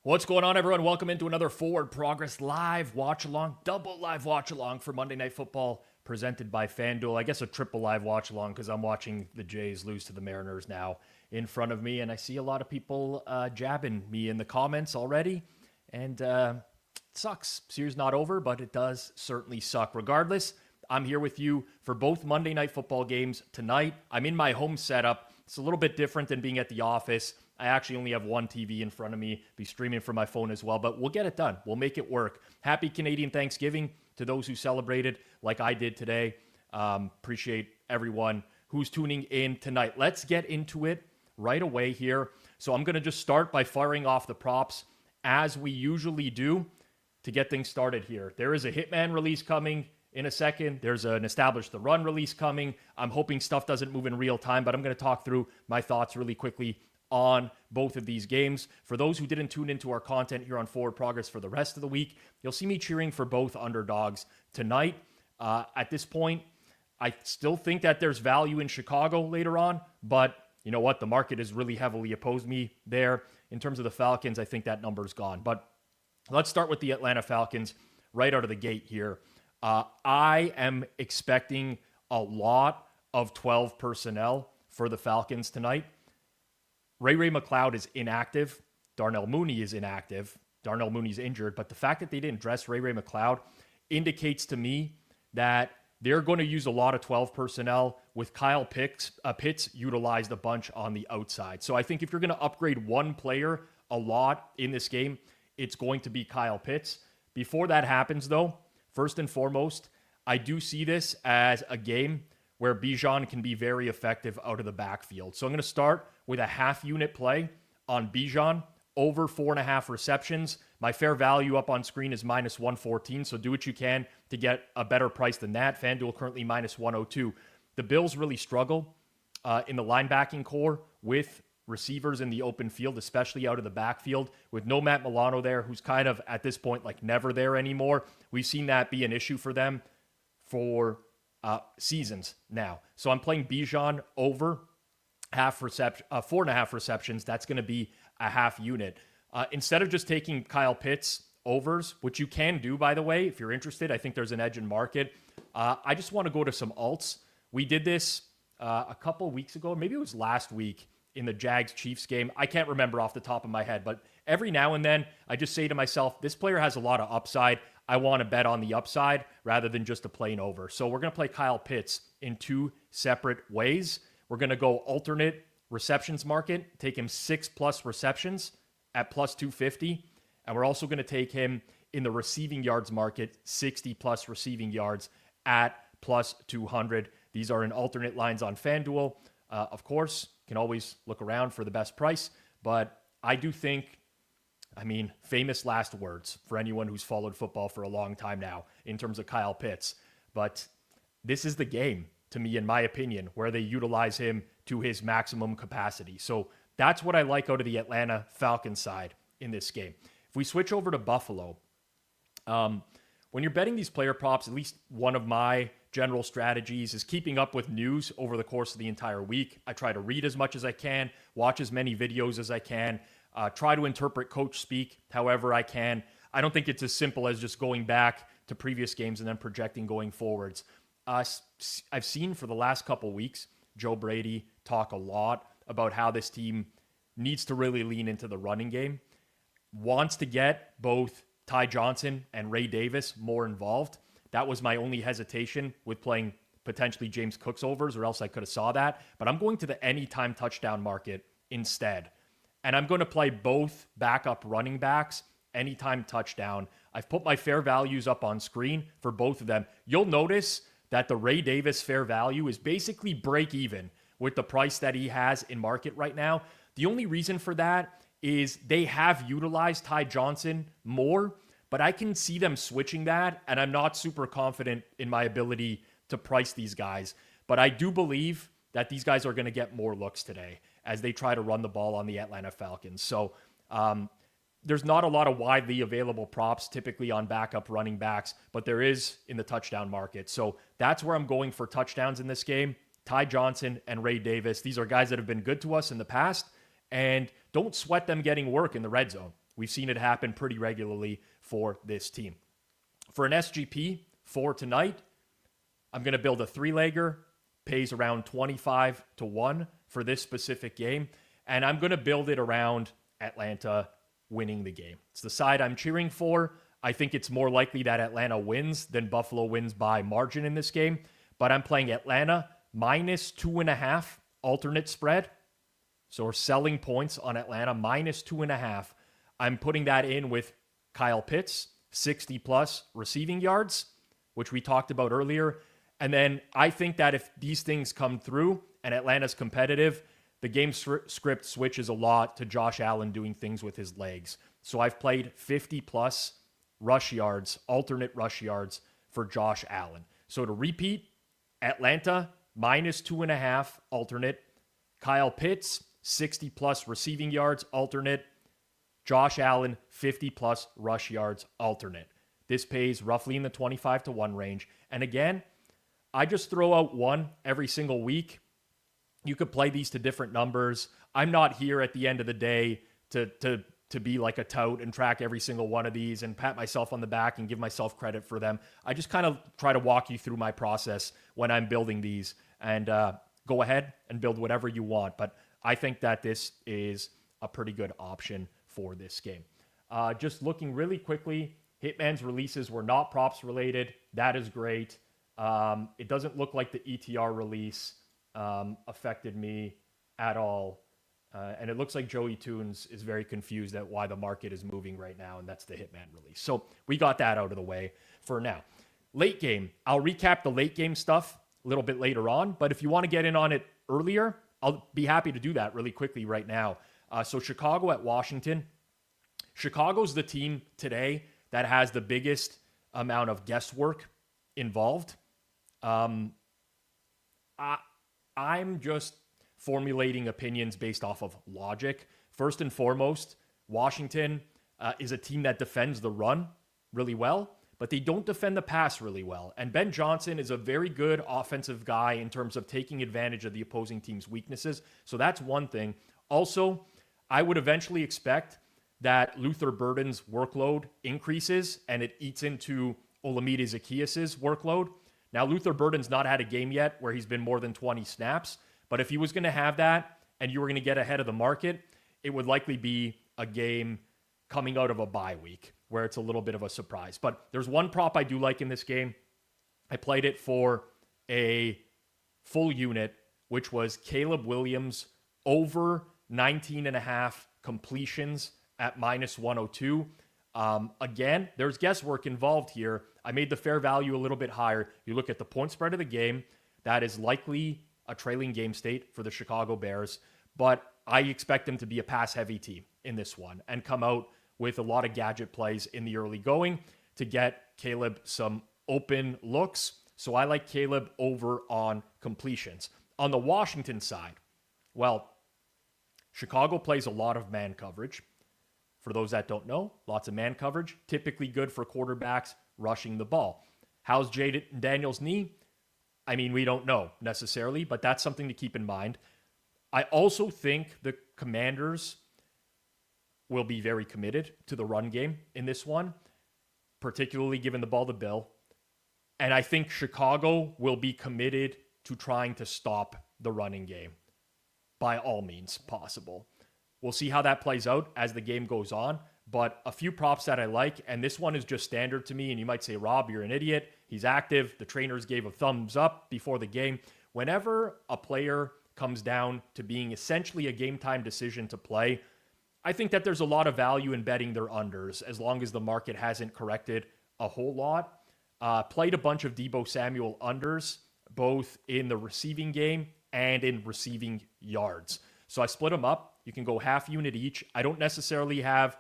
What's going on, everyone? Welcome into another Forward Progress live watch-along, double live watch-along for Monday Night Football presented by FanDuel. I guess a triple live watch-along because I'm watching the Jays lose to the Mariners now in front of me, and I see a lot of people jabbing me in the comments already, and it sucks. Series not over, but it does certainly suck. Regardless, I'm here with you for both Monday Night Football games tonight. I'm in my home setup. It's a little bit different than being at the office. I actually only have one TV in front of me, be streaming from my phone as well, but we'll get it done. We'll make it work. Happy Canadian Thanksgiving to those who celebrated like I did today. Appreciate everyone who's tuning in tonight. Let's get into it right away here. So I'm going to just start by firing off the props as we usually do to get things started here. There is a Hitman release coming in a second. There's an Establish the Run release coming. I'm hoping stuff doesn't move in real time, but I'm going to talk through my thoughts really quickly on both of these games. For those who didn't tune into our content here on Forward Progress for the rest of the week, you'll see me cheering for both underdogs tonight. At this point, I still think that there's value in Chicago later on, but you know what? The market has really heavily opposed me there. In terms of the Falcons, I think that number's gone. But let's start with the Atlanta Falcons right out of the gate here. I am expecting a lot of 12 personnel for the Falcons tonight. Ray McLeod is inactive. Darnell Mooney is inactive. Darnell Mooney's injured. But the fact that they didn't dress Ray McLeod indicates to me that they're going to use a lot of 12 personnel with Kyle Pitts utilized a bunch on the outside. So I think if you're going to upgrade one player a lot in this game, it's going to be Kyle Pitts. Before that happens, though, first and foremost, I do see this as a game where Bijan can be very effective out of the backfield. So I'm going to start with a half unit play on Bijan over 4.5 receptions. My fair value up on screen is minus 114. So do what you can to get a better price than that. FanDuel currently minus 102. The Bills really struggle in the linebacking core with receivers in the open field, especially out of the backfield, with no Matt Milano there, who's kind of at this point like never there anymore. We've seen that be an issue for them for seasons now. So I'm playing Bijan over 4.5 receptions. That's going to be a half unit. Instead of just taking Kyle Pitts overs, which you can do, by the way, if you're interested, I think there's an edge in market. I just want to go to some alts. We did this a couple weeks ago. Maybe it was last week in the Jags-Chiefs game. I can't remember off the top of my head, but every now and then I just say to myself, this player has a lot of upside. I want to bet on the upside rather than just a plain over. So we're going to play Kyle Pitts in two separate ways. We're going to go alternate receptions market, take him 6+ receptions at plus 250. And we're also going to take him in the receiving yards market, 60+ receiving yards at plus 200. These are in alternate lines on FanDuel. Of course, can always look around for the best price, but I do think, famous last words for anyone who's followed football for a long time now in terms of Kyle Pitts. But this is the game, to me, in my opinion, where they utilize him to his maximum capacity. So that's what I like out of the Atlanta Falcons side in this game. If we switch over to Buffalo, when you're betting these player props, at least one of my general strategies is keeping up with news over the course of the entire week. I try to read as much as I can, watch as many videos as I can, try to interpret coach speak however I can. I don't think it's as simple as just going back to previous games and then projecting going forwards. I've seen for the last couple weeks, Joe Brady talk a lot about how this team needs to really lean into the running game, wants to get both Ty Johnson and Ray Davis more involved. That was my only hesitation with playing potentially James Cook's overs, or else I could have saw that. But I'm going to the anytime touchdown market instead. And I'm going to play both backup running backs anytime touchdown. I've put my fair values up on screen for both of them. You'll notice that the Ray Davis fair value is basically break even with the price that he has in market right now. The only reason for that is they have utilized Ty Johnson more, but I can see them switching that, and I'm not super confident in my ability to price these guys. But I do believe that these guys are going to get more looks today as they try to run the ball on the Atlanta Falcons. So there's not a lot of widely available props typically on backup running backs, but there is in the touchdown market. So that's where I'm going for touchdowns in this game. Ty Johnson and Ray Davis. These are guys that have been good to us in the past, and don't sweat them getting work in the red zone. We've seen it happen pretty regularly for this team. For an SGP for tonight, I'm going to build a 3-legger, pays around 25 to 1 for this specific game. And I'm going to build it around Atlanta winning the game. It's the side I'm cheering for. I think it's more likely that Atlanta wins than Buffalo wins by margin in this game. But I'm playing Atlanta minus 2.5 alternate spread. So we're selling points on Atlanta minus 2.5. I'm putting that in with Kyle Pitts, 60 plus receiving yards, which we talked about earlier. And then I think that if these things come through and Atlanta's competitive, the game script switches a lot to Josh Allen doing things with his legs. So I've played 50 plus rush yards, alternate rush yards for Josh Allen. So to repeat, Atlanta minus 2.5 alternate, Kyle Pitts 60 plus receiving yards alternate, Josh Allen 50 plus rush yards alternate. This pays roughly in the 25 to 1 range. And again, I just throw out one every single week. You could play these to different numbers. I'm not here at the end of the day to be like a tout and track every single one of these and pat myself on the back and give myself credit for them. I just kind of try to walk you through my process when I'm building these, and go ahead and build whatever you want. But I think that this is a pretty good option for this game. Just looking really quickly, Hitman's releases were not props related. That is great. It doesn't look like the ETR release affected me at all. And it looks like Joey Tunes is very confused at why the market is moving right now, and that's the Hitman release. So we got that out of the way for now. Late game, I'll recap the late game stuff a little bit later on, but if you want to get in on it earlier, I'll be happy to do that really quickly right now. So Chicago at Washington. Chicago's the team today that has the biggest amount of guesswork involved. I'm just formulating opinions based off of logic. First and foremost, Washington is a team that defends the run really well, but they don't defend the pass really well. And Ben Johnson is a very good offensive guy in terms of taking advantage of the opposing team's weaknesses. So that's one thing. Also, I would eventually expect that Luther Burden's workload increases and it eats into Olamide Zaccheaus' workload. Now, Luther Burden's not had a game yet where he's been more than 20 snaps, but if he was going to have that and you were going to get ahead of the market, it would likely be a game coming out of a bye week where it's a little bit of a surprise. But there's one prop I do like in this game. I played it for a full unit, which was Caleb Williams over 19.5 completions at minus 102. Again, there's guesswork involved here. I made the fair value a little bit higher. You look at the point spread of the game, that is likely a trailing game state for the Chicago Bears, but I expect them to be a pass-heavy team in this one and come out with a lot of gadget plays in the early going to get Caleb some open looks. So I like Caleb over on completions. On the Washington side, well, Chicago plays a lot of man coverage. For those that don't know, lots of man coverage, typically good for quarterbacks rushing the ball. How's Jaden Daniels' knee? I mean, we don't know necessarily, but that's something to keep in mind. I also think the Commanders will be very committed to the run game in this one, particularly giving the ball to Bill. And I think Chicago will be committed to trying to stop the running game by all means possible. We'll see how that plays out as the game goes on, but a few props that I like, and this one is just standard to me, and you might say, Rob, you're an idiot. He's active. The trainers gave a thumbs up before the game. Whenever a player comes down to being essentially a game-time decision to play, I think that there's a lot of value in betting their unders as long as the market hasn't corrected a whole lot. Played a bunch of Deebo Samuel unders, both in the receiving game and in receiving yards. So I split them up. You can go half unit each. I don't necessarily have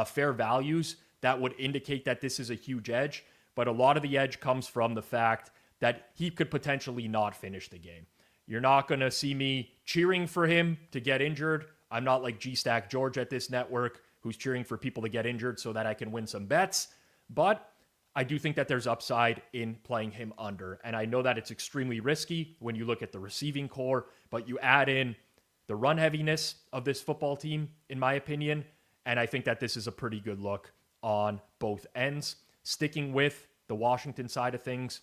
fair values that would indicate that this is a huge edge, but a lot of the edge comes from the fact that he could potentially not finish the game. You're not going to see me cheering for him to get injured. I'm not like G-Stack George at this network who's cheering for people to get injured so that I can win some bets. But I do think that there's upside in playing him under. And I know that it's extremely risky when you look at the receiving core, but you add in the run heaviness of this football team, in my opinion, And I think that this is a pretty good look on both ends. Sticking with the Washington side of things,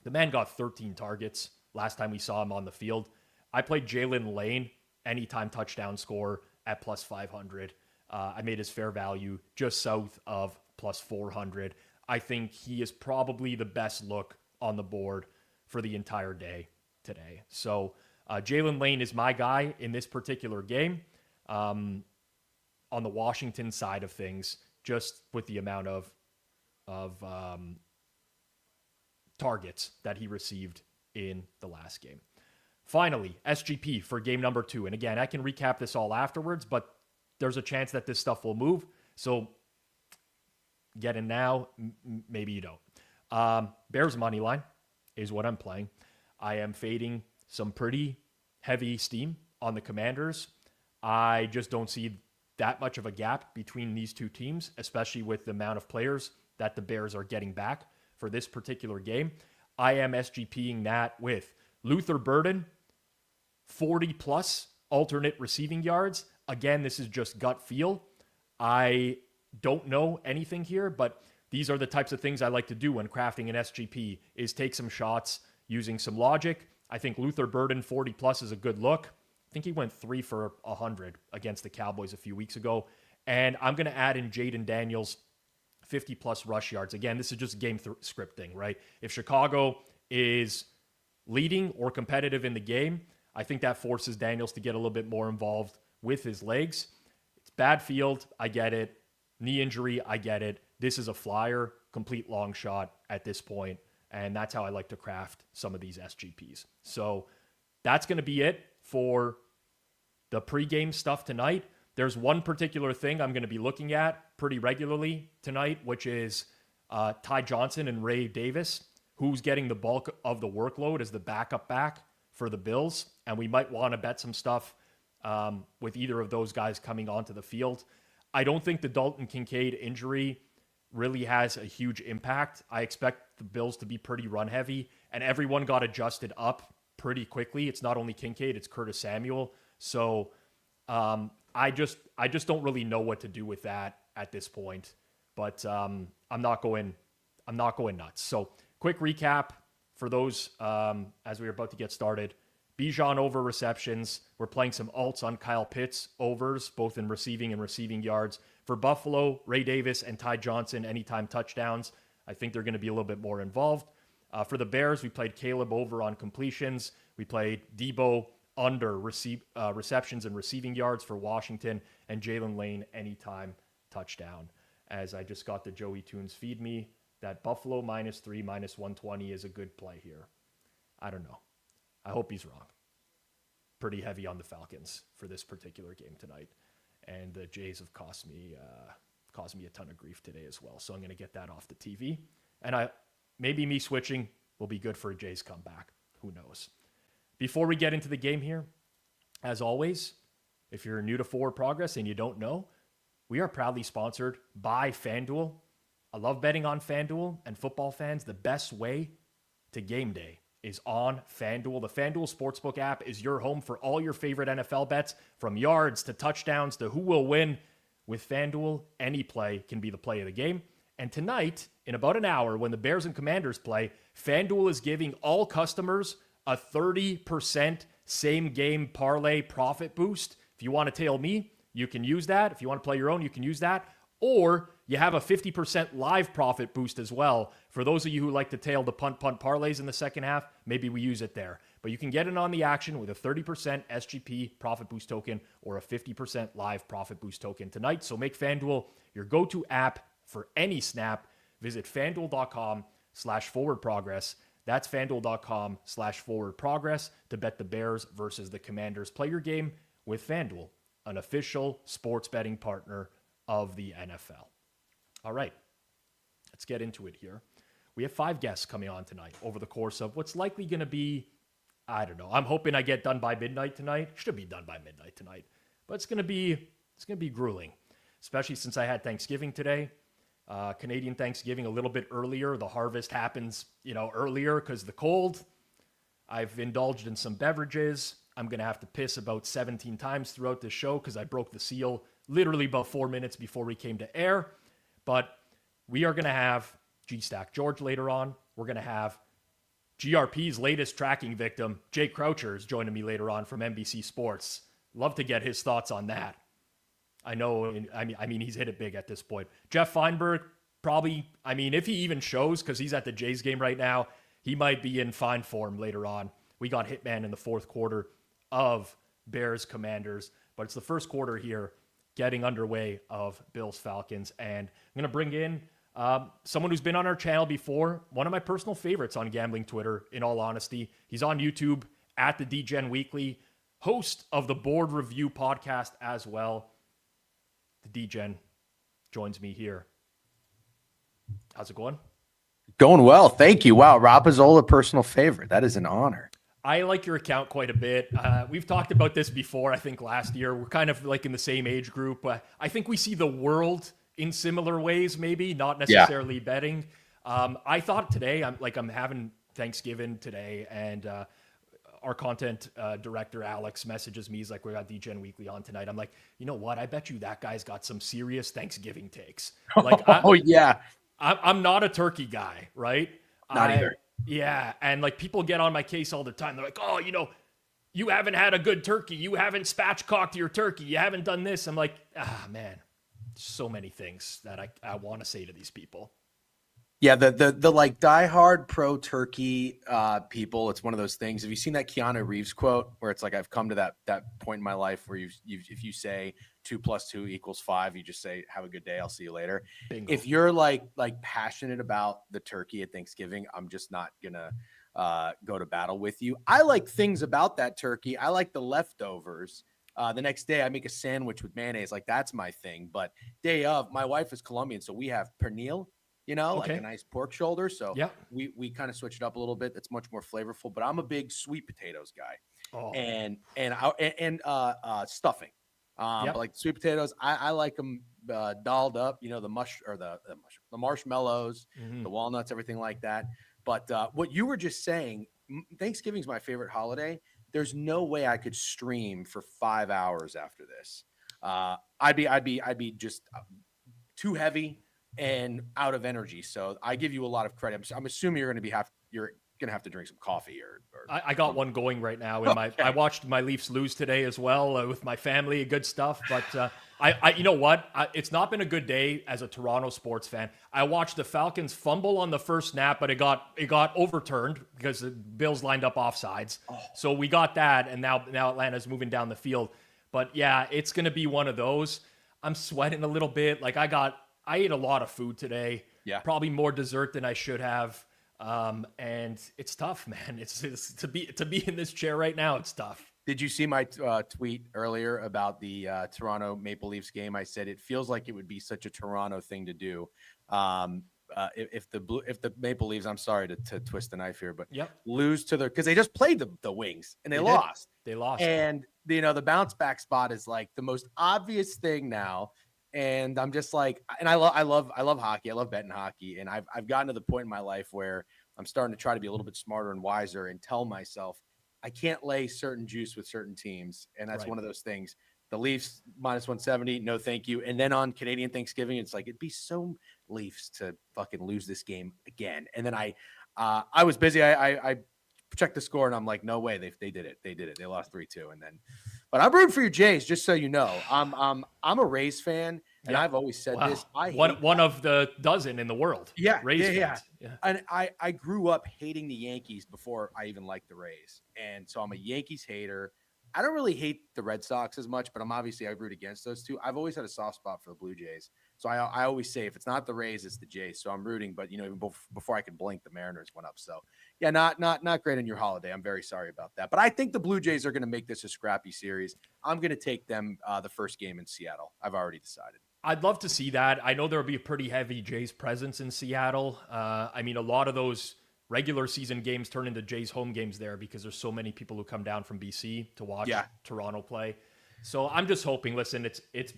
the man got 13 targets last time we saw him on the field. I played Jalen Lane, anytime touchdown score at plus 500. I made his fair value just south of plus 400. I think he is probably the best look on the board for the entire day today. So Jalen Lane is my guy in this particular game. On the Washington side of things, just with the amount of targets that he received in the last game. Finally, SGP for game number 2. And again, I can recap this all afterwards, but there's a chance that this stuff will move. So get in now, maybe you don't. Bears money line is what I'm playing. I am fading some pretty heavy steam on the Commanders. I just don't see that much of a gap between these two teams, especially with the amount of players that the Bears are getting back for this particular game. I am SGPing that with Luther Burden, 40 plus alternate receiving yards. Again, this is just gut feel. I don't know anything here, but these are the types of things I like to do when crafting an SGP, is take some shots using some logic. I think Luther Burden 40 plus is a good look. I think he went 3 for 100 against the Cowboys a few weeks ago. And I'm going to add in Jaden Daniels 50 plus rush yards. Again, this is just game scripting, right? If Chicago is leading or competitive in the game, I think that forces Daniels to get a little bit more involved with his legs. It's bad field. I get it. Knee injury. I get it. This is a flyer, complete long shot at this point. And that's how I like to craft some of these SGPs. So that's going to be it for the pregame stuff tonight. There's one particular thing I'm going to be looking at pretty regularly tonight, which is Ty Johnson and Ray Davis, who's getting the bulk of the workload as the backup back for the Bills. And we might want to bet some stuff with either of those guys coming onto the field. I don't think the Dalton Kincaid injury really has a huge impact. I expect the Bills to be pretty run heavy, and everyone got adjusted up pretty quickly. It's not only Kincaid, it's Curtis Samuel. So I just don't really know what to do with that at this point. But I'm not going nuts. So quick recap for those as we are about to get started. Bijan over receptions. We're playing some alts on Kyle Pitts overs, both in receiving and receiving yards. For Buffalo, Ray Davis and Ty Johnson, anytime touchdowns. I think they're going to be a little bit more involved. For the Bears, we played Caleb over on completions. We played Debo under receptions and receiving yards for Washington, and Jalen Lane anytime touchdown. As I just got the Joey Tunes feed me that Buffalo -3, -120 is a good play here. I don't know. I hope he's wrong. Pretty heavy on the Falcons for this particular game tonight. And the Jays have caused me a ton of grief today as well. So I'm going to get that off the TV. And maybe me switching will be good for a Jays comeback. Who knows? Before we get into the game here, as always, if you're new to Forward Progress and you don't know, we are proudly sponsored by FanDuel. I love betting on FanDuel, and football fans, the best way to game day is on FanDuel. The FanDuel Sportsbook app is your home for all your favorite NFL bets, from yards to touchdowns to who will win. With FanDuel, any play can be the play of the game. And tonight, in about an hour, when the Bears and Commanders play, FanDuel is giving all customers a 30% same-game parlay profit boost. If you want to tail me, you can use that. If you want to play your own, you can use that. Or you have a 50% live profit boost as well. For those of you who like to tail the punt parlays in the second half, maybe we use it there. But you can get in on the action with a 30% SGP profit boost token or a 50% live profit boost token tonight. So make FanDuel your go-to app for any snap. Visit FanDuel.com/forwardprogress. That's FanDuel.com/forwardprogress to bet the Bears versus the Commanders. Play your game with FanDuel, an official sports betting partner of the NFL. All right, let's get into it here. We have 5 guests coming on tonight over the course of what's likely going to be, I don't know. I'm hoping I get done by midnight tonight. Should be done by midnight tonight, but it's going to be grueling, especially since I had Thanksgiving today. Canadian Thanksgiving a little bit earlier. The harvest happens, earlier because of the cold. I've indulged in some beverages. I'm going to have to piss about 17 times throughout this show because I broke the seal literally about 4 minutes before we came to air. But we are going to have G-Stack George later on. We're going to have GRP's latest tracking victim, Jake Croucher, is joining me later on from NBC Sports. Love to get his thoughts on that. I know, I mean, he's hit it big at this point. Jeff Feinberg, probably, I mean, if he even shows, because he's at the Jays game right now, he might be in fine form later on. We got Hitman in the fourth quarter of Bears Commanders, but it's the first quarter here getting underway of Bills Falcons. And I'm going to bring in someone who's been on our channel before, one of my personal favorites on gambling Twitter, in all honesty. He's on YouTube at the DGen Weekly, host of the Board Review podcast as well. The DGen joins me here. How's it going? Going well. Thank you. Wow. Rob Pizzola, personal favorite. That is an honor. I like your account quite a bit. We've talked about this before, I think last year. We're kind of like in the same age group. I think we see the world in similar ways, maybe not necessarily betting. I thought today, I'm having Thanksgiving today, and our content director, Alex, messages me. He's like, we got DGen Weekly on tonight. I'm like, you know what? I bet you that guy's got some serious Thanksgiving takes. Like, yeah. I'm not a turkey guy, right? Not either. Yeah. And like people get on my case all the time. They're like, oh, you haven't had a good turkey. You haven't spatchcocked your turkey. You haven't done this. I'm like, man, so many things that I want to say to these people. Yeah, the like diehard pro turkey people. It's one of those things. Have you seen that Keanu Reeves quote where it's like, I've come to that point in my life where if you say 2 + 2 = 5, you just say, have a good day, I'll see you later. Bingo. If you're like passionate about the turkey at Thanksgiving, I'm just not gonna go to battle with you. I like things about that turkey. I like the leftovers. The next day I make a sandwich with mayonnaise. Like that's my thing. But day of, my wife is Colombian, so we have pernil. Like a nice pork shoulder. So we kind of switch it up a little bit. That's much more flavorful, but I'm a big sweet potatoes guy and stuffing. But like sweet potatoes, I like them dolled up, the marshmallows, the walnuts, everything like that. But what you were just saying, Thanksgiving is my favorite holiday. There's no way I could stream for 5 hours after this. I'd be just too heavy and out of energy. So I give you a lot of credit. I'm assuming you're going to have to drink some coffee or I got one going right now. I watched my Leafs lose today as well with my family. Good stuff. But you know what? It's not been a good day as a Toronto sports fan. I watched the Falcons fumble on the first snap, but it got overturned because the Bills lined up offsides. So we got that, and now Atlanta's moving down the field. But yeah, it's going to be one of those. I'm sweating a little bit. Like I ate a lot of food today. Yeah, probably more dessert than I should have. And it's tough, man. It's to be in this chair right now. It's tough. Did you see my tweet earlier about the Toronto Maple Leafs game? I said it feels like it would be such a Toronto thing to do. If the Maple Leafs, I'm sorry to twist the knife here, but lose to because they just played the Wings and they lost. They lost, and the bounce back spot is like the most obvious thing now. And I'm just like, and I love hockey. I love betting hockey. And I've gotten to the point in my life where I'm starting to try to be a little bit smarter and wiser and tell myself I can't lay certain juice with certain teams. And that's one of those things. The Leafs -170, no thank you. And then on Canadian Thanksgiving, it's like, it'd be so Leafs to fucking lose this game again. And then I was busy. I checked the score and I'm like, no way, they did it. They lost 3-2. And then, but I'm rooting for your Jays, just so you know. I'm a Rays fan, and I've always said this. One of the dozen in the world. Yeah, Rays fans. Yeah. And I grew up hating the Yankees before I even liked the Rays, and so I'm a Yankees hater. I don't really hate the Red Sox as much, but I root against those two. I've always had a soft spot for the Blue Jays. So I always say if it's not the Rays, it's the Jays. So I'm rooting, but even before I could blink, the Mariners went up. So yeah, not great on your holiday. I'm very sorry about that. But I think the Blue Jays are going to make this a scrappy series. I'm going to take them the first game in Seattle. I've already decided. I'd love to see that. I know there will be a pretty heavy Jays presence in Seattle. I mean, a lot of those regular season games turn into Jays home games there because there's so many people who come down from BC to watch Toronto play. So I'm just hoping. Listen, it's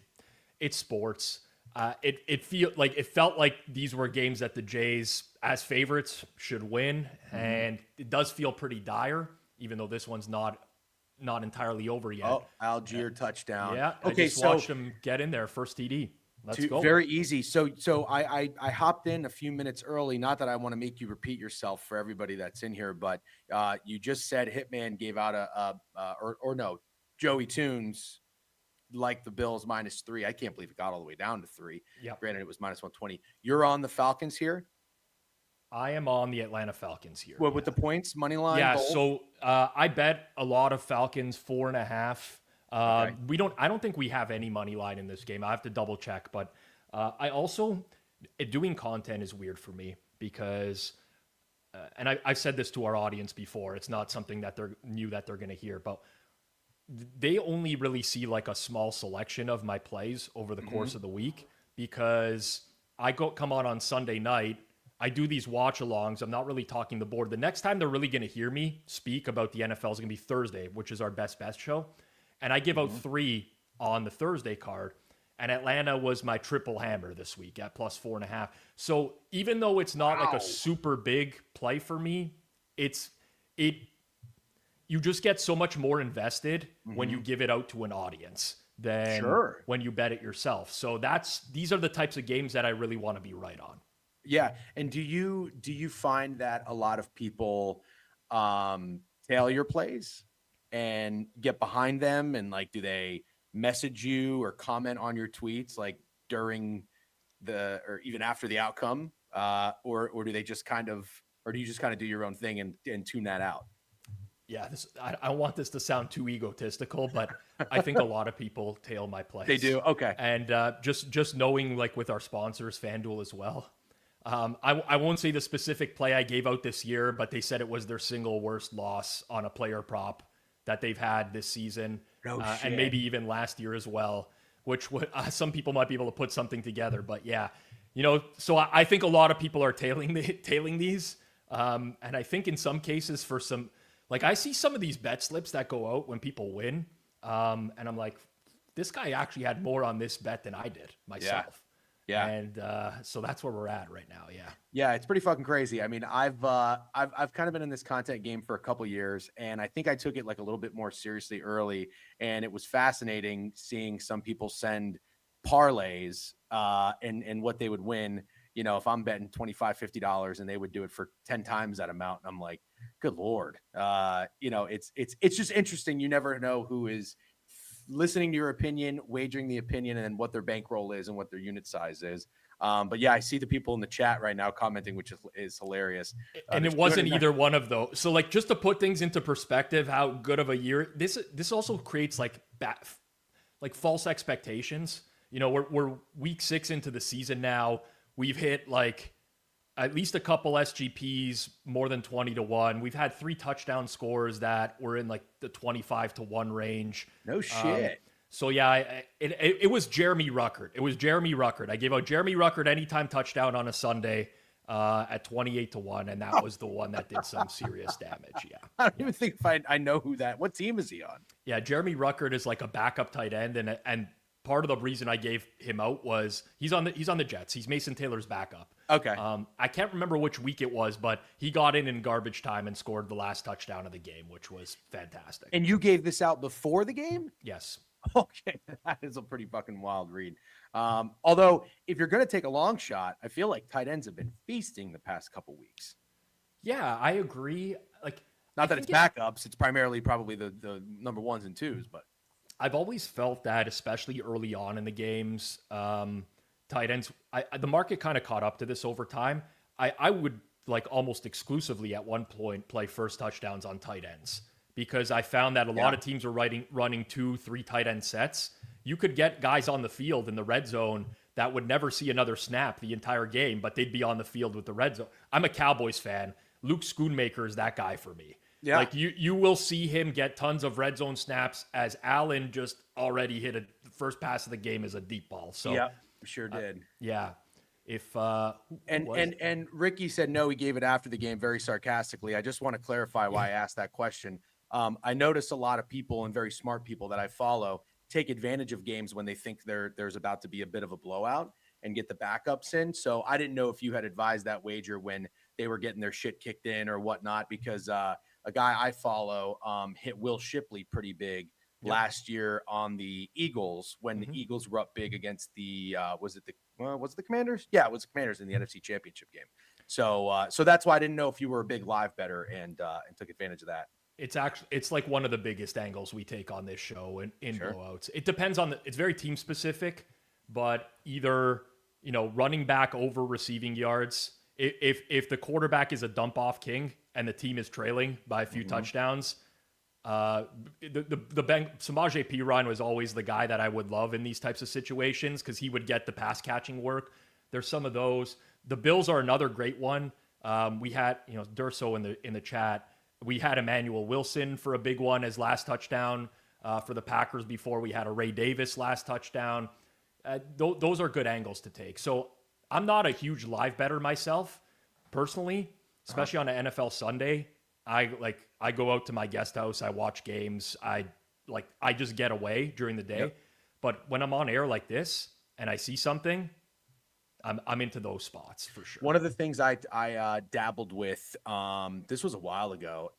sports. It felt like these were games that the Jays, as favorites, should win, and it does feel pretty dire. Even though this one's not not entirely over yet. Oh, Algier touchdown. Yeah, I Okay, just so watched him get in there, first TD. Let's go. very easy. So I hopped in a few minutes early. Not that I want to make you repeat yourself for everybody that's in here, but you just said Hitman gave out or no, Joey Tunes like the Bills -3. I can't believe it got all the way down to 3. Yeah, Granted, it was -120. You're on the Falcons here. I am on the Atlanta Falcons here. What with the points, money line? Yeah, both? so I bet a lot of Falcons 4.5. Okay. I don't think we have any money line in this game. I have to double check, but I also doing content is weird for me because, and I've said this to our audience before. It's not something that they're going to hear, but they only really see like a small selection of my plays over the course of the week because I come on Sunday night. I do these watch alongs. I'm not really talking the board. The next time they're really going to hear me speak about the NFL is going to be Thursday, which is our best show. And I give out 3 on the Thursday card. And Atlanta was my triple hammer this week at +4.5. So even though it's not like a super big play for me, you just get so much more invested when you give it out to an audience than when you bet it yourself. So these are the types of games that I really want to be right on. Yeah. And do you find that a lot of people tail your plays and get behind them, and like do they message you or comment on your tweets like during or even after the outcome, or do they just kind of, or do you just kind of do your own thing and tune that out? Yeah, I don't want this to sound too egotistical, but I think a lot of people tail my plays. They do. Okay. And just knowing, like with our sponsors, FanDuel as well. I won't say the specific play I gave out this year, but they said it was their single worst loss on a player prop that they've had this season, and maybe even last year as well, which some people might be able to put something together. But yeah, so I think a lot of people are tailing these, and I think in some cases for some, like I see some of these bet slips that go out when people win, and I'm like, this guy actually had more on this bet than I did myself. Yeah. And so that's where we're at right now. Yeah. Yeah, it's pretty fucking crazy. I mean, I've kind of been in this content game for a couple years, and I think I took it like a little bit more seriously early, and it was fascinating seeing some people send parlays and what they would win. If I'm betting $25-$50 and they would do it for 10 times that amount, and I'm like, good Lord. It's just interesting. You never know who is listening to your opinion, wagering the opinion, and what their bankroll is and what their unit size is. But yeah, I see the people in the chat right now commenting, which is hilarious. And it wasn't either one of those. So like, just to put things into perspective, how good of a year this also creates like false expectations. We're week 6 into the season now. We've hit like at least a couple SGPs more than 20-1. We've had 3 touchdown scores that were in like the 25-1 range. No shit. So yeah, it was Jeremy Ruckert. It was Jeremy Ruckert. I gave out Jeremy Ruckert anytime touchdown on a Sunday at 28-1, and that was the one that did some serious damage. Yeah, I don't even think if I know what team is he on? Yeah, Jeremy Ruckert is like a backup tight end, and part of the reason I gave him out was he's on the Jets. He's Mason Taylor's backup. Okay. I can't remember which week it was, but he got in garbage time and scored the last touchdown of the game, which was fantastic. And you gave this out before the game? Yes. Okay, that is a pretty fucking wild read. Although, if you're going to take a long shot, I feel like tight ends have been feasting the past couple weeks. Yeah, I agree. Like, not that it's backups; it's primarily probably the number 1s and 2s, but I've always felt that, especially early on in the games, tight ends. The market kind of caught up to this over time. I would like almost exclusively at one point play first touchdowns on tight ends, because I found that a lot of teams were running 2-3 tight end sets. You could get guys on the field in the red zone that would never see another snap the entire game, but they'd be on the field with the red zone. I'm a Cowboys fan. Luke Schoonmaker is that guy for me. Yeah. Like you will see him get tons of red zone snaps, as Allen just already hit the first pass of the game as a deep ball. So yeah, sure did. Yeah. If and Ricky said no, he gave it after the game very sarcastically. I just want to clarify why I asked that question. I notice a lot of people, and very smart people that I follow, take advantage of games when they think there's about to be a bit of a blowout and get the backups in. So I didn't know if you had advised that wager when they were getting their shit kicked in or whatnot, because a guy I follow, hit Will Shipley pretty big last year on the Eagles when the Eagles were up big against the was it the Commanders? Yeah, it was the Commanders in the NFC Championship game. So that's why I didn't know if you were a big live bettor and took advantage of that. It's like one of the biggest angles we take on this show in Sure. blowouts. It depends on it's very team specific, but either, running back over receiving yards. If the quarterback is a dump off king and the team is trailing by a few touchdowns, Samaje Perine was always the guy that I would love in these types of situations because he would get the pass catching work. There's some of those. The Bills are another great one. We had, Durso in the chat. We had Emmanuel Wilson for a big one as last touchdown for the Packers before. We had a Ray Davis last touchdown. Those are good angles to take. So I'm not a huge live bettor myself, personally, especially on an NFL Sunday. I go out to my guest house. I watch games. I just get away during the day. Yep. But when I'm on air like this and I see something, I'm into those spots for sure. One of the things I dabbled with, this was a while ago.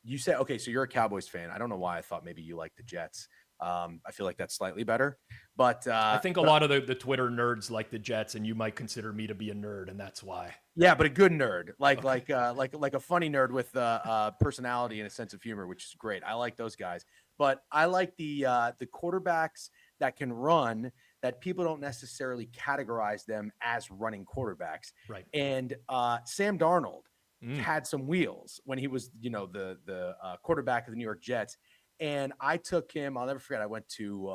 You said, okay, so you're a Cowboys fan. I don't know why I thought maybe you like the Jets. I feel like that's slightly better, but I think a lot of the Twitter nerds like the Jets, and you might consider me to be a nerd, and that's why. Yeah, but a good nerd, like a funny nerd with personality and a sense of humor, which is great. I like those guys, but I like the quarterbacks that can run, that people don't necessarily categorize them as running quarterbacks. Right. And Sam Darnold had some wheels when he was, the quarterback of the New York Jets. And I took him. I'll never forget. I went to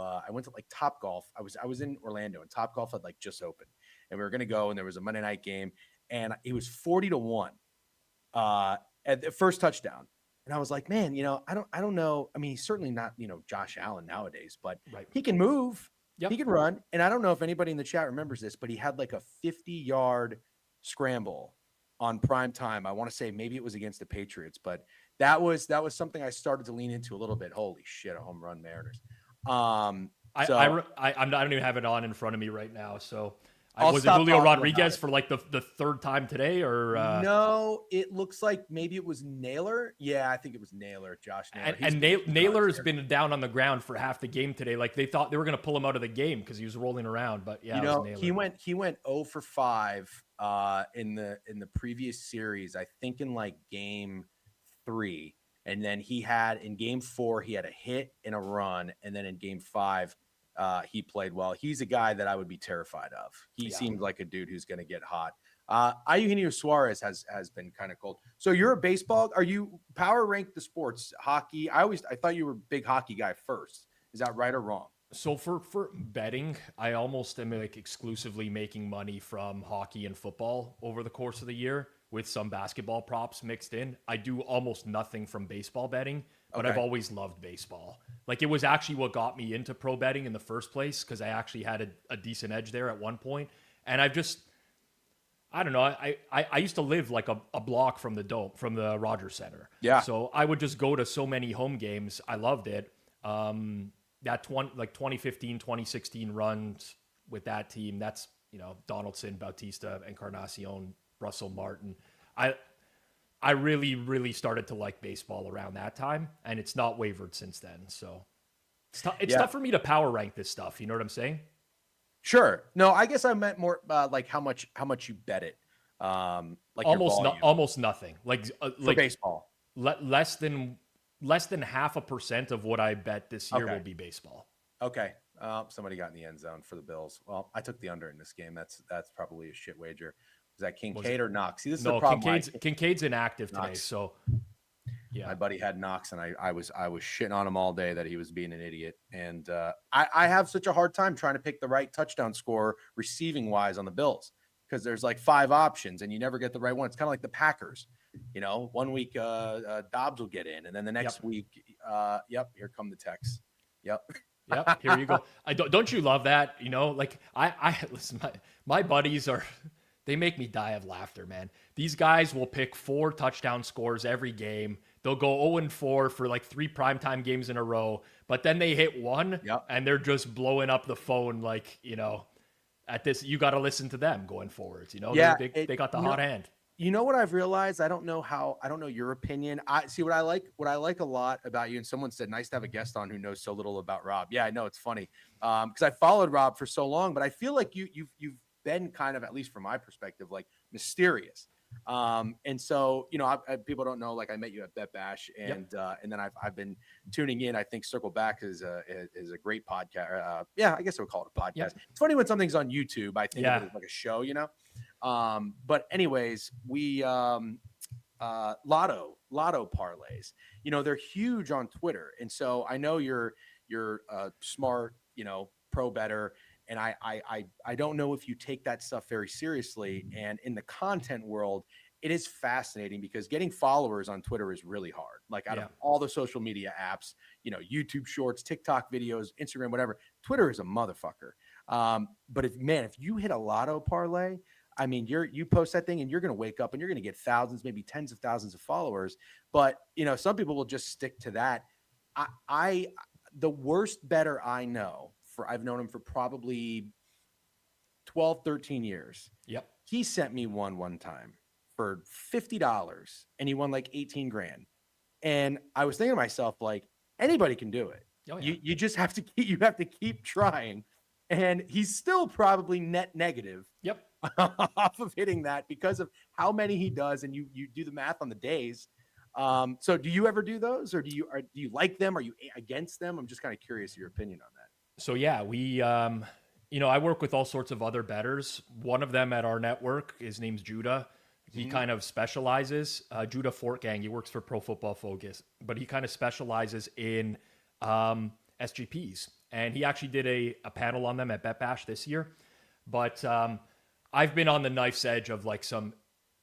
like Top Golf. I was in Orlando, and Top Golf had like just opened, and we were gonna go. And there was a Monday night game, and he was 40-1 at the first touchdown. And I was like, man, I don't know. I mean, he's certainly not Josh Allen nowadays, but he can move. Yep. He can run. And I don't know if anybody in the chat remembers this, but he had like a 50-yard scramble on prime time. I want to say maybe it was against the Patriots, but that was something I started to lean into a little bit. Holy shit, a home run, Mariners. I don't even have it on in front of me right now. So was it Julio Rodriguez for like the third time today, or no? It looks like maybe it was Naylor. Yeah, I think it was Naylor. Josh Naylor. And Naylor has been down on the ground for half the game today. Like they thought they were going to pull him out of the game because he was rolling around. But yeah, he went 0 for 5 in the previous series. I think in like game 3, and then he had in game 4 he had a hit and a run, and then in game 5. He played well. He's a guy that I would be terrified of. He seemed like a dude who's going to get hot. Eugenio Suarez has been kind of cold. So you're a baseball. Are you power rank the sports? Hockey. I thought you were a big hockey guy first. Is that right or wrong? So for betting, I almost am like exclusively making money from hockey and football over the course of the year with some basketball props mixed in. I do almost nothing from baseball betting, but I've always loved baseball. Like it was actually what got me into pro betting in the first place because I actually had a decent edge there at one point. And I don't know. I used to live like a block from the Dome, from the Rogers Center. Yeah. So I would just go to so many home games. I loved it. That 2015, 2016 runs with that team, that's, Donaldson, Bautista, Encarnacion, Russell Martin. I really, really started to like baseball around that time, and it's not wavered since then. So it's tough for me to power rank this stuff. You know what I'm saying? Sure. No, I guess I meant more like how much you bet it. Like almost nothing. Like baseball. Less than 0.5% of what I bet this year will be baseball. Okay. Somebody got in the end zone for the Bills. Well, I took the under in this game. That's probably a shit wager. Is that Kincaid or Knox? See, this is the problem. Kincaid's inactive today, Knox. so yeah. My buddy had Knox, and I was shitting on him all day that he was being an idiot. And I have such a hard time trying to pick the right touchdown score receiving wise on the Bills because there's like 5 options and you never get the right one. It's kind of like the Packers. 1 week Dobbs will get in, and then the next week, here come the texts. Yep, here you go. Don't you love that? Like I listen. My buddies are. They make me die of laughter, man. These guys will pick 4 touchdown scores every game. They'll go 0-4 for like 3 primetime games in a row, but then they hit 1 and they're just blowing up the phone like, at this, you got to listen to them going forwards. They got the hot hand. You know what I've realized? I don't know your opinion. I see what I like a lot about you. And someone said, nice to have a guest on who knows so little about Rob. Yeah, I know it's funny. Because I followed Rob for so long, but I feel like you've been kind of, at least from my perspective, like mysterious. And so, people don't know, like I met you at Bet Bash Yep. and then I've been tuning in. I think Circle Back is a great podcast. Yeah, I guess I would call it a podcast. Yep. It's funny when something's on YouTube. I think of it Yeah. as like a show, but anyways, we lotto parlays, they're huge on Twitter. And so I know you're smart, pro better. And I don't know if you take that stuff very seriously. And in the content world, it is fascinating because getting followers on Twitter is really hard. Like out of all the social media apps, YouTube shorts, TikTok videos, Instagram, whatever, Twitter is a motherfucker. But if you hit a lotto parlay, I mean, you post that thing and you're going to wake up and you're going to get thousands, maybe tens of thousands of followers. But, some people will just stick to that. The worst bettor I know, I've known him for probably 12, 13 years. Yep. He sent me one time for $50 and he won like 18 grand. And I was thinking to myself, like, anybody can do it. Oh, yeah. You just have to keep trying. And he's still probably net negative. Yep. Off of hitting that because of how many he does, and you do the math on the days. So do you ever do those, or do you like them? Are you against them? I'm just kind of curious your opinion on that. So yeah, we I work with all sorts of other bettors. One of them at our network, his name's Judah. He kind of specializes, Judah Fortgang. He works for Pro Football Focus, but he kind of specializes in SGPs. And he actually did a panel on them at Bet Bash this year. But I've been on the knife's edge of like some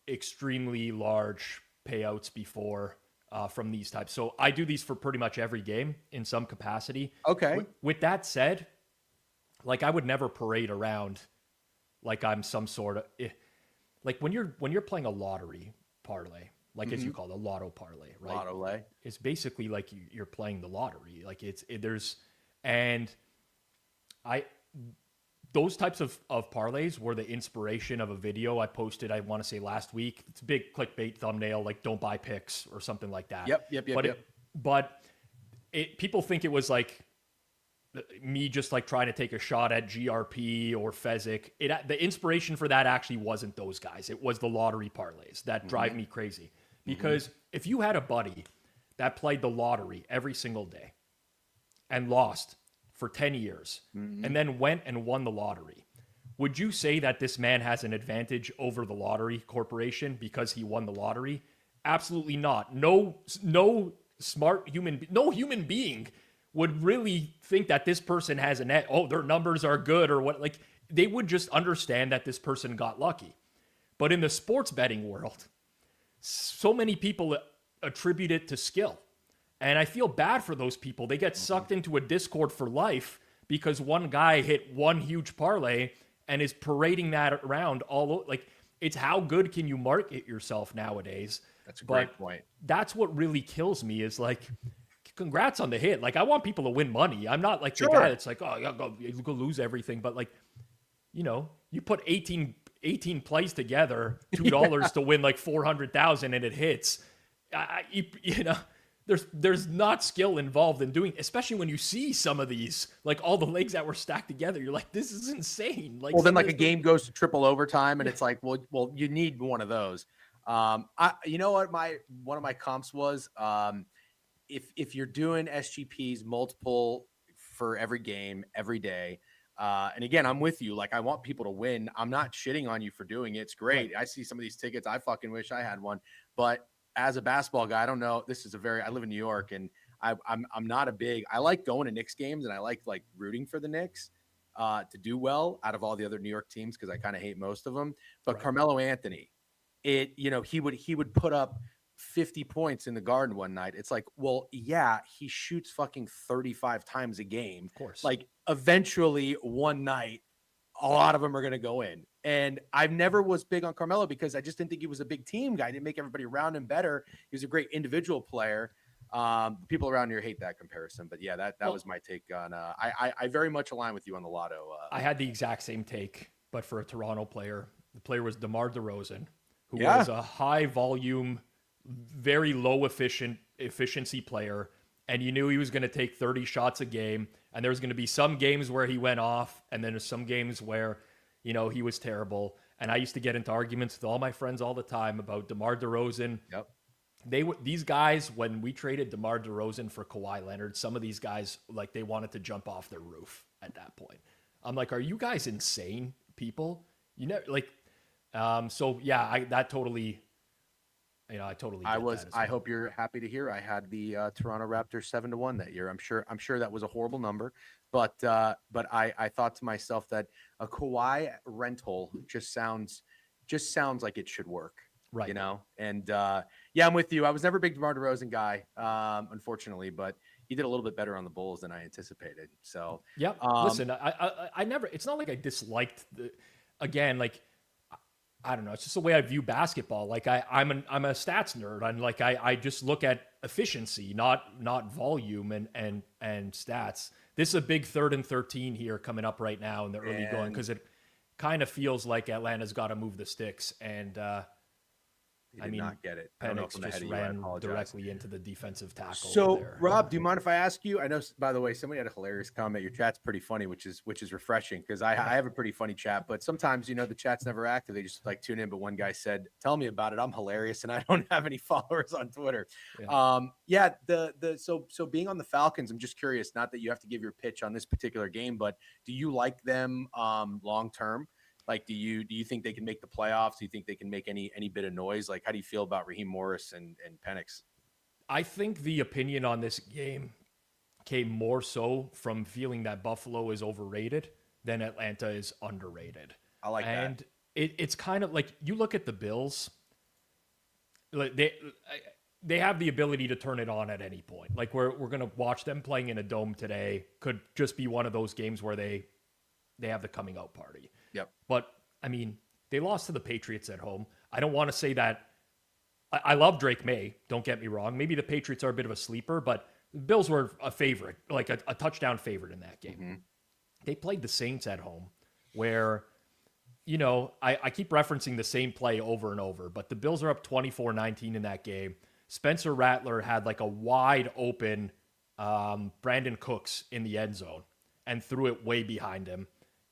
extremely large payouts before from these types. So I do these for pretty much every game in some capacity. Okay. With that said, like I would never parade around like I'm some sort of like when you're playing a lottery parlay, like as you call it, a lotto parlay, right? Lotto lay. It's basically like you're playing the lottery. Like and those types of parlays were the inspiration of a video I posted, I want to say last week. It's a big clickbait thumbnail, like don't buy picks or something like that. But people think it was like me just like trying to take a shot at GRP or Fezzik. The inspiration for that actually wasn't those guys. It was the lottery parlays that drive me crazy. Because if you had a buddy that played the lottery every single day and lost for 10 years and then went and won the lottery, would you say that this man has an advantage over the lottery corporation because he won the lottery? Absolutely not. No human being would really think that this person has their numbers are good or what. Like they would just understand that this person got lucky. But in the sports betting world, so many people attribute it to skill. And I feel bad for those people. They get sucked into a Discord for life because one guy hit one huge parlay and is parading that around all over. Like, it's how good can you market yourself nowadays? That's a great point. That's what really kills me is like, congrats on the hit. Like, I want people to win money. I'm not like the guy that's like, oh, you go lose everything. But like, you put 18 plays together, $2 to win like 400,000 and it hits. There's not skill involved in doing, especially when you see some of these, like all the legs that were stacked together. You're like, this is insane. Like, well, then like a game goes to triple overtime, and it's like, well, you need one of those. You know what one of my comps was, if you're doing SGPs multiple for every game every day. And again, I'm with you. Like, I want people to win. I'm not shitting on you for doing it. It's great. Right. I see some of these tickets. I fucking wish I had one, but as a basketball guy, I don't know. I live in New York, and I'm not I like going to Knicks games, and I like rooting for the Knicks to do well out of all the other New York teams because I kind of hate most of them. But right. Carmelo Anthony, he would put up 50 points in the Garden one night. It's like, well, yeah, he shoots fucking 35 times a game. Of course. Like eventually one night, a lot of them are going to go in. And I never was big on Carmelo because I just didn't think he was a big team guy. He didn't make everybody around him better. He was a great individual player. People around here hate that comparison, but yeah, that was my take on. I very much align with you on the lotto. I had the exact same take, but for a Toronto player. The player was DeMar DeRozan, who Yeah. was a high volume, very low efficiency player, and you knew he was going to take 30 shots a game, and there was going to be some games where he went off, and then there's some games where, he was terrible. And I used to get into arguments with all my friends all the time about DeMar DeRozan. Yep. These guys, when we traded DeMar DeRozan for Kawhi Leonard, some of these guys, like, they wanted to jump off their roof at that point. I'm like, are you guys insane people? So yeah, I totally get that as I well. hope you're happy to hear I had the Toronto Raptors 7-1 that year. I'm sure that was a horrible number, but I thought to myself that a Kawhi rental just sounds like it should work. Right. And yeah, I'm with you. I was never a big DeMar DeRozan guy, unfortunately, but he did a little bit better on the Bulls than I anticipated. So yeah, listen, I never, it's not like I disliked again, like, I don't know. It's just the way I view basketball. Like I'm a stats nerd. I'm like, I just look at efficiency, not volume and stats. This is a big 3rd and 13 here coming up right now in the early going, because it kind of feels like Atlanta's got to move the sticks. And I did not get it. I don't know Penix if I'm ahead just of you. I ran apologize. directly into the defensive tackle. So, there. Rob, do you mind if I ask you? I know, by the way, somebody had a hilarious comment. Your chat's pretty funny, which is refreshing, because I have a pretty funny chat. But sometimes, the chat's never active. They just like tune in. But one guy said, "Tell me about it. I'm hilarious, and I don't have any followers on Twitter." Yeah. So being on the Falcons, I'm just curious. Not that you have to give your pitch on this particular game, but do you like them long term? Like, do you think they can make the playoffs? Do you think they can make any bit of noise? Like, how do you feel about Raheem Morris and Penix? I think the opinion on this game came more so from feeling that Buffalo is overrated than Atlanta is underrated. I like that. And it's kind of like, you look at the Bills, like they have the ability to turn it on at any point. Like, we're going to watch them playing in a dome today. Could just be one of those games where they have the coming out party. Yep. But I mean, they lost to the Patriots at home. I don't want to say that. I love Drake May. Don't get me wrong. Maybe the Patriots are a bit of a sleeper, but the Bills were a favorite, like a touchdown favorite in that game. Mm-hmm. They played the Saints at home, where, I keep referencing the same play over and over, but the Bills are up 24-19 in that game. Spencer Rattler had like a wide open Brandon Cooks in the end zone and threw it way behind him,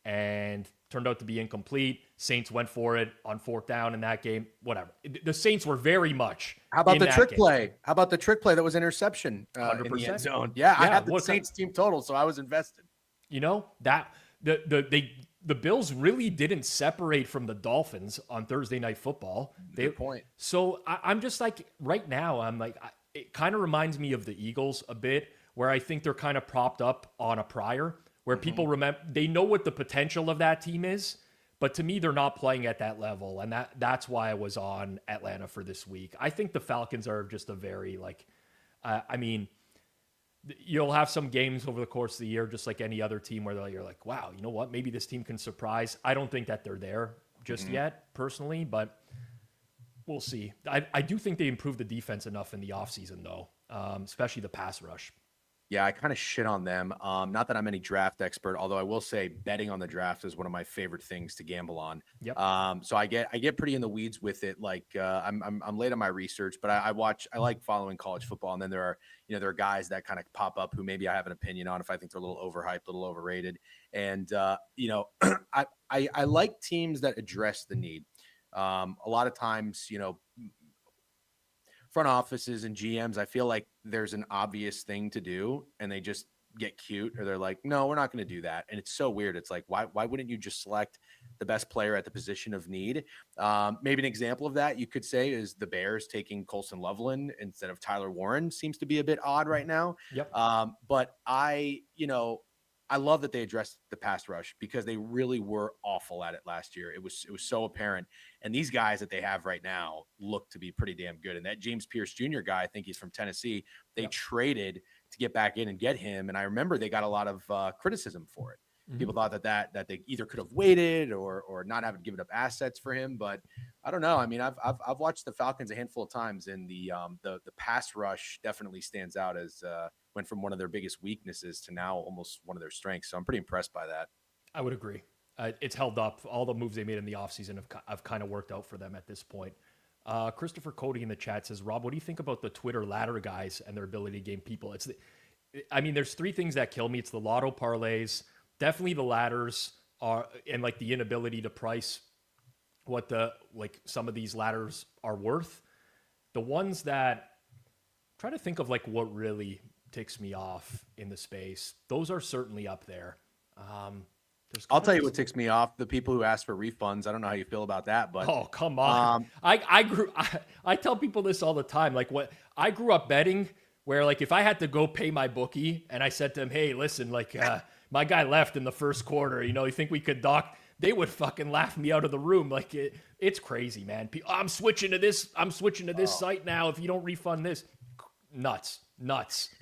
and turned out to be incomplete. Saints went for it on 4th down in that game. Whatever. The Saints were very much. How about in the that trick game. play? How about the trick play that was interception in the 100%. end zone? Yeah, I had the what Saints team total, so I was invested. That the Bills really didn't separate from the Dolphins on Thursday Night Football. Good point. So I'm just like, right now, I'm like, it kind of reminds me of the Eagles a bit, where I think they're kind of propped up on a prior, where people remember, they know what the potential of that team is, but to me, they're not playing at that level. And that's why I was on Atlanta for this week. I think the Falcons are just a very, like, you'll have some games over the course of the year, just like any other team, where you're like, wow, you know what? Maybe this team can surprise. I don't think that they're there just yet, personally, but we'll see. I do think they improved the defense enough in the offseason, though, especially the pass rush. Yeah, I kind of shit on them. Not that I'm any draft expert, although I will say betting on the draft is one of my favorite things to gamble on. Yep. So I get pretty in the weeds with it. Like I'm late on my research, but I like following college football. And then there are guys that kind of pop up who maybe I have an opinion on if I think they're a little overhyped, a little overrated. And I like teams that address the need. A lot of times, front offices and GMs, I feel like there's an obvious thing to do and they just get cute, or they're like, no, we're not going to do that. And it's so weird. It's like, why wouldn't you just select the best player at the position of need? Maybe an example of that you could say is the Bears taking Colson Loveland instead of Tyler Warren seems to be a bit odd right now. Yep. But I love that they addressed the pass rush, because they really were awful at it last year. It was so apparent. And these guys that they have right now look to be pretty damn good. And that James Pierce Jr. guy, I think he's from Tennessee, they traded to get back in and get him. And I remember they got a lot of criticism for it. People thought that they either could have waited or not have given up assets for him. But I don't know. I mean, I've watched the Falcons a handful of times, and the pass rush definitely stands out as went from one of their biggest weaknesses to now almost one of their strengths. So I'm pretty impressed by that. I would agree. It's held up. All the moves they made in the offseason have kind of worked out for them at this point. Christopher Cody in the chat says, Rob, what do you think about the Twitter ladder guys and their ability to game people? There's three things that kill me. It's the lotto parlays, definitely the ladders are, and like the inability to price what some of these ladders are worth. The ones that try to think of like what really ticks me off in the space. Those are certainly up there. I'll tell you what ticks me off: the people who ask for refunds. I don't know how you feel about that, but oh, come on. I tell people this all the time. Like, what I grew up betting, where like if I had to go pay my bookie and I said to him, hey, listen, like my guy left in the first quarter, you think we could dock? They would fucking laugh me out of the room. Like it's crazy, man. I'm switching to this site now. If you don't refund this, nuts.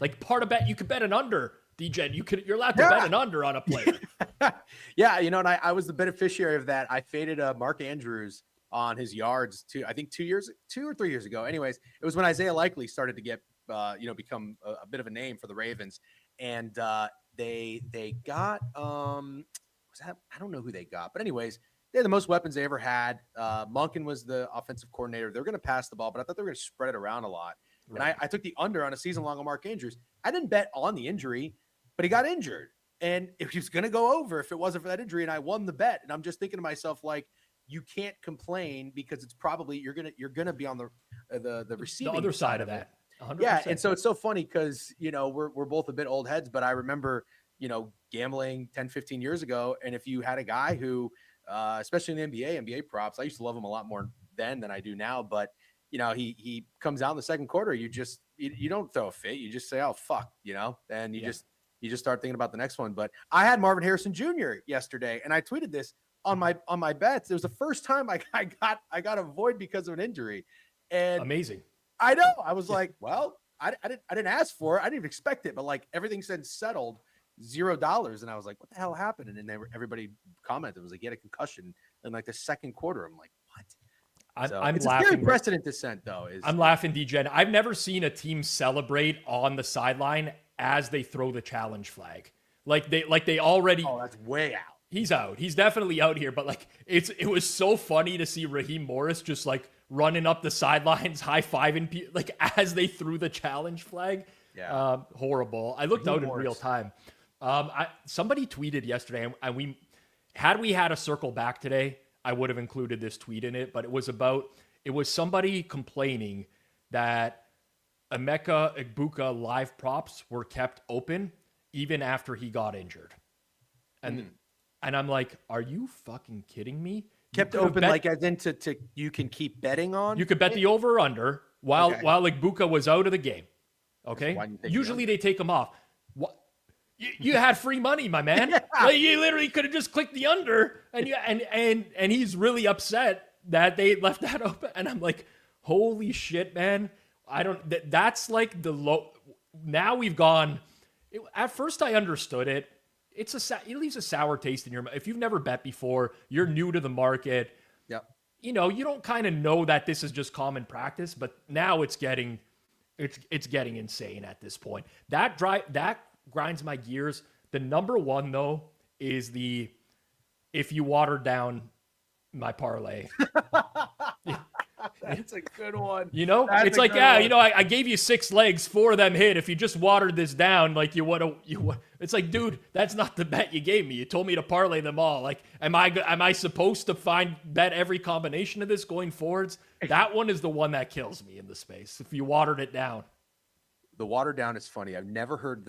Like part of bet, you could bet an under. DJ, you're allowed to bet an under on a player. Yeah, and I was the beneficiary of that. I faded Mark Andrews on his yards I think 2 or 3 years ago. Anyways, it was when Isaiah Likely started to get become a bit of a name for the Ravens, and they got I don't know who they got, but anyways, they had the most weapons they ever had. Monken was the offensive coordinator. They're going to pass the ball, but I thought they were going to spread it around a lot. Right. And I took the under on a season long on Mark Andrews. I didn't bet on the injury, but he got injured. And if he was going to go over if it wasn't for that injury, and I won the bet. And I'm just thinking to myself, like, you can't complain because it's probably you're gonna be on the receiving the other side of that. 100%. Yeah, and so it's so funny because we're both a bit old heads, but I remember gambling 10, 15 years ago, and if you had a guy who, especially in the NBA props, I used to love him a lot more then than I do now, but he comes out in the second quarter, you don't throw a fit, you just say, oh fuck, and you just start thinking about the next one. But I had Marvin Harrison Jr. yesterday, and I tweeted this on my bets. It was the first time I got a void because of an injury, and amazing. I know. I was like, well, I didn't ask for it. I didn't even expect it, but like everything said settled $0, and I was like, what the hell happened? And then everybody commented, it was like, he had a concussion in like the second quarter. I'm like, what? I'm it's laughing. A scary precedent to set, though. I'm laughing, DJ. I've never seen a team celebrate on the sideline as they throw the challenge flag. Like they already. Oh, that's way out. He's out. He's definitely out here. But like it was so funny to see Raheem Morris just like running up the sidelines, high-fiving like as they threw the challenge flag. Yeah. Horrible. I looked out in real time. Somebody tweeted yesterday, and we had a circle back today, I would have included this tweet in it, but it was somebody complaining that Emeka Egbuka live props were kept open even after he got injured. And I'm like, are you fucking kidding me? Kept open like as into you can keep betting on? You could bet the over or under while Egbuka was out of the game. Okay? Usually they take him off. What? You had free money, my man. Yeah. Like, you literally could have just clicked the under, and he's really upset that they left that open. And I'm like, holy shit, man! That's like the low. Now we've gone. At first, I understood it. It leaves a sour taste in your mouth. If you've never bet before, you're new to the market. Yep. You don't kind of know that this is just common practice, but now it's getting insane at this point. That grinds my gears. The number one though is if you watered down my parlay. That's a good one. It's like, I gave you 6 legs, 4 of them hit. If you just watered this down, like it's like, dude, that's not the bet you gave me. You told me to parlay them all. Like, am I supposed to bet every combination of this going forwards? That one is the one that kills me in the space. If you watered it down. The water down is funny. I've never heard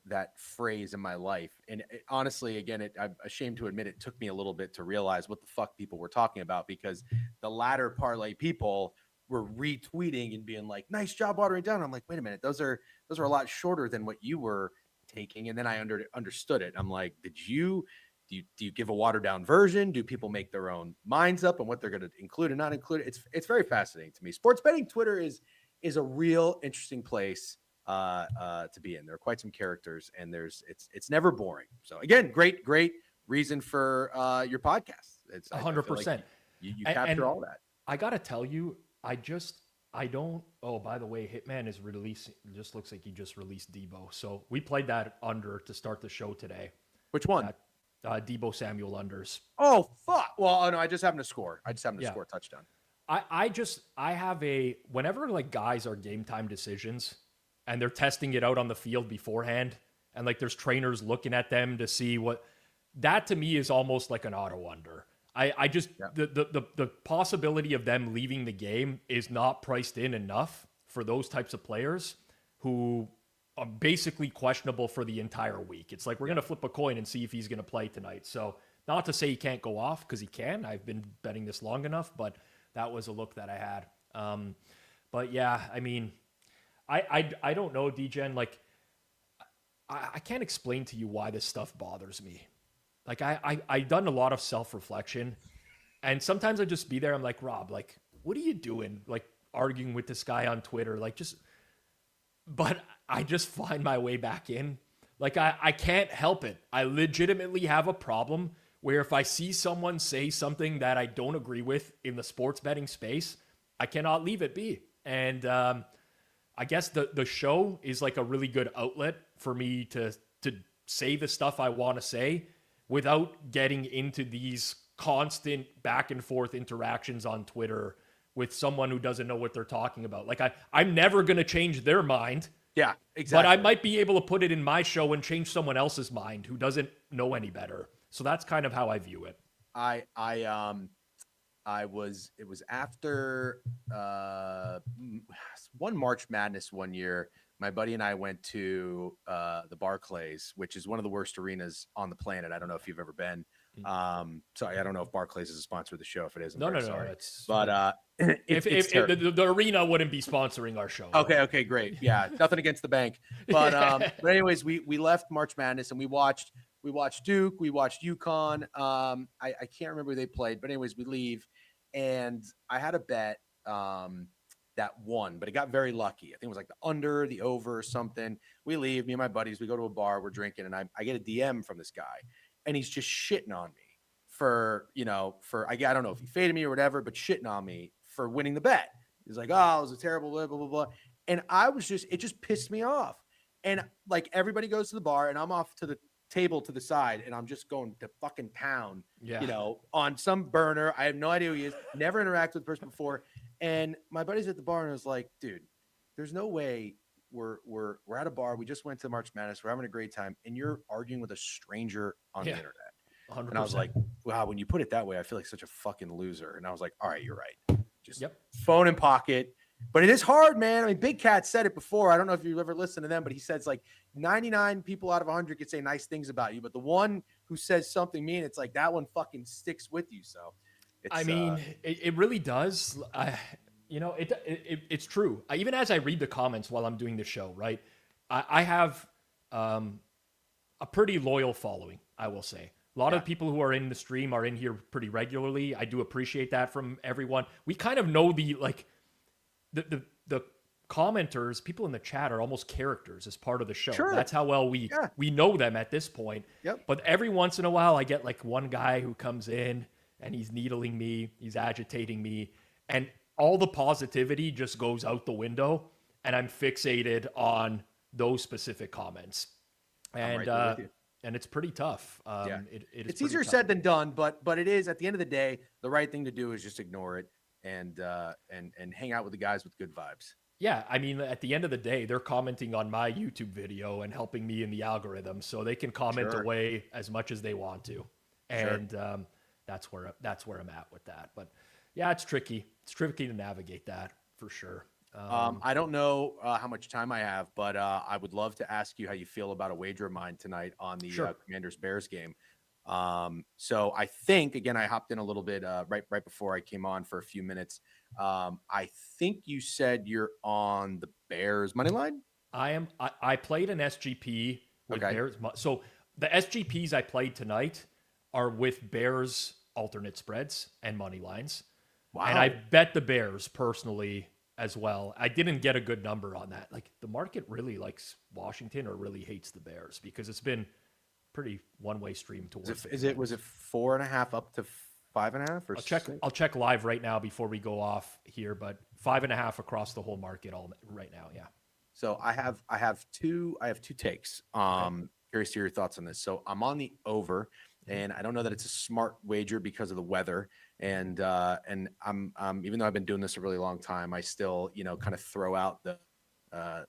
that phrase in my life. And honestly, again, I'm ashamed to admit it took me a little bit to realize what the fuck people were talking about, because the ladder parlay people were retweeting and being like, nice job watering down. I'm like, wait a minute. Those are a lot shorter than what you were taking. And then I understood it. I'm like, do you give a watered down version? Do people make their own minds up on what they're going to include and not include? It's very fascinating to me. Sports betting Twitter is a real interesting place to be in. There are quite some characters, and it's never boring. So again, great reason for your podcast. It's 100%. Like you capture all that. I gotta tell you, I don't. Oh, by the way, Hitman is releasing. Just looks like he just released Debo. So we played that under to start the show today. Which one? Debo Samuel unders. Oh fuck! Well, no, I just happened to score. Score a touchdown. I have whenever like guys are game time decisions and they're testing it out on the field beforehand and like there's trainers looking at them to see that to me is almost like an auto under. I just Yeah. the possibility of them leaving the game is not priced in enough for those types of players who are basically questionable for the entire week. It's like we're gonna flip a coin and see if he's gonna play tonight. So not to say he can't go off, because he can. I've been betting this long enough, but that was a look that I had. But yeah, I mean, I don't know, DGen. Like, I can't explain to you why this stuff bothers me. Like, I done a lot of self-reflection, and sometimes I just be there. I'm like, Rob, like, what are you doing? Like, arguing with this guy on Twitter, like, just. But I just find my way back in. Like, I can't help it. I legitimately have a problem where if I see someone say something that I don't agree with in the sports betting space, I cannot leave it be. And I guess the show is like a really good outlet for me to say the stuff I want to say without getting into these constant back and forth interactions on Twitter with someone who doesn't know what they're talking about. Like I'm never going to change their mind. Yeah, exactly. But I might be able to put it in my show and change someone else's mind who doesn't know any better. So that's kind of how I view it. It was after one March Madness one year. My buddy and I went to the Barclays, which is one of the worst arenas on the planet. I don't know if you've ever been. Sorry, I don't know if Barclays is a sponsor of the show. If it is, I'm very sorry. But if the arena wouldn't be sponsoring our show. Okay, great. Yeah, nothing against the bank. But anyways, we left March Madness and we watched Duke, we watched UConn. I can't remember who they played, but anyways, we leave, and I had a bet that won, but it got very lucky. I think it was like the under, the over, or something. We leave, me and my buddies, we go to a bar, we're drinking, and I get a DM from this guy, and he's just shitting on me for I don't know if he faded me or whatever, but shitting on me for winning the bet. He's like, oh, it was a terrible blah, blah, blah, blah. And it just pissed me off. And like everybody goes to the bar and I'm off to the table to the side and I'm just going to fucking town, on some burner. I have no idea who he is. Never interacted with the person before. And my buddy's at the bar and I was like, dude, there's no way we're at a bar. We just went to March Madness. We're having a great time. And you're arguing with a stranger on the internet. 100%. And I was like, wow, when you put it that way, I feel like such a fucking loser. And I was like, all right, you're right. Just phone in pocket. But it is hard, man. I mean, Big Cat said it before. I don't know if you've ever listened to them, but he says like 99 people out of 100 could say nice things about you. But the one who says something mean, it's like that one fucking sticks with you. So it really does. It's true. Even as I read the comments while I'm doing the show, right? I have a pretty loyal following, I will say. A lot of people who are in the stream are in here pretty regularly. I do appreciate that from everyone. We kind of know the commenters, people in the chat are almost characters as part of the show. Sure. That's how well we know them at this point. Yep. But every once in a while, I get like one guy who comes in and he's needling me, he's agitating me, and all the positivity just goes out the window, and I'm fixated on those specific comments. And it's pretty tough. It's easier said than done, but it is, at the end of the day, the right thing to do is just ignore it and hang out with the guys with good vibes. Yeah, I mean, at the end of the day, they're commenting on my YouTube video and helping me in the algorithm, so they can comment away as much as they want to, and that's where I'm at with that. But yeah, it's tricky. It's tricky to navigate that for sure. I don't know how much time I have, but I would love to ask you how you feel about a wager of mine tonight on the Commanders-Bears game. So I think, again, I hopped in a little bit right before I came on for a few minutes. I think you said you're on the Bears money line. I am. I played an SGP with Bears. So the SGPs I played tonight are with Bears alternate spreads and money lines. Wow. And I bet the Bears personally as well. I didn't get a good number on that. Like, the market really likes Washington or really hates the Bears because it's been pretty one-way stream towards was it 4.5 up to 5.5 or I'll check live right now before we go off here, but 5.5 across the whole market all right now. Yeah. So I have two takes. Curious to hear your thoughts on this. So I'm on the over, and I don't know that it's a smart wager because of the weather. And I'm even though I've been doing this a really long time, I still, kind of throw out uh,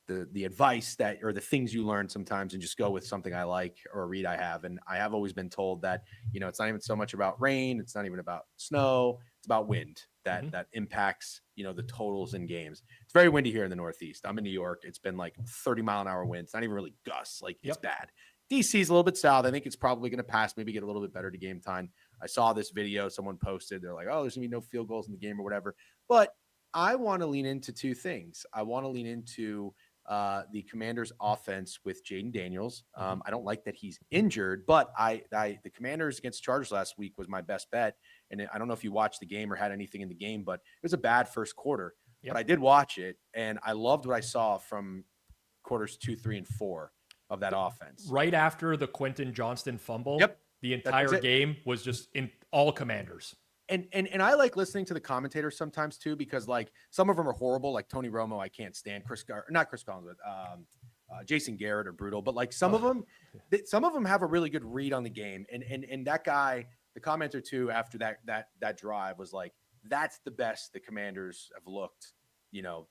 the advice that, or the things you learn sometimes, and just go with something I like or a read I have. And I have always been told that, it's not even so much about rain. It's not even about snow. It's about wind that impacts, the totals in games. It's very windy here in the Northeast. I'm in New York. It's been like 30-mile-an-hour winds. It's not even really gusts. Like it's bad. DC's a little bit south. I think it's probably going to pass, maybe get a little bit better to game time. I saw this video someone posted. They're like, oh, there's going to be no field goals in the game or whatever. But I want to lean into two things. I want to lean into the Commanders' offense with Jaden Daniels. I don't like that he's injured, but the Commanders against Chargers last week was my best bet. And I don't know if you watched the game or had anything in the game, but it was a bad first quarter. But I did watch it, and I loved what I saw from quarters 2, 3, and 4 of that offense. Right after the Quentin Johnston fumble, the entire game was just in all Commanders. And I like listening to the commentators sometimes too, because like some of them are horrible, like Tony Romo, I can't stand. Not Chris Collins, but Jason Garrett are brutal. But like some of them have a really good read on the game. And that guy, the commenter too, after that drive was like, that's the best the Commanders have looked,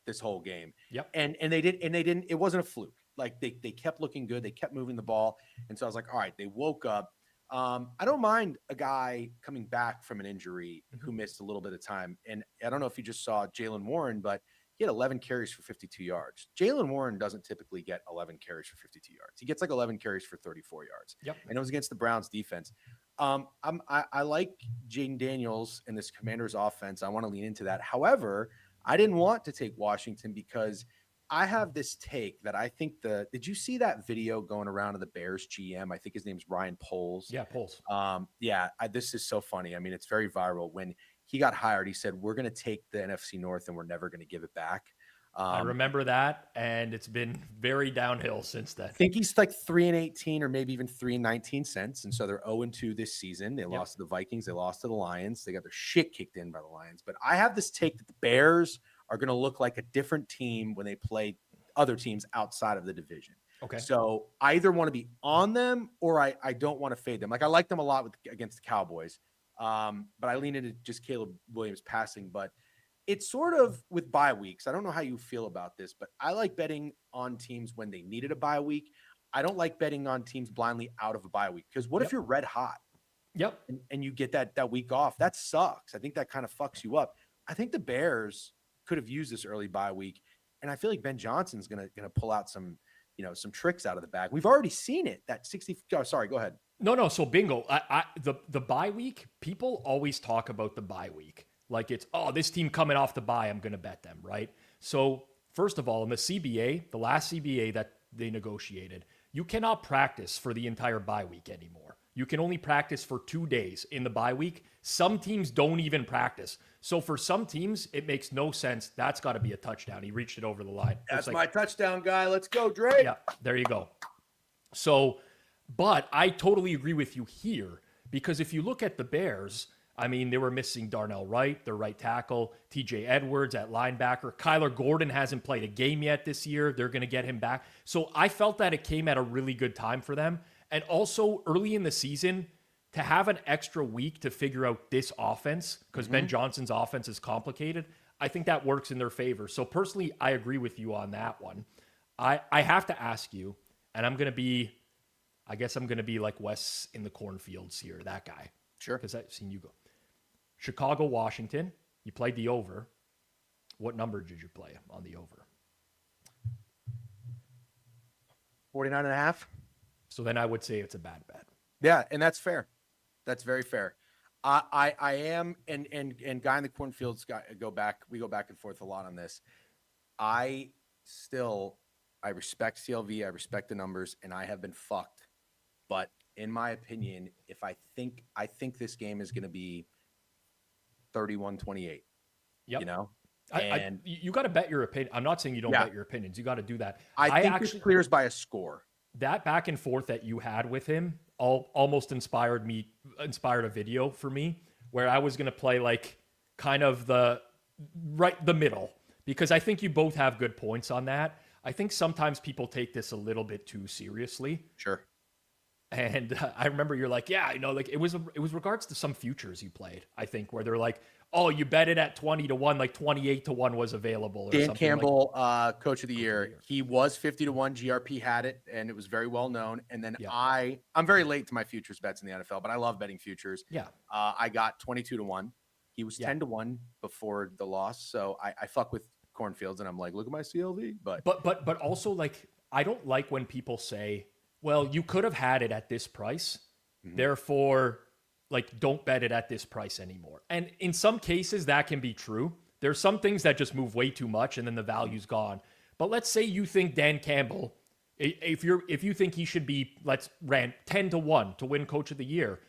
this whole game. Yep. And they didn't. It wasn't a fluke. Like they kept looking good. They kept moving the ball. And so I was like, all right, they woke up. I don't mind a guy coming back from an injury who missed a little bit of time. And I don't know if you just saw Jaylen Warren, but he had 11 carries for 52 yards. Jaylen Warren doesn't typically get 11 carries for 52 yards. He gets like 11 carries for 34 yards. Yep. And it was against the Browns defense. I like Jaden Daniels in this Commanders offense. I want to lean into that. However, I didn't want to take Washington because I have this take that I think did you see that video going around of the Bears GM? I think his name's Ryan Poles. Yeah, Poles. This is so funny. I mean, it's very viral. When he got hired, he said, we're going to take the NFC North and we're never going to give it back. I remember that, and it's been very downhill since then. I think he's like 3-18 or maybe even 3-19 cents. And so they're 0-2 this season. They lost to the Vikings. They lost to the Lions. They got their shit kicked in by the Lions. But I have this take that the Bears are going to look like a different team when they play other teams outside of the division. Okay. So I either want to be on them or I don't want to fade them. Like I like them a lot against the Cowboys. But I lean into just Caleb Williams passing. But it's sort of with bye weeks. I don't know how you feel about this, but I like betting on teams when they needed a bye week. I don't like betting on teams blindly out of a bye week, because what if you're red hot? Yep. And you get that week off? That sucks. I think that kind of fucks you up. I think the Bears could have used this early bye week, and I feel like Ben Johnson's gonna pull out some tricks out of the bag. We've already seen it. That 60. Oh, sorry, go ahead. No. So bingo. The bye week. People always talk about the bye week like it's this team coming off the bye, I'm gonna bet them, right? So first of all, in the CBA, the last CBA that they negotiated, you cannot practice for the entire bye week anymore. You can only practice for 2 days in the bye week. Some teams don't even practice. So for some teams, it makes no sense. That's got to be a touchdown. He reached it over the line. That's my touchdown guy. Let's go, Drake. Yeah, there you go. So, but I totally agree with you here, because if you look at the Bears, I mean, they were missing Darnell Wright, their right tackle, TJ Edwards at linebacker. Kyler Gordon hasn't played a game yet this year. They're going to get him back. So I felt that it came at a really good time for them. And also early in the season, to have an extra week to figure out this offense, because Ben Johnson's offense is complicated, I think that works in their favor. So personally, I agree with you on that one. I have to ask you, and I'm going to be like Wes in the cornfields here, that guy. Sure. Because I've seen you go. Chicago, Washington, you played the over. What number did you play on the over? 49.5. So then I would say it's a bad bet. Yeah, and that's fair. That's very fair. I am, and guy in the cornfields we go back and forth a lot on this. I respect CLV, I respect the numbers, and I have been fucked. But in my opinion, I think this game is going to be 31-28. Yep. You know? You got to bet your opinion. I'm not saying you don't bet your opinions. You got to do that. I think actually, it clears by a score. That back and forth that you had with him almost inspired a video for me where I was going to play like kind of the middle, because I think you both have good points on that. I think sometimes people take this a little bit too seriously. Sure. And I remember you're like, yeah, like it was regards to some futures you played, I think, where they're like, oh, you bet it at 20-1, like 28-1 was available or Dan something. Campbell, Coach of the Year. He was 50-1. GRP had it, and it was very well known. And then Yeah. I'm very late to my futures bets in the NFL, but I love betting futures. Yeah. I got 22-1. He was 10-1 before the loss. So I fuck with cornfields, and I'm like, look at my CLV. But also, like, I don't like when people say, well, you could have had it at this price, therefore, like, don't bet it at this price anymore. And in some cases, that can be true. There's some things that just move way too much, and then the value's gone. But let's say you think Dan Campbell, if you think he should be, let's rant 10-1 to win Coach of the Year,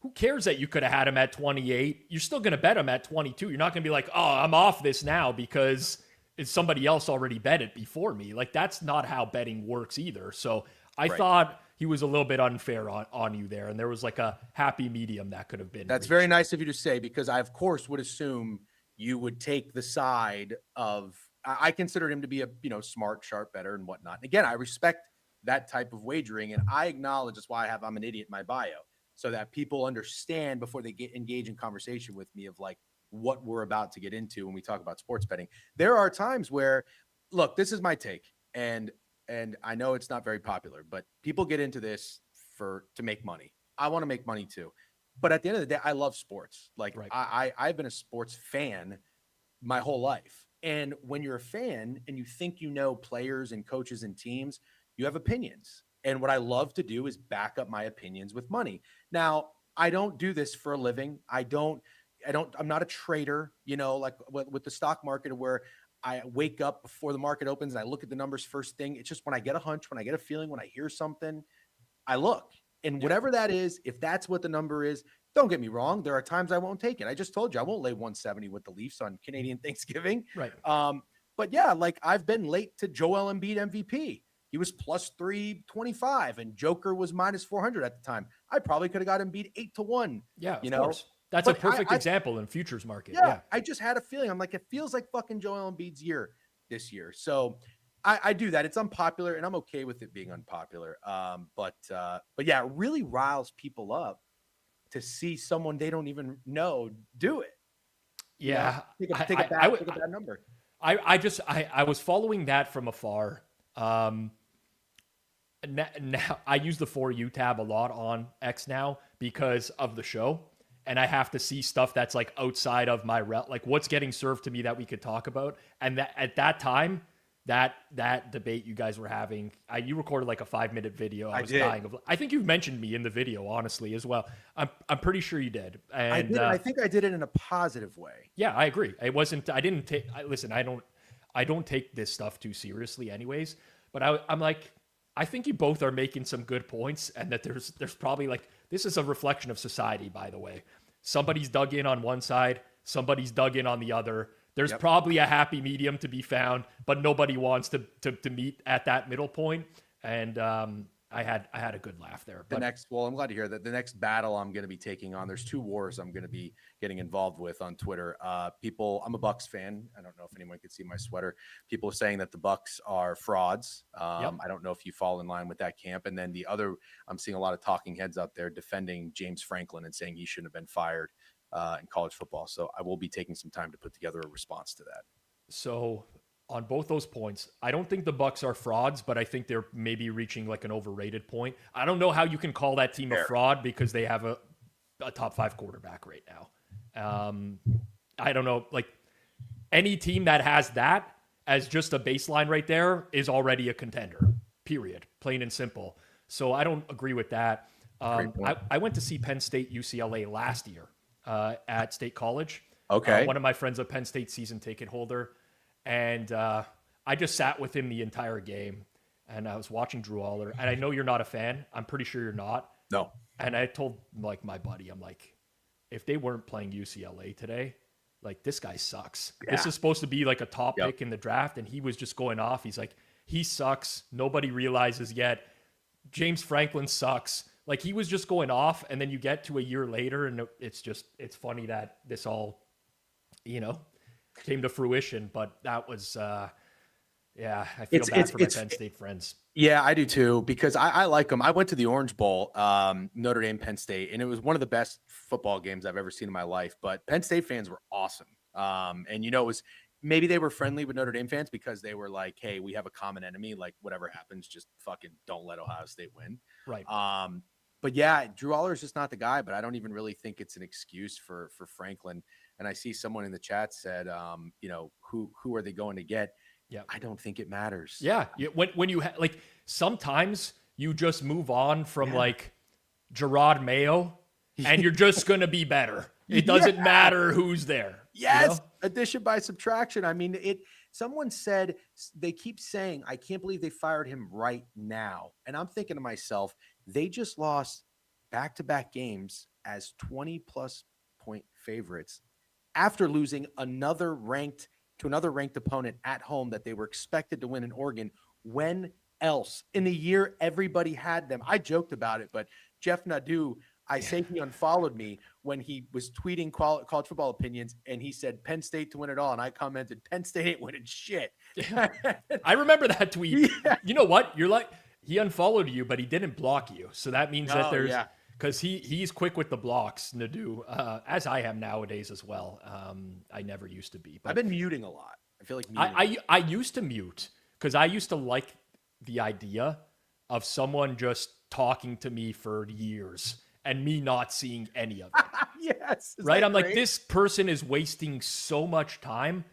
who cares that you could have had him at 28? You're still going to bet him at 22. You're not going to be like, oh, I'm off this now because somebody else already bet it before me. Like, that's not how betting works either. So I thought he was a little bit unfair on you there. And there was like a happy medium that could have been. That's very nice of you to say, because I, of course, would assume you would take the side of, I consider him to be a, smart, sharp bettor and whatnot. And again, I respect that type of wagering. And I acknowledge that's why I'm an idiot in my bio, so that people understand before they engage in conversation with me of like what we're about to get into when we talk about sports betting. There are times where, look, this is my take, and I know it's not very popular, but people get into this to make money. I want to make money too. But at the end of the day, I love sports. Like I've been a sports fan my whole life. And when you're a fan and you think you know players and coaches and teams, you have opinions. And what I love to do is back up my opinions with money. Now, I don't do this for a living. I'm not a trader, like with the stock market, where I wake up before the market opens and I look at the numbers first thing. It's just when I get a hunch, when I get a feeling, when I hear something, I look. And whatever that is, if that's what the number is, don't get me wrong, there are times I won't take it. I just told you I won't lay 170 with the Leafs on Canadian Thanksgiving. Right. But yeah, like I've been late to Joel Embiid MVP. He was plus 325 and Joker was minus 400 at the time. I probably could have got Embiid 8-1. Yeah, of course. That's a perfect example in futures market. Yeah. I just had a feeling. I'm like, it feels like fucking Joel Embiid's year this year. So I do that. It's unpopular, and I'm okay with it being unpopular. But yeah, it really riles people up to see someone they don't even know do it. Yeah. Take a bad number. I was following that from afar. Now I use the For You tab a lot on X now because of the show. And I have to see stuff that's like outside of my like what's getting served to me that we could talk about. And that at that time, that debate you guys were having, you recorded like a 5-minute video. I was dying of. I think you've mentioned me in the video, honestly, as well. I'm pretty sure you did. And I did. I think I did it in a positive way. Yeah, I agree. It wasn't. I didn't take. Listen, I don't take this stuff too seriously, anyways. But I'm like, I think you both are making some good points, and that there's probably like, this is a reflection of society, by the way. Somebody's dug in on one side, somebody's dug in on the other. There's probably a happy medium to be found, but nobody wants to meet at that middle point. And I had a good laugh there. I'm glad to hear that. The next battle I'm going to be taking on, there's 2 wars I'm going to be getting involved with on Twitter. I'm a Bucks fan. I don't know if anyone could see my sweater. People are saying that the Bucks are frauds. I don't know if you fall in line with that camp. And then the other, I'm seeing a lot of talking heads out there defending James Franklin and saying he shouldn't have been fired in college football. So I will be taking some time to put together a response to that. So on both those points, I don't think the Bucks are frauds, but I think they're maybe reaching like an overrated point. I don't know how you can call that team a fraud because they have a top 5 quarterback right now. I don't know. Like, any team that has that as just a baseline right there is already a contender, period. Plain and simple. So I don't agree with that. I went to see Penn State UCLA last year at State College. Okay. One of my friends, a Penn State season ticket holder. And I just sat with him the entire game, and I was watching Drew Aller. And I know you're not a fan. I'm pretty sure you're not. No. And I told like my buddy, I'm like, if they weren't playing UCLA today, like, this guy sucks. Yeah. This is supposed to be like a top pick in the draft, and he was just going off. He's like, he sucks. Nobody realizes yet. James Franklin sucks. Like, he was just going off, and then you get to a year later, and it's funny that this all, came to fruition. But that was Yeah, I feel bad for my Penn State friends. Yeah, I do too, because I like them. I went to the Orange Bowl, Notre Dame, Penn State, and it was one of the best football games I've ever seen in my life. But Penn State fans were awesome. And it was maybe they were friendly with Notre Dame fans because they were like, hey, we have a common enemy. Like whatever happens, just fucking don't let Ohio State win. Right. But yeah, Drew Aller is just not the guy, but I don't even really think it's an excuse for Franklin. And I see someone in the chat said, who are they going to get? Yeah, I don't think it matters. Yeah, when you like sometimes you just move on from like Gerard Mayo, and you're just gonna be better. It doesn't matter who's there. Yes, addition by subtraction. I mean, someone said they keep saying, I can't believe they fired him right now, and I'm thinking to myself, they just lost back-to-back games as 20-plus point favorites after losing another ranked opponent at home that they were expected to win in Oregon. When else in the year everybody had them? I joked about it, but Jeff Nadeau, I say he unfollowed me when he was tweeting college football opinions, and he said Penn State to win it all, and I commented Penn State ain't winning shit. I remember that tweet. Yeah. You know what? You're like, he unfollowed you, but he didn't block you, so that means that there's because he's quick with the blocks, Nadeau, as I am nowadays as well. I never used to be. But I've been muting a lot. I feel like I used to mute because I used to like the idea of someone just talking to me for years and me not seeing any of it. Yes. Right? I'm like, this person is wasting so much time,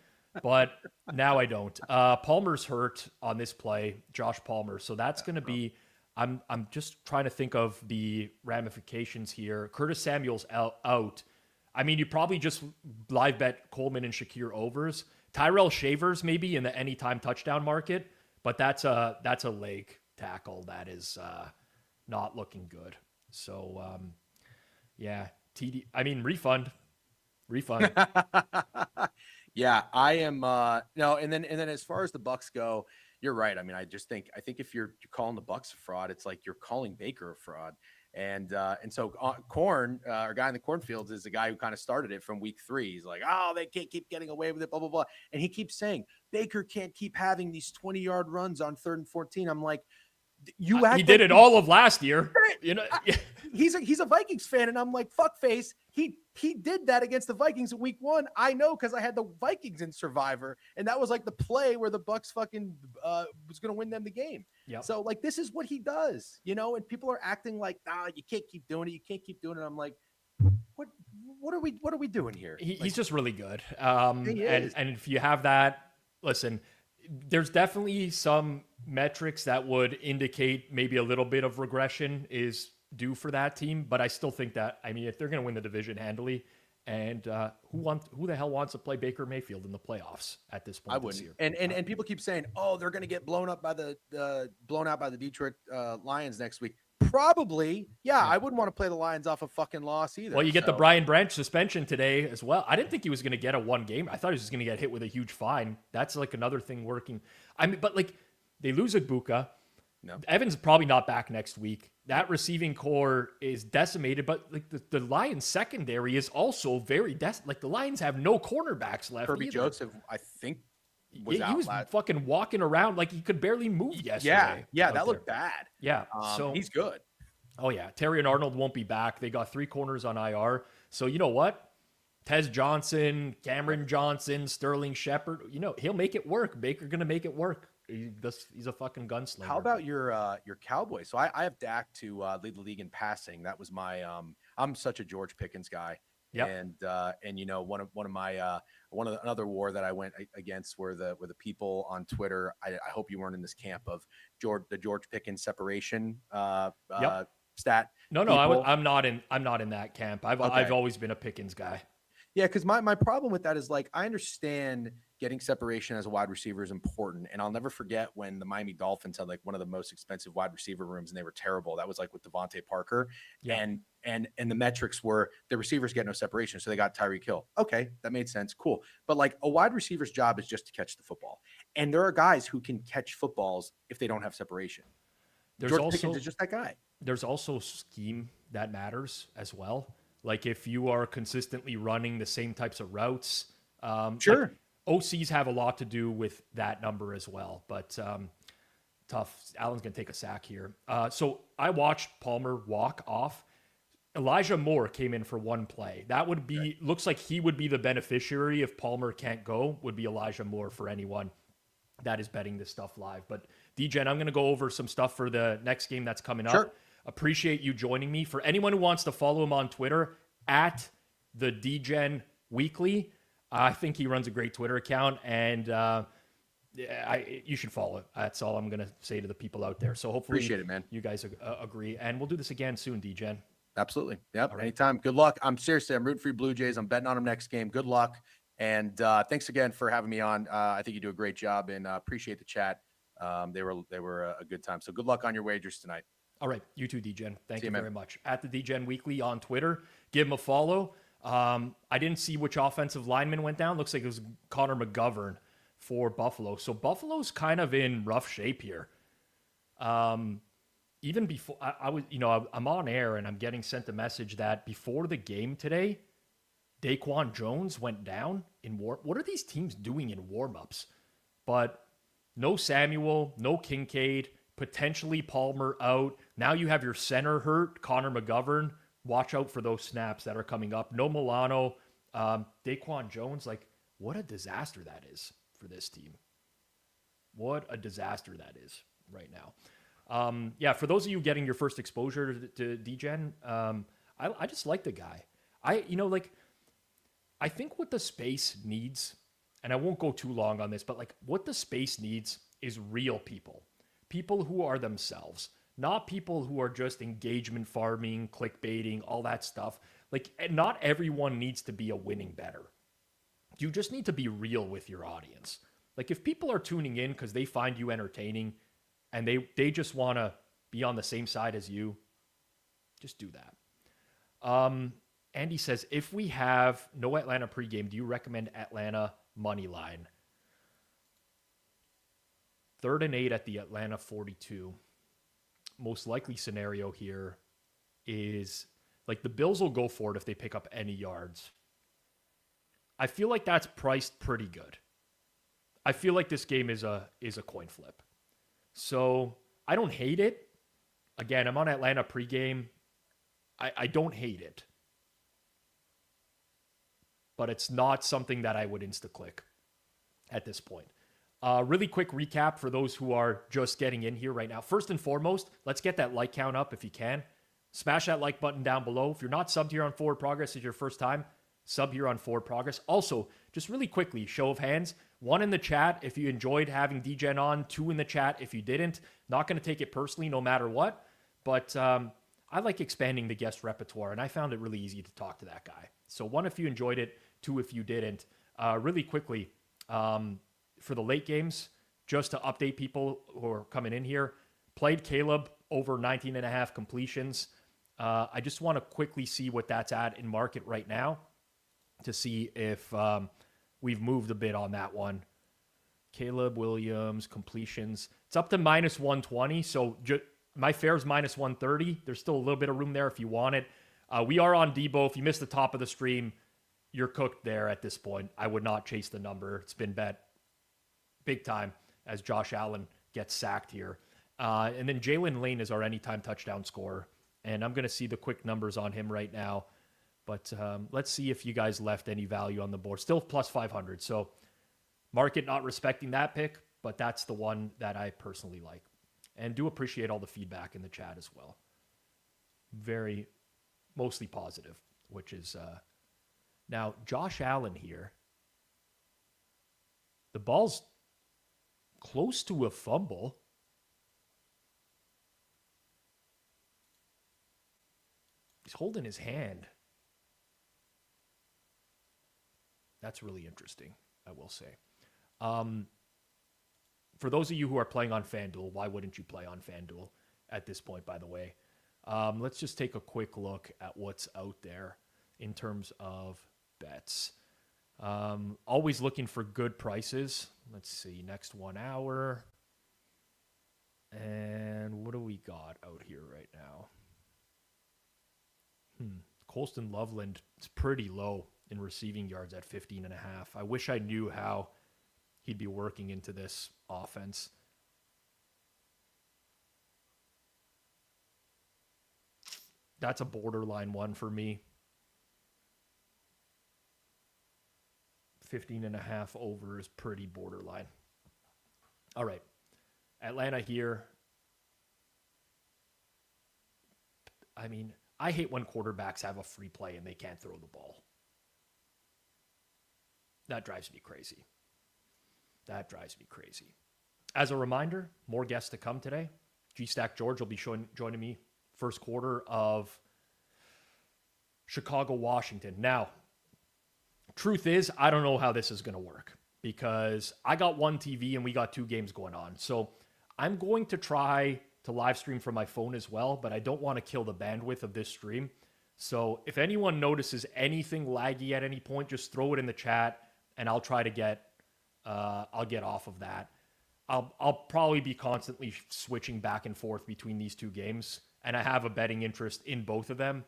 but now I don't. Palmer's hurt on this play, Josh Palmer. So that's going to be... I'm just trying to think of the ramifications here. Curtis Samuel's out. I mean, you probably just live bet Coleman and Shakir overs. Tyrell Shavers maybe in the anytime touchdown market, but that's a leg tackle that is not looking good. So refund. Yeah, I am. No, and then as far as the Bucks go, you're right. I mean, I think if you're calling the Bucks a fraud, it's like you're calling Baker a fraud. And so Corn, our guy in the cornfields, is the guy who kind of started it from week 3. He's like, oh, they can't keep getting away with it, blah, blah, blah. And he keeps saying Baker can't keep having these 20-yard runs on 3rd and 14. I'm like, he did it all of last year. He's a Vikings fan, and I'm like, fuck face. He did that against the Vikings in week 1. I know because I had the Vikings in Survivor, and that was like the play where the Bucks fucking was going to win them the game. Yep. So like this is what he does, and people are acting like, you can't keep doing it. You can't keep doing it. I'm like, what are we doing here? He's just really good. And if you have that, listen, there's definitely some metrics that would indicate maybe a little bit of regression is due for that team, but I still think that, I mean, if they're going to win the division handily, and who the hell wants to play Baker Mayfield in the playoffs at this point? I wouldn't. And people keep saying, oh, they're going to get blown out by the Detroit Lions next week. Probably. Yeah, I wouldn't want to play the Lions off a fucking loss either. Well, you get the Brian Branch suspension today as well. I didn't think he was going to get a 1 game. I thought he was just going to get hit with a huge fine. That's like another thing working. I mean, but like they lose Igbokwe. No. Evans is probably not back next week. That receiving core is decimated, but like the Lions secondary is also very like the Lions have no cornerbacks left. Kirby either. Joseph, I think, he was fucking walking around like he could barely move yesterday. Yeah, that looked bad. Yeah, so he's good. Oh yeah, Terry and Arnold won't be back. They got 3 corners on IR. So you know what? Tez Johnson, Cameron Johnson, Sterling Shepard. He'll make it work. Baker gonna make it work. He's a fucking gunslinger. How about your Cowboys? So I have Dak to lead the league in passing. That was my I'm such a George Pickens guy. Yeah. And another war that I went against were the people on Twitter. I hope you weren't in this camp of the George Pickens separation stat. No, I'm not in that camp. I've always been a Pickens guy. Yeah, because my problem with that is like I understand getting separation as a wide receiver is important, and I'll never forget when the Miami Dolphins had like one of the most expensive wide receiver rooms, and they were terrible. That was like with Devontae Parker, and the metrics were the receivers get no separation, so they got Tyreek Hill. Okay, that made sense, cool. But like a wide receiver's job is just to catch the football, and there are guys who can catch footballs if they don't have separation. George Pickens is just that guy. There's also scheme that matters as well. Like if you are consistently running the same types of routes, sure. OCs have a lot to do with that number as well, but tough. Allen's going to take a sack here. So I watched Palmer walk off. Elijah Moore came in for one play. That would be, looks like he would be the beneficiary if Palmer can't go, would be Elijah Moore for anyone that is betting this stuff live. But DGen, I'm going to go over some stuff for the next game that's coming up. Sure. Appreciate you joining me. For anyone who wants to follow him on Twitter, at the DGen Weekly, I think he runs a great Twitter account, and you should follow it. That's all I'm going to say to the people out there. So hopefully Appreciate it, man. You guys agree, and we'll do this again soon, DGen. Absolutely. Yep. Right. Anytime. Good luck. I'm rooting for you Blue Jays. I'm betting on them next game. Good luck. And thanks again for having me on. I think you do a great job, and appreciate the chat. They were a good time. So good luck on your wagers tonight. All right. You too, DGen. Thank you man. very much. At the DGen Weekly on Twitter. Give him a follow. I didn't see which offensive lineman went down. Looks like it was Connor McGovern for Buffalo. So Buffalo's kind of in rough shape here. Even before I was, I'm on air and I'm getting sent a message that before the game today, Daquan Jones went down in war. What are these teams doing in warmups? But no Samuel, no Kincaid, potentially Palmer out. Now you have your center hurt, Connor McGovern. Watch out for those snaps that are coming up. No Milano, Daquan Jones. Like, what a disaster that is for this team. What a disaster that is right now. For those of you getting your first exposure to DGen, I just like the guy. I think what the space needs, and I won't go too long on this, but like what the space needs is real people who are themselves, not people who are just engagement farming, clickbaiting, all that stuff. Like, not everyone needs to be a winning bettor. You just need to be real with your audience. Like, if people are tuning in because they find you entertaining and they just want to be on the same side as you, just do that. Andy says, if we have no Atlanta pregame, do you recommend Atlanta money line? 3rd and 8 at the Atlanta 42. Most likely scenario here is like the Bills will go for it if they pick up any yards. I feel like that's priced pretty good. I feel like this game is a coin flip. So I don't hate it. Again, I'm on Atlanta pregame. I don't hate it. But it's not something that I would insta-click at this point. Really quick recap for those who are just getting in here right now. First and foremost, let's get that like count up if you can. Smash that like button down below. If you're not subbed here on Forward Progress, it's your first time, sub here on Forward Progress. Also, just really quickly, show of hands. 1 in the chat if you enjoyed having DGen on. 2 in the chat if you didn't. Not going to take it personally no matter what. But I like expanding the guest repertoire, and I found it really easy to talk to that guy. So 1 if you enjoyed it, 2 if you didn't. Really quickly, for the late games, just to update people who are coming in here, played Caleb over 19.5 completions. I just want to quickly see what that's at in market right now to see if we've moved a bit on that one. Caleb Williams, completions. It's up to minus 120, so my fair's minus 130. There's still a little bit of room there if you want it. We are on Debo. If you missed the top of the stream, you're cooked there at this point. I would not chase the number. It's been bet big time as Josh Allen gets sacked here. And then Jalen Lane is our anytime touchdown scorer. And I'm going to see the quick numbers on him right now. But let's see if you guys left any value on the board. Still plus 500. So market not respecting that pick, but that's the one that I personally like. And do appreciate all the feedback in the chat as well. Very, mostly positive, which is... Now, Josh Allen here. The ball's close to a fumble. He's holding his hand. That's really interesting, I will say. For those of you who are playing on FanDuel, why wouldn't you play on FanDuel at this point, by the way? Let's just take a quick look at what's out there in terms of bets. Always looking for good prices. Let's see, next 1 hour. And what do we got out here right now? Colston Loveland is pretty low in receiving yards at 15.5. I wish I knew how he'd be working into this offense. That's a borderline one for me. 15.5 over is pretty borderline. All right. Atlanta here. I mean, I hate when quarterbacks have a free play and they can't throw the ball. That drives me crazy. As a reminder, more guests to come today. G-Stack George will be joining me first quarter of Chicago, Washington. Now, truth is, I don't know how this is going to work because I got one TV and we got 2 games going on. So I'm going to try to live stream from my phone as well, but I don't want to kill the bandwidth of this stream. So if anyone notices anything laggy at any point, just throw it in the chat and I'll try to get off of that. I'll probably be constantly switching back and forth between these 2 games, and I have a betting interest in both of them.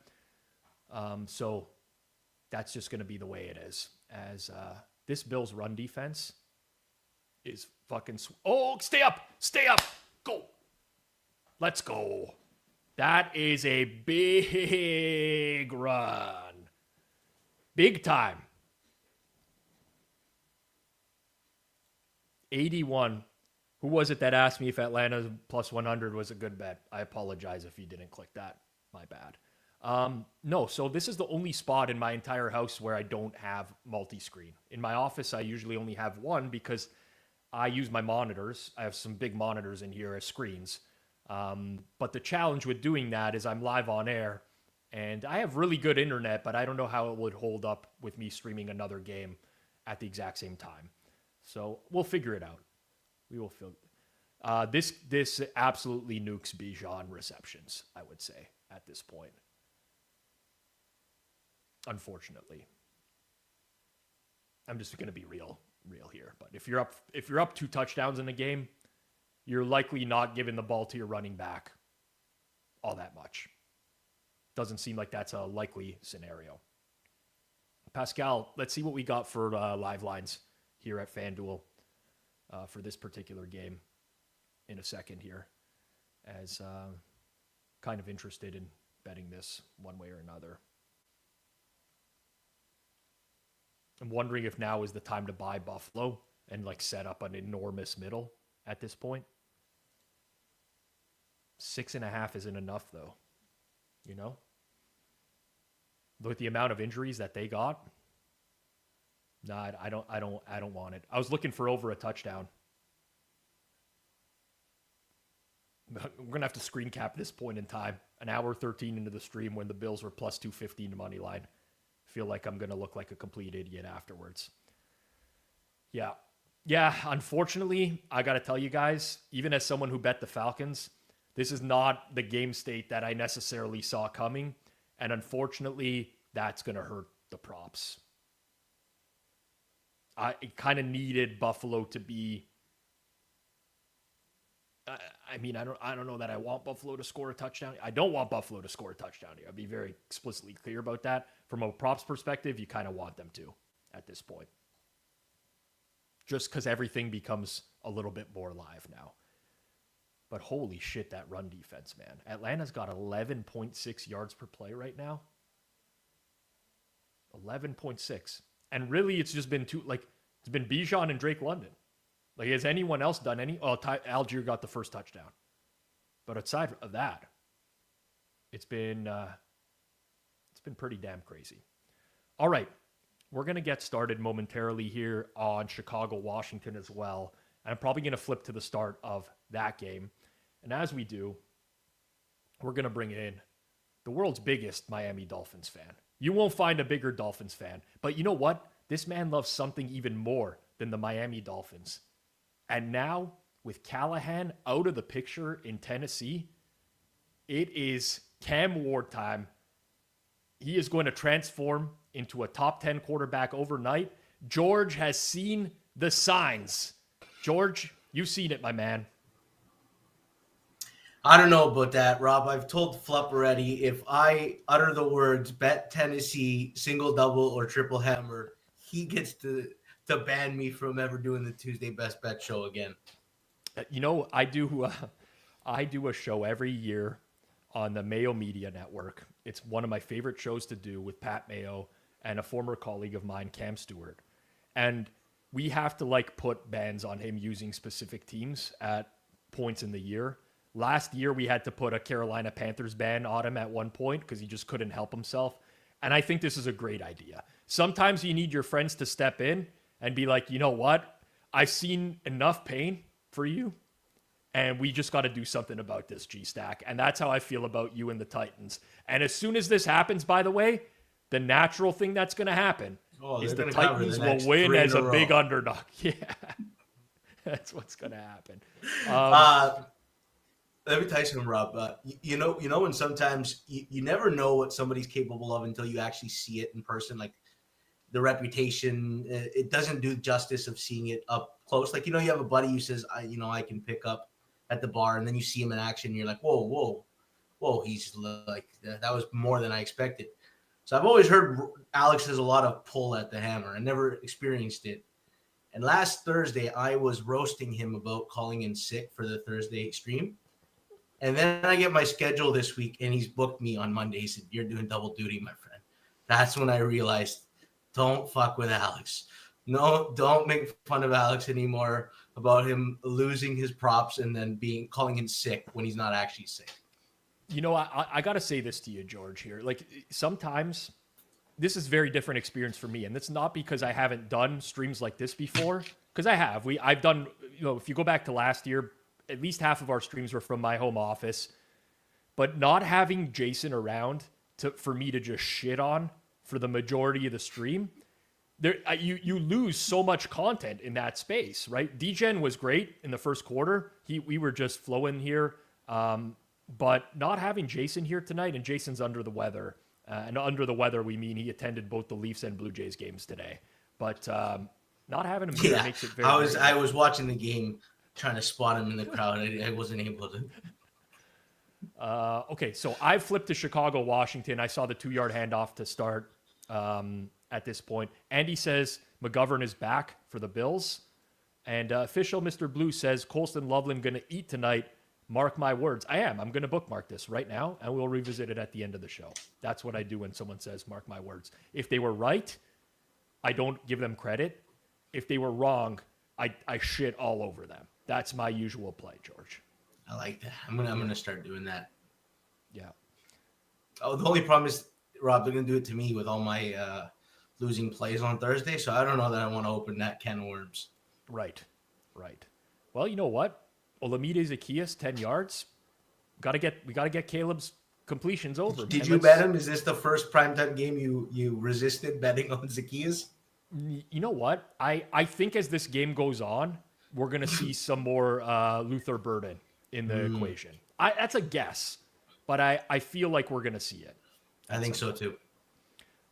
So that's just going to be the way it is. As this Bills run defense is fucking... stay up! Go! Let's go. That is a big run. Big time. 81. Who was it that asked me if Atlanta plus 100 was a good bet? I apologize if you didn't click that. My bad. No, so this is the only spot in my entire house where I don't have multi-screen. In my office, I usually only have one because I use my monitors. I have some big monitors in here as screens. But the challenge with doing that is I'm live on air and I have really good internet, but I don't know how it would hold up with me streaming another game at the exact same time. So we'll figure it out. We will feel this absolutely nukes Bijan receptions, I would say, at this point. Unfortunately. I'm just going to be real here. But if you're up 2 touchdowns in a game, you're likely not giving the ball to your running back all that much. Doesn't seem like that's a likely scenario. Pascal, let's see what we got for live lines here at FanDuel for this particular game in a second here, as kind of interested in betting this one way or another. I'm wondering if now is the time to buy Buffalo and like set up an enormous middle at this point. 6.5 isn't enough though, you know? With the amount of injuries that they got, nah, I don't want it. I was looking for over a touchdown. We're gonna have to screen cap this point in time. An hour 13 into the stream when the Bills were plus 215 money line. Feel like I'm gonna look like a complete idiot afterwards. Yeah, unfortunately, I gotta tell you guys, even as someone who bet the Falcons, this is not the game state that I necessarily saw coming. And unfortunately, that's gonna hurt the props. I kind of needed Buffalo to be. I mean, I don't know that I want Buffalo to score a touchdown. I don't want Buffalo to score a touchdown here. I'll be very explicitly clear about that. From a props perspective, you kind of want them to at this point. Just because everything becomes a little bit more live now. But holy shit, that run defense, man. Atlanta's got 11.6 yards per play right now. 11.6. And really, it's just been it's been Bijan and Drake London. Like, has anyone else done any? Oh, Algier got the first touchdown. But outside of that, it's been pretty damn crazy. All right, we're going to get started momentarily here on Chicago, Washington as well. And I'm probably going to flip to the start of that game. And as we do, we're going to bring in the world's biggest Miami Dolphins fan. You won't find a bigger Dolphins fan. But you know what? This man loves something even more than the Miami Dolphins. And now, with Callahan out of the picture in Tennessee, it is Cam Ward time. He is going to transform into a top 10 quarterback overnight. George has seen the signs. George, you've seen it, my man. I don't know about that, Rob. I've told Flupp already, if I utter the words bet Tennessee, single, double, or triple hammer, he gets to to ban me from ever doing the Tuesday Best Bet show again. I do a show every year on the Mayo Media Network. It's one of my favorite shows to do with Pat Mayo and a former colleague of mine, Cam Stewart. And we have to put bans on him using specific teams at points in the year. Last year, we had to put a Carolina Panthers ban on him at one point because he just couldn't help himself. And I think this is a great idea. Sometimes you need your friends to step in and be like, you know what? I've seen enough pain for you, and we just got to do something about this, G-Stack. And that's how I feel about you and the Titans. And as soon as this happens, by the way, the natural thing that's going to happen is the Titans will win as a big underdog. Yeah, that's what's going to happen. Let me tell you something, Rob. You know, when sometimes you never know what somebody's capable of until you actually see it in person. Like the reputation, it doesn't do justice of seeing it up close. Like, you have a buddy who says, I can pick up at the bar, and then you see him in action, and you're like, whoa. He's like, that was more than I expected. So I've always heard Alex has a lot of pull at the hammer. I never experienced it. And last Thursday, I was roasting him about calling in sick for the Thursday stream. And then I get my schedule this week, and he's booked me on Monday. He said, "You're doing double duty, my friend." That's when I realized, don't fuck with Alex. No, don't make fun of Alex anymore about him losing his props and then calling in sick when he's not actually sick. I got to say this to you, George, here. Sometimes this is a very different experience for me. And it's not because I haven't done streams like this before, because I have. I've done, if you go back to last year, at least half of our streams were from my home office. But not having Jason around for me to just shit on for the majority of the stream, you lose so much content in that space, right? DGen was great in the first quarter. We were just flowing here. But not having Jason here tonight, and Jason's under the weather. And under the weather, we mean he attended both the Leafs and Blue Jays games today. But not having him here makes it very. I was watching the game, trying to spot him in the crowd. I wasn't able to. Okay, so I flipped to Chicago, Washington. I saw the 2-yard handoff to start at this point. Andy says McGovern is back for the Bills. And official Mr. Blue says Colston Loveland going to eat tonight. Mark my words. I am. I'm going to bookmark this right now, and we'll revisit it at the end of the show. That's what I do when someone says, mark my words. If they were right, I don't give them credit. If they were wrong, I shit all over them. That's my usual play, George. I like that. I'm gonna start doing that. Yeah. Oh, the only problem is, Rob, they're gonna do it to me with all my losing plays on Thursday. So I don't know that I want to open that can of worms. Right. Well, you know what? Olamide Zacchaeus, 10 yards. We gotta get Caleb's completions over. Did you bet him? Is this the first primetime game you resisted betting on Zacchaeus? You know what? I think as this game goes on, we're gonna see some more Luther Burden in the equation. That's a guess, but I feel like we're gonna see it. I think so too.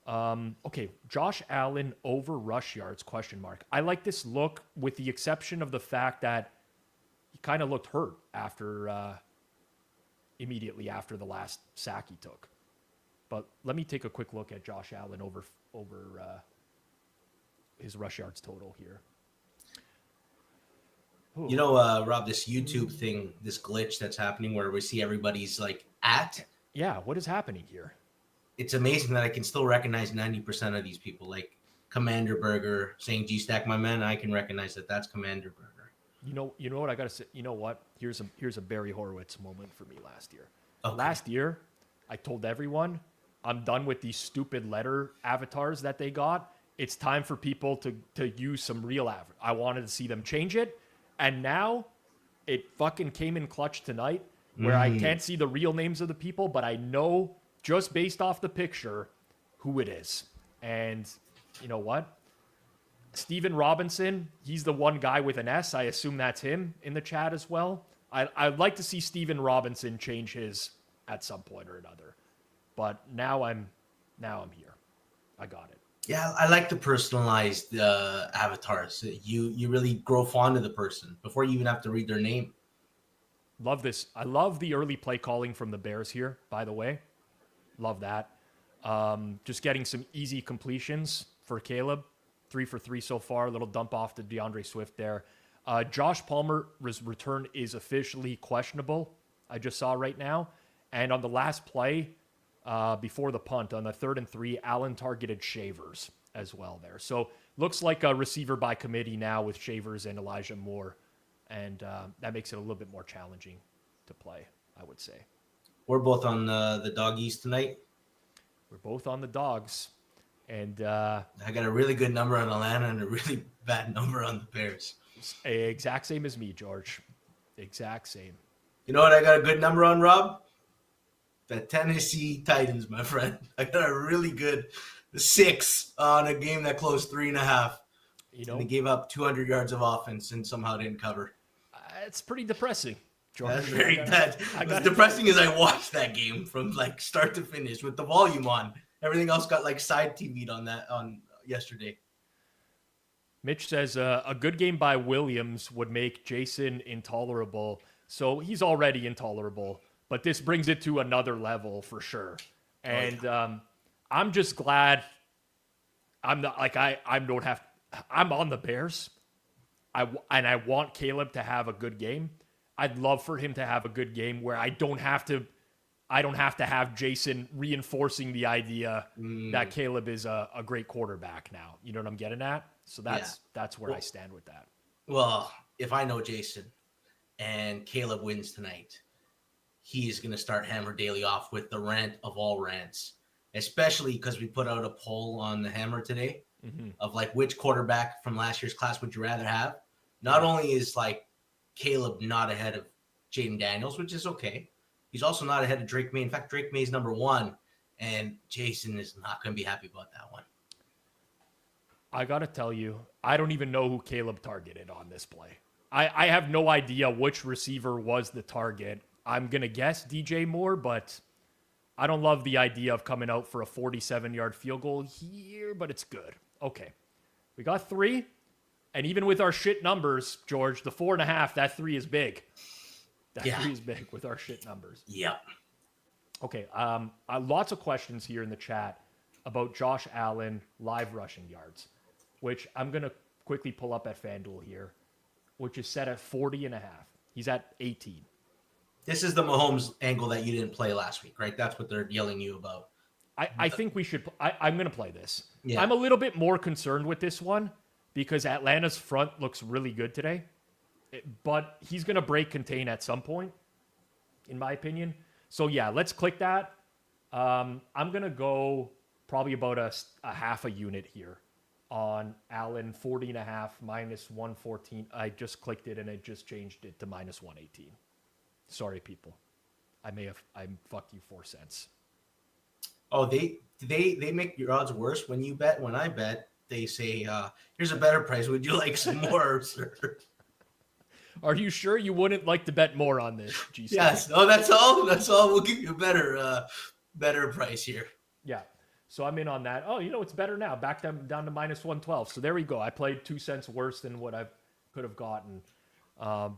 Okay, Josh Allen over rush yards, ? I like this look with the exception of the fact that he kind of looked hurt immediately after the last sack he took. But let me take a quick look at Josh Allen over his rush yards total here. Ooh. Rob, this YouTube thing, this glitch that's happening where we see everybody's at. Yeah, what is happening here? It's amazing that I can still recognize 90% of these people, like Commander Burger saying G-Stack, my man. I can recognize that that's Commander Burger. You know what I gotta say. You know what? Here's a Barry Horowitz moment for me last year. Okay. Last year, I told everyone I'm done with these stupid letter avatars that they got. It's time for people to use some real avatar. I wanted to see them change it, and now it fucking came in clutch tonight, where I can't see the real names of the people, but I know just based off the picture who it is. And you know what? Steven Robinson, he's the one guy with an S. I assume that's him in the chat as well. I'd like to see Steven Robinson change his at some point or another. But now I'm here. I got it. Yeah, I like the personalized avatars. You really grow fond of the person before you even have to read their name. Love this. I love the early play calling from the Bears here, by the way. Love that. Just getting some easy completions for Caleb. 3 for 3 so far. A little dump off to DeAndre Swift there. Josh Palmer's return is officially questionable. I just saw right now. And on the last play, before the punt, on the 3rd and 3, Allen targeted Shavers as well there. So looks like a receiver by committee now with Shavers and Elijah Moore. And that makes it a little bit more challenging to play, I would say. We're both on the doggies tonight. We're both on the dogs. And I got a really good number on Atlanta and a really bad number on the Bears. Exact same as me, George. Exact same. You know what I got a good number on, Rob? The Tennessee Titans, my friend. I got a really good 6 on a game that closed 3.5. You know, and they gave up 200 yards of offense and somehow didn't cover. It's pretty depressing, George. That's very bad. What's depressing is I watched that game from like start to finish with the volume on. Everything else got like side TV'd on yesterday. Mitch says a good game by Williams would make Jason intolerable. So he's already intolerable, but this brings it to another level for sure. And I'm just glad I'm not like I'm on the Bears. I want Caleb to have a good game. I'd love for him to have a good game where I don't have to have Jason reinforcing the idea that Caleb is a great quarterback now. You know what I'm getting at? So that's where I stand with that. Well, if I know Jason and Caleb wins tonight, he's going to start Hammer Daily off with the rant of all rants, especially because we put out a poll on the Hammer today of like which quarterback from last year's class would you rather have? Not only is like Caleb not ahead of Jaden Daniels, which is okay. He's also not ahead of Drake May. In fact, Drake May is number 1, and Jason is not going to be happy about that one. I got to tell you, I don't even know who Caleb targeted on this play. I have no idea which receiver was the target. I'm going to guess DJ Moore, but I don't love the idea of coming out for a 47-yard field goal here, but it's good. Okay. We got 3, and even with our shit numbers, George, the 4.5, that 3 is big. That 3 is big with our shit numbers. Yeah. Okay. Lots of questions here in the chat about Josh Allen live rushing yards, which I'm going to quickly pull up at FanDuel here, which is set at 40.5. He's at 18. This is the Mahomes angle that you didn't play last week, right? That's what they're yelling you about. I think we should. I'm going to play this. Yeah. I'm a little bit more concerned with this one because Atlanta's front looks really good today. But he's going to break contain at some point, in my opinion. So, yeah, let's click that. I'm going to go probably about a half a unit here on Allen, 40.5, minus 114. I just clicked it, and it just changed it to minus 118. Sorry, people. I fucked you 4 cents. Oh, they make your odds worse when you bet. When I bet, they say, here's a better price. Would you like some more, sir? Are you sure you wouldn't like to bet more on this, G? Yes. Oh, that's all. That's all. We'll give you a better price here. Yeah. So I'm in on that. Oh, it's better now. Back down to minus 112. So there we go. I played 2 cents worse than what I could have gotten. I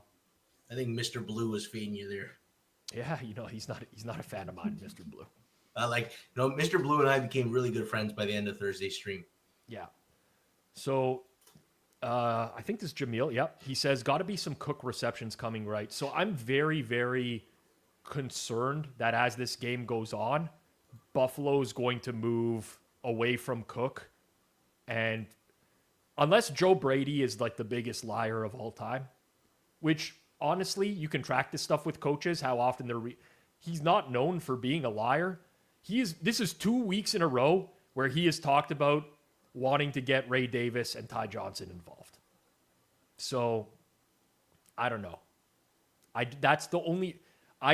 think Mr. Blue was feeding you there. Yeah, he's not a fan of mine, Mr. Blue. Mr. Blue and I became really good friends by the end of Thursday's stream. Yeah. So I think this is Jamil. Yep. He says, got to be some Cook receptions coming right. So I'm very, very concerned that as this game goes on, Buffalo is going to move away from Cook. And unless Joe Brady is like the biggest liar of all time, which honestly, you can track this stuff with coaches, how often he's not known for being a liar. This is 2 weeks in a row where he has talked about wanting to get Ray Davis and Ty Johnson involved. So I don't know. I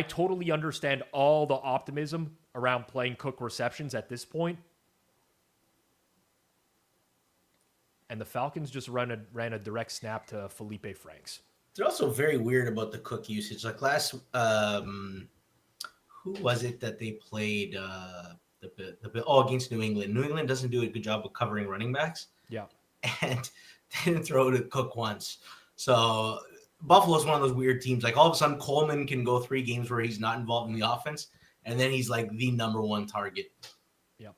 totally understand all the optimism around playing Cook receptions at this point. And the Falcons just ran a direct snap to Felipe Franks. They're also very weird about the Cook usage. Like last, who was it that they played against New England? New England doesn't do a good job of covering running backs. Yeah. And they didn't throw to Cook once. So Buffalo's one of those weird teams. Like all of a sudden Coleman can go 3 games where he's not involved in the offense. And then he's like the number 1 target. Yep.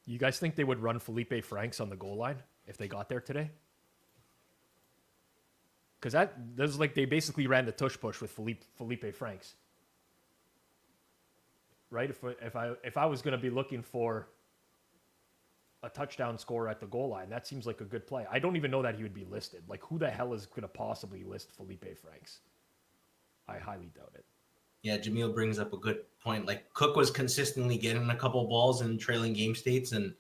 You guys think they would run Felipe Franks on the goal line if they got there today? Because there's like they basically ran the tush push with Felipe Franks, right? If I was going to be looking for a touchdown score at the goal line, that seems like a good play. I don't even know that he would be listed. Like, who the hell is going to possibly list Felipe Franks? I highly doubt it. Yeah, Jamil brings up a good point. Like, Cook was consistently getting a couple balls in trailing game states, and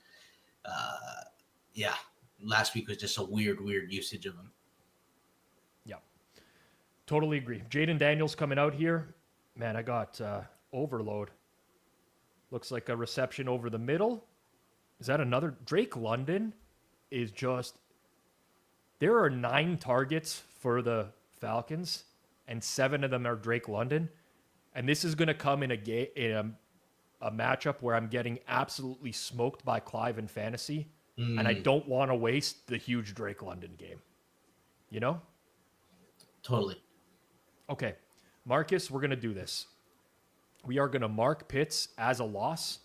last week was just a weird usage of him. Yeah, totally agree. Jaden Daniels coming out here. Man, I got overload. Looks like a reception over the middle. Is that another? Drake London is just... There are 9 targets for the Falcons, and 7 of them are Drake London. And this is going to come in a matchup where I'm getting absolutely smoked by Clive in fantasy, and I don't want to waste the huge Drake London game. You know? Totally. Okay, Marcus, we're going to do this. We are going to mark Pitts as a loss.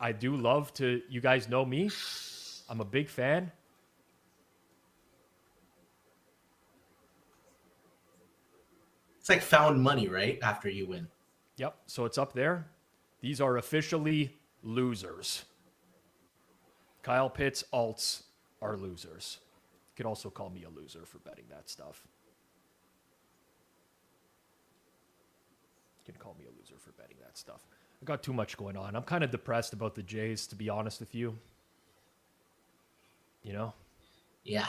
I do love to, you guys know me. I'm a big fan. It's like found money, right? After you win. Yep, so it's up there. These are officially losers. Kyle Pitts alts are losers. You could also call me a loser for betting that stuff. You can call me a loser for betting that stuff. I got too much going on. I'm kind of depressed about the Jays, to be honest with you. You know? Yeah.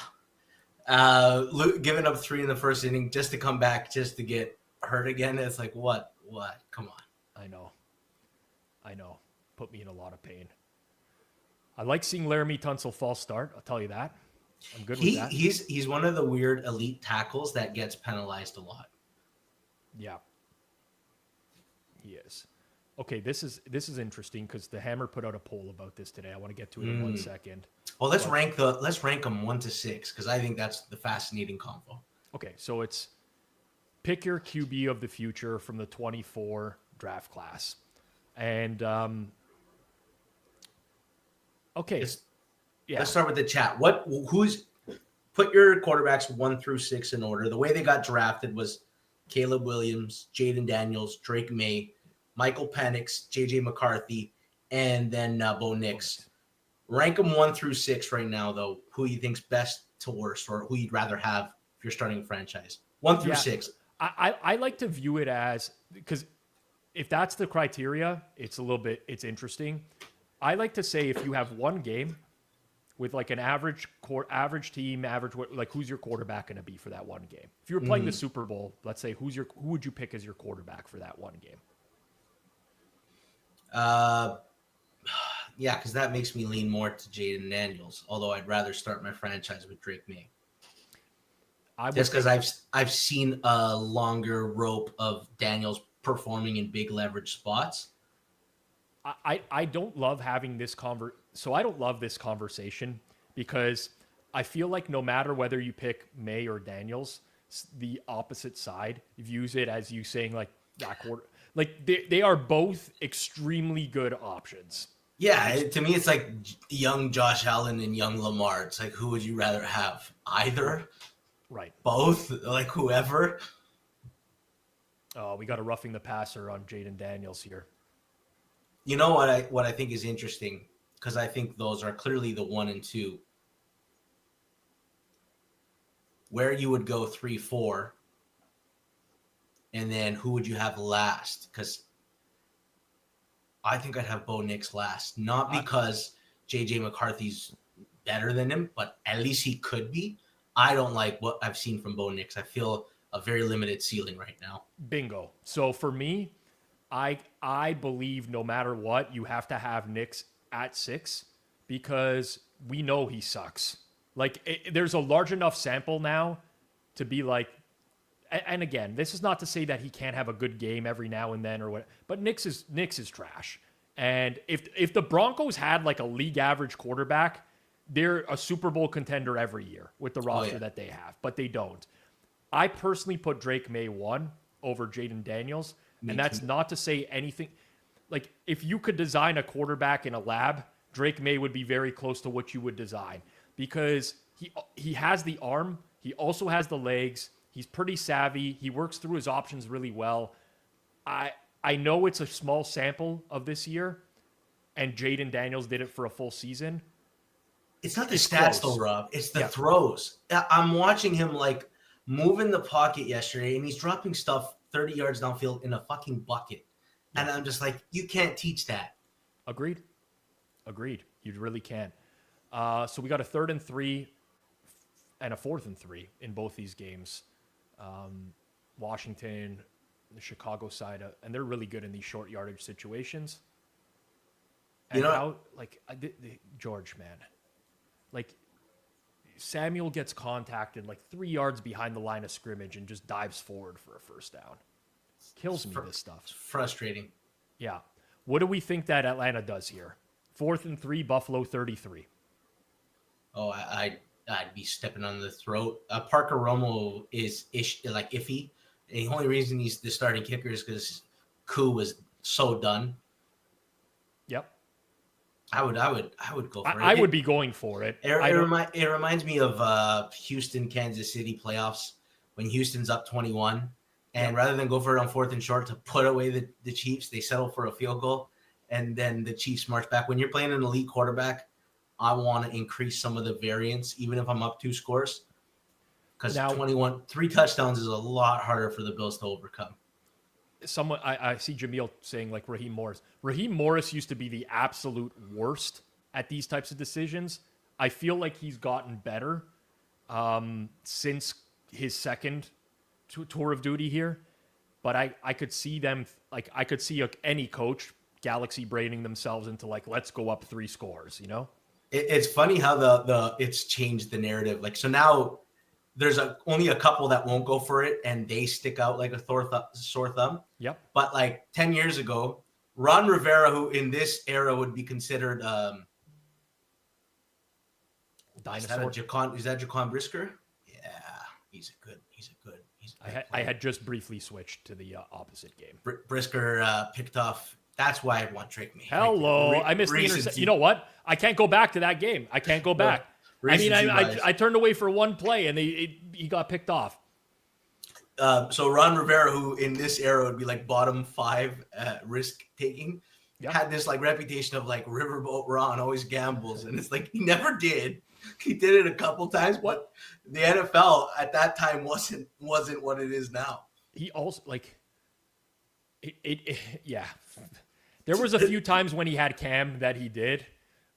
Giving up 3 in the first inning just to come back, just to get hurt again. It's like, what? Come on. I know. Put me in a lot of pain. I like seeing Laramie Tunsil false start. I'll tell you that. I'm good with that. He's one of the weird elite tackles that gets penalized a lot. Yeah. He is. Okay, this is interesting because the Hammer put out a poll about this today. I want to get to it in 1 second. Well, let's rank them 1 to 6 because I think that's the fascinating combo. Okay, so it's pick your QB of the future from the 24 draft class, and okay, Let's start with the chat. Put your quarterbacks 1 through 6 in order. The way they got drafted was Caleb Williams, Jaden Daniels, Drake May, Michael Penix, JJ McCarthy, and then Bo Nix. Rank them 1 through 6 right now, though. Who you think's best to worst, or who you'd rather have if you're starting a franchise? 1 through 6. I like to view it as, because if that's the criteria, it's interesting. I like to say if you have one game with like an average team, like who's your quarterback going to be for that one game? If you were playing the Super Bowl, let's say who would you pick as your quarterback for that one game? Yeah, because that makes me lean more to Jaden Daniels. Although I'd rather start my franchise with Drake May. Just because I've seen a longer rope of Daniels performing in big leverage spots. I don't love having this so I don't love this conversation because I feel like no matter whether you pick May or Daniels, the opposite side views it as you saying like that quarter. Like they are both extremely good options. Yeah, to me it's like young Josh Allen and young Lamar. It's like, who would you rather have? Either? Right. Both? Like whoever? Oh, we got a roughing the passer on Jaden Daniels here. You know what I think is interesting, because I think those are clearly the 1 and 2. Where you would go 3, 4, and then who would you have last? Because I think I'd have Bo Nix last, not because JJ McCarthy's better than him, but at least he could be. I don't like what I've seen from Bo Nix. I feel a very limited ceiling right now. Bingo. So for me, I believe no matter what, you have to have Nix at 6 because we know he sucks. Like there's a large enough sample now to be like, and again, this is not to say that he can't have a good game every now and then or what, but Nix is trash. And if the Broncos had like a league average quarterback, they're a Super Bowl contender every year with the roster that they have, but they don't. I personally put Drake May 1 over Jaden Daniels. And that's not to say anything. Like, if you could design a quarterback in a lab Drake May would be very close to what you would design because he has the arm. He also has the legs. He's pretty savvy. He works through his options really well. I know it's a small sample of this year, and Jaden Daniels did it for a full season. It's not the stats though, Rob. It's the throws. I'm watching him like move in the pocket yesterday, and he's dropping stuff 30 yards downfield in a fucking bucket. Yeah. And I'm just like, you can't teach that. Agreed. You really can't. So we got a 3rd and 3 and a 4th and 3 in both these games. Washington, the Chicago side, and they're really good in these short yardage situations. And George, man, like Samuel gets contacted like 3 yards behind the line of scrimmage and just dives forward for a first down. Kills me, this stuff. It's frustrating. Yeah. What do we think that Atlanta does here? 4th and 3, Buffalo 33. Oh, I'd be stepping on the throat. Parker Romo is iffy. And the only reason he's the starting kicker is because Koo was so done. Yep. I would go for it. I would be going for it. It reminds me of Houston, Kansas City playoffs when Houston's up 21. And rather than go for it on 4th and short to put away the Chiefs, they settle for a field goal. And then the Chiefs march back. When you're playing an elite quarterback, I want to increase some of the variance, even if I'm up 2 scores. Because 3 touchdowns is a lot harder for the Bills to overcome. I see Jameel saying like Raheem Morris. Raheem Morris used to be the absolute worst at these types of decisions. I feel like he's gotten better since his second tour of duty here. But I could see them, like I could see any coach galaxy braiding themselves into like, let's go up 3 scores, you know? It's funny how it's changed the narrative. Like, so now there's only a couple that won't go for it and they stick out like a sore thumb. Yep. But like 10 years ago, Ron Rivera, who in this era would be considered dinosaur. Is that Jaquan Brisker? Yeah, he's a good. I had just briefly switched to the opposite game. Brisker picked off. That's why I want Drake May. Hello, I missed the interception. You know what? I can't go back to that game. I can't go back. I turned away for one play and he got picked off. So Ron Rivera, who in this era would be like bottom 5 risk taking, had this like reputation of like Riverboat Ron, always gambles, and it's like he never did. He did it a couple times, but the NFL at that time wasn't what it is now. He also like yeah. There was a few times when he had Cam that he did.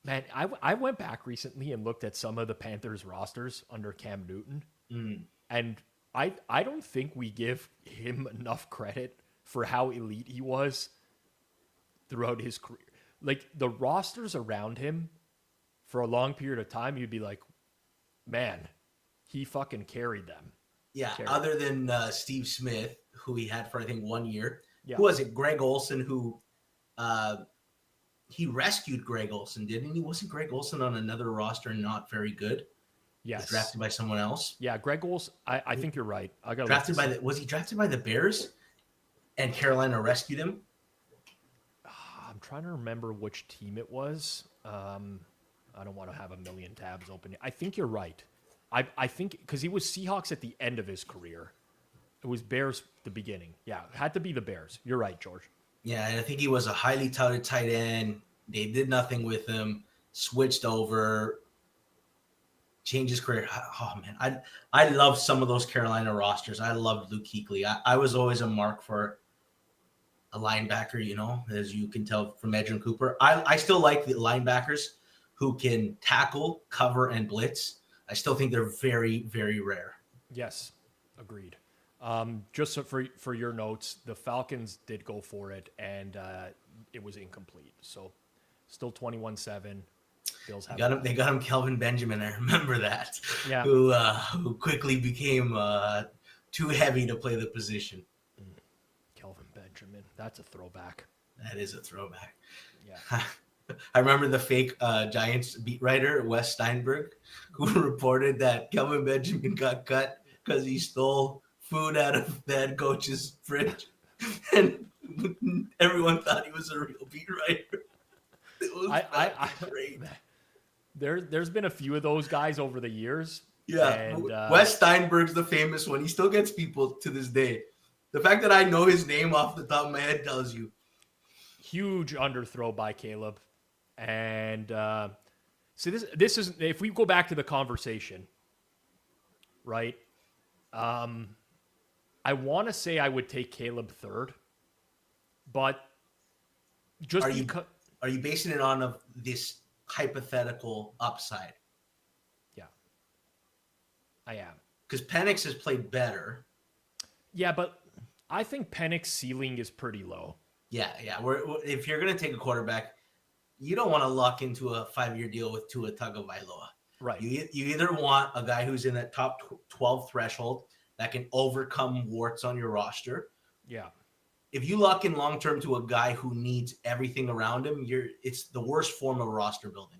Man, I went back recently and looked at some of the Panthers rosters under Cam Newton, and I don't think we give him enough credit for how elite he was throughout his career. Like the rosters around him for a long period of time, you'd be like, man, he fucking carried them. Yeah, other than Steve Smith, who he had for, I think, 1 year. Yeah. Who was it? Greg Olsen, who he rescued Greg Olsen, didn't he? Wasn't Greg Olsen on another roster not very good? Yes. Drafted by someone else? Yeah, Greg Olsen, I think you're right. Was he drafted by the Bears and Carolina rescued him? I'm trying to remember which team it was. I don't want to have a million tabs open. I think you're right. I think because he was Seahawks at the end of his career. It was Bears the beginning. Yeah, it had to be the Bears. You're right, George. Yeah, and I think he was a highly touted tight end. They did nothing with him, switched over, changed his career. Oh, man. I love some of those Carolina rosters. I loved Luke Kuechly. I was always a mark for a linebacker, you know, as you can tell from Edgerrin Cooper. I still like the linebackers who can tackle, cover, and blitz. I still think they're very, very rare. Yes, agreed. Just so for your notes, the Falcons did go for it, and it was incomplete. So still 21-7. Bills have they got him Kelvin Benjamin. I remember that. Yeah. Who quickly became too heavy to play the position. Kelvin Benjamin. That's a throwback. That is a throwback. Yeah. I remember the fake Giants beat writer, Wes Steinberg, who reported that Kelvin Benjamin got cut because he stole food out of the head coach's fridge. And everyone thought he was a real beat writer. Great. There's been a few of those guys over the years. Yeah, and, Wes Steinberg's the famous one. He still gets people to this day. The fact that I know his name off the top of my head tells you. Huge underthrow by Caleb. And so this is, if we go back to the conversation, right? I want to say I would take Caleb third, but just are you basing it on this hypothetical upside? Yeah, I am. Because Penix has played better. Yeah, but I think Penix's ceiling is pretty low. Yeah. If you're going to take a quarterback, you don't want to lock into a 5-year deal with Tua Tagovailoa. Right. You either want a guy who's in that top 12 threshold that can overcome warts on your roster. Yeah. If you lock in long-term to a guy who needs everything around him, it's the worst form of roster building.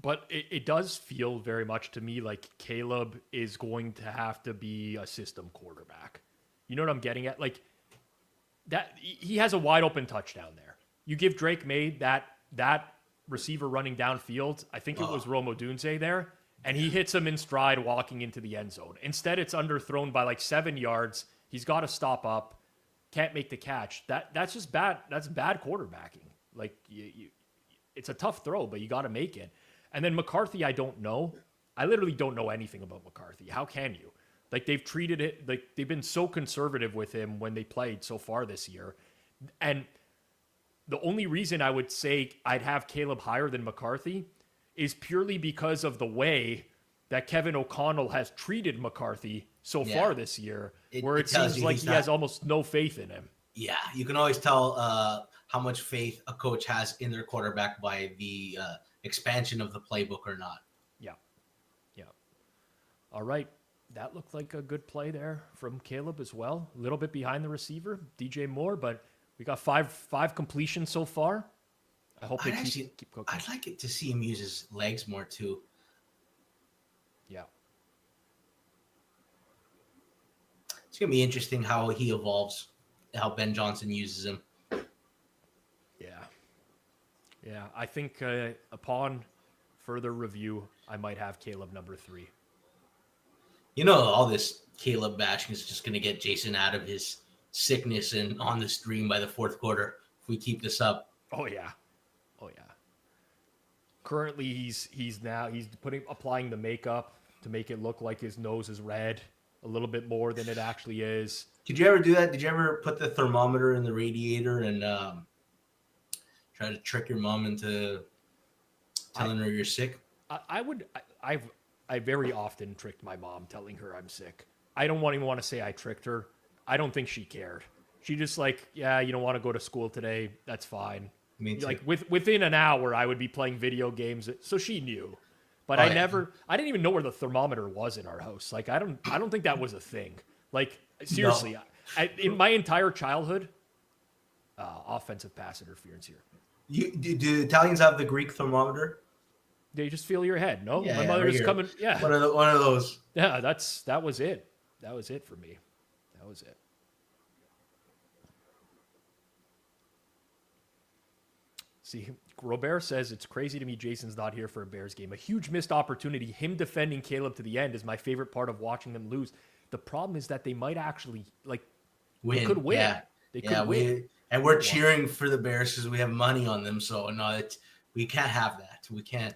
But it does feel very much to me like Caleb is going to have to be a system quarterback. You know what I'm getting at? Like that, he has a wide open touchdown there. You give Drake May that receiver running downfield. I think it was Rome Odunze there, and he hits him in stride walking into the end zone. Instead, it's underthrown by like 7 yards. He's got to stop up, can't make the catch. That's just bad. That's bad quarterbacking. Like it's a tough throw, but you got to make it. And then McCarthy, I don't know. I literally don't know anything about McCarthy. How can you? Like they've treated it like they've been so conservative with him when they played so far this year. And the only reason I would say I'd have Caleb higher than McCarthy is purely because of the way that Kevin O'Connell has treated McCarthy so far this year, where it seems like he has almost no faith in him. Yeah, you can always tell how much faith a coach has in their quarterback by the expansion of the playbook or not. Yeah. All right. That looked like a good play there from Caleb as well. A little bit behind the receiver, DJ Moore, but we got five completions so far. I hope they keep cooking. I'd like it to see him use his legs more too. Yeah. It's going to be interesting how he evolves, how Ben Johnson uses him. Yeah. I think upon further review, I might have Caleb number 3. You know, all this Caleb bashing is just going to get Jason out of his sickness and on the stream by the fourth quarter if we keep this up. Oh yeah. Currently, he's applying the makeup to make it look like his nose is red a little bit more than it actually is. Did you ever do that? Did you ever put the thermometer in the radiator and try to trick your mom into telling her you're sick? I very often tricked my mom telling her I'm sick. I don't even want to say I tricked her. I don't think she cared. She just like, yeah, you don't want to go to school today. That's fine. Like within an hour, I would be playing video games. So she knew, but I didn't even know where the thermometer was in our house. Like, I don't think that was a thing. Like, seriously, no. In my entire childhood, offensive pass interference here. Do Italians have the Greek thermometer? They just feel your head. No, yeah, my mother right is coming. Yeah, one of those. Yeah, that was it. That was it for me. That was it. See, Robert says it's crazy to me Jason's not here for a Bears game. A huge missed opportunity. Him defending Caleb to the end is my favorite part of watching them lose. The problem is that they might actually win. They could win. Yeah. They could win. And we're cheering for the Bears because we have money on them. So no, we can't have that. We can't.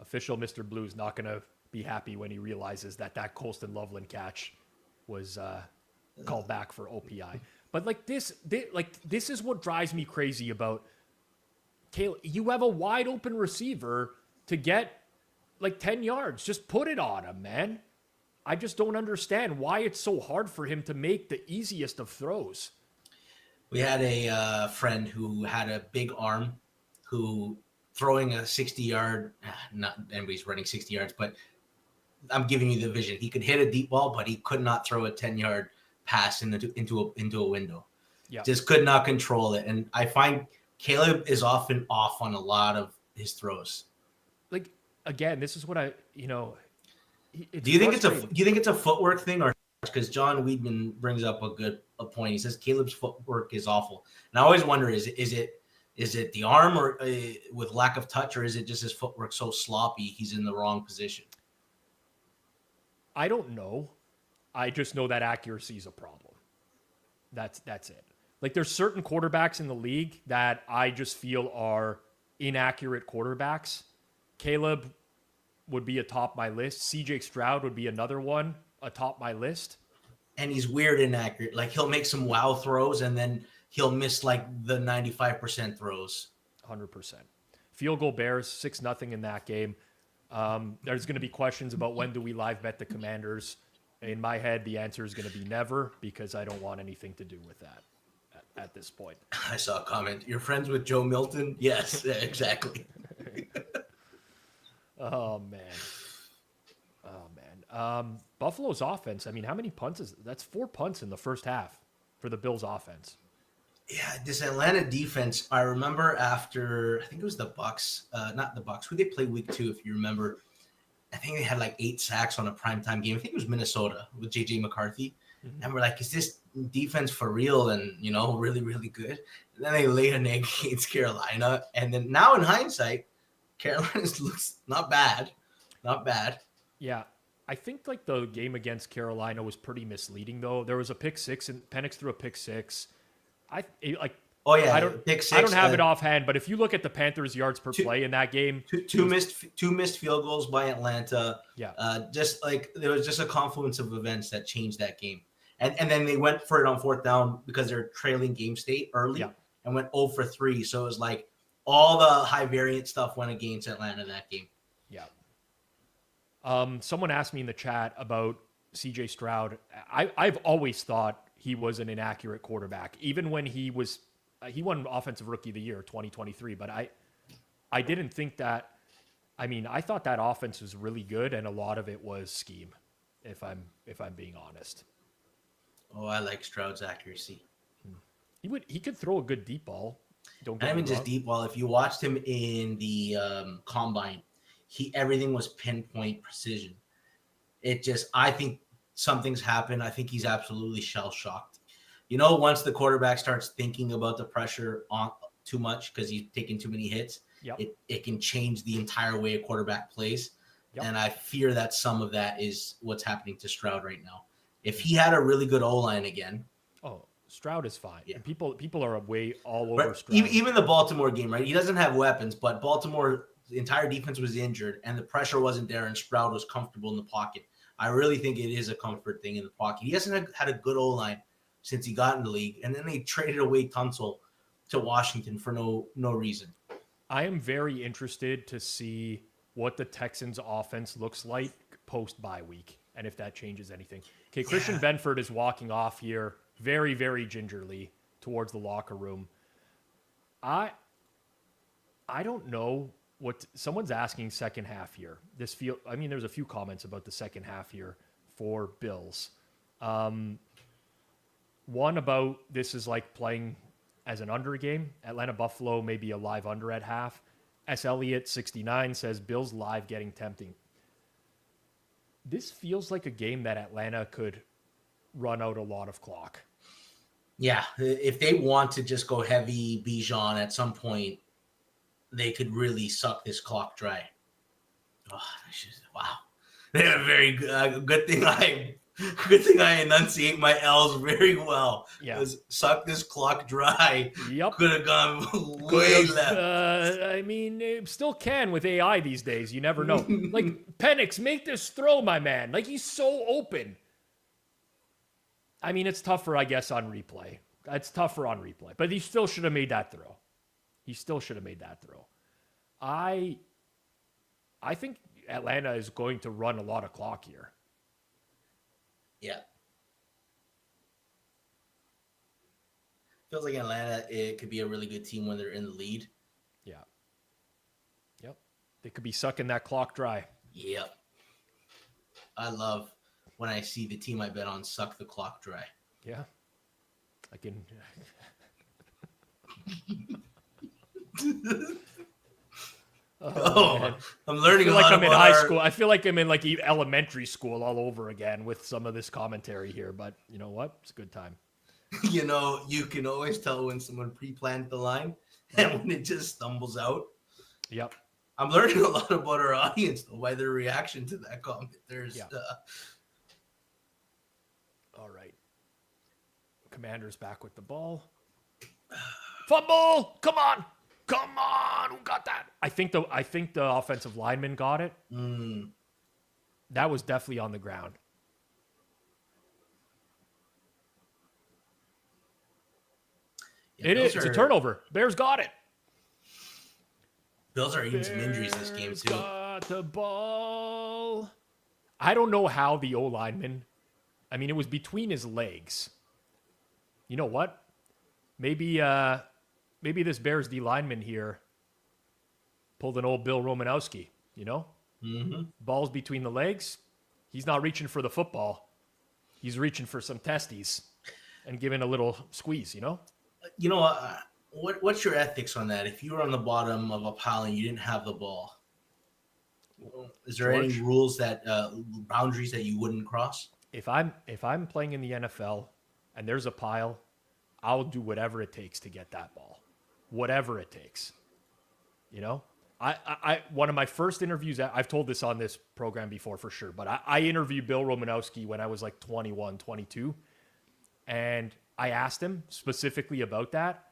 Official Mr. Blue's not going to be happy when he realizes that Colston Loveland catch was called back for OPI. But this is what drives me crazy about Caleb. You have a wide open receiver to get 10 yards. Just put it on him, man. I just don't understand why it's so hard for him to make the easiest of throws. We had a friend who had a big arm who throwing a 60-yard, not anybody's running 60 yards, but I'm giving you the vision. He could hit a deep ball, but he could not throw a 10-yard pass into a window. Yeah. Just could not control it. And I find Caleb is often off on a lot of his throws. Again, this is what do you think it's a footwork thing, or because John Weedman brings up a point? He says Caleb's footwork is awful, and I always wonder is it Is it the arm or with lack of touch, or is it just his footwork so sloppy he's in the wrong position? I don't know. I just know that accuracy is a problem. That's it. Like there's certain quarterbacks in the league that I just feel are inaccurate quarterbacks. Caleb would be atop my list. CJ Stroud would be another one atop my list. And he's weird inaccurate. Like he'll make some wow throws and then he'll miss like the 95% throws. 100%. Field goal Bears, 6-0 in that game. There's going to be questions about when do we live bet the Commanders. In my head, the answer is going to be never, because I don't want anything to do with that at this point. I saw a comment. You're friends with Joe Milton? Yes, exactly. Oh, man. Buffalo's offense, I mean, how many punts is that's 4 punts in the first half for the Bills offense. Yeah, this Atlanta defense, I remember after, I think it was the Bucks, not the Bucks, who they played week 2, if you remember. I think they had like 8 sacks on a primetime game. I think it was Minnesota with J.J. McCarthy. Mm-hmm. And we're like, is this defense for real and, really, really good? And then they laid an egg against Carolina. And then now in hindsight, Carolina looks not bad. Not bad. Yeah. I think like the game against Carolina was pretty misleading, though. There was a pick six, and Penix threw a pick six. Oh yeah, I don't have it offhand, but if you look at the Panthers' yards per play in that game, two missed field goals by Atlanta. Yeah, just like there was just a confluence of events that changed that game, and then they went for it on 4th down because they're trailing game state early and went 0 for 3. So it was like all the high variant stuff went against Atlanta that game. Yeah. Someone asked me in the chat about CJ Stroud. I've always thought he was an inaccurate quarterback, even when he won Offensive Rookie of the Year 2023. But I didn't think that. I mean, I thought that offense was really good, and a lot of it was scheme. If I'm being honest. Oh, I like Stroud's accuracy. He could throw a good deep ball. Not even just deep ball. If you watched him in the combine, everything was pinpoint precision. I think something's happened. I think he's absolutely shell-shocked. Once the quarterback starts thinking about the pressure on too much because he's taking too many hits, it can change the entire way a quarterback plays. Yep. And I fear that some of that is what's happening to Stroud right now. If he had a really good O-line again. Oh, Stroud is fine. Yeah. People are way all over Stroud. Even the Baltimore game, right? He doesn't have weapons, but Baltimore, the entire defense was injured and the pressure wasn't there and Stroud was comfortable in the pocket. I really think it is a comfort thing in the pocket. He hasn't had a good O-line since he got in the league, and then they traded away Tunsil to Washington for no reason. I am very interested to see what the Texans' offense looks like post-bye week, and if that changes anything. Okay, Christian Benford is walking off here very, very gingerly towards the locker room. I don't know. What someone's asking second half here. There's a few comments about the second half here for Bills. One about this is like playing as an under game. Atlanta Buffalo may be a live under at half. S. Elliott 69 says Bills live getting tempting. This feels like a game that Atlanta could run out a lot of clock. Yeah, if they want to just go heavy Bijan at some point, they could really suck this clock dry. Oh, wow! They're very good. Good thing I enunciate my L's very well. Yeah, suck this clock dry. Yep, could have gone way left. It still can with AI these days. You never know. Like Penix, make this throw, my man. Like he's so open. I mean, it's tougher, I guess, on replay. But he still should have made that throw. I think Atlanta is going to run a lot of clock here. Yeah. Feels like Atlanta, it could be a really good team when they're in the lead. Yeah. Yep. They could be sucking that clock dry. Yep. I love when I see the team I bet on suck the clock dry. Yeah. I can... I'm learning a lot. Like I'm in high school. I feel like I'm in like elementary school all over again with some of this commentary here. But you know what? It's a good time. You can always tell when someone pre-planned the line and when it just stumbles out. Yep. I'm learning a lot about our audience though by their reaction to that comment. All right. Commander's back with the ball. Fumble! Come on! Who got that? I think the offensive lineman got it. That was definitely on the ground. Yeah, It's a turnover. Bears got it. Bills are eating some injuries this game too. Got the ball. I don't know how the O lineman. I mean, it was between his legs. You know what? Maybe this Bears D lineman here pulled an old Bill Romanowski. You know, Ball's between the legs. He's not reaching for the football. He's reaching for some testes and giving a little squeeze. You know. You know what's your ethics on that? If you were on the bottom of a pile and you didn't have the ball, is there any rules that boundaries that you wouldn't cross? If I'm playing in the NFL and there's a pile, I'll do whatever it takes to get that ball, whatever it takes. You know, I one of my first interviews, I've told this on this program before for sure, but I interviewed Bill Romanowski when I was like 21, 22, and I asked him specifically about that,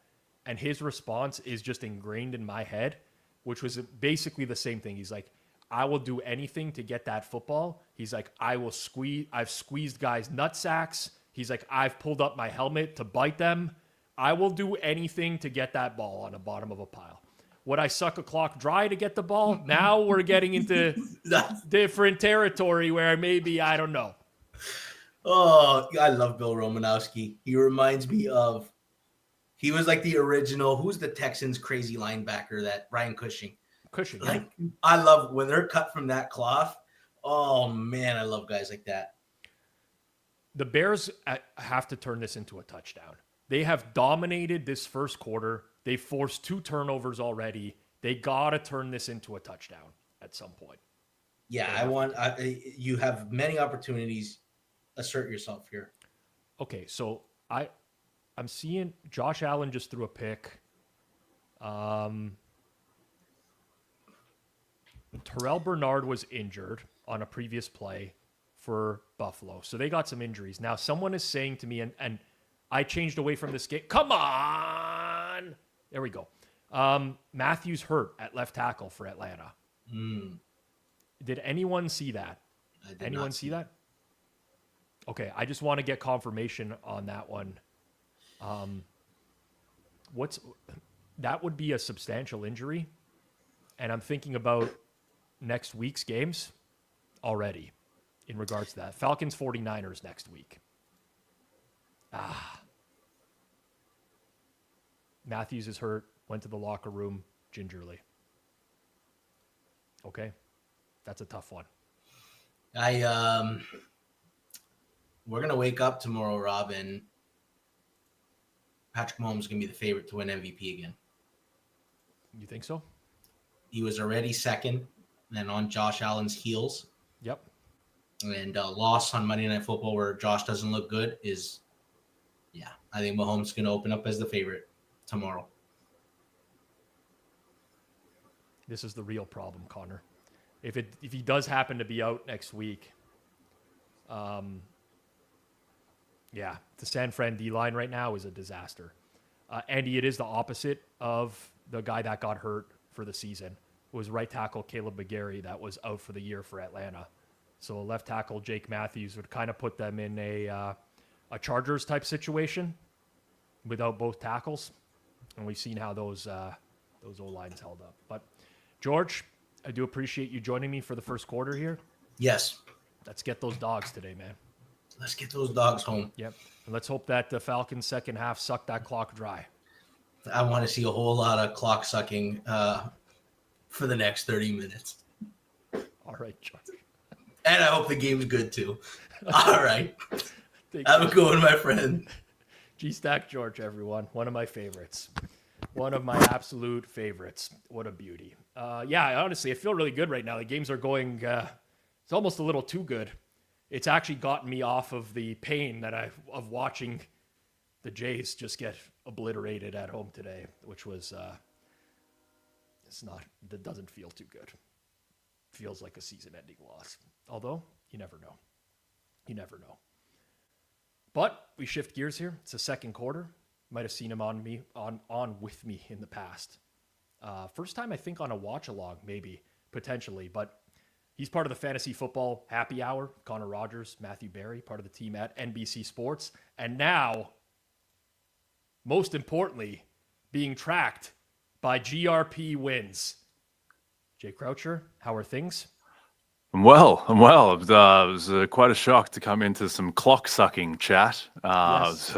and his response is just ingrained in my head, which was basically the same thing. He's like, I will do anything to get that football. He's like, I've squeezed guys' nutsacks. He's like, I've pulled up my helmet to bite them. I will do anything to get that ball on the bottom of a pile. Would I suck a clock dry to get the ball? Now we're getting into different territory where maybe, I don't know. Oh, I love Bill Romanowski. He reminds me of, he was like the original, who's the Texans crazy linebacker, that Ryan Cushing. Like, I love when they're cut from that cloth. Oh man, I love guys like that. The Bears have to turn this into a touchdown. They have dominated this first quarter. They forced 2 turnovers already. They got to turn this into a touchdown at some point. Yeah, you have many opportunities. Assert yourself here. Okay, so I'm seeing Josh Allen just threw a pick. Terrell Bernard was injured on a previous play for Buffalo. So they got some injuries. Now someone is saying to me, and I changed away from this game. Come on! There we go. Matthews hurt at left tackle for Atlanta. Did anyone see that? Anyone see that? Okay, I just want to get confirmation on that one. That would be a substantial injury, and I'm thinking about next week's games already in regards to that. Falcons 49ers next week. Matthews is hurt, went to the locker room gingerly. Okay, that's a tough one. We're going to wake up tomorrow, Rob, and Patrick Mahomes is going to be the favorite to win MVP again. You think so? He was already second and on Josh Allen's heels. Yep. And loss on Monday Night Football where Josh doesn't look good is, I think Mahomes is going to open up as the favorite tomorrow. This is the real problem, Connor. If he does happen to be out next week, the San Fran D-line right now is a disaster. Andy, it is the opposite of the guy that got hurt for the season. It was right tackle Caleb McGarry that was out for the year for Atlanta. So left tackle Jake Matthews would kind of put them in a Chargers type situation without both tackles. And we've seen how those O-lines held up. But George, I do appreciate you joining me for the first quarter here. Yes. Let's get those dogs today, man. Let's get those dogs home. Yep. And let's hope that the Falcons second half suck that clock dry. I want to see a whole lot of clock sucking for the next 30 minutes. All right, George. And I hope the game's good too. All right. Have a good one, my friend. G-Stack George, everyone. One of my favorites. One of my absolute favorites. What a beauty. Honestly, I feel really good right now. The games are going, it's almost a little too good. It's actually gotten me off of the pain of watching the Jays just get obliterated at home today, which was that doesn't feel too good. Feels like a season-ending loss. Although, you never know. You never know. But we shift gears here. It's the second quarter. Might have seen him on with me in the past. First time, I think, on a watch-along, maybe, potentially. But he's part of the Fantasy Football Happy Hour. Connor Rogers, Matthew Berry, part of the team at NBC Sports. And now, most importantly, being tracked by GRP Wins. Jay Croucher, how are things? I'm well. It was quite a shock to come into some clock-sucking chat. Yes.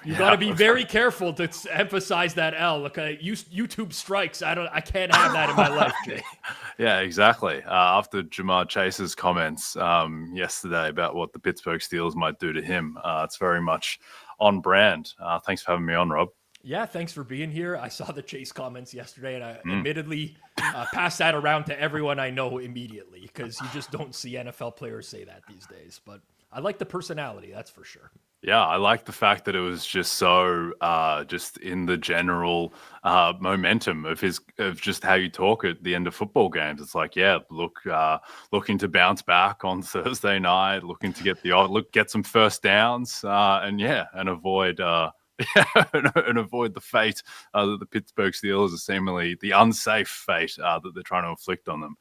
You got to be very careful to emphasize that L. Look, YouTube strikes. I can't have that in my life, Jay. Yeah, exactly. After Jamar Chase's comments yesterday about what the Pittsburgh Steelers might do to him, it's very much on brand. Thanks for having me on, Rob. Yeah, thanks for being here. I saw the Chase comments yesterday, and I admittedly passed that around to everyone I know immediately because you just don't see NFL players say that these days. But I like the personality, that's for sure. Yeah, I like the fact that it was just so just in the general momentum of just how you talk at the end of football games. It's like, yeah, looking to bounce back on Thursday night, looking to get some first downs, and avoid. And avoid the fate that the Pittsburgh Steelers are seemingly the unsafe fate that they're trying to inflict on them.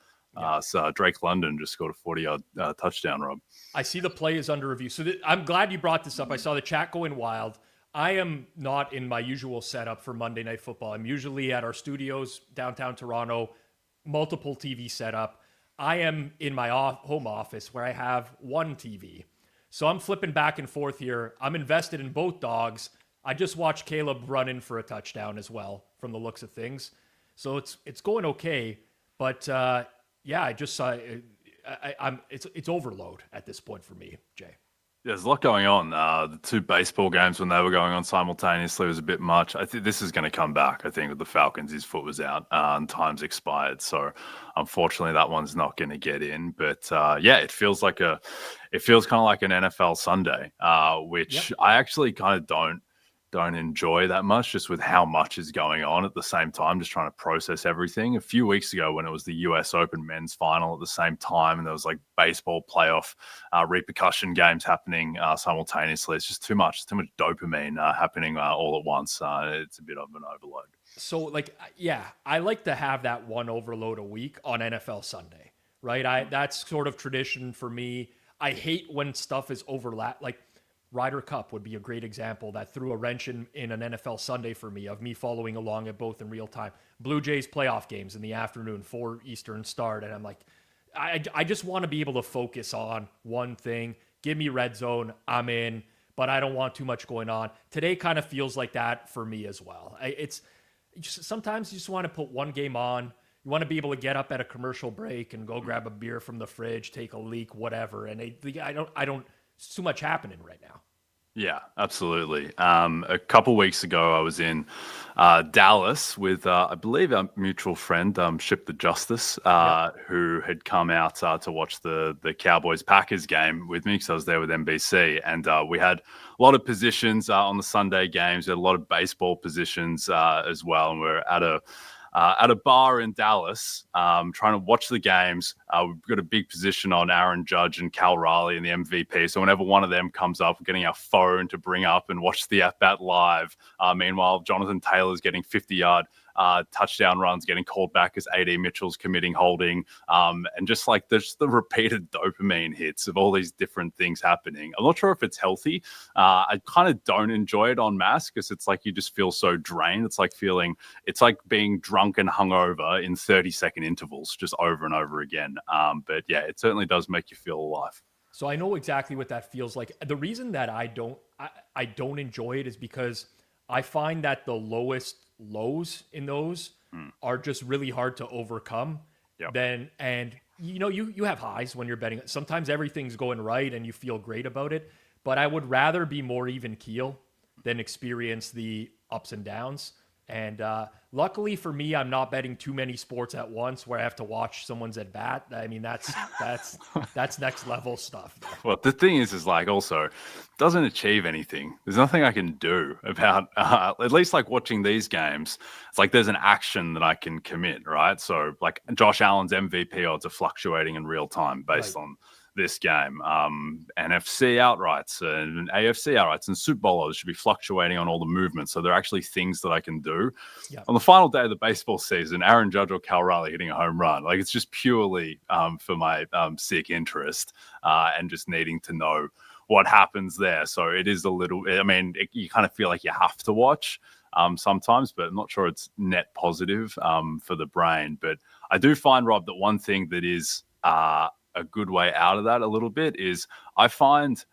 So Drake London just scored a 40-yard touchdown, Rob. I see the play is under review. So I'm glad you brought this up. I saw the chat going wild. I am not in my usual setup for Monday Night Football. I'm usually at our studios downtown Toronto, multiple TV setup. I am in my home office where I have one TV. So I'm flipping back and forth here. I'm invested in both dogs. I just watched Caleb run in for a touchdown as well, from the looks of things. So it's going okay, but I just saw it's overload at this point for me, Jay. There's a lot going on. The two baseball games when they were going on simultaneously was a bit much. I think this is going to come back. I think with the Falcons, his foot was out and time's expired. So unfortunately, that one's not going to get in. But it feels kind of like an NFL Sunday, which I actually kind of don't enjoy that much, just with how much is going on at the same time, just trying to process everything. A few weeks ago when it was the US Open men's final at the same time, and there was like baseball playoff repercussion games happening simultaneously, it's just too much dopamine happening all at once. It's a bit of an overload. So I like to have that one overload a week on NFL Sunday, right? That's sort of tradition for me. I hate when stuff is overlap, like Ryder Cup would be a great example that threw a wrench in an NFL Sunday for me, of me following along at both in real time. Blue Jays playoff games in the afternoon, 4 Eastern start. And I'm like, I just want to be able to focus on one thing. Give me red zone, I'm in, but I don't want too much going on. Today kind of feels like that for me as well. Sometimes you just want to put one game on. You want to be able to get up at a commercial break and go grab a beer from the fridge, take a leak, whatever. And it's too much happening right now. Yeah, absolutely. A couple weeks ago, I was in Dallas with, I believe, a mutual friend, Ship the Justice, who had come out to watch the Cowboys-Packers game with me because I was there with NBC. And we had a lot of positions on the Sunday games. We had a lot of baseball positions as well. And we're at a bar in Dallas, trying to watch the games. We've got a big position on Aaron Judge and Cal Raleigh in the MVP. So whenever one of them comes up, we're getting our phone to bring up and watch the at-bat live. Meanwhile, Jonathan Taylor's getting 50-yard touchdown runs, getting called back as AD Mitchell's committing holding. And just like there's the repeated dopamine hits of all these different things happening. I'm not sure if it's healthy. I kind of don't enjoy it en masse because it's like you just feel so drained. It's like being drunk and hungover in 30-second intervals just over and over again. But yeah, it certainly does make you feel alive. So I know exactly what that feels like. The reason that I don't enjoy it is because I find that the lowest lows in those are just really hard to overcome. Yep. And you have highs when you're betting. Sometimes everything's going right and you feel great about it, but I would rather be more even keel than experience the ups and downs. And luckily for me, I'm not betting too many sports at once where I have to watch someone's at bat. I mean, that's next level stuff. Well, the thing is like also doesn't achieve anything. There's nothing I can do about at least like watching these games. It's like there's an action that I can commit, right? So like Josh Allen's MVP odds are fluctuating in real time based on this game. NFC outrights and AFC outrights and Super Bowl odds should be fluctuating on all the movements. So there are actually things that I can do. Yep. On the final day of the baseball season, Aaron Judge or Cal Riley hitting a home run. Like it's just purely for my sick interest and just needing to know what happens there. So it is a little, I mean, you kind of feel like you have to watch sometimes, but I'm not sure it's net positive for the brain. But I do find, Rob, that one thing that is a good way out of that a little bit is I find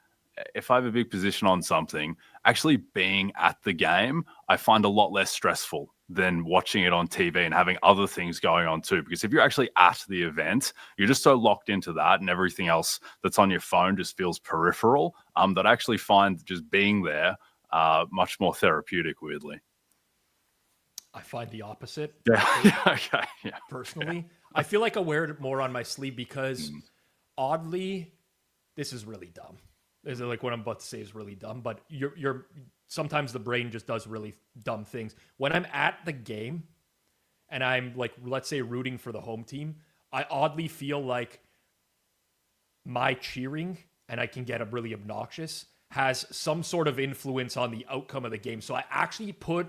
if I have a big position on something, actually being at the game, I find a lot less stressful than watching it on TV and having other things going on too. Because if you're actually at the event, you're just so locked into that and everything else that's on your phone just feels peripheral that I actually find just being there much more therapeutic, weirdly. I find the opposite. Yeah. Okay. Yeah. Personally, I feel like I wear it more on my sleeve because oddly, this is really dumb. Is it like what I'm about to say is really dumb, but you're sometimes the brain just does really dumb things. When I'm at the game and I'm like, let's say rooting for the home team, I oddly feel like my cheering, and I can get really obnoxious, has some sort of influence on the outcome of the game. So I actually put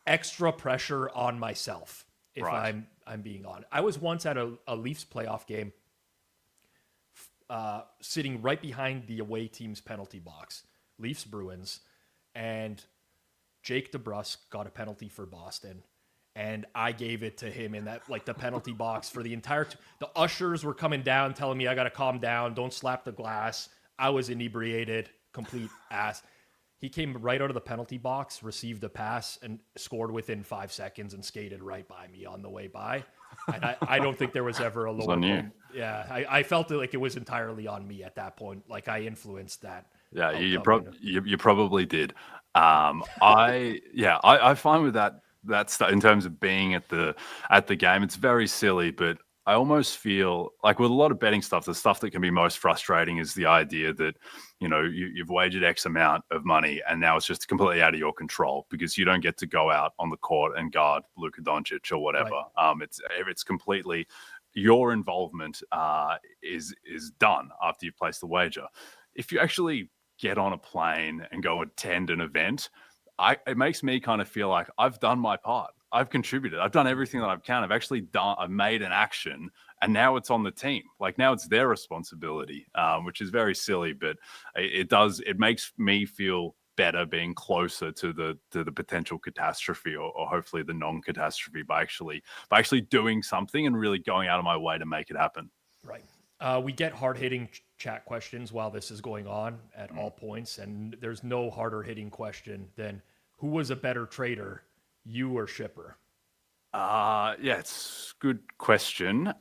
extra pressure on myself if I'm being honest. I was once at a Leafs playoff game sitting right behind the away team's penalty box, Leafs Bruins, and Jake DeBrusk got a penalty for Boston, and I gave it to him in that like the penalty box for the entire the ushers were coming down telling me I got to calm down, don't slap the glass. I was inebriated, complete ass. He came right out of the penalty box, received a pass, and scored within 5 seconds and skated right by me on the way by. And I don't think there was ever a lower point. Yeah, I felt like it was entirely on me at that point. Like I influenced that. Yeah, you probably did. I find with that stuff in terms of being at the game, it's very silly, but I almost feel like with a lot of betting stuff, the stuff that can be most frustrating is the idea that, you know, you've wagered X amount of money and now it's just completely out of your control because you don't get to go out on the court and guard Luka Doncic or whatever. Right. It's completely your involvement is done after you've placed the wager. If you actually get on a plane and go attend an event, it makes me kind of feel like I've done my part. I've contributed. I've done everything that I can. I've made an action, and now it's on the team. Like now it's their responsibility, which is very silly, but it makes me feel better being closer to the potential catastrophe or hopefully the non-catastrophe by actually doing something and really going out of my way to make it happen. Right. We get hard-hitting chat questions while this is going on at all points, and there's no harder-hitting question than who was a better trader, you or Shipper? It's a good question.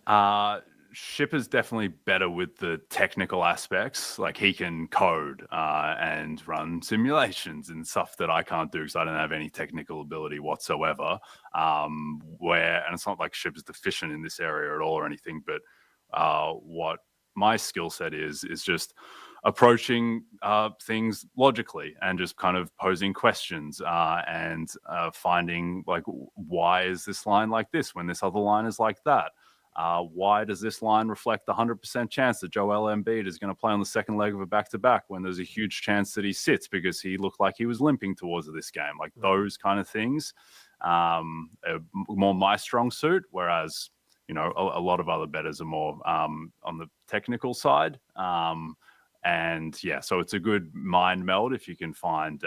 Shipper's definitely better with the technical aspects. Like he can code and run simulations and stuff that I can't do because I don't have any technical ability whatsoever. And it's not like Shipper's deficient in this area at all or anything, but what my skill set is just approaching things logically and just kind of posing questions and finding like, why is this line like this when this other line is like that? Why does this line reflect the 100% chance that Joel Embiid is going to play on the second leg of a back-to-back when there's a huge chance that he sits because he looked like he was limping towards this game? Like those kind of things are more my strong suit, whereas, you know, a lot of other bettors are more on the technical side. And yeah, so it's a good mind meld if you can find,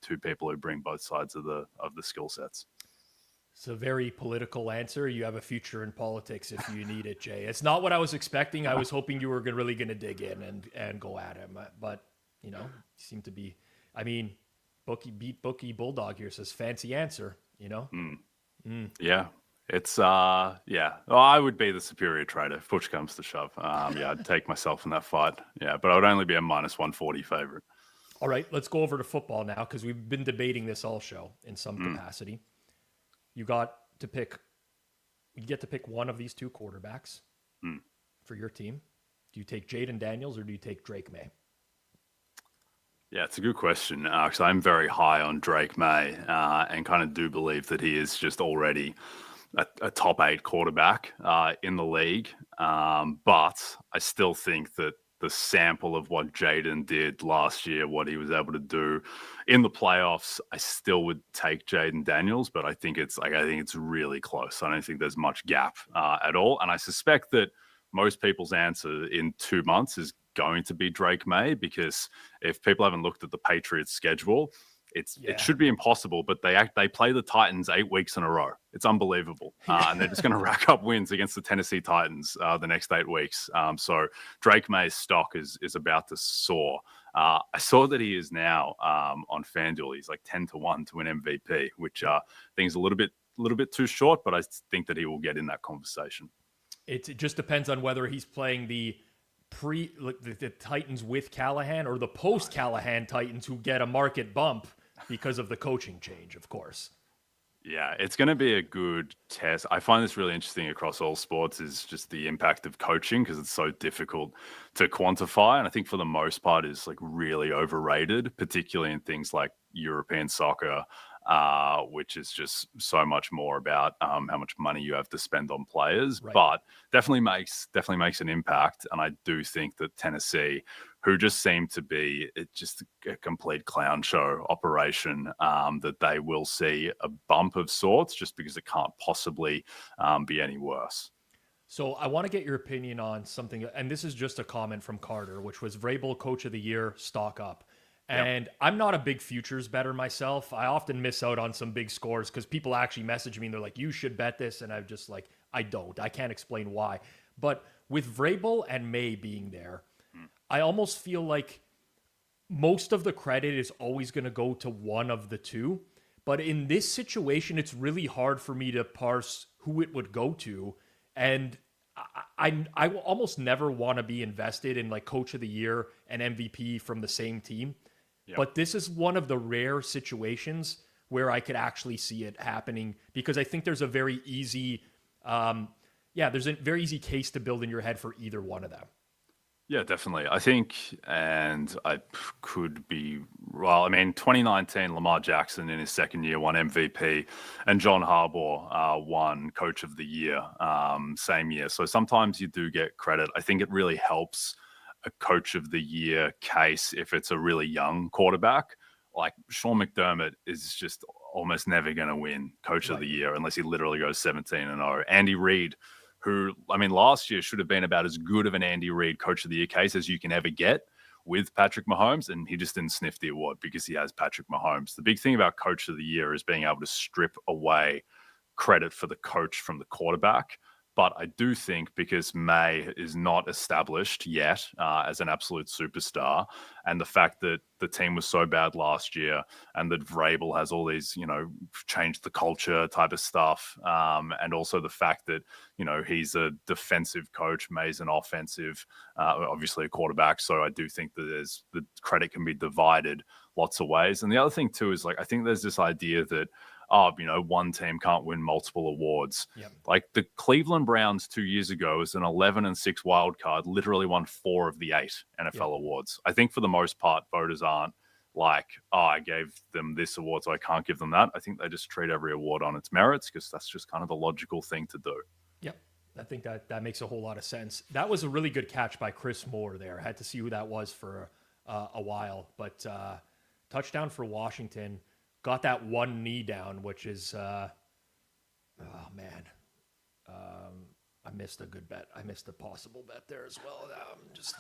two people who bring both sides of the skill sets. It's a very political answer. You have a future in politics if you need it, Jay. It's not what I was expecting. I was hoping you were really going to dig in and go at him. But, you know, you seem to be, I mean, Bookie Bulldog here says fancy answer, you know? Yeah. It's, Well, I would be the superior trader if push comes to shove. I'd take myself in that fight. Yeah, but I would only be a minus 140 favorite. All right, let's go over to football now because we've been debating this all show in some capacity. You get to pick one of these two quarterbacks for your team. Do you take Jaden Daniels or do you take Drake May? Yeah, it's a good question because I'm very high on Drake May and kind of do believe that he is just already a top 8 quarterback in the league. But I still think that the sample of what Jaden did last year, what he was able to do in the playoffs, I still would take Jaden Daniels, but I think it's really close. I don't think there's much gap at all. And I suspect that most people's answer in 2 months is going to be Drake May, because if people haven't looked at the Patriots schedule, it should be impossible, but they play the Titans 8 weeks in a row. It's unbelievable. And they're just going to rack up wins against the Tennessee Titans the next 8 weeks. So Drake May's stock is about to soar. I saw that he is now on FanDuel. He's like 10-1 to win MVP, which I think is a little bit too short, but I think that he will get in that conversation. It just depends on whether he's playing the Titans with Callahan or the post-Callahan Titans who get a market bump because of the coaching change, of course. Yeah, it's going to be a good test. I find this really interesting across all sports, is just the impact of coaching, because it's so difficult to quantify. And I think for the most part is like really overrated, particularly in things like European soccer, which is just so much more about how much money you have to spend on players. Right. But definitely makes an impact. And I do think that Tennessee, who just seem to be just a complete clown show operation, that they will see a bump of sorts, just because it can't possibly be any worse. So I want to get your opinion on something, and this is just a comment from Carter, which was Vrabel Coach of the Year, stock up. And I'm not a big futures bettor myself. I often miss out on some big scores because people actually message me and they're like, you should bet this. And I'm just like, I don't. I can't explain why. But with Vrabel and May being there, I almost feel like most of the credit is always going to go to one of the two. But in this situation, it's really hard for me to parse who it would go to. And I will almost never want to be invested in like Coach of the Year and MVP from the same team. Yep. But this is one of the rare situations where I could actually see it happening, because I think there's a very easy, there's a very easy case to build in your head for either one of them. Yeah, definitely. I think, and I could be, 2019, Lamar Jackson in his second year won MVP, and John Harbaugh won Coach of the Year same year. So sometimes you do get credit. I think it really helps a Coach of the Year case if it's a really young quarterback. Like Sean McDermott is just almost never going to win Coach of the Year unless he literally goes 17-0. Andy Reid, who, last year should have been about as good of an Andy Reid Coach of the Year case as you can ever get with Patrick Mahomes, and he just didn't sniff the award because he has Patrick Mahomes. The big thing about Coach of the Year is being able to strip away credit for the coach from the quarterback. But I do think, because May is not established yet as an absolute superstar, and the fact that the team was so bad last year, and that Vrabel has all these, changed the culture type of stuff, and also the fact that, he's a defensive coach, May's an offensive, obviously a quarterback. So I do think that the credit can be divided lots of ways. And the other thing too is, I think there's this idea that, one team can't win multiple awards. Yep. Like the Cleveland Browns 2 years ago, as an 11-6 wild card, literally won 4 of the 8 NFL awards. I think for the most part, voters aren't like, I gave them this award, so I can't give them that. I think they just treat every award on its merits, because that's just kind of the logical thing to do. Yep. I think that makes a whole lot of sense. That was a really good catch by Chris Moore there. I had to see who that was for a while, but touchdown for Washington. Got that one knee down, which is, I missed a good bet. I missed a possible bet there as well. I'm just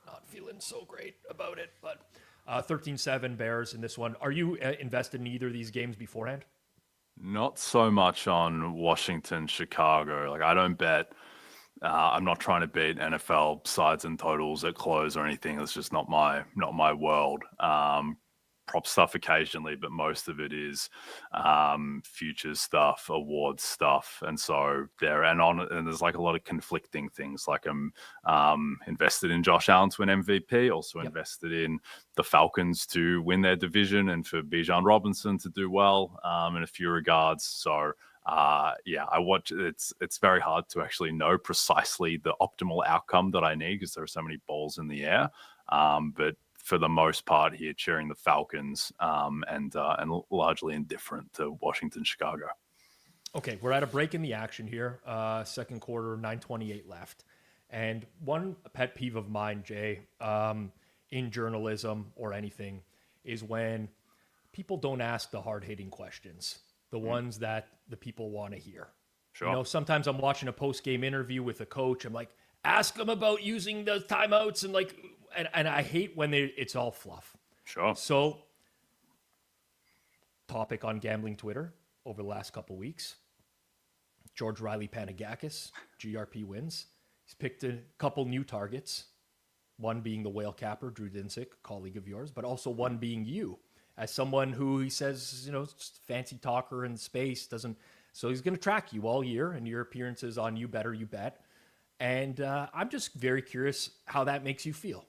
not feeling so great about it. But 13-7 Bears in this one. Are you invested in either of these games beforehand? Not so much on Washington, Chicago. I don't bet. I'm not trying to beat NFL sides and totals at close or anything. It's just not my world. Prop stuff occasionally, but most of it is futures stuff, awards stuff, and so there's a lot of conflicting things. I'm invested in Josh Allen to win MVP, also invested in the Falcons to win their division, and for Bijan Robinson to do well in a few regards. So I watch. It's very hard to actually know precisely the optimal outcome that I need because there are so many balls in the air. But for the most part, here cheering the Falcons and largely indifferent to Washington, Chicago. Okay, we're at a break in the action here. Second quarter, 9:28 left. And one pet peeve of mine, Jay, in journalism or anything, is when people don't ask the hard-hitting questions, the ones that the people want to hear. Sure. You know, sometimes I'm watching a post-game interview with a coach. I'm like, ask them about using the timeouts and I hate when it's all fluff. Sure. So, topic on gambling Twitter over the last couple weeks. George Riley Panagakis, GRP wins. He's picked a couple new targets, one being the whale capper, Drew Dinsick, colleague of yours, but also one being you, as someone who he says, you know, just fancy talker in space, doesn't. So he's going to track you all year and your appearances on You Better You Bet. And I'm just very curious how that makes you feel.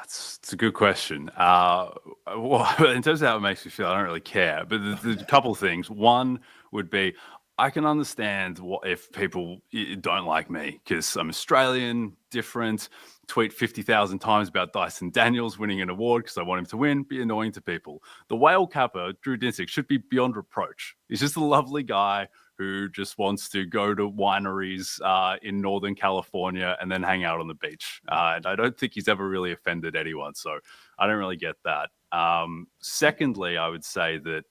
It's a good question. Well, in terms of how it makes me feel, I don't really care. But there's a couple of things. One would be, I can understand if people don't like me because I'm Australian, different, tweet 50,000 times about Dyson Daniels winning an award because I want him to win, be annoying to people. The whale capper, Drew Dinsick, should be beyond reproach. He's just a lovely guy who just wants to go to wineries in Northern California and then hang out on the beach. And I don't think he's ever really offended anyone. So I don't really get that. Secondly, I would say that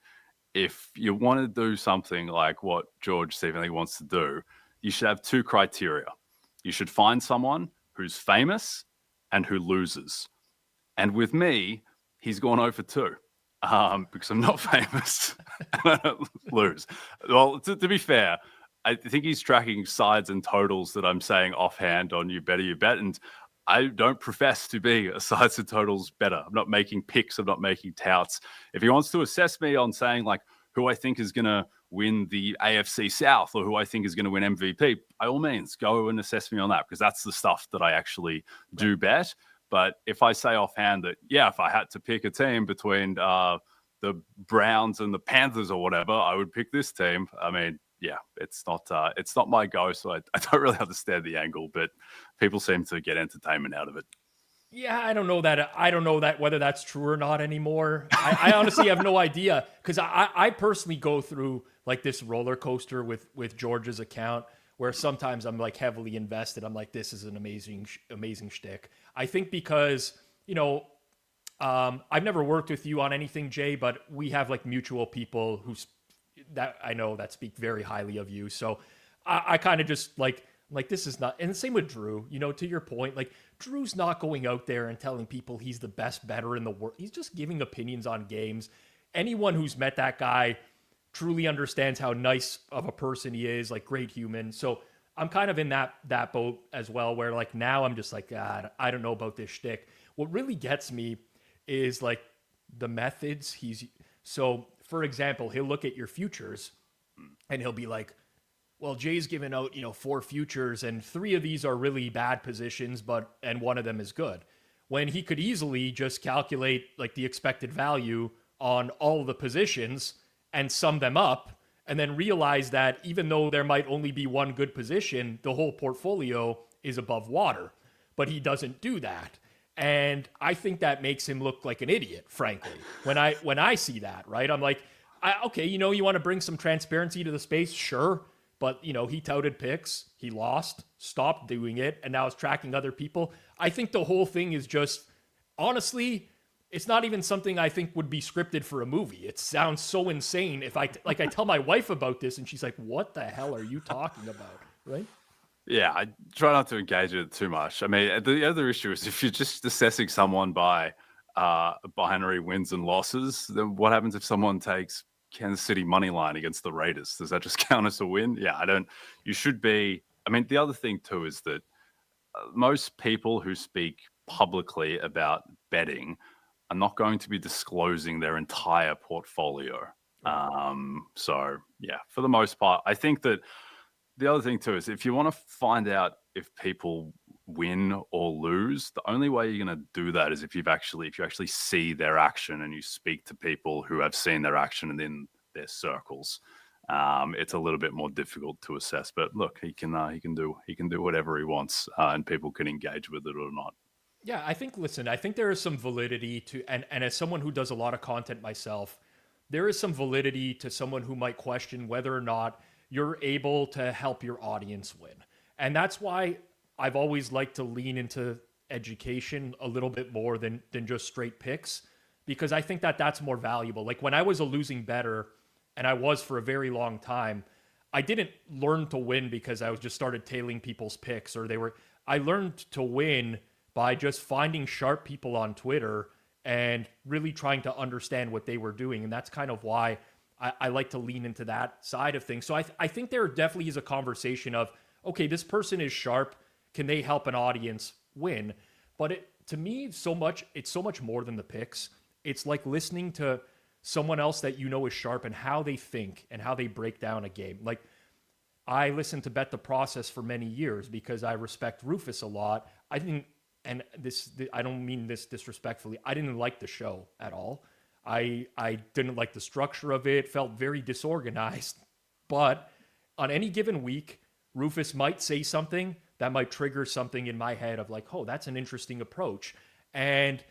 if you want to do something like what George Stephen wants to do, you should have two criteria. You should find someone who's famous and who loses. And with me, he's gone over 2 because I'm not famous and I don't lose. Well, to be fair, I think he's tracking sides and totals that I'm saying offhand on You Better You Bet. And I don't profess to be a sides and totals better. I'm not making picks. I'm not making touts. If he wants to assess me on saying like who I think is going to win the AFC South or who I think is going to win MVP, by all means, go and assess me on that because that's the stuff that I actually do bet. But if I say offhand that, yeah, if I had to pick a team between the Browns and the Panthers or whatever, I would pick this team. I mean, yeah, it's not my go, so I don't really understand the angle, but people seem to get entertainment out of it. Yeah, I don't know that whether that's true or not anymore. I honestly have no idea because I personally go through like this roller coaster with George's account where sometimes I'm like heavily invested. I'm like, this is an amazing shtick. I think because, you know, I've never worked with you on anything, Jay, but we have like mutual people that I know that speak very highly of you. So I kind of just like this is not, and the same with Drew, you know, to your point, like Drew's not going out there and telling people he's the best bettor in the world. He's just giving opinions on games. Anyone who's met that guy truly understands how nice of a person he is, like great human. So I'm kind of in that boat as well, where like now I'm just like, God, I don't know about this shtick. What really gets me is like the methods so for example, he'll look at your futures and he'll be like, well, Jay's given out, 4 futures and 3 of these are really bad positions, and one of them is good. When he could easily just calculate like the expected value on all of the positions and sum them up and then realize that even though there might only be one good position, the whole portfolio is above water, but he doesn't do that. And I think that makes him look like an idiot, frankly, when I see that, right? I'm like, okay, you want to bring some transparency to the space? Sure. But, he touted picks, he lost, stopped doing it, and now is tracking other people. I think the whole thing is just, honestly, it's not even something I think would be scripted for a movie. It sounds so insane. If I tell my wife about this and she's like, what the hell are you talking about, right? Yeah, I try not to engage with it too much. I mean, the other issue is if you're just assessing someone by binary wins and losses, then what happens if someone takes Kansas City money line against the Raiders? Does that just count as a win? Yeah, you should be. I mean, the other thing too is that most people who speak publicly about betting are not going to be disclosing their entire portfolio. So yeah, for the most part, I think that the other thing too is if you want to find out if people win or lose, the only way you're going to do that is if you actually see their action and you speak to people who have seen their action and in their circles. it's a little bit more difficult to assess. But look, he can do whatever he wants, and people can engage with it or not. Yeah, I think there is some validity to, and as someone who does a lot of content myself, there is some validity to someone who might question whether or not you're able to help your audience win. And that's why I've always liked to lean into education a little bit more than just straight picks, because I think that that's more valuable. Like when I was a losing bettor, and I was for a very long time, I didn't learn to win because I was just started tailing people's picks, I learned to win by just finding sharp people on Twitter and really trying to understand what they were doing. And that's kind of why I like to lean into that side of things. So I think there definitely is a conversation of, okay, this person is sharp. Can they help an audience win? But to me, it's so much more than the picks. It's like listening to someone else that you know is sharp and how they think and how they break down a game. Like I listened to Bet the Process for many years because I respect Rufus a lot. I don't mean this disrespectfully, I didn't like the show at all. I didn't like the structure of it, felt very disorganized. But on any given week, Rufus might say something that might trigger something in my head of like, oh, that's an interesting approach. And,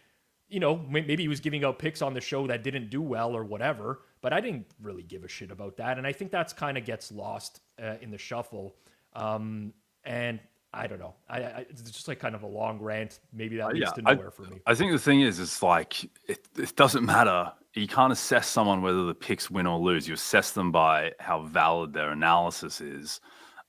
you know, maybe he was giving out picks on the show that didn't do well or whatever, but I didn't really give a shit about that. And I think that's kind of gets lost in the shuffle. And I don't know. It's just like kind of a long rant. Maybe that leads to nowhere for me. I think the thing is like, it doesn't matter. You can't assess someone whether the picks win or lose. You assess them by how valid their analysis is.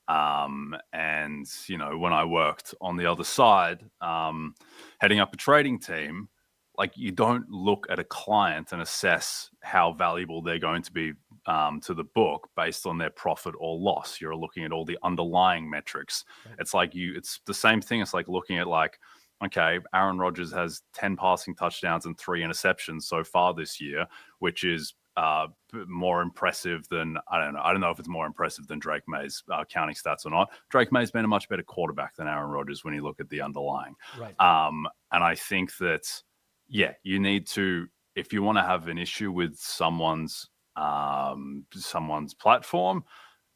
And, you know, when I worked on the other side, heading up a trading team, like you don't look at a client and assess how valuable they're going to be to the book based on their profit or loss. You're looking at all the underlying metrics. Right. It's the same thing. It's like looking at like, okay, Aaron Rodgers has 10 passing touchdowns and 3 interceptions so far this year, which is more impressive than, I don't know if it's more impressive than Drake May's counting stats or not. Drake May's been a much better quarterback than Aaron Rodgers when you look at the underlying. Right. And I think that, yeah, you need to, if you want to have an issue with someone's platform,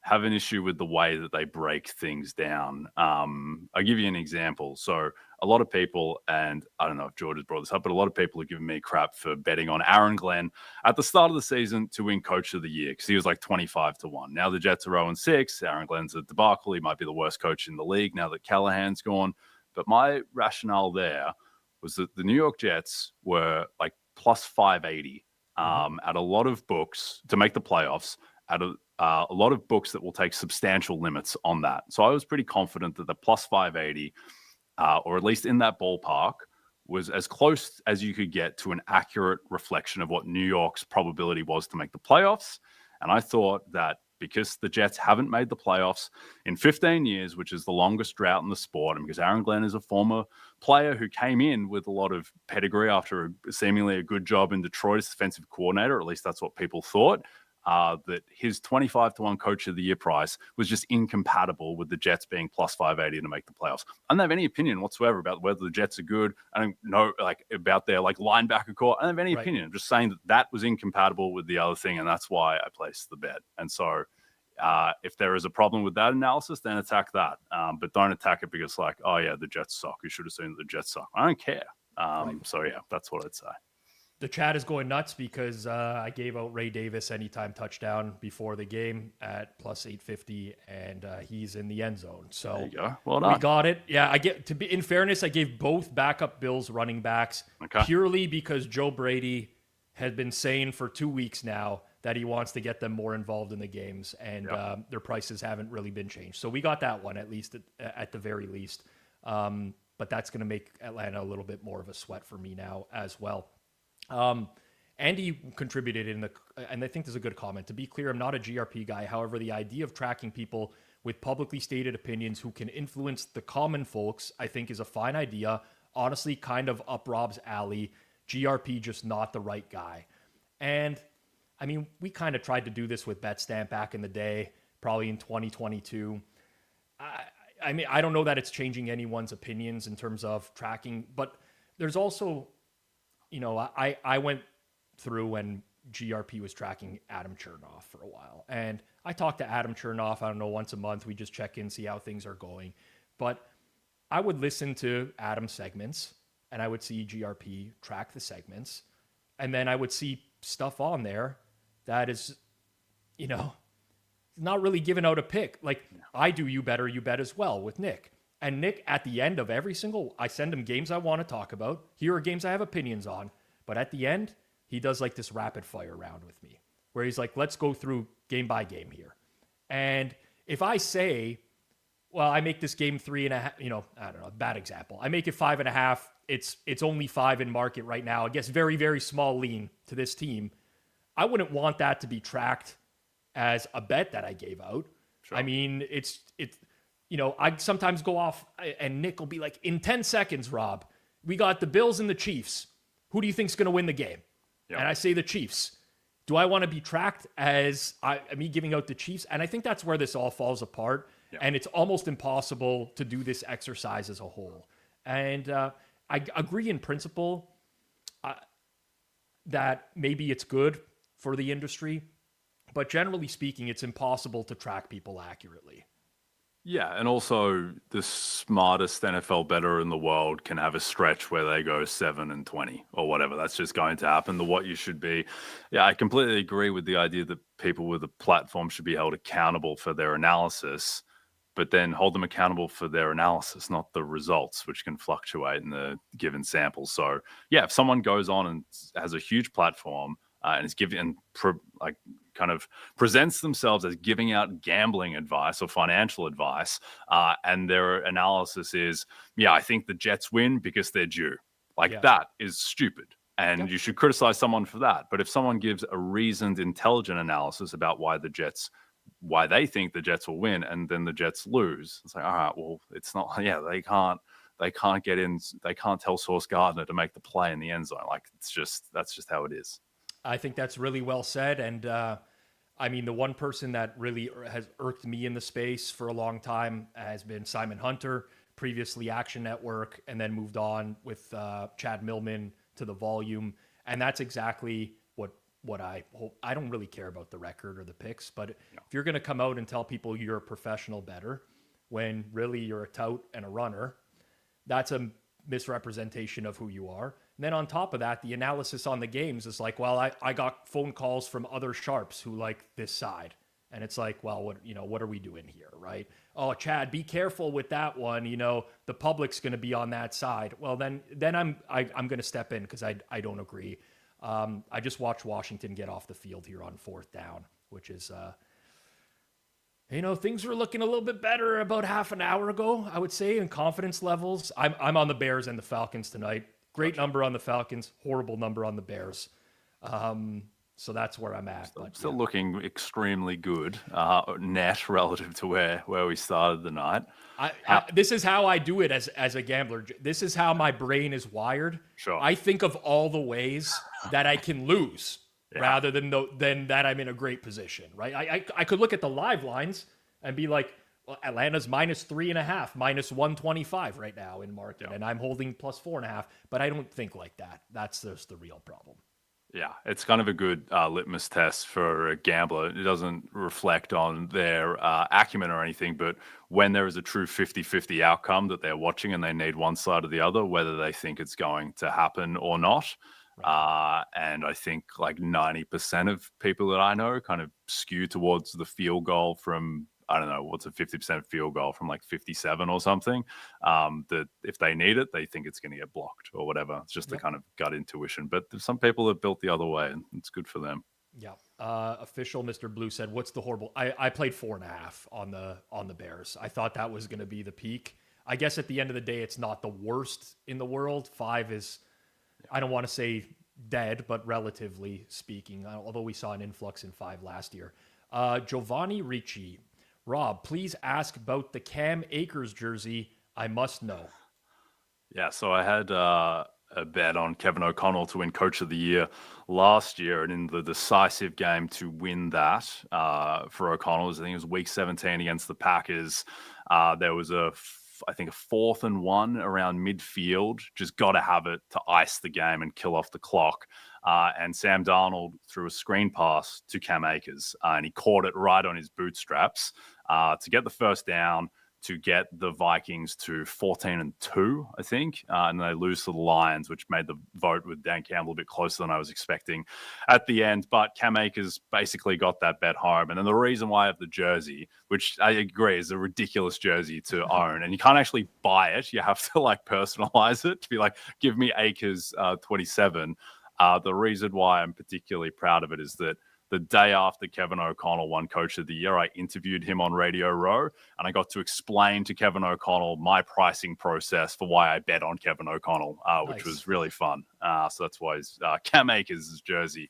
have an issue with the way that they break things down. I'll give you an example. So a lot of people, and I don't know if George has brought this up, but a lot of people are giving me crap for betting on Aaron Glenn at the start of the season to win Coach of the Year because he was like 25-1. Now the Jets are 0-6. Aaron Glenn's a debacle. He might be the worst coach in the league now that Callahan's gone. But my rationale there was that the New York Jets were like plus 580 at a lot of books to make the playoffs, at a lot of books that will take substantial limits on that. So I was pretty confident that the plus 580, or at least in that ballpark, was as close as you could get to an accurate reflection of what New York's probability was to make the playoffs. And I thought that because the Jets haven't made the playoffs in 15 years, which is the longest drought in the sport, and because Aaron Glenn is a former player who came in with a lot of pedigree after seemingly a good job in Detroit as defensive coordinator, at least that's what people thought, that his 25-1 Coach of the Year price was just incompatible with the Jets being plus 580 to make the playoffs. I don't have any opinion whatsoever about whether the Jets are good. I don't know about their linebacker core. I don't have any opinion. I'm just saying that was incompatible with the other thing, and that's why I placed the bet. And so if there is a problem with that analysis, then attack that. But don't attack it because oh yeah, the Jets suck. You should have seen the Jets suck. I don't care. So yeah, that's what I'd say. The chat is going nuts because I gave out Ray Davis anytime touchdown before the game at plus 850, and he's in the end zone. So there you go. Well done. We got it. Yeah, in fairness, I gave both backup Bills running backs purely because Joe Brady has been saying for 2 weeks now that he wants to get them more involved in the games, and their prices haven't really been changed. So we got that one, at least at the very least. But that's going to make Atlanta a little bit more of a sweat for me now as well. Andy contributed and I think there's a good comment. To be clear, I'm not a GRP guy. However, the idea of tracking people with publicly stated opinions who can influence the common folks, I think is a fine idea. Honestly, kind of up Rob's alley. GRP, just not the right guy. And I mean, we kind of tried to do this with BetStamp back in the day, probably in 2022. I mean, I don't know that it's changing anyone's opinions in terms of tracking, but there's also, I went through and GRP was tracking Adam Chernoff for a while. And I talk to Adam Chernoff, I don't know, once a month. We just check in, see how things are going. But I would listen to Adam's segments and I would see GRP track the segments. And then I would see stuff on there that is, not really giving out a pick. Like I do You Better, You Bet as well with Nick. And Nick, at the end of every single, I send him games I want to talk about. Here are games I have opinions on. But at the end, he does like this rapid fire round with me where he's like, let's go through game by game here. And if I say, well, I make this game 3.5, I don't know, bad example. I make it 5.5. It's only 5 in market right now. I guess very, very small lean to this team. I wouldn't want that to be tracked as a bet that I gave out. Sure. I mean, it's I sometimes go off and Nick will be like, in 10 seconds, Rob, we got the Bills and the Chiefs. Who do you think's going to win the game? Yep. And I say the Chiefs. Do I want to be tracked as me giving out the Chiefs? And I think that's where this all falls apart. Yep. And it's almost impossible to do this exercise as a whole. And I agree in principle that maybe it's good for the industry, but generally speaking, it's impossible to track people accurately. Yeah, and also the smartest NFL bettor in the world can have a stretch where they go 7-20 or whatever. That's just going to happen. What you should be. Yeah, I completely agree with the idea that people with a platform should be held accountable for their analysis, but then hold them accountable for their analysis, not the results, which can fluctuate in the given sample. So yeah, if someone goes on and has a huge platform and is giving kind of presents themselves as giving out gambling advice or financial advice, and their analysis is, I think the Jets win because they're due. That is stupid. And you should criticize someone for that. But if someone gives a reasoned, intelligent analysis about why they think the Jets will win and then the Jets lose, it's like, all right, well, it's not, they can't get in, they can't tell Sauce Gardner to make the play in the end zone. That's just how it is. I think that's really well said. And the one person that really has irked me in the space for a long time has been Simon Hunter, previously Action Network, and then moved on with Chad Millman to the Volume. And that's exactly what I hope. I don't really care about the record or the picks, but if you're going to come out and tell people you're a professional bettor when really you're a tout and a runner, that's a misrepresentation of who you are. And then on top of that, the analysis on the games is like, well, I got phone calls from other sharps who like this side. And it's like, well, what are we doing here, right? Oh, Chad, be careful with that one. The public's going to be on that side. Well, then I'm going to step in because I don't agree. I just watched Washington get off the field here on 4th down, which is, things were looking a little bit better about half an hour ago, I would say, in confidence levels. I'm on the Bears and the Falcons tonight. Great number on the Falcons, horrible number on the Bears. So that's where I'm at. Still looking extremely good, net relative to where we started the night. This is how I do it as a gambler. This is how my brain is wired. Sure. I think of all the ways that I can lose rather than that I'm in a great position, right? I could look at the live lines and be like, well, Atlanta's -3.5, -125 right now in market, and I'm holding +4.5, but I don't think like that. That's just the real problem. Yeah, it's kind of a good litmus test for a gambler. It doesn't reflect on their acumen or anything, but when there is a true 50-50 outcome that they're watching and they need one side or the other, whether they think it's going to happen or not. Right. And I think 90% of people that I know kind of skew towards the field goal from, I don't know, what's a 50% field goal from 57 or something, that if they need it, they think it's going to get blocked or whatever. It's just the kind of gut intuition. But some people are built the other way, and it's good for them. Yeah. Official Mr. Blue said, what's the horrible? I played 4.5 on the Bears. I thought that was going to be the peak. I guess at the end of the day, it's not the worst in the world. 5 is, I don't want to say dead, but relatively speaking, although we saw an influx in 5 last year. Giovanni Ricci. Rob, please ask about the Cam Akers jersey. I must know. Yeah, so I had a bet on Kevin O'Connell to win Coach of the Year last year, and in the decisive game to win that for O'Connell, I think it was Week 17 against the Packers. There was a I think, a 4th and 1 around midfield. Just got to have it to ice the game and kill off the clock. And Sam Darnold threw a screen pass to Cam Akers, and he caught it right on his bootstraps to get the first down, to get the Vikings to 14-2, I think. And they lose to the Lions, which made the vote with Dan Campbell a bit closer than I was expecting at the end. But Cam Akers basically got that bet home. And then the reason why I have the jersey, which I agree is a ridiculous jersey to own, and you can't actually buy it. You have to personalize it to be like, give me Akers 27. The reason why I'm particularly proud of it is that the day after Kevin O'Connell won Coach of the Year, I interviewed him on Radio Row, and I got to explain to Kevin O'Connell my pricing process for why I bet on Kevin O'Connell, which was really fun. So that's why his Cam Akers' jersey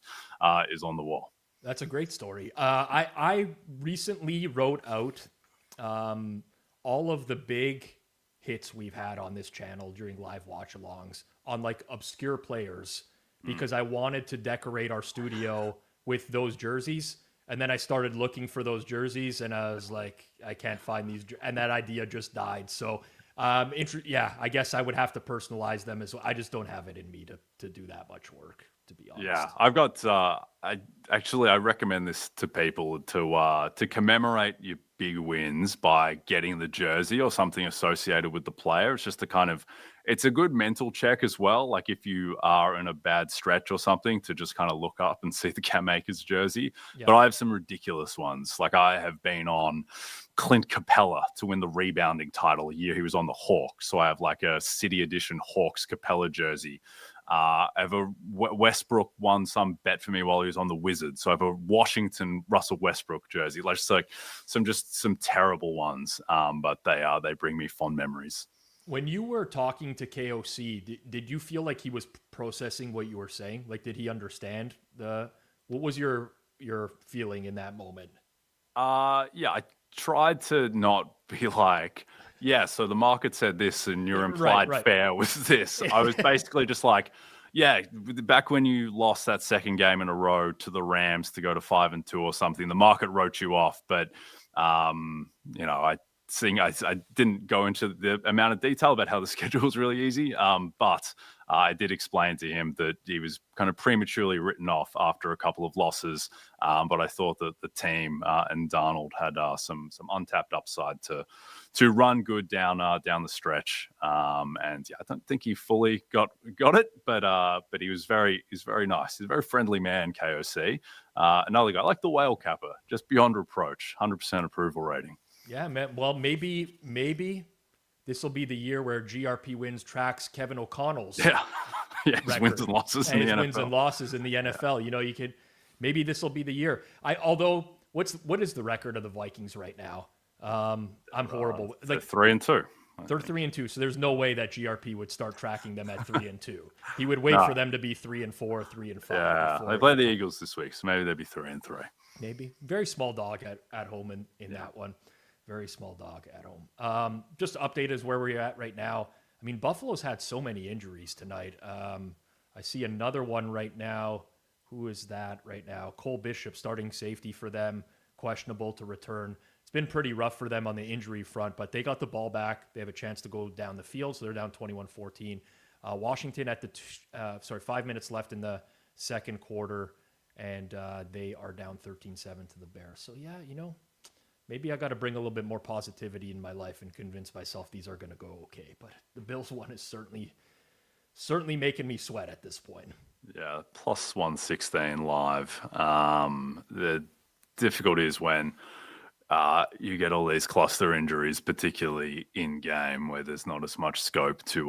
is on the wall. That's a great story. I recently wrote out all of the big hits we've had on this channel during live watch-alongs on obscure players because I wanted to decorate our studio with those jerseys. And then I started looking for those jerseys and I was like, I can't find these. And that idea just died. So, I guess I would have to personalize them as well. I just don't have it in me to do that much work, to be honest. Yeah, I've got, I recommend this to people to commemorate your big wins by getting the jersey or something associated with the player. It's just it's a good mental check as well. Like if you are in a bad stretch or something, to just kind of look up and see the Cam Akers jersey. Yeah. But I have some ridiculous ones. Like I have been on Clint Capella to win the rebounding title a year he was on the Hawks. So I have a City Edition Hawks Capella jersey. I have a Westbrook won some bet for me while he was on the Wizards. So I have a Washington Russell Westbrook jersey. Some terrible ones, but they bring me fond memories. When you were talking to KOC, did you feel like he was processing what you were saying? Did he understand what was your feeling in that moment? I tried to not be like, yeah, so the market said this and your implied fair was this. I was basically just like, yeah, back when you lost that second game in a row to the Rams to go to 5-2 or something, the market wrote you off. But, I didn't go into the amount of detail about how the schedule was really easy, but I did explain to him that he was kind of prematurely written off after a couple of losses. But I thought that the team and Darnold had some untapped upside to run good down the stretch. I don't think he fully got it, but he was very nice. He's a very friendly man, KOC. Another guy like the whale capper, just beyond reproach, 100% approval rating. Yeah, man. Well, maybe this will be the year where GRP wins tracks Kevin O'Connell's his wins and losses in the NFL. Wins and losses in the NFL. Yeah. You could maybe this will be the year. Although what is the record of the Vikings right now? I'm horrible. 3-2. They're 3-2, so there's no way that GRP would start tracking them at 3-2. He would wait for them to be 3-4, 3-5. Yeah, they play the Eagles this week, so maybe they'll be 3-3. Maybe very small dog at home in that one. Very small dog at home. Just to update us where we're at right now. I mean, Buffalo's had so many injuries tonight. I see another one right now. Who is that right now? Cole Bishop, starting safety for them, questionable to return. It's been pretty rough for them on the injury front, but they got the ball back. They have a chance to go down the field, so they're down 21-14. Washington at 5 minutes left in the second quarter, and they are down 13-7 to the Bears. So, maybe I got to bring a little bit more positivity in my life and convince myself these are going to go okay. But the Bills one is certainly making me sweat at this point. Yeah, plus 116 live. The difficulty is when you get all these cluster injuries, particularly in game where there's not as much scope to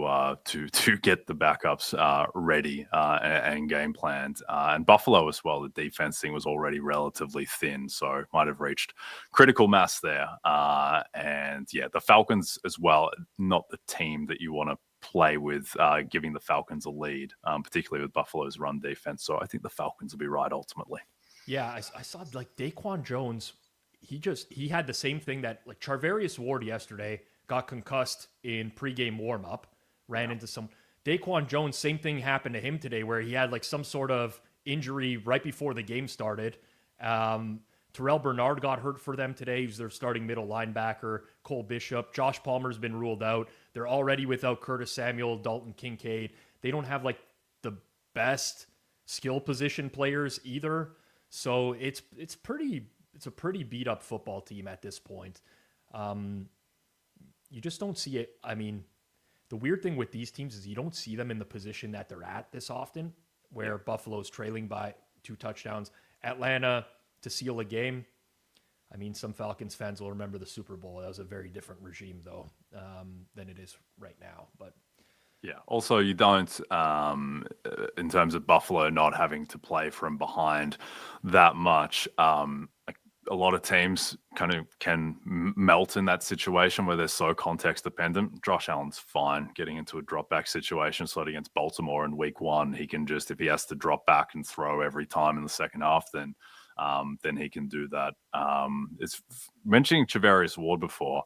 get the backups ready and game planned. And Buffalo as well, the defense thing was already relatively thin, so might have reached critical mass there. The Falcons as well, not the team that you want to play with, giving the Falcons a lead, particularly with Buffalo's run defense. So I think the Falcons will be right ultimately. Yeah, I saw Daquan Jones. He had the same thing that Charvarius Ward yesterday got concussed in pregame warmup, ran into some. Daquan Jones, same thing happened to him today where he had some sort of injury right before the game started. Terrell Bernard got hurt for them today. He's their starting middle linebacker. Cole Bishop. Josh Palmer's been ruled out. They're already without Curtis Samuel, Dalton Kincaid. They don't have like the best skill position players either. So it's a pretty beat up football team at this point. You just don't see it. I mean, the weird thing with these teams is you don't see them in the position that they're at this often, where Buffalo's trailing by 2 touchdowns. Atlanta to seal a game. I mean, some Falcons fans will remember the Super Bowl. That was a very different regime, though, than it is right now. But yeah. Also, you don't, in terms of Buffalo not having to play from behind that much. A lot of teams kind of can melt in that situation where they're so context dependent. Josh Allen's fine getting into a drop back situation. So against Baltimore in week 1, he can just, if he has to drop back and throw every time in the second half, then he can do that. It's mentioning Charvarius Ward before.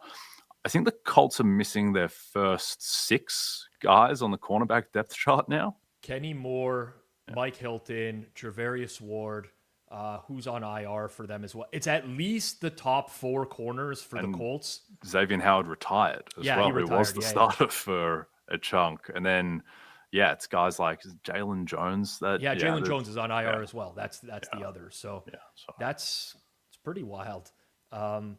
I think the Colts are missing their first 6 guys on the cornerback depth chart now. Kenny Moore, Mike Hilton, Charvarius Ward, who's on IR for them as well. It's at least the top 4 corners for the Colts. Xavier Howard retired as well. He retired, was the starter for a chunk. And then, it's guys like Jalen Jones. Jalen Jones is on IR as well. That's the other. So it's pretty wild. Though,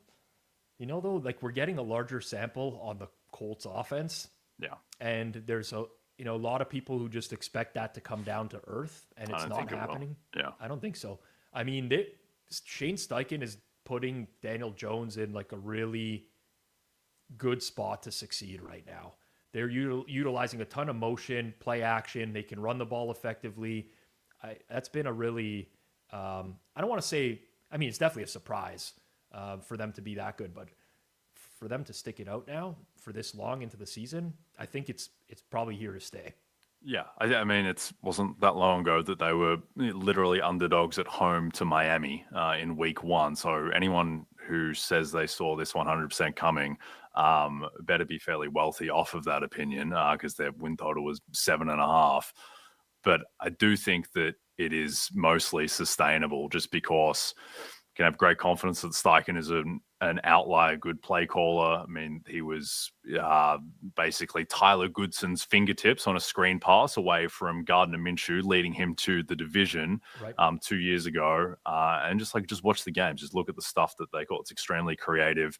like we're getting a larger sample on the Colts offense. Yeah. And there's a lot of people who just expect that to come down to earth, and it's not happening. I don't think so. I mean, Shane Steichen is putting Daniel Jones in like a really good spot to succeed right now. They're utilizing a ton of motion, play action. They can run the ball effectively. That's been a really, I don't want to say, I mean, it's definitely a surprise for them to be that good, but for them to stick it out now for this long into the season, I think it's probably here to stay. Yeah, I mean, it wasn't that long ago that they were literally underdogs at home to Miami in week 1. So anyone who says they saw this 100% coming better be fairly wealthy off of that opinion because their win total was 7.5. But I do think that it is mostly sustainable just because you can have great confidence that Steichen is an outlier good play caller. I mean, he was basically Tyler Goodson's fingertips on a screen pass away from Gardner Minshew, leading him to the division 2 years ago. And just watch the games, just look at the stuff that they got. It's extremely creative.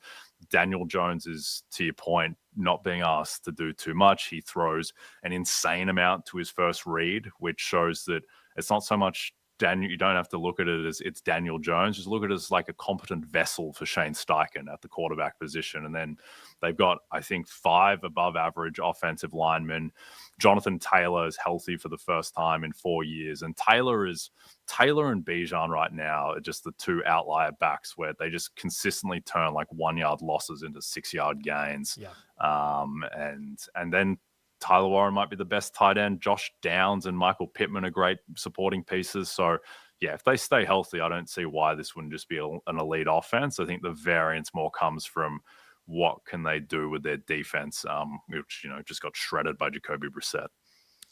Daniel Jones is, to your point, not being asked to do too much. He throws an insane amount to his first read, which shows that it's not so much you don't have to look at it as it's Daniel Jones. Just look at it as like a competent vessel for Shane Steichen at the quarterback position. And then they've got, I think, 5 above average offensive linemen. Jonathan Taylor is healthy for the first time in 4 years. And Taylor and Bijan right now are just the 2 outlier backs where they just consistently turn like 1-yard losses into 6-yard gains. And then Tyler Warren might be the best tight end. Josh Downs and Michael Pittman are great supporting pieces. So, if they stay healthy, I don't see why this wouldn't just be an elite offense. I think the variance more comes from what can they do with their defense, which, just got shredded by Jacoby Brissett.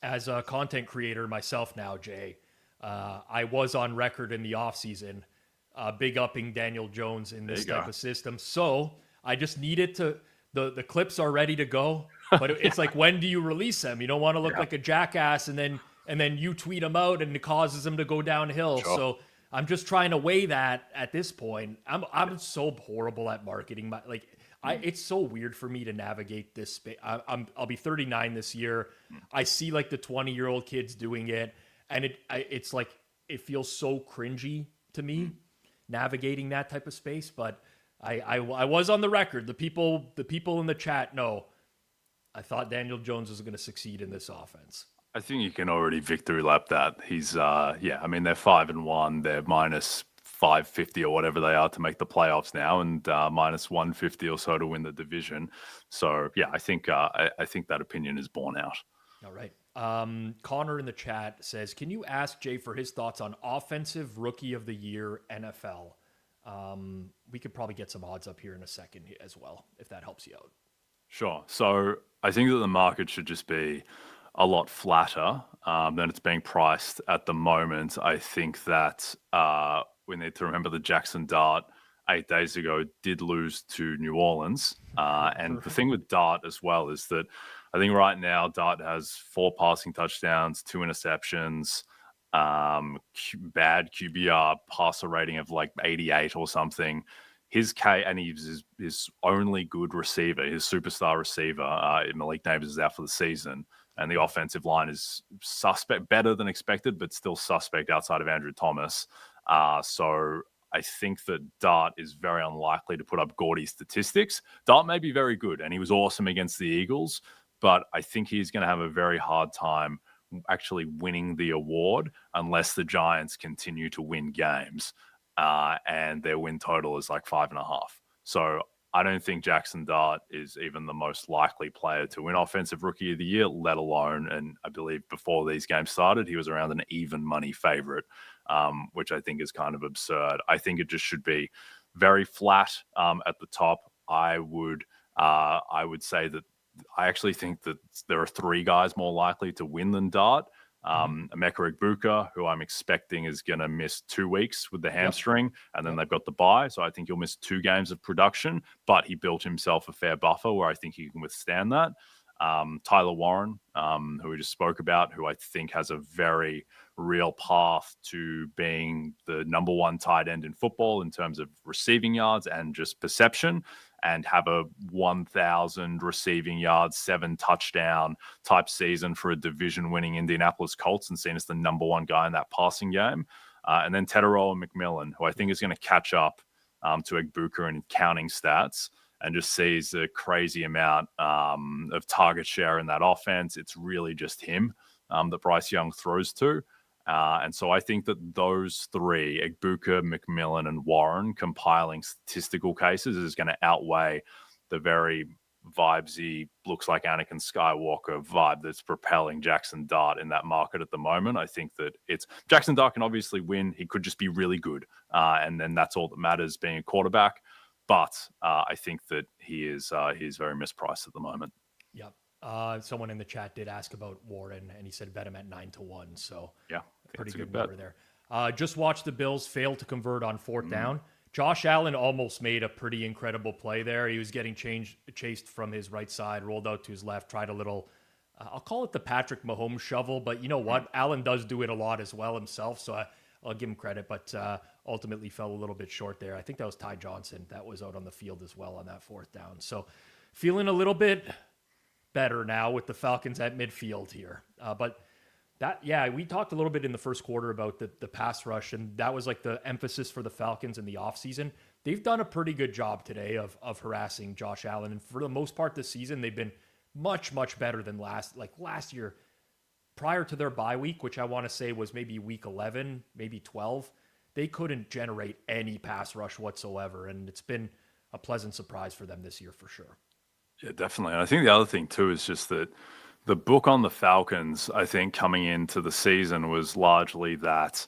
As a content creator myself now, Jay, I was on record in the offseason big upping Daniel Jones in this type of system. So I just needed to – the clips are ready to go. But it's like, when do you release them? You don't want to look like a jackass and then you tweet them out and it causes them to go downhill. Sure. So I'm just trying to weigh that at this point. I'm so horrible at marketing. It's so weird for me to navigate this space. I'll be 39 this year. I see like the 20-year-old kids doing it, and it's like it feels so cringy to me navigating that type of space. But I was on the record. The people in the chat know. I thought Daniel Jones was going to succeed in this offense. I think you can already victory lap that. He's, I mean, they're 5-1. They're minus 550 or whatever they are to make the playoffs now, and minus 150 or so to win the division. So, I think that opinion is borne out. All right. Connor in the chat says, can you ask Jay for his thoughts on offensive rookie of the year NFL? We could probably get some odds up here in a second as well, if that helps you out. Sure. So I think that the market should just be a lot flatter than it's being priced at the moment. I think that we need to remember that Jackson Dart 8 days ago did lose to New Orleans. And the thing with Dart as well is that I think right now Dart has 4 passing touchdowns, 2 interceptions, bad QBR passer rating of like 88 or something. And he's his only good receiver, his superstar receiver, Malik Neighbors, is out for the season. And the offensive line is suspect, better than expected, but still suspect outside of Andrew Thomas. So I think that Dart is very unlikely to put up gaudy statistics. Dart may be very good, and he was awesome against the Eagles, but I think he's going to have a very hard time actually winning the award unless the Giants continue to win games. And their win total is like 5.5. So I don't think Jackson Dart is even the most likely player to win Offensive Rookie of the Year, let alone, and I believe before these games started, he was around an even money favorite, which I think is kind of absurd. I think it just should be very flat at the top. I would say that I actually think that there are 3 guys more likely to win than Dart. Emeka Egbuka, who I'm expecting is going to miss 2 weeks with the hamstring, and then they've got the bye. So I think he'll miss 2 games of production, but he built himself a fair buffer where I think he can withstand that. Tyler Warren, who we just spoke about, who I think has a very real path to being the number 1 tight end in football in terms of receiving yards and just perception, and have a 1,000 receiving yards, 7 touchdown type season for a division-winning Indianapolis Colts and seen as the number 1 guy in that passing game. And then Teteroa McMillan, who I think is going to catch up to Egbuka in counting stats and just sees a crazy amount of target share in that offense. It's really just him that Bryce Young throws to. And so I think that those 3, Egbuka, McMillan, and Warren, compiling statistical cases is going to outweigh the very vibesy, looks like Anakin Skywalker vibe that's propelling Jackson Dart in that market at the moment. I think that Jackson Dart can obviously win. He could just be really good. And then that's all that matters being a quarterback. But I think that he's very mispriced at the moment. Yep. Someone in the chat did ask about Warren, and he said bet him at 9-1. So yeah, pretty good number there. Just watched the Bills fail to convert on 4th down. Josh Allen almost made a pretty incredible play there. He was getting chased from his right side, rolled out to his left, tried a little, I'll call it the Patrick Mahomes shovel, but you know what? Allen does do it a lot as well himself, so I'll give him credit, but ultimately fell a little bit short there. I think that was Ty Johnson that was out on the field as well on that 4th down. So feeling a little bit better now with the Falcons at midfield here. But we talked a little bit in the first quarter about the pass rush, and that was like the emphasis for the Falcons in the offseason. They've done a pretty good job today of harassing Josh Allen, and for the most part this season, they've been much, much better than last year. Prior to their bye week, which I want to say was maybe week 11, maybe 12, they couldn't generate any pass rush whatsoever, and it's been a pleasant surprise for them this year for sure. Yeah, definitely. And I think the other thing too is just that the book on the Falcons, I think coming into the season was largely that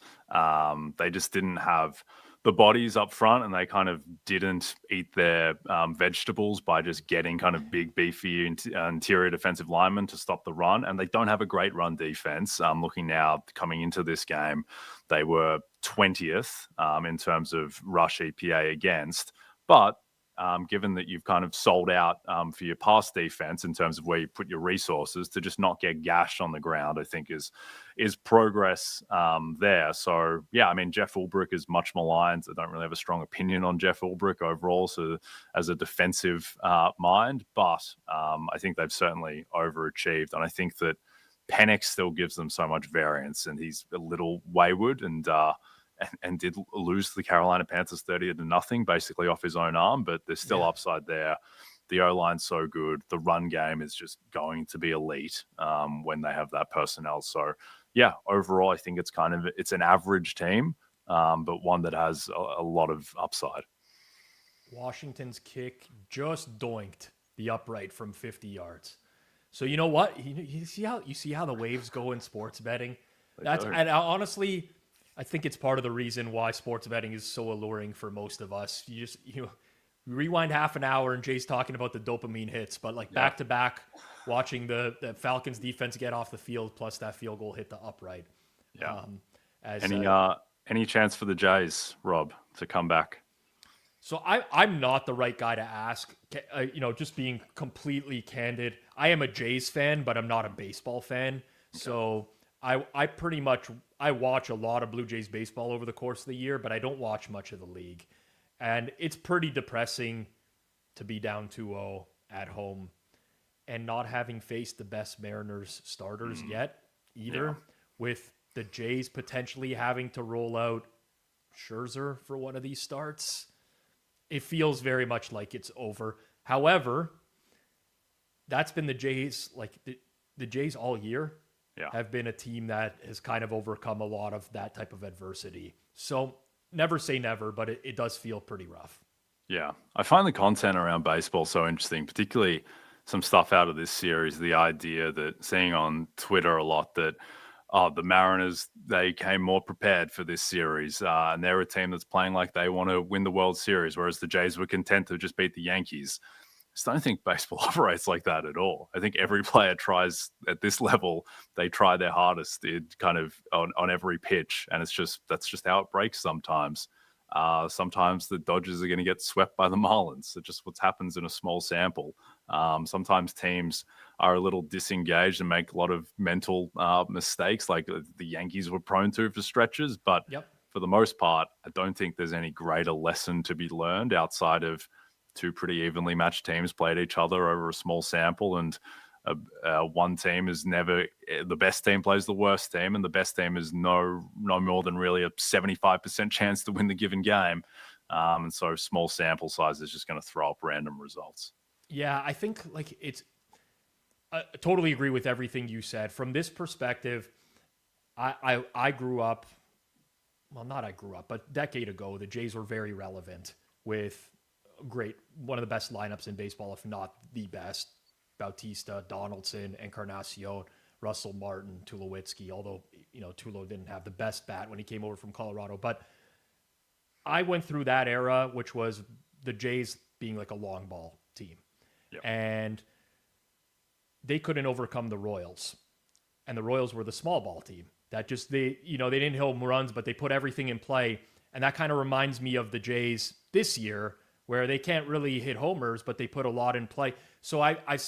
they just didn't have the bodies up front, and they kind of didn't eat their vegetables by just getting kind of big, beefy interior defensive linemen to stop the run. And they don't have a great run defense. Looking now, coming into this game, they were 20th in terms of rush EPA against. But given that you've kind of sold out for your pass defense in terms of where you put your resources, to just not get gashed on the ground, I think is progress there. So, yeah, I mean, Jeff Ulbrich is much maligned. I don't really have a strong opinion on Jeff Ulbrich overall so as a defensive mind, but I think they've certainly overachieved. And I think that Penix still gives them so much variance, and he's a little wayward and did lose to the Carolina Panthers 30-0, basically off his own arm, but there's still upside there. The O-line's so good. The run game is just going to be elite when they have that personnel. So, yeah, overall, I think it's an average team, but one that has a lot of upside. Washington's kick just doinked the upright from 50 yards. So you know what? You see how the waves go in sports betting. And honestly, I think it's part of the reason why sports betting is so alluring for most of us. You rewind half an hour and Jay's talking about the dopamine hits, but back to back, watching the Falcons defense get off the field plus that field goal hit the upright. Yeah. Any chance for the Jays, Rob, to come back? So I'm not the right guy to ask. Just being completely candid, I am a Jays fan, but I'm not a baseball fan. Okay. So I pretty much watch a lot of Blue Jays baseball over the course of the year, but I don't watch much of the league. And it's pretty depressing to be down 2-0 at home and not having faced the best Mariners starters yet either, with the Jays potentially having to roll out Scherzer for one of these starts. It feels very much like it's over. However, that's been the Jays, like the Jays all year have been a team that has kind of overcome a lot of that type of adversity. So never say never, but it does feel pretty rough. Yeah, I find the content around baseball so interesting, particularly some stuff out of this series. The idea that seeing on Twitter a lot that the Mariners, they came more prepared for this series, and they're a team that's playing like they want to win the World Series, whereas the Jays were content to just beat the Yankees. I just don't think baseball operates like that at all. I think every player tries at this level, they try their hardest kind of on every pitch, and that's just how it breaks sometimes. Sometimes the Dodgers are going to get swept by the Marlins. It's just what happens in a small sample. Sometimes teams are a little disengaged and make a lot of mental mistakes, like the Yankees were prone to for stretches. But for the most part, I don't think there's any greater lesson to be learned outside of two pretty evenly matched teams played each other over a small sample, and one team is never the best team plays the worst team, and the best team is no more than really a 75% chance to win the given game. And so small sample size is just going to throw up random results. Yeah, I think I totally agree with everything you said. From this perspective, I grew up, well, not I grew up, but a decade ago, the Jays were very relevant with one of the best lineups in baseball, if not the best. Bautista, Donaldson, Encarnacion, Russell Martin, Tulowitzki, although, Tulo didn't have the best bat when he came over from Colorado. But I went through that era, which was the Jays being like a long ball team. Yep. And they couldn't overcome the Royals. And the Royals were the small ball team that just, they didn't hit home runs, but they put everything in play. And that kind of reminds me of the Jays this year, where they can't really hit homers, but they put a lot in play. So I've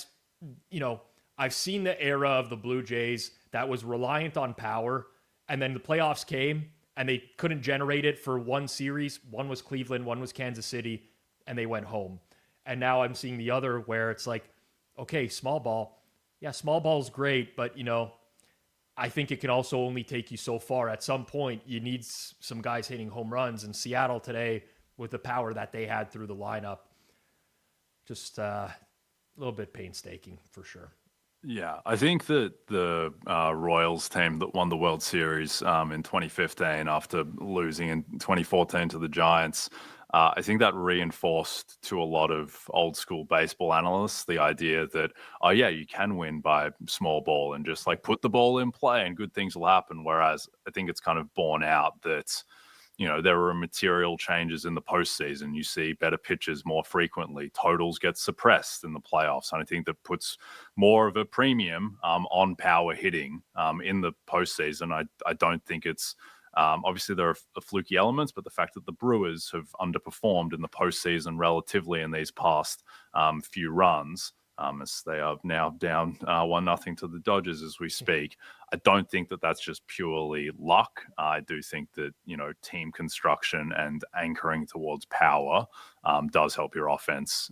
seen the era of the Blue Jays that was reliant on power, and then the playoffs came and they couldn't generate it for one series. One was Cleveland, one was Kansas City, and they went home. And now I'm seeing the other where it's like, okay, small ball. Yeah, small ball is great, but I think it can also only take you so far. At some point, you need some guys hitting home runs. And Seattle today, with the power that they had through the lineup, just a little bit painstaking for sure. Yeah, I think that the Royals team that won the World Series in 2015 after losing in 2014 to the Giants, I think that reinforced to a lot of old school baseball analysts the idea that, you can win by small ball and just like put the ball in play and good things will happen. Whereas I think it's kind of borne out that there are material changes in the postseason. You see better pitches more frequently. Totals get suppressed in the playoffs. And I think that puts more of a premium on power hitting in the postseason. I don't think it's obviously there are fluky elements, but the fact that the Brewers have underperformed in the postseason relatively in these past few runs, as they are now down 1-0 to the Dodgers as we speak. I don't think that that's just purely luck. I do think that, team construction and anchoring towards power does help your offense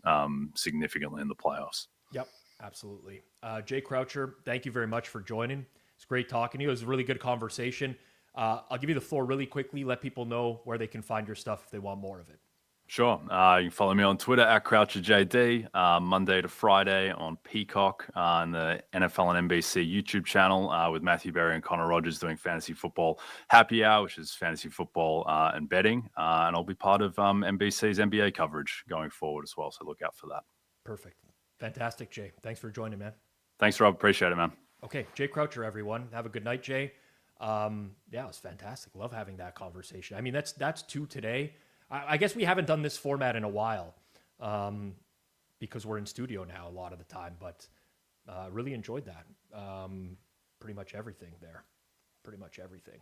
significantly in the playoffs. Yep, absolutely. Jay Croucher, thank you very much for joining. It's great talking to you. It was a really good conversation. I'll give you the floor really quickly. Let people know where they can find your stuff if they want more of it. Sure. You can follow me on Twitter at CroucherJD, Monday to Friday on Peacock and the NFL and NBC YouTube channel with Matthew Berry and Connor Rogers doing fantasy football happy hour, which is fantasy football and betting. And I'll be part of NBC's NBA coverage going forward as well. So look out for that. Perfect. Fantastic, Jay. Thanks for joining, man. Thanks, Rob. Appreciate it, man. Okay. Jay Croucher, everyone. Have a good night, Jay. It was fantastic. Love having that conversation. I mean, that's two today. I guess we haven't done this format in a while because we're in studio now a lot of the time, but really enjoyed that. Pretty much everything there. Pretty much everything.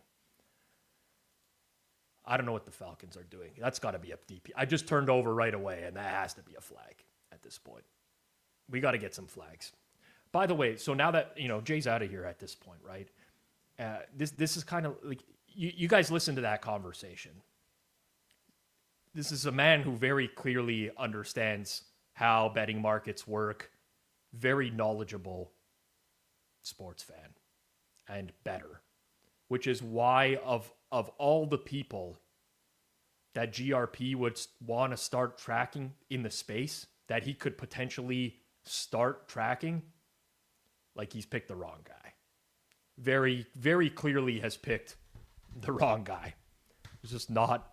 I don't know what the Falcons are doing. That's got to be a DP. I just turned over right away, and that has to be a flag at this point. We got to get some flags. By the way, so now that, Jay's out of here at this point, right? This is kind of like, you guys listen to that conversation. This is a man who very clearly understands how betting markets work, very knowledgeable sports fan and better, which is why of all the people that GRP would want to start tracking in the space that he could potentially start tracking, like, he's picked the wrong guy. Very, very clearly has picked the wrong guy. There's just not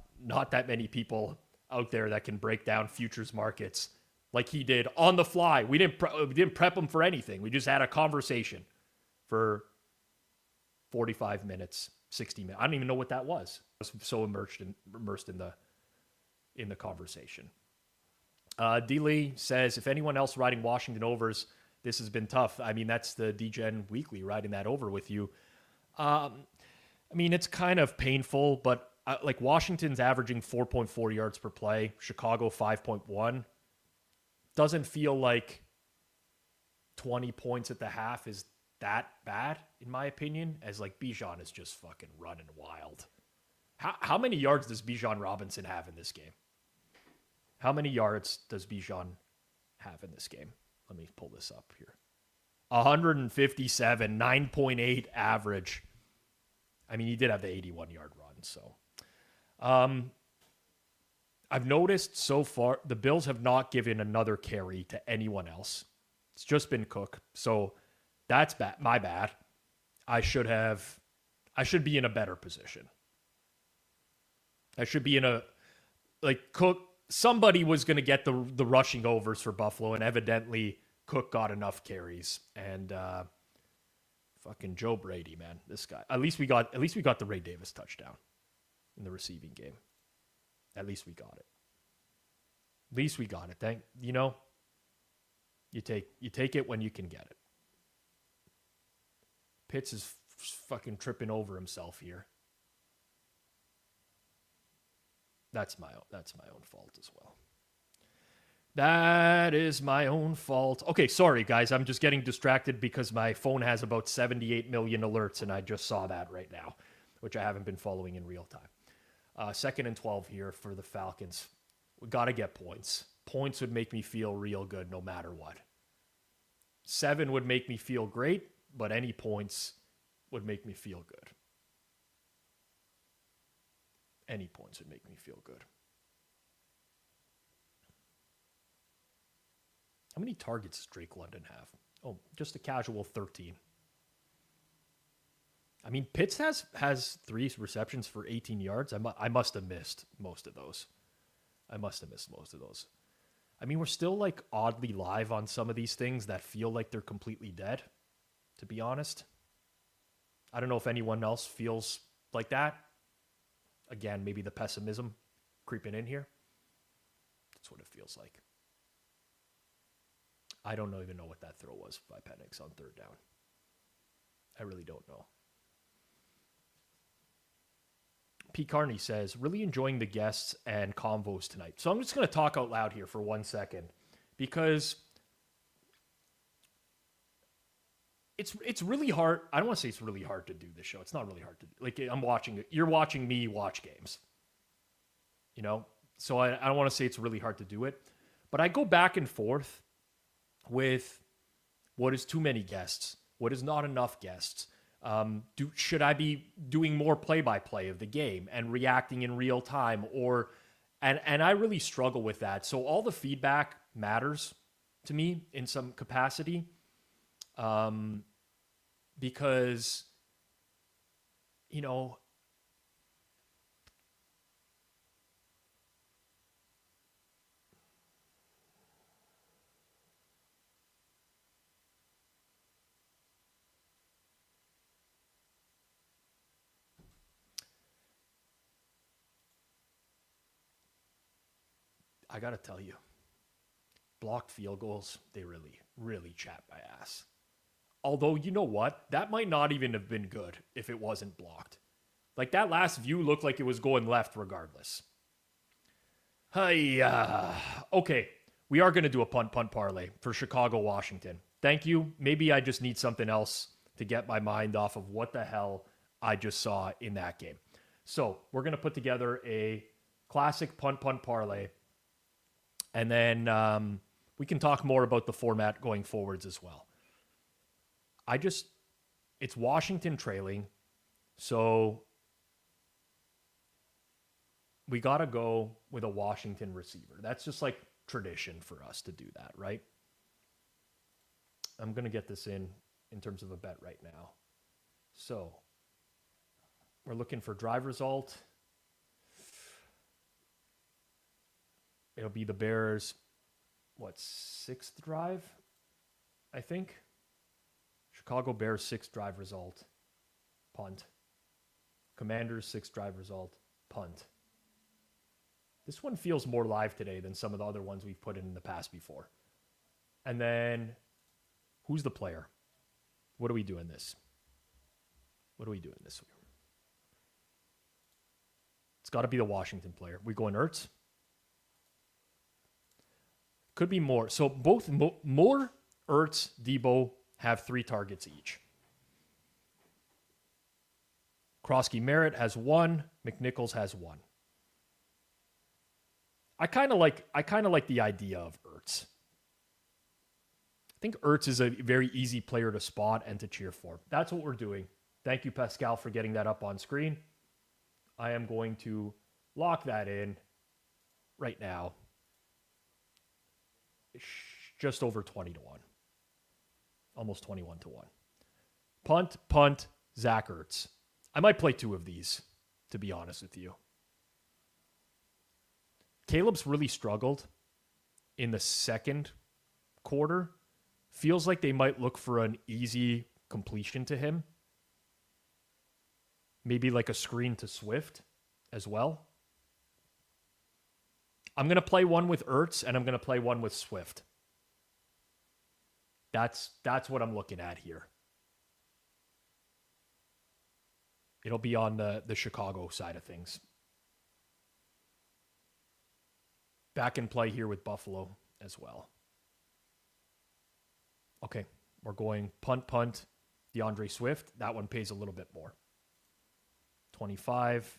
that many people out there that can break down futures markets like he did on the fly. We didn't prep him for anything. We just had a conversation for 45 minutes, 60 minutes. I don't even know what that was. I was so immersed in the conversation. D-Lee says, if anyone else riding Washington overs, this has been tough. I mean, that's the DGen Weekly riding that over with you. I mean, it's kind of painful, but like, Washington's averaging 4.4 yards per play. Chicago 5.1. Doesn't feel like 20 points at the half is that bad, in my opinion, as like Bijan is just fucking running wild. How many yards does Bijan Robinson have in this game? How many yards does Bijan have in this game? Let me pull this up here. 157, 9.8 average. I mean, he did have the 81-yard run, so. I've noticed so far the Bills have not given another carry to anyone else. It's just been Cook. So that's bad. My bad. I should be in a better position. I should be in a, like, Cook. Somebody was going to get the rushing overs for Buffalo, and evidently Cook got enough carries. And fucking Joe Brady, man, this guy. At least we got the Ray Davis touchdown in the receiving game. At least we got it. At least we got it. You take it when you can get it. Pitts is fucking tripping over himself here. That's my own fault as well. That is my own fault. Okay, sorry guys, I'm just getting distracted because my phone has about 78 million alerts, and I just saw that right now, which I haven't been following in real time. 2nd and 12 here for the Falcons. We got to get points. Points would make me feel real good no matter what. 7 would make me feel great, but any points would make me feel good. Any points would make me feel good. How many targets does Drake London have? Oh, just a casual 13. I mean, Pitts has 3 receptions for 18 yards. I must have missed most of those. I mean, we're still like oddly live on some of these things that feel like they're completely dead, to be honest. I don't know if anyone else feels like that. Again, maybe the pessimism creeping in here. That's what it feels like. I don't even know what that throw was by Penix on 3rd down. I really don't know. P. Carney says, really enjoying the guests and convos tonight. So I'm just going to talk out loud here for 1 second, because it's really hard. I don't want to say it's really hard to do this show. It's not really hard to do. Like, you're watching me watch games, so I don't want to say it's really hard to do it, but I go back and forth with what is too many guests, what is not enough guests. Should I be doing more play-by-play of the game and reacting in real time, and I really struggle with that. So all the feedback matters to me in some capacity, because I got to tell you, blocked field goals, they really, really chat my ass. Although, you know what? That might not even have been good if it wasn't blocked. Like that last view looked like it was going left regardless. Okay. We are going to do a punt parlay for Chicago, Washington. Thank you. Maybe I just need something else to get my mind off of what the hell I just saw in that game. So we're going to put together a classic punt parlay. And then we can talk more about the format going forwards as well. It's Washington trailing. So we got to go with a Washington receiver. That's just like tradition for us to do that, right? I'm going to get this in terms of a bet right now. So we're looking for drive result. It'll be the Bears, sixth drive, I think. Chicago Bears, sixth drive result, punt. Commanders, sixth drive result, punt. This one feels more live today than some of the other ones we've put in the past before. And then, who's the player? What are we doing this? What are we doing this week? It's got to be the Washington player. We going Ertz? Could be more. So both Moore, Ertz, Debo have 3 targets each. Krosky Merritt has 1. McNichols has 1. I kind of like the idea of Ertz. I think Ertz is a very easy player to spot and to cheer for. That's what we're doing. Thank you, Pascal, for getting that up on screen. I am going to lock that in right now. Just over 20 to 1. Almost 21 to 1. Punt, Zach Ertz. I might play 2 of these, to be honest with you. Caleb's really struggled in the second quarter. Feels like they might look for an easy completion to him. Maybe like a screen to Swift as well. I'm going to play one with Ertz, and I'm going to play one with Swift. That's what I'm looking at here. It'll be on the Chicago side of things. Back in play here with Buffalo as well. Okay, we're going punt, DeAndre Swift. That one pays a little bit more. 25.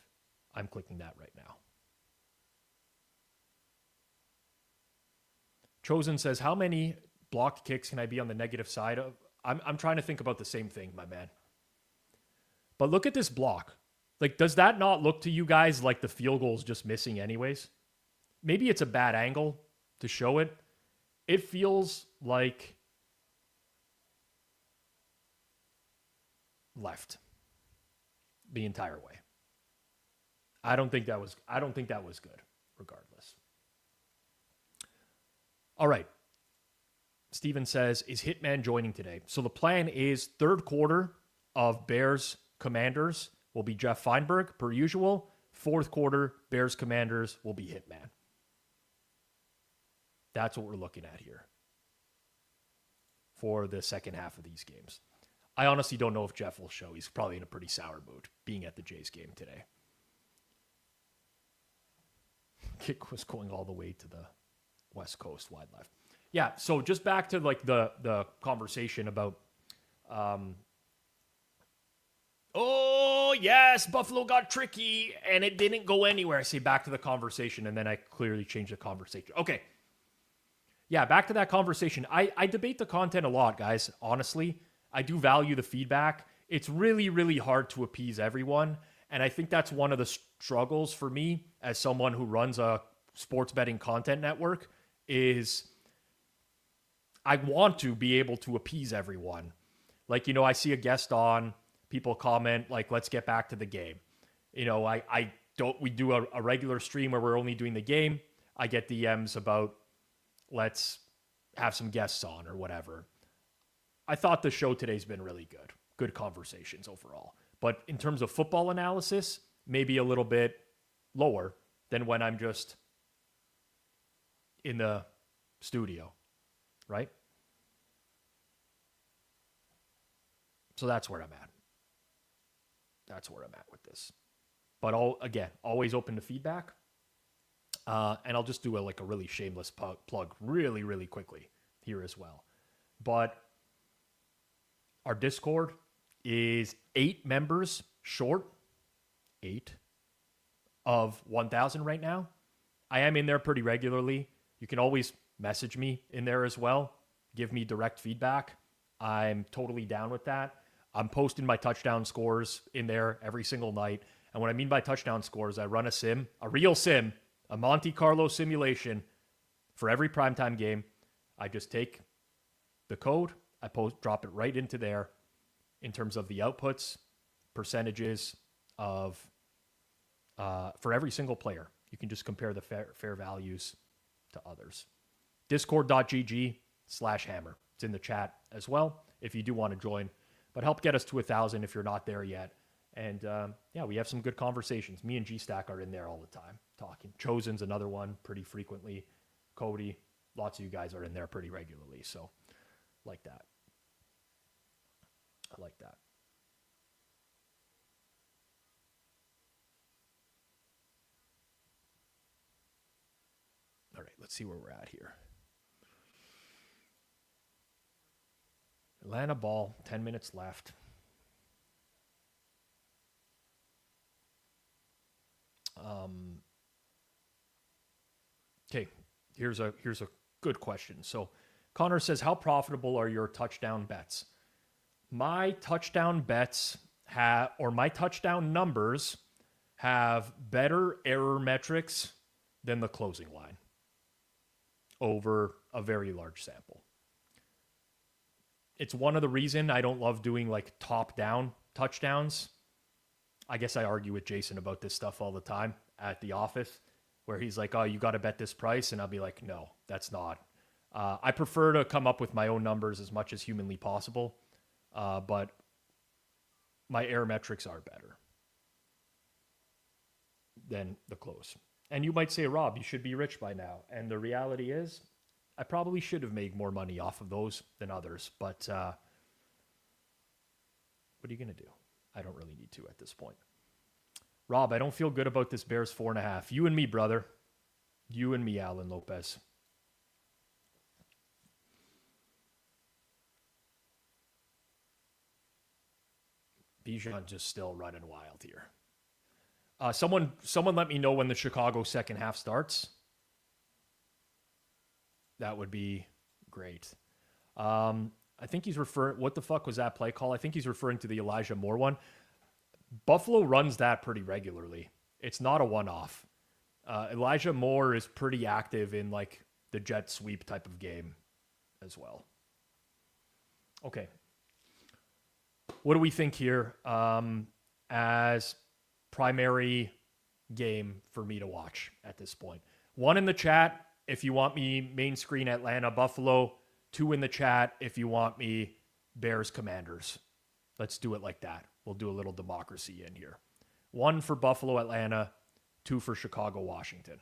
I'm clicking that right now. Chosen says, how many blocked kicks can I be on the negative side of? I'm trying to think about the same thing, my man. But look at this block. Like, does that not look to you guys like the field goal is just missing anyways? Maybe it's a bad angle to show it. It feels like left the entire way. I don't think that was good, regardless. All right. Steven says, is Hitman joining today? So the plan is third quarter of Bears Commanders will be Jeff Feinberg, per usual. Fourth quarter, Bears Commanders will be Hitman. That's what we're looking at here for the second half of these games. I honestly don't know if Jeff will show. He's probably in a pretty sour mood being at the Jays game today. Kick was going all the way to the West Coast, wide left. Yeah, so just back to like the conversation about oh yes, Buffalo got tricky and it didn't go anywhere. I say back to the conversation and then I clearly changed the conversation. Okay. Yeah, back to that conversation. I debate the content a lot, guys. Honestly, I do value the feedback. It's really, really hard to appease everyone. And I think that's one of the struggles for me as someone who runs a sports betting content network is I want to be able to appease everyone. Like, I see a guest on, people comment like, let's get back to the game. We do a regular stream where we're only doing the game. I get DMs about, let's have some guests on or whatever. I thought the show today's been really good. Good conversations overall. But in terms of football analysis, maybe a little bit lower than when I'm just in the studio, right? So that's where I'm at. That's where I'm at with this. But again, always open to feedback. And I'll just do a really shameless plug really, really quickly here as well. But our Discord is 8 members short, 8 of 1,000 right now. I am in there pretty regularly. You can always message me in there as well. Give me direct feedback. I'm totally down with that. I'm posting my touchdown scores in there every single night. And what I mean by touchdown scores, I run a real sim, a Monte Carlo simulation for every primetime game. I just take the code, drop it right into there in terms of the outputs, percentages of for every single player. You can just compare the fair values to others. Discord.gg/hammer. It's in the chat as well if you do want to join. But help get us to 1,000 if you're not there yet. And we have some good conversations. Me and G-Stack are in there all the time talking. Chosen's another one pretty frequently. Cody, lots of you guys are in there pretty regularly. So like that. I like that. All right, let's see where we're at here. Atlanta ball, 10 minutes left. Okay, here's a good question. So Connor says, how profitable are your touchdown bets? My touchdown bets my touchdown numbers have better error metrics than the closing line over a very large sample. It's one of the reasons I don't love doing top-down touchdowns. I guess I argue with Jason about this stuff all the time at the office, where he's like, oh, you got to bet this price. And I'll be like, no, that's not. I prefer to come up with my own numbers as much as humanly possible. But my error metrics are better than the close. And you might say, Rob, you should be rich by now. And the reality is, I probably should have made more money off of those than others. But what are you going to do? I don't really need to at this point. Rob, I don't feel good about this Bears 4.5. You and me, brother. You and me, Alan Lopez. Bijan just still running wild here. Someone let me know when the Chicago second half starts. That would be great. I think he's referring... What the fuck was that play call? I think he's referring to the Elijah Moore one. Buffalo runs that pretty regularly. It's not a one-off. Elijah Moore is pretty active in the jet sweep type of game as well. Okay. What do we think here as primary game for me to watch at this point? 1 in the chat if you want me main screen Atlanta, Buffalo. 2 in the chat if you want me Bears, Commanders. Let's do it like that. We'll do a little democracy in here. 1 for Buffalo, Atlanta. 2 for Chicago, Washington.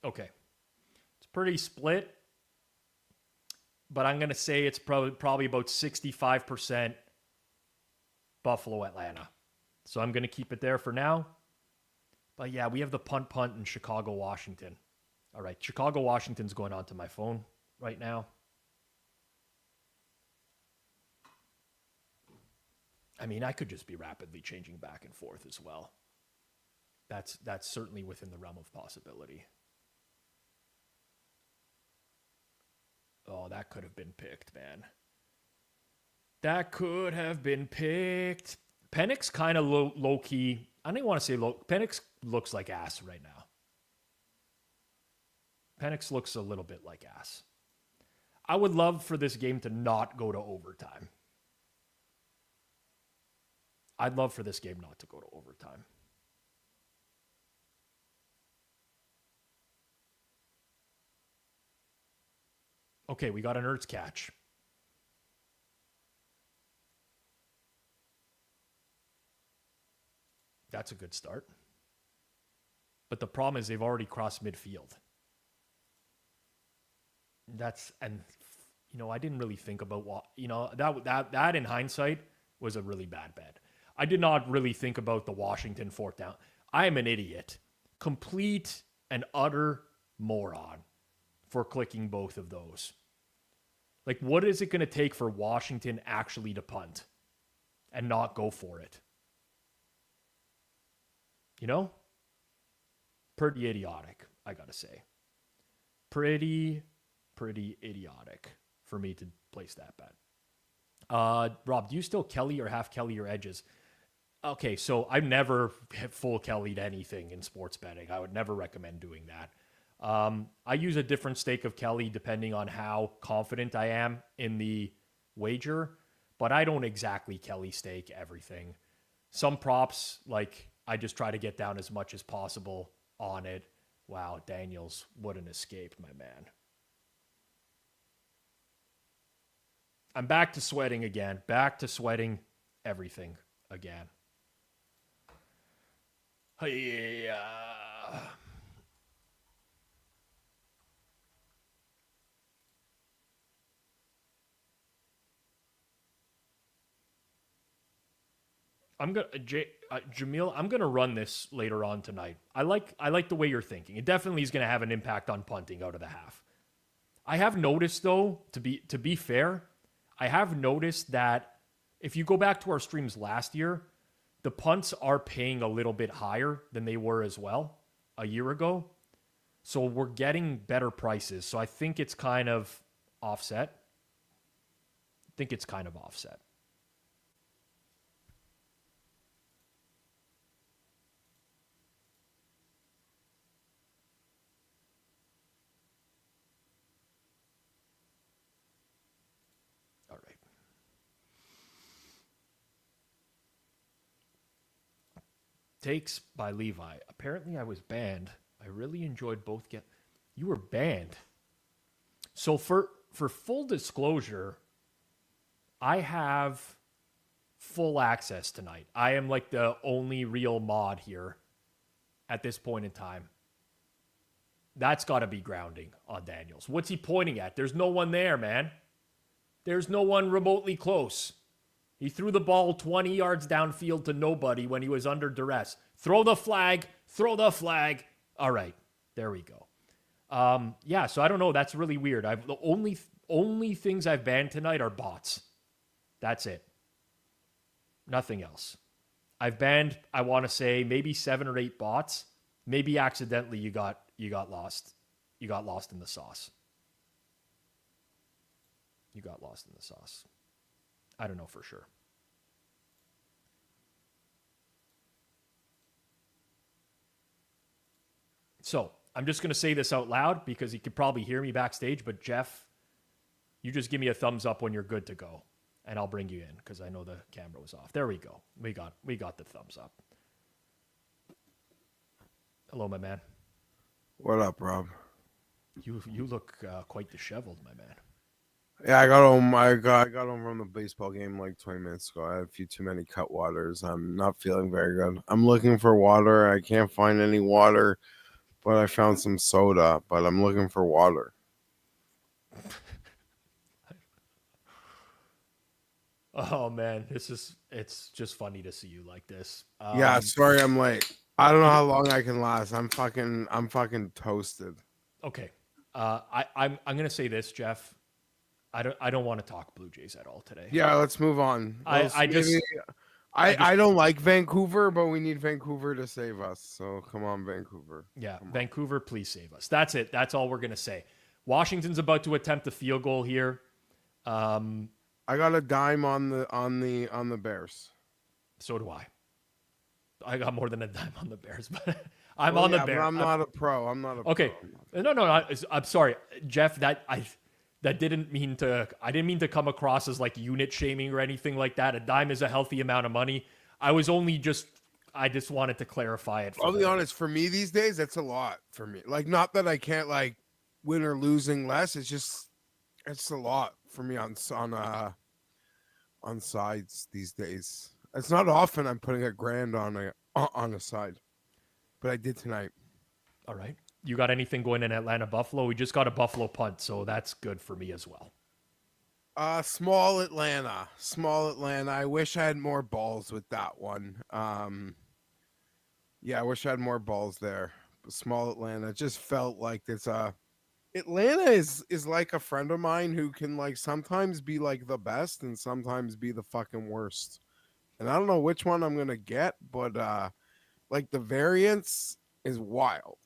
Okay. It's pretty split. But I'm going to say it's probably about 65% Buffalo, Atlanta. So I'm going to keep it there for now. But yeah, we have the punt in Chicago, Washington. All right, Chicago, Washington's going onto my phone right now. I mean, I could just be rapidly changing back and forth as well. That's certainly within the realm of possibility. Oh, that could have been picked, man. That could have been picked. Penix kind of low-key. I don't even want to say low. Penix looks like ass right now. Penix looks a little bit like ass. I would love for this game to not go to overtime. I'd love for this game not to go to overtime. Okay, we got an Ertz catch. That's a good start. But the problem is they've already crossed midfield. I didn't really think about that in hindsight was a really bad bet. I did not really think about the Washington fourth down. I am an idiot. Complete and utter moron for clicking both of those. Like, what is it going to take for Washington actually to punt and not go for it? Pretty idiotic, I got to say. Pretty idiotic for me to place that bet. Rob, do you still Kelly or half Kelly your edges? Okay, so I've never full Kelly'd anything in sports betting. I would never recommend doing that. I use a different stake of Kelly depending on how confident I am in the wager, but I don't exactly Kelly stake everything. Some props, like, I just try to get down as much as possible on it. Wow, Daniels, what an escape, my man. I'm back to sweating again. Back to sweating everything again. Yeah. Jamil, I'm gonna run this later on tonight. I like the way you're thinking. It definitely is gonna have an impact on punting out of the half. I have noticed, though, to be fair, I have noticed that if you go back to our streams last year, the punts are paying a little bit higher than they were as well a year ago. So we're getting better prices. So I think it's kind of offset. All right. Takes by Levi. Apparently I was banned. I really enjoyed both. You were banned. So for full disclosure, I have full access tonight. I am like the only real mod here at this point in time. That's got to be grounding on Daniels. What's he pointing at? There's no one there, man. There's no one remotely close. He threw the ball 20 yards downfield to nobody when he was under duress. Throw the flag. All right, there we go. Yeah, so I don't know. That's really weird. The only things I've banned tonight are bots. That's it. Nothing else. I've banned, I want to say, maybe 7 or 8 bots. Maybe accidentally you got lost. You got lost in the sauce. I don't know for sure. So I'm just going to say this out loud because you could probably hear me backstage, but Jeff, you just give me a thumbs up when you're good to go, and I'll bring you in because I know the camera was off. There we go. We got the thumbs up. Hello, my man. What up, Rob? You look quite disheveled, my man. Yeah, I got home. I got home from the baseball game like 20 minutes ago. I had a few too many cut waters. I'm not feeling very good. I'm looking for water. I can't find any water, but I found some soda. But I'm looking for water. Oh man, it's just funny to see you like this. Yeah, sorry I'm late. I don't know how long I can last. I'm fucking toasted. Okay. I'm gonna say this, Jeff. I don't want to talk Blue Jays at all today. Yeah, let's move on. I don't like Vancouver, but we need Vancouver to save us. So come on, Vancouver. Yeah, Vancouver, please save us. That's it. That's all we're gonna say. Washington's about to attempt a field goal here. I got a dime on the Bears. So do I. I got more than a dime on the Bears, but I'm on the Bears. I'm not a pro. Okay. No. I'm sorry, Jeff. I didn't mean to come across as like unit shaming or anything like that. A dime is a healthy amount of money. I just wanted to clarify it. I'll be honest. For me these days, that's a lot for me. Like, not that I can't like win or losing less. It's a lot for me on sides these days. It's not often I'm putting $1,000 on a side, but I did tonight. All right. You got anything going in Atlanta Buffalo? We just got a Buffalo punt, so that's good for me as well. Small Atlanta. Small Atlanta. I wish I had more balls with that one. Yeah, I wish I had more balls there. But small Atlanta just felt like it's Atlanta is like a friend of mine who can like sometimes be like the best and sometimes be the fucking worst. And I don't know which one I'm gonna get, but like the variance is wild.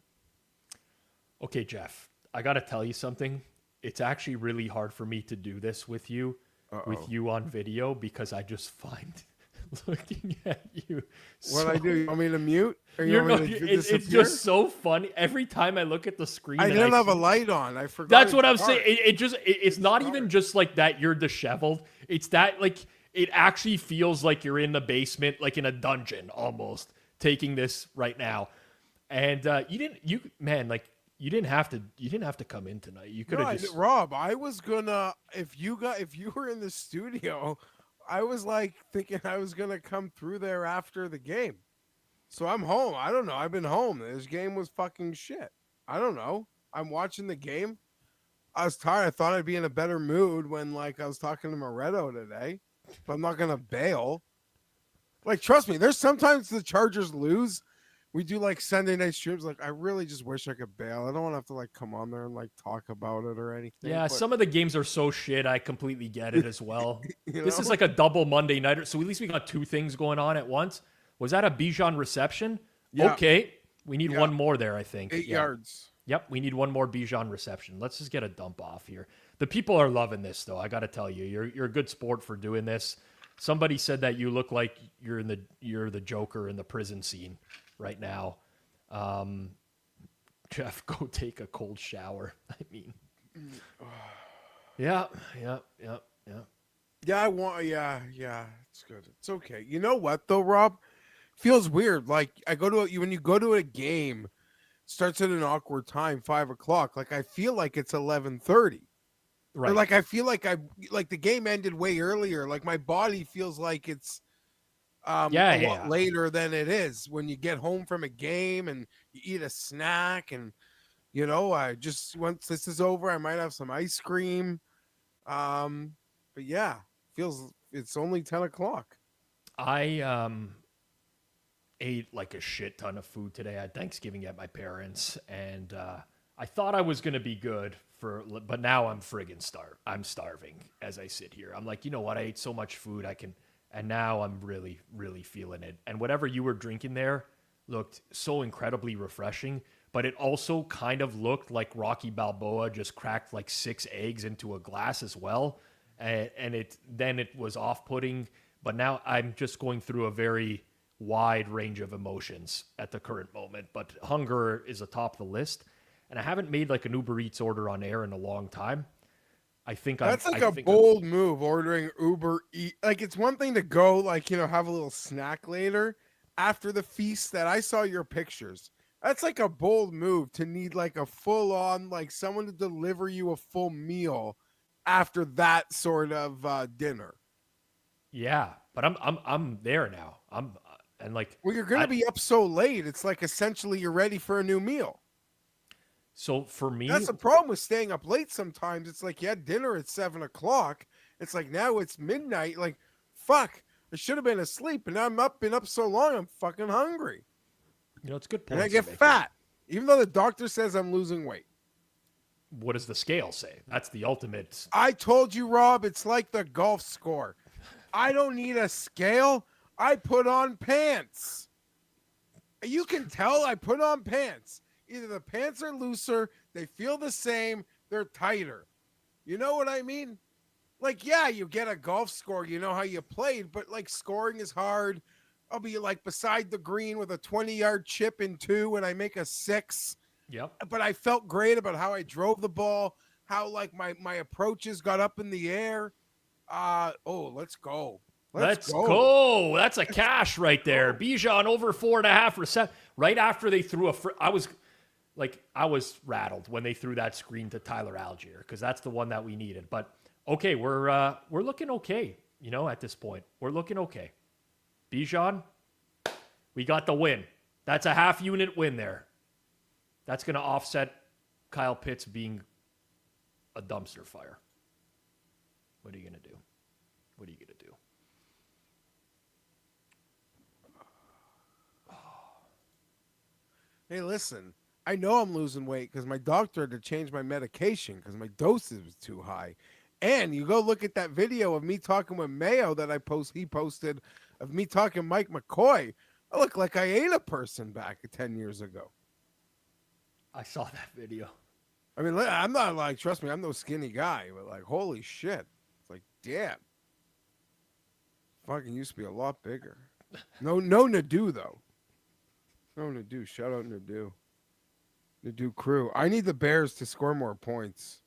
Okay, Jeff, I got to tell you something. It's actually really hard for me to do this with you on video because I just find looking at you. What I do? You want me to mute? Or you You're want no, me to it's disappear? just so funny. Every time I look at the screen, I and didn't have a see- light on. I forgot. That's what I'm it's saying. dark. It's not even just like that you're disheveled. It's that like it actually feels like you're in the basement, like in a dungeon almost, taking this right now. And you didn't have to come in tonight. You could No, have just Rob, I was gonna if you were in the studio, I was like thinking I was gonna come through there after the game. So I'm home. I don't know. I've been home. This game was fucking shit. I don't know. I'm watching the game. I was tired. I thought I'd be in a better mood when like I was talking to Moretto today. But I'm not gonna bail. Like, trust me, there's sometimes the Chargers lose. We do like Sunday night streams. Like, I really just wish I could bail. I don't want to have to like come on there and like talk about it or anything. yeah. but, Some of the games are so shit. I completely get it as well. you This is know? like a double Monday nighter. So at least we got two things going on at once. Was that a Bijan reception? Yeah. Okay. We need Yeah. one more there, I think. 8 Yeah. yards. Yep, we need one more Bijan reception. Let's just get a dump off here. The people are loving this, though. I got to tell you, you're a good sport for doing this. Somebody said that you look like you're the Joker in the prison scene right now. Jeff, go take a cold shower. I mean, yeah. Yeah, I want. Yeah, it's good. It's okay. You know what though, Rob? Feels weird. Like I go to when you go to a game, starts at an awkward time, 5:00. Like I feel like it's 11:30. Right. Or like I feel like the game ended way earlier. Like my body feels like it's a lot later than it is when you get home from a game and you eat a snack and I just once this is over, I might have some ice cream. But yeah, feels it's only 10:00. I ate like a shit ton of food today. I had Thanksgiving at my parents, and I thought I was gonna be good but now I'm friggin' I'm starving as I sit here. I'm like, you know what? I ate so much food and now I'm really, really feeling it. And whatever you were drinking there looked so incredibly refreshing, but it also kind of looked like Rocky Balboa just cracked like 6 eggs into a glass as well. And it was off-putting, but now I'm just going through a very wide range of emotions at the current moment. But hunger is atop the list, and I haven't made like an Uber Eats order on air in a long time. I think That's a bold move, ordering Uber Eats. Like it's one thing to go like have a little snack later after the feast. That I saw your pictures. That's like a bold move to need like a full on like someone to deliver you a full meal after that sort of dinner. Yeah, but I'm there now. Well, you're gonna be up so late. It's like essentially you're ready for a new meal. So for me, That's the problem with staying up late. Sometimes it's like you had dinner at 7:00. It's like now it's midnight. Like, fuck, I should have been asleep, and been up so long. I'm fucking hungry. It's good. And I get fat, even though the doctor says I'm losing weight. What does the scale say? That's the ultimate. I told you, Rob, it's like the golf score. I don't need a scale. I put on pants. You can tell I put on pants. Either the pants are looser, they feel the same, they're tighter. You know what I mean? Like, yeah, you get a golf score, you know how you played, but like scoring is hard. I'll be like beside the green with a 20-yard chip in 2 and I make a 6. Yep. But I felt great about how I drove the ball, how like my approaches got up in the air. Let's go. Let's go. That's a cash right there. Bijan over 4.5 receptions. Right after they threw I was rattled when they threw that screen to Tyler Algier because that's the one that we needed. But okay, we're looking okay. At this point, we're looking okay. Bijan, we got the win. That's a half unit win there. That's going to offset Kyle Pitts being a dumpster fire. What are you going to do? What are you going to do? Hey, listen, I know I'm losing weight because my doctor had to change my medication because my dosage was too high. And you go look at that video of me talking with Mayo that he posted of me talking Mike McCoy. I look like I ate a person back 10 years ago. I saw that video. I mean, I'm not like, trust me, I'm no skinny guy, but like, holy shit. It's like, damn. Fucking used to be a lot bigger. No Nadeau, though. No Nadeau. Shout out Nadeau. Nadeau crew. I need the Bears to score more points.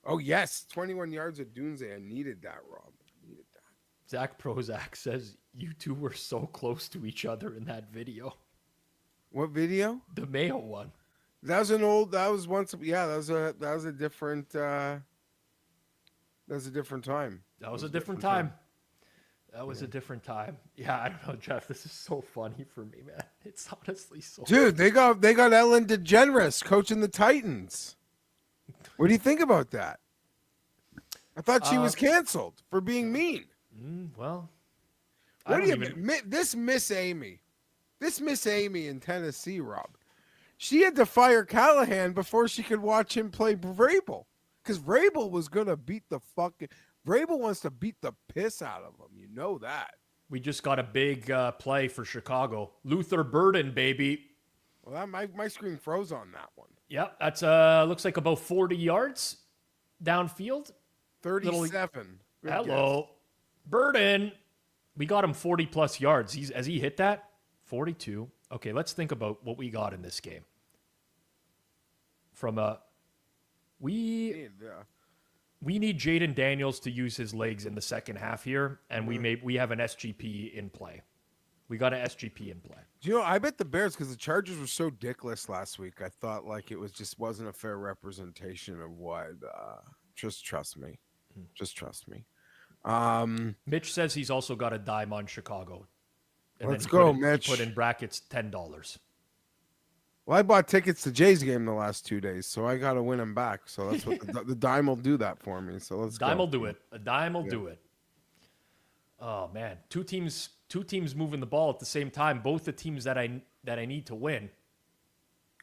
Oh, yes. 21 yards at Dunze. I needed that, Rob. I needed that. Zach Prozac says you two were so close to each other in that video. What video? The Mayo one. That was an old. That was once. Yeah, that was a different. That was a different time. That was a different time. That was a different time. Yeah, I don't know, Jeff. This is so funny for me, man. It's honestly so. Dude, they got Ellen DeGeneres coaching the Titans. What do you think about that? I thought she was canceled for being mean. Well, What do you mean? This Miss Amy in Tennessee, Rob. She had to fire Callahan before she could watch him play Vrabel. Because Vrabel was going to beat the fucking... Vrabel wants to beat the piss out of him. You know that. we just got a big play for Chicago. Luther Burden, baby. Well, my screen froze on that one. Yep, that's looks like about 40 yards downfield. 37. Good Hello. guess. Burden. We got him 40-plus yards. Has he hit that? 42. Okay, let's think about what we got in this game. We need Jaden Daniels to use his legs in the second half here, and we have an SGP in play. We got an SGP in play. Do you know, I bet the Bears, because the Chargers were so dickless last week, I thought like it wasn't a fair representation of what. Just trust me. Just trust me. Mitch says he's also got a dime on Chicago. And Let's go, Mitch. Put in brackets $10. Well, I bought tickets to Jay's game the last 2 days, so I got to win him back. So that's what the dime will do that for me. So let's go. Dime will do it. A dime will do it. Oh man, two teams moving the ball at the same time. Both the teams that I need to win.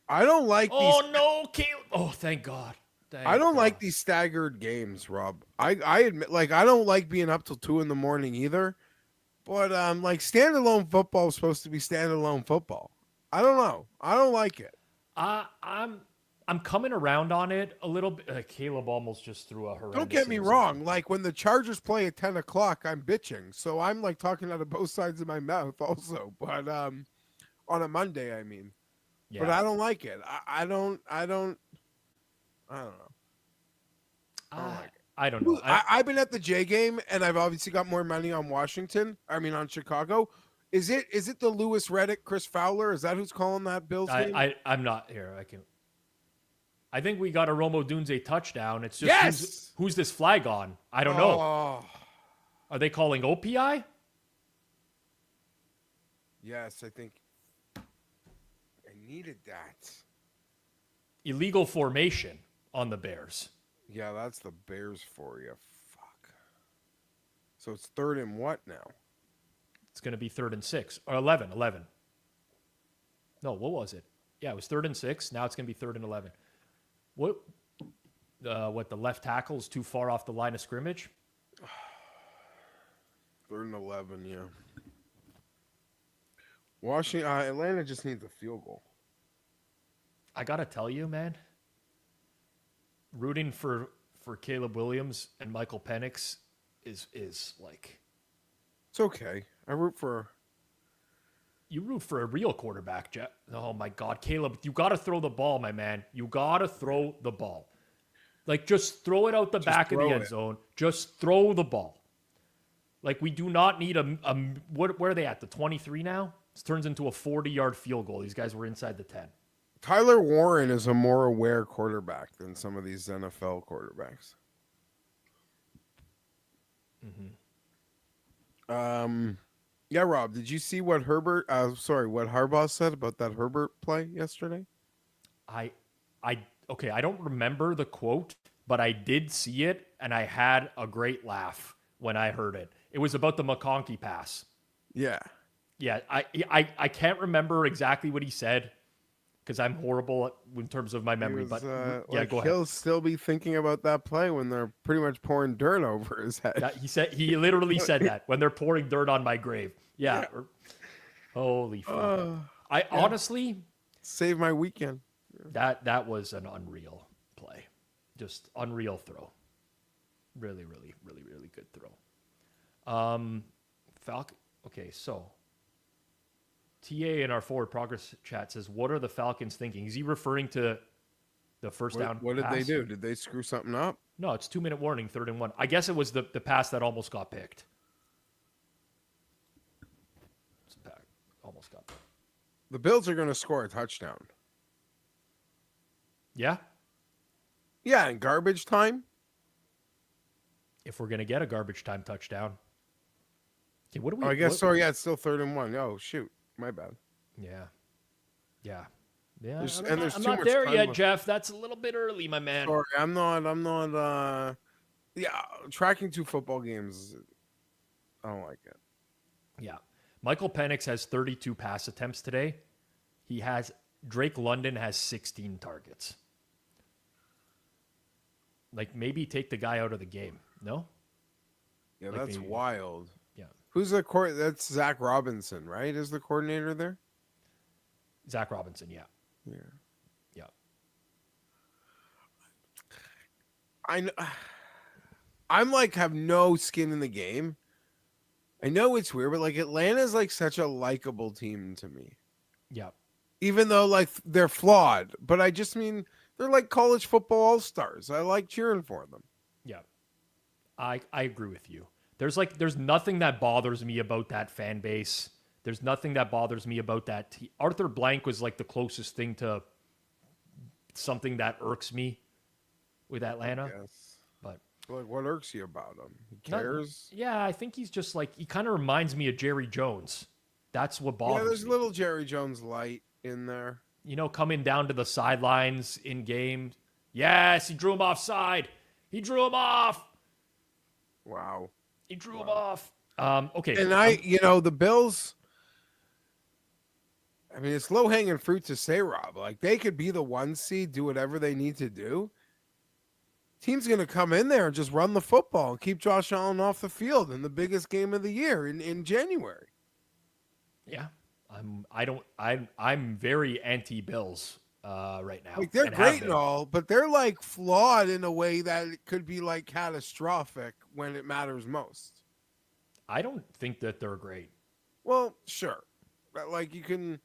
I don't like these. Oh no, Caleb! Oh, thank God. I don't like these staggered games, Rob. I admit, like, I don't like being up till 2 a.m. either. But like standalone football is supposed to be standalone football. I don't know. I don't like it. I'm coming around on it a little bit. Caleb almost just threw a horrendous. Don't get me wrong. Like when the Chargers play at 10 o'clock, I'm bitching. So I'm like talking out of both sides of my mouth also. But on a Monday, I mean. Yeah. But I don't like it. I don't know. I don't like it. I don't know. I've been at the J game, and I've obviously got more money on on Chicago. Is it the Lewis Reddick, Chris Fowler? Is that who's calling that Bills game? I'm not here. I think we got a Romo Dunze touchdown. It's just who's this flag on? I don't know. Are they calling OPI? Yes, I think I needed that. Illegal formation on the Bears. Yeah, that's the Bears for you. Fuck. So it's 3rd and what now? It's going to be 3rd and 6 or 11. No, what was it? Yeah, it was 3rd and 6. Now it's going to be 3rd and 11. What the left tackle is too far off the line of scrimmage? 3rd and 11, yeah. Washington, Atlanta just needs a field goal. I got to tell you, man, rooting for Caleb Williams and Michael Penix is like... It's okay. I root for... You root for a real quarterback, Jeff. Oh, my God. Caleb, you got to throw the ball, my man. You got to throw the ball. Like, just throw it out the back of the end zone. Just throw the ball. Like, we do not need where are they at? The 23 now? This turns into a 40-yard field goal. These guys were inside the 10. Tyler Warren is a more aware quarterback than some of these NFL quarterbacks. Yeah, Rob, did you see what what Harbaugh said about that Herbert play yesterday? Okay, I don't remember the quote, but I did see it, and I had a great laugh when I heard it. It was about the McConkey pass. Yeah. Yeah, I can't remember exactly what he said because I'm horrible in terms of my memory. He was, But like, go ahead. he'll still be thinking about that play when they're pretty much pouring dirt over his head. Yeah, he literally said that when they're pouring dirt on my grave. Yeah. Holy fuck. Honestly, Save my weekend. that was an unreal play. Just unreal throw. Really, really, really, really good throw. Falcon. Okay, so TA in our forward progress chat says, "What are the Falcons thinking?" Is he referring to the first down? What did they pass? do? Did they screw something up? No, it's 2-minute warning, 3rd and 1. I guess it was the pass that almost got picked. Almost got picked. The Bills are going to score a touchdown. Yeah, Yeah, in garbage time. if we're gonna get a garbage time touchdown. Okay, what do we? Oh, I guess what- so. Yeah, it's still 3rd and 1. Oh, shoot. My bad. Yeah. There's I'm too not much there time yet, left. Jeff. That's a little bit early, my man. Sorry, I'm not, yeah, tracking 2 football games. I don't like it. Yeah. Michael Penix has 32 pass attempts today. Drake London has 16 targets. Like, maybe take the guy out of the game. No? Yeah, Like that's maybe- wild. Yeah. Who's the That's Zach Robinson, right? Is the coordinator there? Zach Robinson, yeah. Yeah. Yeah. I'm like have no skin in the game. I know it's weird, but like Atlanta's like such a likable team to me. Yeah. Even though like they're flawed, but I just mean they're like college football all-stars. I like cheering for them. Yeah. I agree with you. There's nothing that bothers me about that fan base. There's nothing that bothers me about that. Arthur Blank was like the closest thing to something that irks me with Atlanta. Yes. But Like, what irks you about him? He No, cares. yeah, I think he's just like, he kind of reminds me of Jerry Jones. That's what bothers Yeah, there's me. little Jerry Jones light in there. You know, coming down to the sidelines in game. Yes, he drew him offside. He drew him off. Wow. He drew him off. Okay. And the Bills. I mean, it's low hanging fruit to say, Rob. Like, they could be the 1 seed, do whatever they need to do. Team's going to come in there and just run the football and keep Josh Allen off the field in the biggest game of the year in January. Yeah. I'm very anti-Bills right now. Like, they're and have great been. and all, but they're like flawed in a way that it could be like catastrophic when it matters most. I don't think that they're great. Well, sure. But like you can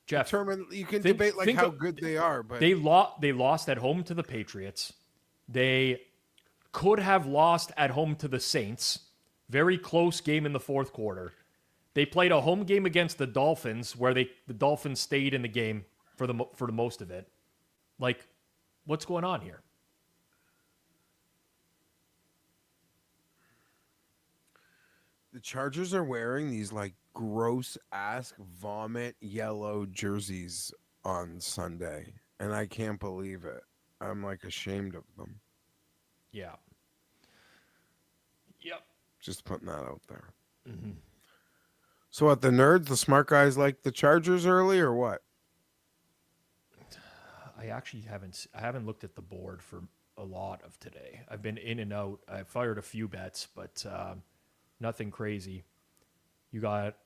Jeff, determine, you can think- debate like think how of- good they are, but they lost at home to the Patriots. They could have lost at home to the Saints. Very close game in the fourth quarter. They played a home game against the Dolphins where the Dolphins stayed in the game for the most of it. Like, what's going on here? the Chargers are wearing these like gross ass vomit yellow jerseys on Sunday, and I can't believe it. I'm like ashamed of them. Yeah. Yep. Just putting that out there. Mm-hmm. So what, the nerds, the smart guys like the Chargers early or what? I actually haven't looked at the board for a lot of today. I've been in and out. I fired a few bets, but nothing crazy. You got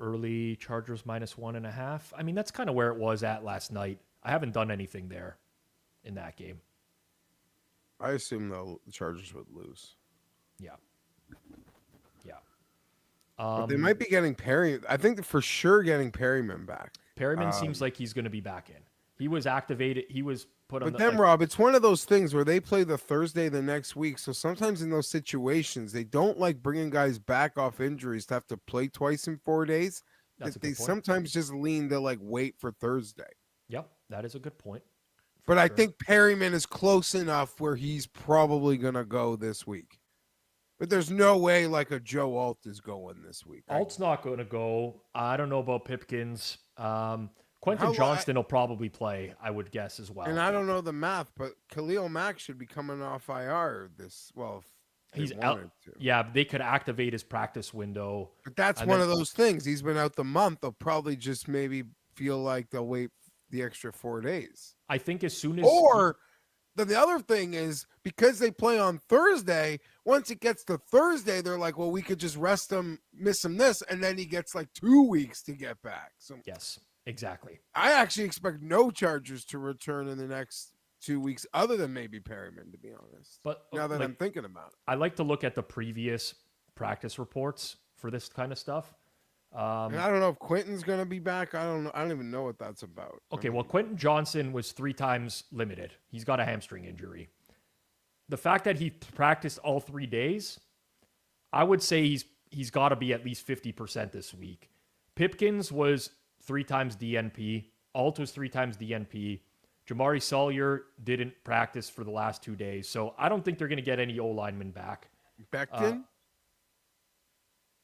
early Chargers -1.5. I mean, that's kind of where it was at last night. I haven't done anything there in that game. I assume the Chargers would lose. Yeah. Yeah. But they might be getting Perry. I think they're for sure getting Perryman back. Perryman seems like he's going to be back in. He was activated. He was put on But then, Rob, it's one of those things where they play the Thursday the next week. So sometimes in those situations, they don't like bringing guys back off injuries to have to play twice in 4 days. That's a They good point. sometimes just lean to like wait for Thursday. Yep, that is a good point. But I sure. think Perryman is close enough where he's probably going to go this week. But there's no way like a Joe Alt is going this week. Alt's not going to go. I don't know about Pipkins. Quentin Johnston will probably play, I would guess, as well. And I don't know the math, but Khalil Mack should be coming off IR this. Well, if He's they out. wanted to. Yeah, they could activate his practice window. But that's one of those things. He's been out the month. They'll probably just maybe feel like they'll wait the extra 4 days. I think as soon as the other thing is because they play on Thursday, once it gets to Thursday, they're like, well, we could just rest him, miss him this, and then he gets like 2 weeks to get back. So yes, exactly. I actually expect no Chargers to return in the next 2 weeks, other than maybe Perryman, to be honest. But now that I'm thinking about it, I like to look at the previous practice reports for this kind of stuff. And I don't know if Quentin's going to be back. I don't know. I don't even know what that's about. Okay, well, Quentin Johnson was 3 times limited. He's got a hamstring injury. The fact that he practiced all 3 days, I would say he's got to be at least 50% this week. Pipkins was 3 times DNP. Alt was 3 times DNP. Jamari Sawyer didn't practice for the last 2 days. So I don't think they're going to get any O-linemen back. Becton?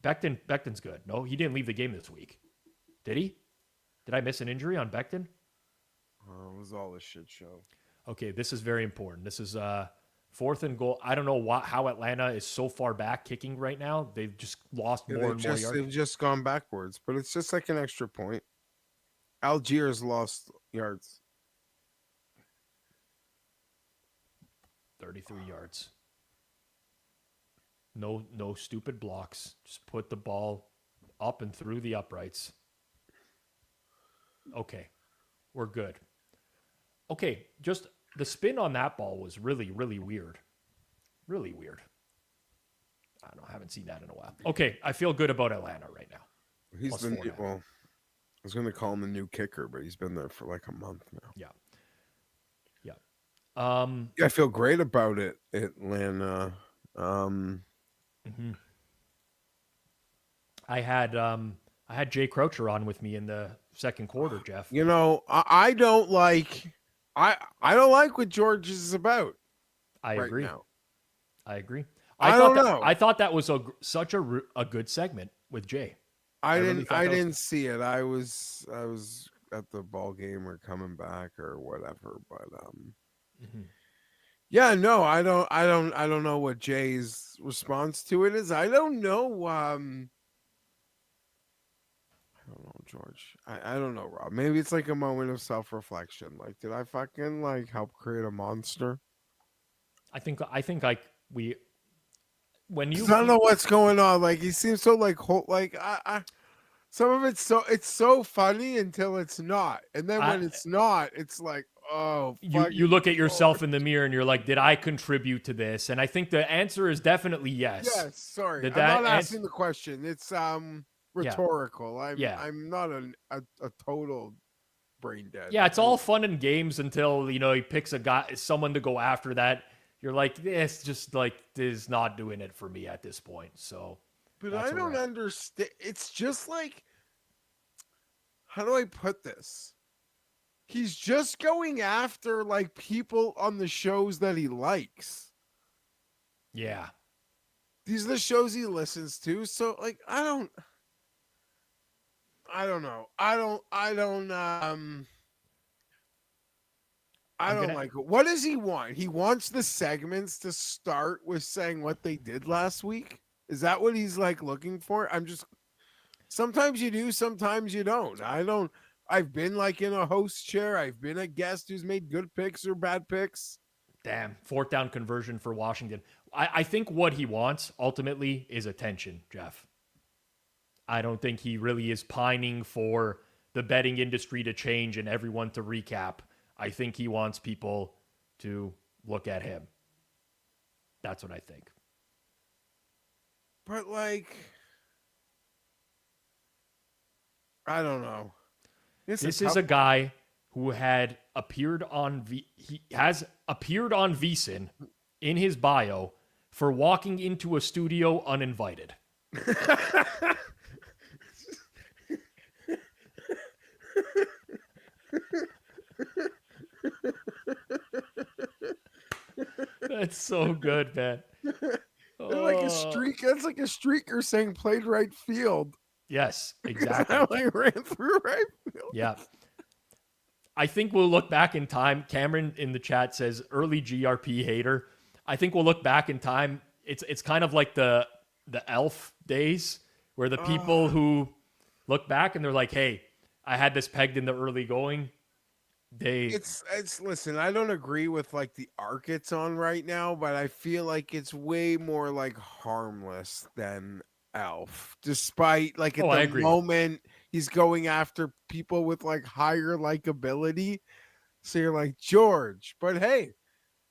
Becton's good. No, he didn't leave the game this week. Did he? Did I miss an injury on Becton? It was all a shit show. Okay, this is very important. This is 4th and goal. I don't know how Atlanta is so far back kicking right now. They've just lost more and more yards. They've just gone backwards, but it's just like an extra point. Algiers lost yards. 33 yards. No stupid blocks. Just put the ball up and through the uprights. Okay, we're good. Okay, just the spin on that ball was really, really weird. Really weird. I don't know. I haven't seen that in a while. Okay, I feel good about Atlanta right now. He's the new, well, I was going to call him the new kicker, but he's been there for like a month now. Yeah. I feel great about it, Atlanta. I had Jay Croucher on with me in the second quarter, Jeff. You know, I don't like what George is about. I agree. Now. I agree. I don't know. I thought that was such a good segment with Jay. I didn't see it. I was at the ball game or coming back or whatever, but yeah, no, I don't know what Jay's response to it is. I don't know. I don't know, George. I don't know, Rob. Maybe it's like a moment of self-reflection. Like, did I fucking help create a monster? I think when you I don't know what's going on. Like, he seems so some of it's so funny until it's not, and then when it's not, it's like, oh, you look at yourself in the mirror and you're like, did I contribute to this? And I think the answer is definitely yes. Yes. Sorry, I'm not asking the question. It's rhetorical. I'm not a total brain dead. Yeah, it's all fun and games until he picks someone to go after that. You're like, this just is not doing it for me at this point. So, but I don't understand. It's just like, how do I put this? He's just going after people on the shows that he likes. Yeah. These are the shows he listens to. So I don't know. I don't like it. What does he want? He wants the segments to start with saying what they did last week. Is that what he's looking for? Sometimes you do, sometimes you don't. I've been in a host chair. I've been a guest who's made good picks or bad picks. Damn, 4th down conversion for Washington. I think what he wants ultimately is attention, Jeff. I don't think he really is pining for the betting industry to change and everyone to recap. I think he wants people to look at him. That's what I think. But I don't know. This is a guy who had appeared on he has appeared on VSiN in his bio for walking into a studio uninvited. That's so good, man. Like a streak. That's like a streaker saying played right field. Yes, exactly. I ran through right field. Yeah. I think we'll look back in time. Cameron in the chat says early GRP hater. I think we'll look back in time. It's kind of like the Elf days where the people who look back and they're like, hey, I had this pegged in the early going. It's listen, I don't agree with like the arc it's on right now, but I feel like it's way more like harmless than Elf. Despite like at I the agree. moment he's going after people with like higher likability. So you're like, George, but hey,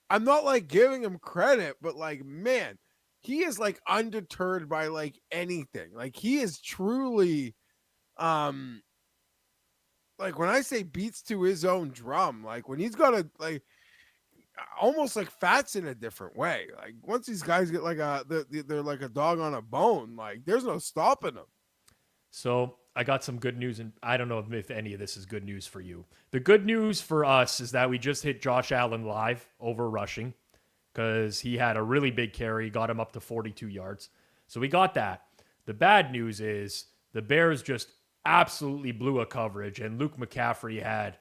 I'm not like giving him credit, but like, man, he is like undeterred by like anything. Like he is truly like when I say beats to his own drum, like when he's got a like almost like Fats in a different way. Like once these guys get like they're like a dog on a bone. Like there's no stopping them. So I got some good news, and I don't know if any of this is good news for you. The good news for us is that we just hit Josh Allen live over rushing because he had a really big carry, got him up to 42 yards. So we got that. The bad news is the Bears just absolutely blew a coverage, and Luke McCaffrey had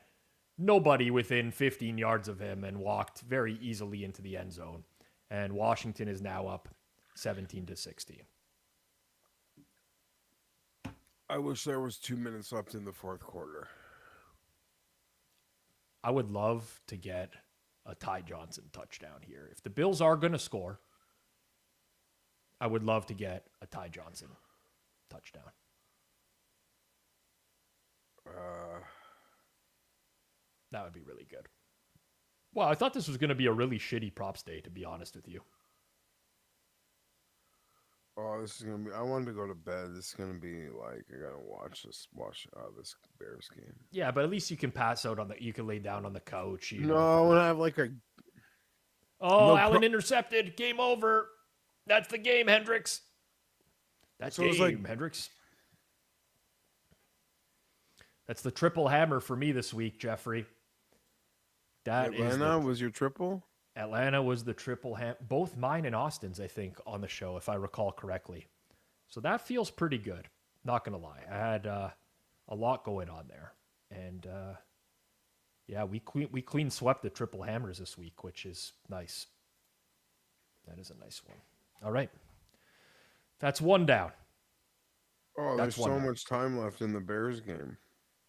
nobody within 15 yards of him and walked very easily into the end zone. And Washington is now up 17-16. I wish there was 2 minutes left in the fourth quarter. I would love to get a Ty Johnson touchdown here. If the Bills are going to score, I would love to get a Ty Johnson touchdown. That would be really good. Well, I thought this was going to be a really shitty props day, to be honest with you. Oh, this is gonna be. I wanted to go to bed. This is gonna be like I gotta watch this Bears game. Yeah, but at least you can pass out you can lay down on the couch. No, I want to have like a. Oh, Allen intercepted. Game over. That's the game, Hendricks. That's game, like... Hendricks. That's the triple hammer for me this week, Jeffrey. Atlanta was your triple? Atlanta was the triple hammer. Both mine and Austin's, I think, on the show, if I recall correctly. So that feels pretty good. Not going to lie. I had a lot going on there. And, yeah, we clean swept the triple hammers this week, which is nice. That is a nice one. All right. That's one down. Oh, there's so much time left in the Bears game.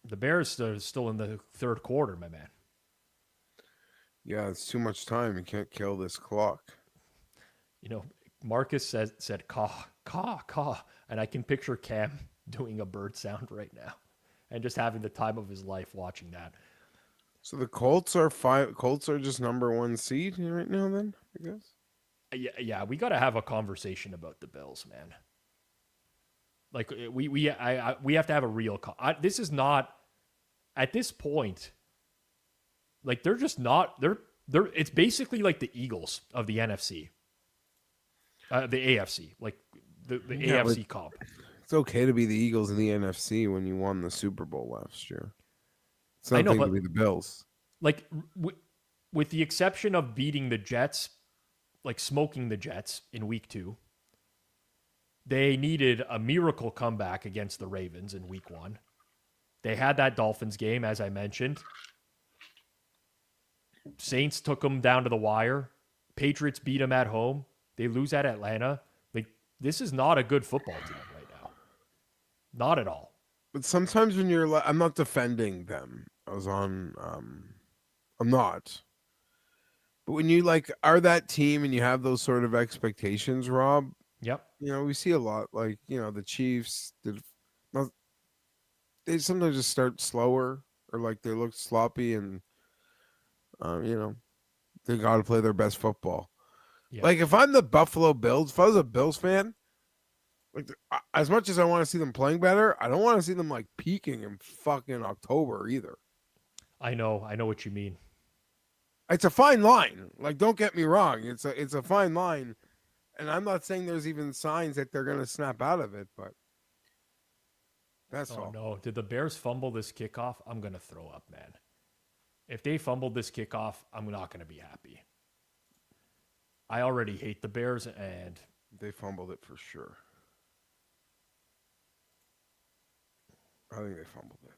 The Bears are still in the third quarter, my man. Yeah, it's too much time. You can't kill this clock. You know, Marcus said caw, caw, caw. And I can picture Cam doing a bird sound right now and just having the time of his life watching that. So the Colts are just number one seed right now then, I guess? Yeah, we got to have a conversation about the Bills, man. Like we have to have a real this is not at this point. Like they're just not they're it's basically like the Eagles of the NFC. The AFC, like the AFC comp. It's okay to be the Eagles in the NFC when you won the Super Bowl last year. It's I know, nothing but to be the Bills. Like with the exception of beating the Jets, like smoking the Jets in week 2, they needed a miracle comeback against the Ravens in week 1. They had that Dolphins game, as I mentioned. Saints took them down to the wire. Patriots beat them at home. They lose at Atlanta. Like, this is not a good football team right now. Not at all. But sometimes when you're I'm not defending them. I'm not. But when you like are that team and you have those sort of expectations, Rob. Yep. You know, we see a lot like, you know, the Chiefs they sometimes just start slower or like they look sloppy and you know, they got to play their best football. Yep. Like if I'm the Buffalo Bills, if I was a Bills fan, like as much as I want to see them playing better, I don't want to see them like peaking in fucking October either. I know what you mean. It's a fine line. Like, don't get me wrong. It's a fine line. And I'm not saying there's even signs that they're going to snap out of it, but that's all. No. Did the Bears fumble this kickoff? I'm going to throw up, man. If they fumbled this kickoff, I'm not going to be happy. I already hate the Bears, and they fumbled it for sure. I think they fumbled it.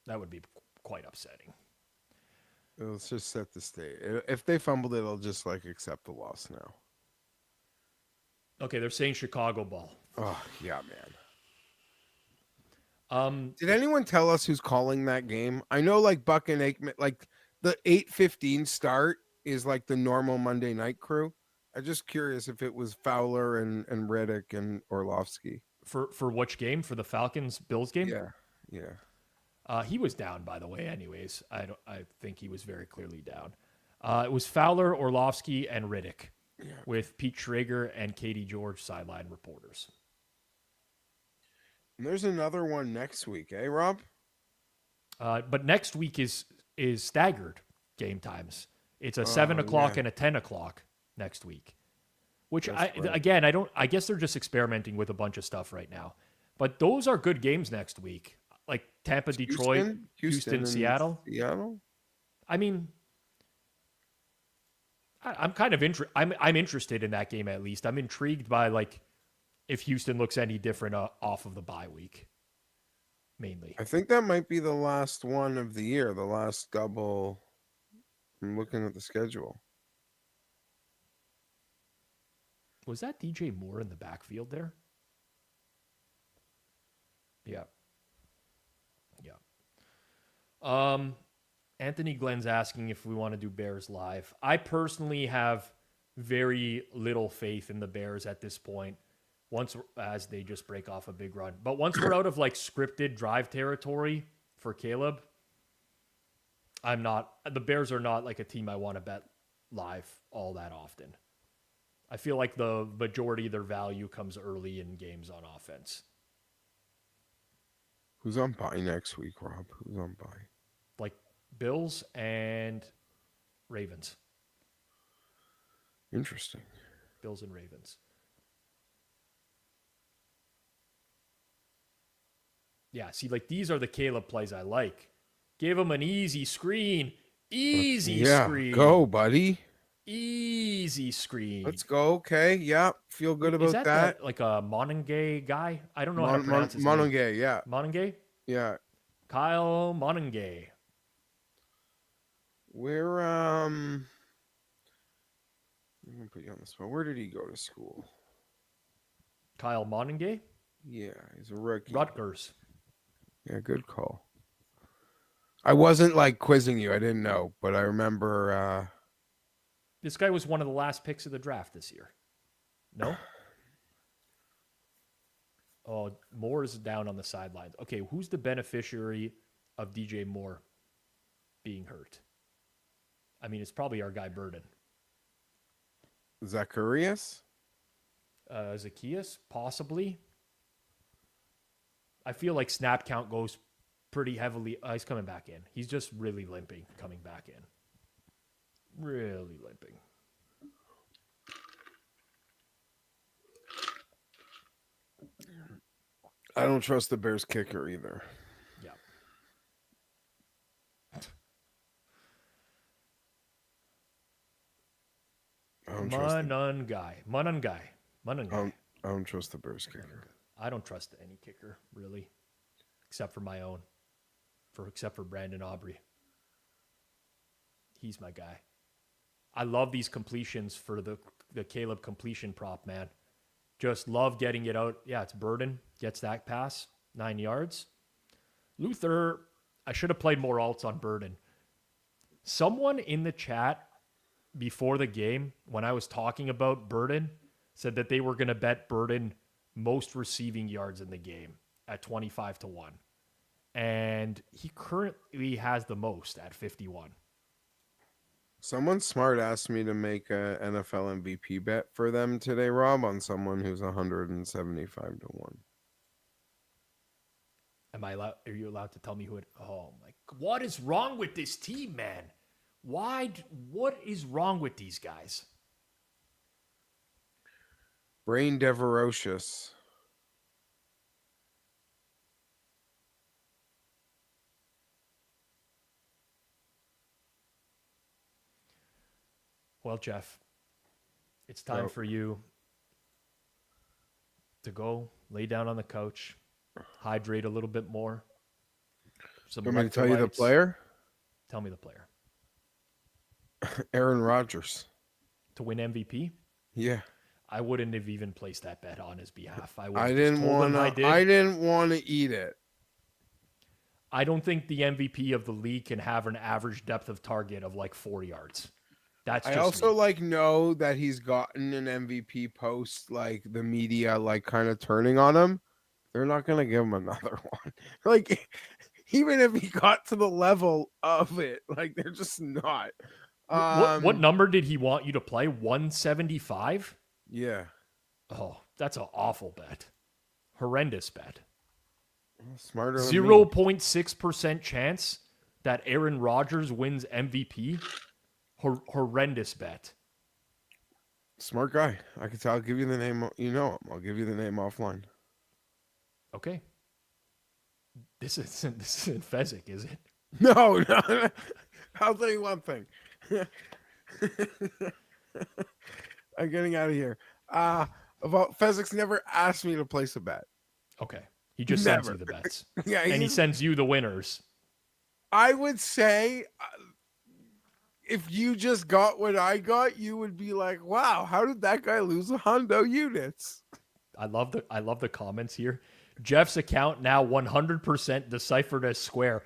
That would be quite upsetting. Let's just set the stage. If they fumbled it, I'll just like accept the loss now. Okay, they're saying Chicago ball. Oh yeah, man. Did anyone tell us who's calling that game? I know like Buck and Aikman, like the 8:15 start is like the normal Monday night crew. I'm just curious if it was Fowler and Riddick and Orlovsky. For which game? For the Falcons Bills game? Yeah. He was down, by the way. Anyways, I think he was very clearly down. It was Fowler, Orlovsky, and Riddick, with Pete Schrager and Katie George sideline reporters. And there's another one next week, eh, Rob? But next week is staggered game times. It's a 7 o'clock and a 10 o'clock next week. Which I guess they're just experimenting with a bunch of stuff right now. But those are good games next week. Like Tampa, Detroit, Houston, Seattle. I mean, I'm kind of I'm interested in that game at least. I'm intrigued by like if Houston looks any different off of the bye week. Mainly, I think that might be the last one of the year, the last double. I'm looking at the schedule. Was that DJ Moore in the backfield there? Yeah. Anthony Glenn's asking if we want to do Bears live. I personally have very little faith in the Bears at this point. As they just break off a big run. But once we're out of like scripted drive territory for Caleb, the Bears are not like a team I want to bet live all that often. I feel like the majority of their value comes early in games on offense. Who's on bye next week, Rob? Who's on bye? Like Bills and Ravens. Interesting. Bills and Ravens. Yeah, see, like these are the Caleb plays I like. Give him an easy screen. Screen. Go, buddy. Easy screen. Let's go. Okay. Yeah. Feel good about that. Like a Monange guy? I don't know how to pronounce his name. Monange, yeah. Monange? Yeah. Kyle Monange. Where, I'm going to put you on the spot. Where did he go to school? Kyle Monange? Yeah, he's a rookie. Rutgers. Yeah, good call. I wasn't like quizzing you. I didn't know, but I remember. This guy was one of the last picks of the draft this year. No? Oh, Moore is down on the sidelines. Okay, who's the beneficiary of DJ Moore being hurt? I mean, it's probably our guy Burden. Zacharias? Zacchaeus, possibly. I feel like snap count goes pretty heavily. He's coming back in. He's just really limping coming back in. Really limping. I don't trust the Bears kicker either. Yeah. Munungai. I don't trust the Bears kicker. I don't trust any kicker, really. Except for my own. Except for Brandon Aubrey. He's my guy. I love these completions for the Caleb completion prop, man. Just love getting it out. Yeah, it's Burden. Gets that pass. 9 yards. Luther, I should have played more alts on Burden. Someone in the chat before the game, when I was talking about Burden, said that they were going to bet Burden most receiving yards in the game at 25-1. And he currently has the most at 51. Someone smart asked me to make a NFL MVP bet for them today, Rob, on someone who's 175-1. Are you allowed to tell me who it? Oh my! What is wrong with this team, man? What is wrong with these guys? Brain Deverocious. Well, Jeff, it's time for you to go lay down on the couch, hydrate a little bit more, some You want me to tell you the electrolytes. player? Tell me the player. Aaron Rodgers. To win MVP? Yeah. I wouldn't have even placed that bet on his behalf. I would I have just didn't told him I want to. did. I didn't want to eat it. I don't think the MVP of the league can have an average depth of target of like 4 yards. That's I just also me. like know that he's gotten an MVP post, like the media like kind of turning on him. They're not gonna give him another one. Like even if he got to the level of it, like they're just not. What number did he want you to play? 175? Yeah. Oh, that's an awful bet. Horrendous bet. Smarter than me. 0.6% chance that Aaron Rodgers wins MVP. Horrendous bet. Smart guy. I can tell. I'll give you the name. You know him. I'll give you the name offline. Okay. This isn't Fezzik, is it? No. I'll tell you one thing. I'm getting out of here. About Fezzik's never asked me to place a bet. Okay. He just sends you the bets. Yeah, and he sends you the winners. I would say if you just got what I got, you would be like, wow, how did that guy lose a hundo units? I love the comments here. Jeff's account now 100% deciphered as square.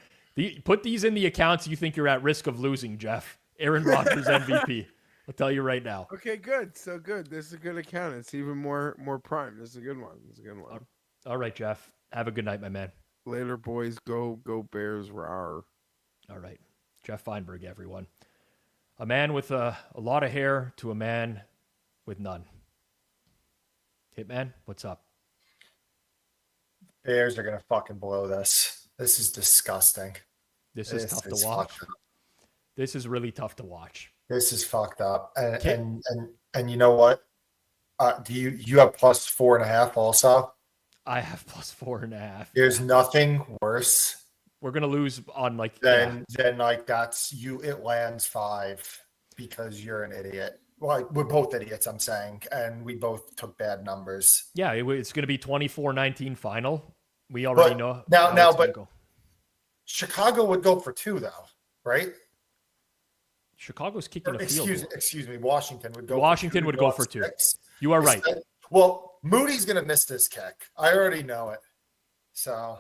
Put these in the accounts you think you're at risk of losing, Jeff. Aaron Rodgers MVP. I'll tell you right now. Okay, good. So good. This is a good account. It's even more prime. This is a good one. This is a good one. All right, Jeff. Have a good night, my man. Later, boys. Go Bears. Rawr. All right. Jeff Feinberg, everyone. A man with a lot of hair to a man with none. Hitman, what's up? Bears are going to fucking blow this. This is disgusting. This is tough to watch. This is really tough to watch. This is fucked up. And you know what? Do you have plus 4.5 also? I have plus 4.5. There's nothing worse. We're gonna lose on like then like that's you. It lands 5 because you're an idiot. Well, we're both idiots. I'm saying, and we both took bad numbers. Yeah, it's gonna be 24-19 final. We already know but Chicago would go for 2 though, right? Chicago's kicking a field goal. Excuse me. Washington would go. Washington would go for 2. You are right. Well, Moody's gonna miss this kick. I already know it. So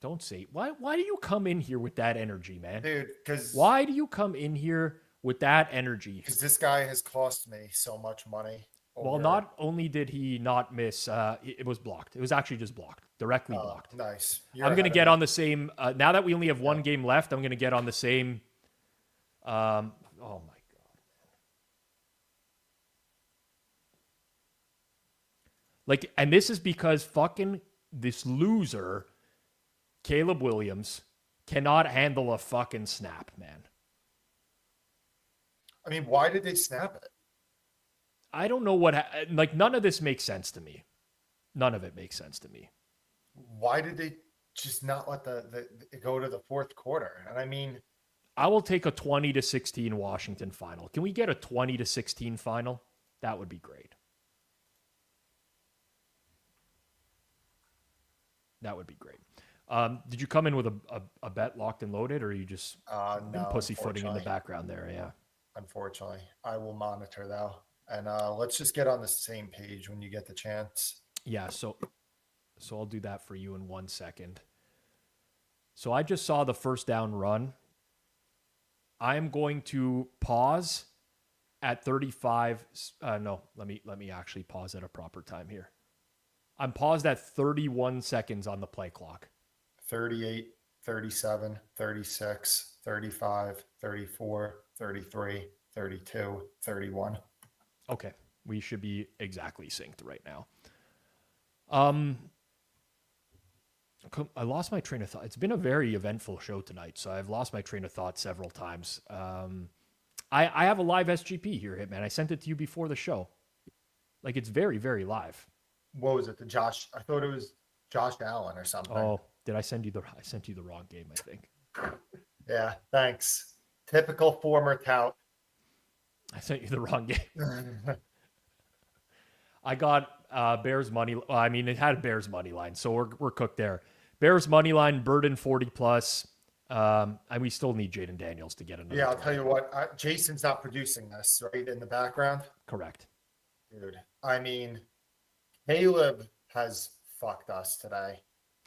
don't say why do you come in here with that energy, man? Dude, because why do you come in here with that energy? Because this guy has cost me so much money. Well, not only did he not miss, it was blocked. It was actually just blocked, directly blocked. Nice. I'm going to get on the same. Now that we only have one game left, I'm going to get on the same. Oh my God. Like, and this is because fucking this loser, Caleb Williams, cannot handle a fucking snap, man. I mean, why did they snap it? I don't know what, like, none of this makes sense to me. None of it makes sense to me. Why did they just not let the go to the fourth quarter? And I mean, I will take a 20-16 Washington final. Can we get a 20-16 final? That would be great. That would be great. Did you come in with a bet locked and loaded, or are you just no, pussyfooting in the background there? Yeah. Unfortunately, I will monitor though, and let's just get on the same page when you get the chance. Yeah. So I'll do that for you in 1 second. So I just saw the first down run. I am going to pause at 35. No, let me actually pause at a proper time here. I'm paused at 31 seconds on the play clock. 38, 37, 36, 35, 34, 33, 32, 31. Okay. We should be exactly synced right now. I lost my train of thought. It's been a very eventful show tonight, so I've lost my train of thought several times. I have a live SGP here, Hitman. I sent it to you before the show. Like, it's very, very live. What was it? The Josh? I thought it was Josh Allen or something. Oh, did I send you I sent you the wrong game, I think. Yeah, thanks. Typical former tout. I sent you the wrong game. I got Bears money. It had Bears money line, so we're cooked there. Bears money line, Burden 40+, And we still need Jaden Daniels to get another. Yeah, I'll tell you what. Jason's not producing this, right, in the background. Correct. Dude, I mean, Caleb has fucked us today.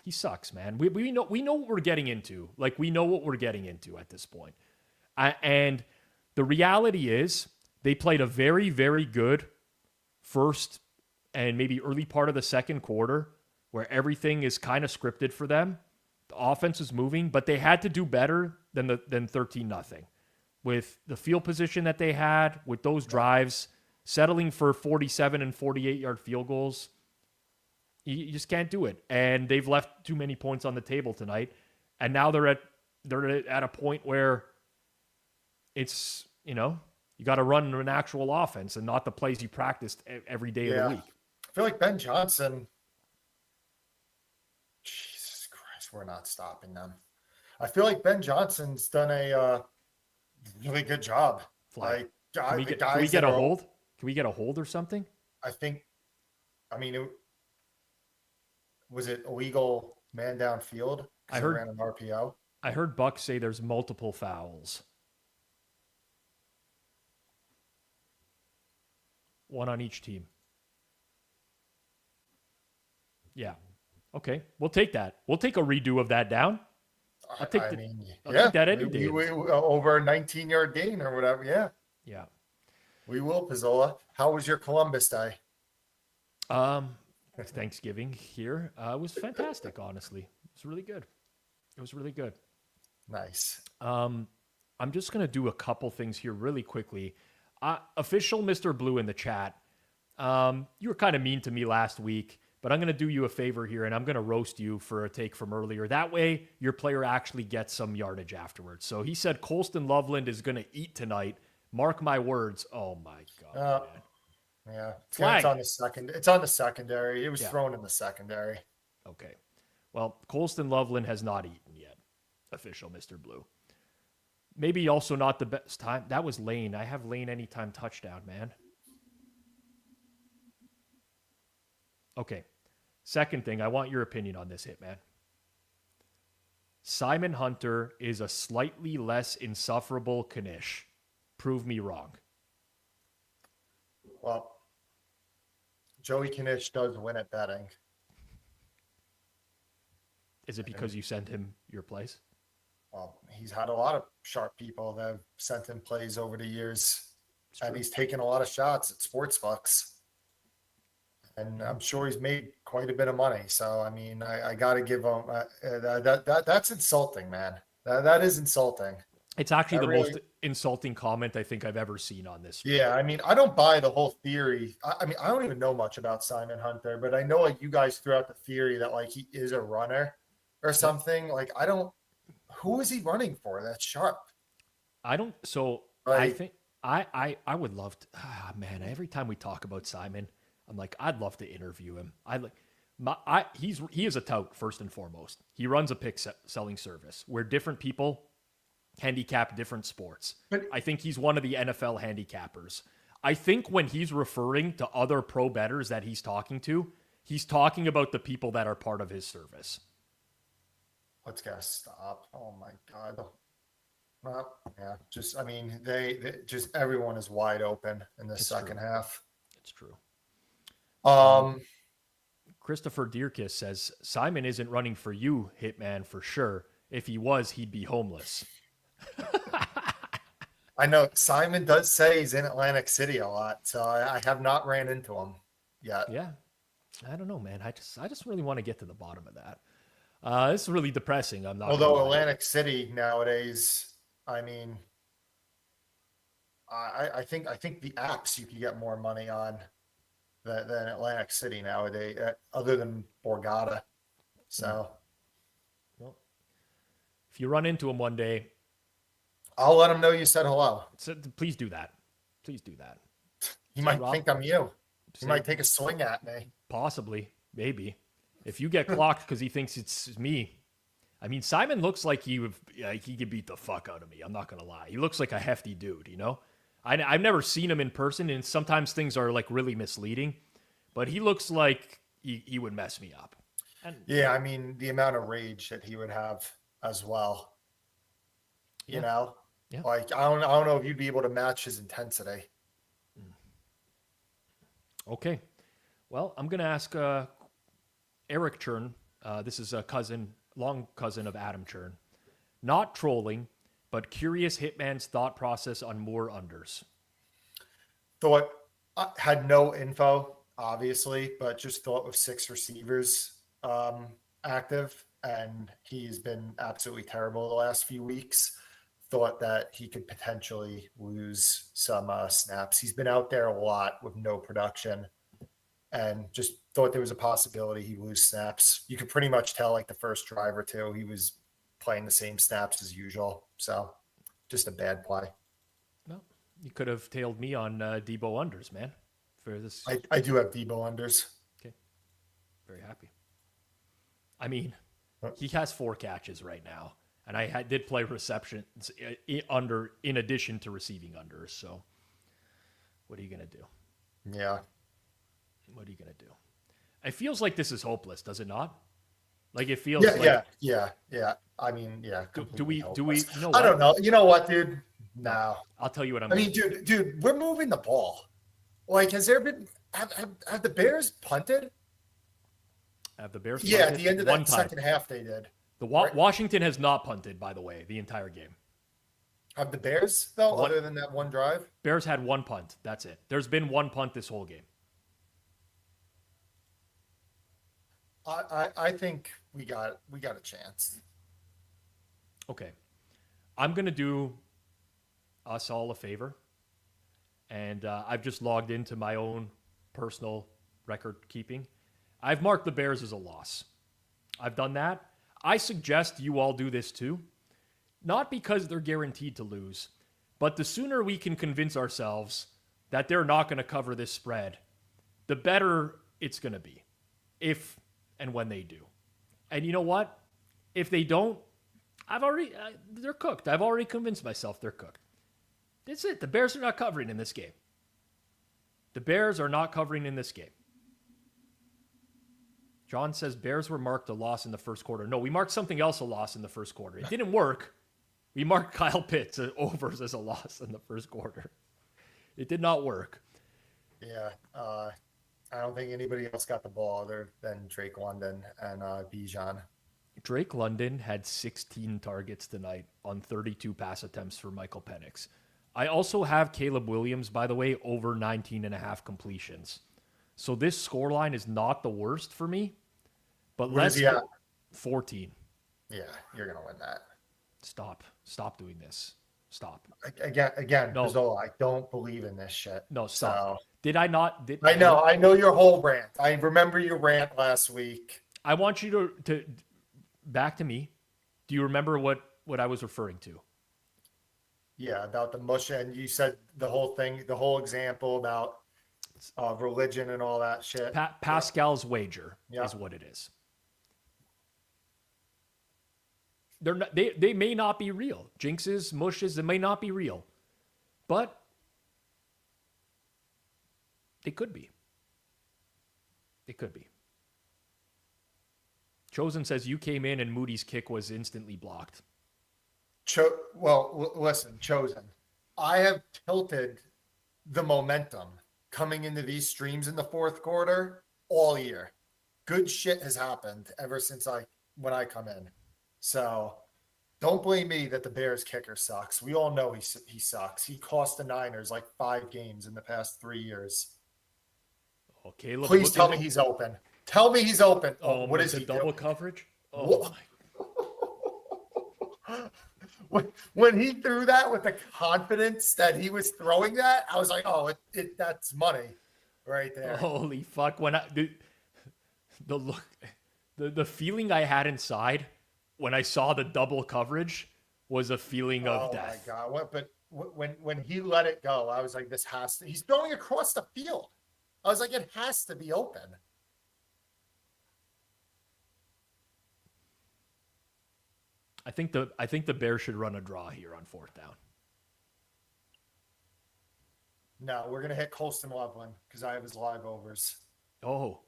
He sucks, man. We know what we're getting into. Like, we know what we're getting into at this point. And the reality is they played a very, very good first and maybe early part of the second quarter where everything is kind of scripted for them. The offense is moving, but they had to do better than 13-0. With the field position that they had, with those drives, settling for 47 and 48-yard field goals, you just can't do it. And they've left too many points on the table tonight. And now they're at a point where it's, you got to run an actual offense and not the plays you practiced every day of the week. I feel like Ben Johnson, Jesus Christ, we're not stopping them. I feel like Ben Johnson's done a really good job. Flag. Like, can we get a hold? Can we get a hold or something? Was it illegal man downfield? I heard ran an RPO. I heard Buck say there's multiple fouls. One on each team. Yeah. Okay. We'll take that. We'll take a redo of that down. I'll take that any day. We over a 19-yard gain or whatever. Yeah. Yeah. We will, Pizzola. How was your Columbus Day? Thanksgiving here was fantastic, honestly. It was really good. It was really good. Nice. I'm just going to do a couple things here really quickly. Official Mr. Blue in the chat. You were kind of mean to me last week, but I'm going to do you a favor here, and I'm going to roast you for a take from earlier. That way, your player actually gets some yardage afterwards. So he said Colston Loveland is going to eat tonight. Mark my words. Oh, my God, man. Yeah, Flag. it's on the second. It's on the secondary. It was thrown in the secondary. Okay. Well, Colston Loveland has not eaten yet. Official Mr. Blue. Maybe also not the best time. That was Lane. I have Lane anytime touchdown, man. Okay. Second thing, I want your opinion on this, Hitman. Simon Hunter is a slightly less insufferable Knish. Prove me wrong. Well, Joey Knish does win at betting. Is it because you sent him your plays? Well, he's had a lot of sharp people that have sent him plays over the years, and he's taken a lot of shots at sportsbooks. And I'm sure he's made quite a bit of money. So, I mean, I got to give him that's insulting, man. That is insulting. It's actually the most insulting comment I think I've ever seen on this. Yeah, I mean, I don't buy the whole theory. I mean, I don't even know much about Simon Hunter, but I know like you guys threw out the theory that like he is a runner or something. Like, I don't. Who is he running for? That's sharp. I don't. So like, I think I would love to. Man, every time we talk about Simon, I'm like, I'd love to interview him. He is a tout first and foremost. He runs a pick selling service where different people handicap different sports. But I think he's one of the NFL handicappers. I think when he's referring to other pro bettors that he's talking about the people that are part of his service. Let's get stop. Oh my God. Well, yeah, just, I mean, they just, everyone is wide open in the second half. It's true. Christopher Dierkis says, Simon isn't running for you, Hitman, for sure. If he was, he'd be homeless. I know Simon does say he's in Atlantic City a lot, so I have not ran into him yet. Yeah. I don't know, man. I just really want to get to the bottom of that. This is really depressing. Although Atlantic City nowadays, I mean, I think the apps you can get more money on than Atlantic City nowadays, other than Borgata. So, well, if you run into him one day, I'll let him know you said hello. So please do that. Please do that. He might think I'm you. He might take a swing at me. Possibly, maybe. If you get clocked because he thinks it's me. I mean, Simon looks like he could beat the fuck out of me. I'm not going to lie. He looks like a hefty dude, you know? I've never seen him in person, and sometimes things are like really misleading, but he looks like he would mess me up. And, yeah, I mean, the amount of rage that he would have as well. You know, Yeah. like I don't know if you'd be able to match his intensity. Okay. Well, I'm going to ask Eric Churn. This is a long cousin of Adam Churn. Not trolling, but curious Hitman's thought process on more unders. Thought I had no info, obviously, but just thought with 6 receivers active, and he's been absolutely terrible the last few weeks. Thought that he could potentially lose some snaps. He's been out there a lot with no production, and just thought there was a possibility he'd lose snaps. You could pretty much tell, like the first drive or two, he was playing the same snaps as usual. So just a bad play. Well, you could have tailed me on Debo unders, man, for this. I do have Debo unders. Okay. Very happy. I mean, he has 4 catches right now, and I did play receptions under in addition to receiving unders. So what are you going to do? Yeah. What are you going to do? It feels like this is hopeless, does it not? Like it feels yeah. I mean, yeah. Do we, you know what? I don't know. You know what, dude? No. I'll tell you what I mean, dude, we're moving the ball. Like, has there been, have the Bears punted? Have the Bears Yeah, punted? at the end of that second half they did. Washington has not punted, by the way, the entire game. Have the Bears, though, other than that one drive? Bears had 1 punt. That's it. There's been 1 punt this whole game. I think we got a chance. Okay. I'm going to do us all a favor. And I've just logged into my own personal record keeping. I've marked the Bears as a loss. I've done that. I suggest you all do this too. Not because they're guaranteed to lose, but the sooner we can convince ourselves that they're not going to cover this spread, the better it's going to be. If and when they do. And you know what? If they don't, they're cooked. I've already convinced myself they're cooked. That's it. The Bears are not covering in this game. The Bears are not covering in this game. John says Bears were marked a loss in the first quarter. No, we marked something else a loss in the first quarter. It didn't work. We marked Kyle Pitts overs as a loss in the first quarter. It did not work. Yeah. I don't think anybody else got the ball other than Drake London and Bijan. Drake London had 16 targets tonight on 32 pass attempts for Michael Penix. I also have Caleb Williams, by the way, over 19.5 completions. So this scoreline is not the worst for me. But Where's he at? 14. Yeah, you're going to win that. Stop doing this. Stop. Again, No. Pizzola, I don't believe in this shit. No, stop. So, Did I not? I know your whole rant. I remember your rant last week. I want you to back to me. Do you remember what I was referring to? Yeah, about the mush, and you said the whole thing, the whole example about religion and all that shit. Pascal's wager is what it is. They may not be real. Jinxes, mushes, they may not be real. But they could be. They could be. Chosen says you came in and Moody's kick was instantly blocked. Listen, Chosen. I have tilted the momentum coming into these streams in the fourth quarter all year. Good shit has happened ever since when I come in. So don't blame me that the Bears kicker sucks. We all know he sucks. He cost the Niners like 5 games in the past 3 years. Oh, Caleb, please tell me he's open. Tell me he's open. Oh, what is he double doing? coverage? Oh, when he threw that with the confidence that he was throwing that, I was like, oh, that's money right there. Holy fuck. When the feeling I had inside when I saw the double coverage was a feeling of death. Oh my God. But when he let it go, I was like, he's going across the field. I was like, it has to be open. I think the Bears should run a draw here on 4th down. No, we're gonna hit Colston Loveland because I have his live overs. Oh,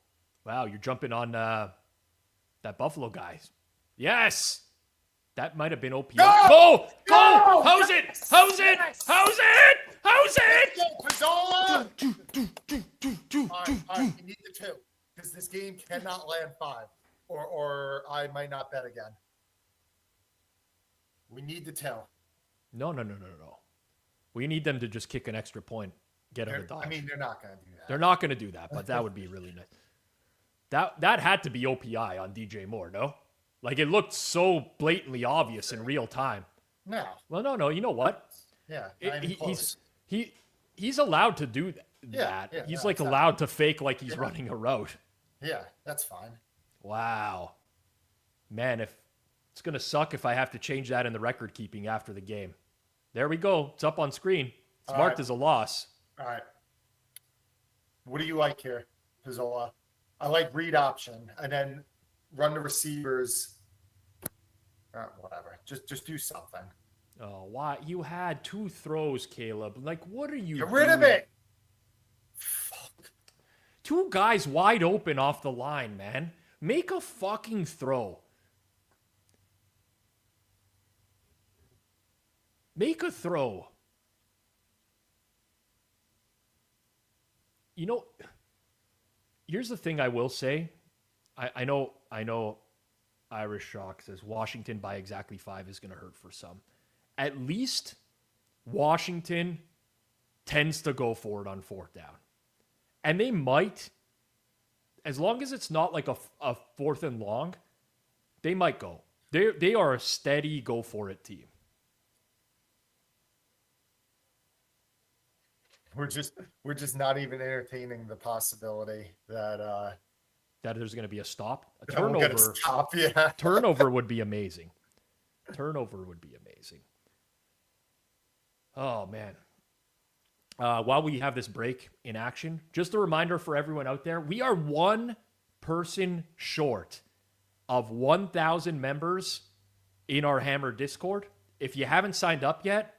wow! You're jumping on that Buffalo guy. Yes, That might have been OPI. Go! Go! Go! How's it? How's it? How's it? How's it? Pizzola! All right, you need the 2 because this game cannot land 5, or I might not bet again. We need the 2. No. We need them to just kick an extra point, get out of dodge. I mean, they're not going to do that. They're not going to do that, but that would be really nice. That had to be OPI on DJ Moore, no? Like, it looked so blatantly obvious in real time. No. Well, no. You know what? Yeah. Not even close. He's allowed to do that. Yeah, He's no, like exactly. allowed to fake like he's running a route. Yeah, that's fine. Wow. Man, if it's going to suck if I have to change that in the record keeping after the game. There we go. It's up on screen. It's All marked right. as a loss. All right. What do you like here, Pizzola? I like read option and then run the receivers. Whatever. Just do something. Oh, why? You had 2 throws, Caleb. Like, what are you Get rid of doing? it. Fuck. 2 guys wide open off the line, man. Make a fucking throw. Make a throw. You know, here's the thing I will say. I know Irish Shock says Washington by exactly 5 is going to hurt for some. At least Washington tends to go for it on 4th down. And they might, as long as it's not like a 4th and long, they might go. They are a steady go for it team. We're just not even entertaining the possibility that That there's going to be a stop. A that we're gonna turnover. stop. Yeah. Turnover would be amazing. Turnover would be amazing. Oh, man. While we have this break in action, just a reminder for everyone out there, we are 1 person short of 1,000 members in our Hammer Discord. If you haven't signed up yet,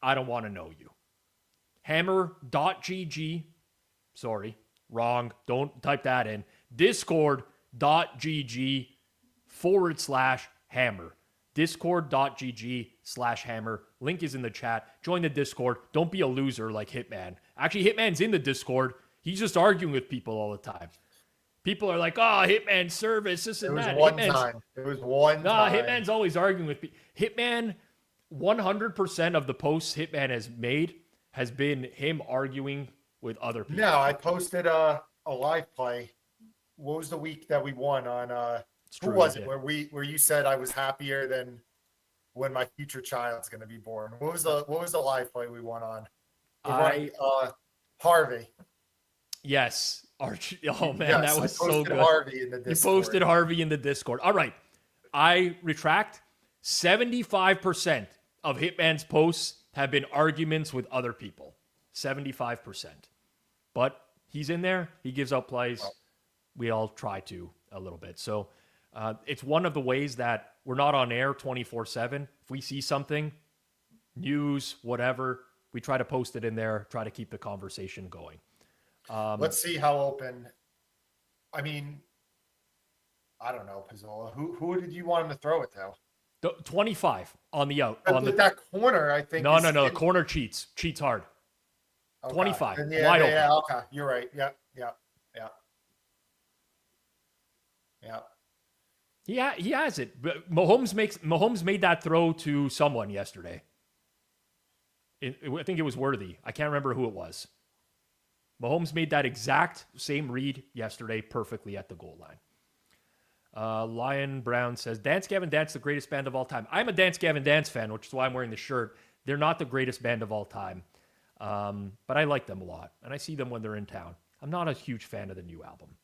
I don't want to know you. Hammer.gg. Sorry, wrong. Don't type that in. Discord.gg/hammer. Discord.gg/hammer. Link is in the chat. Join the Discord. Don't be a loser like Hitman. Actually, Hitman's in the Discord. He's just arguing with people all the time. People are like, oh, Hitman service, this It and was that. one Hitman's, time. It was one nah, time. Hitman's always arguing with people. Hitman, 100% of the posts Hitman has made has been him arguing with other people. No, I posted a live play. What was the week that we won on who was it? Where you said I was happier than when my future child's gonna be born. What was the live play we won on? Harvey. Yes. Archie. Oh man, Yes, that was I so posted good. Harvey in the Discord. You posted Harvey in the Discord. All right. I retract. 75% of Hitman's posts have been arguments with other people. 75%. But he's in there. He gives out plays. We all try to a little bit. So it's one of the ways that we're not on air 24/7. If we see something, news, whatever, we try to post it in there, try to keep the conversation going. Let's see how open. I mean, I don't know, Pizzola. Who did you want him to throw it to? 25 on the out. That corner, I think. No. The corner cheats hard. Okay. 25. Then Wide open. Yeah, okay. You're right. Yeah. He has it. But Mahomes made that throw to someone yesterday. I think it was Worthy. I can't remember who it was. Mahomes made that exact same read yesterday perfectly at the goal line. Lion Brown says, Dance Gavin Dance, the greatest band of all time. I'm a Dance Gavin Dance fan, which is why I'm wearing the shirt. They're not the greatest band of all time. But I like them a lot, and I see them when they're in town. I'm not a huge fan of the new album.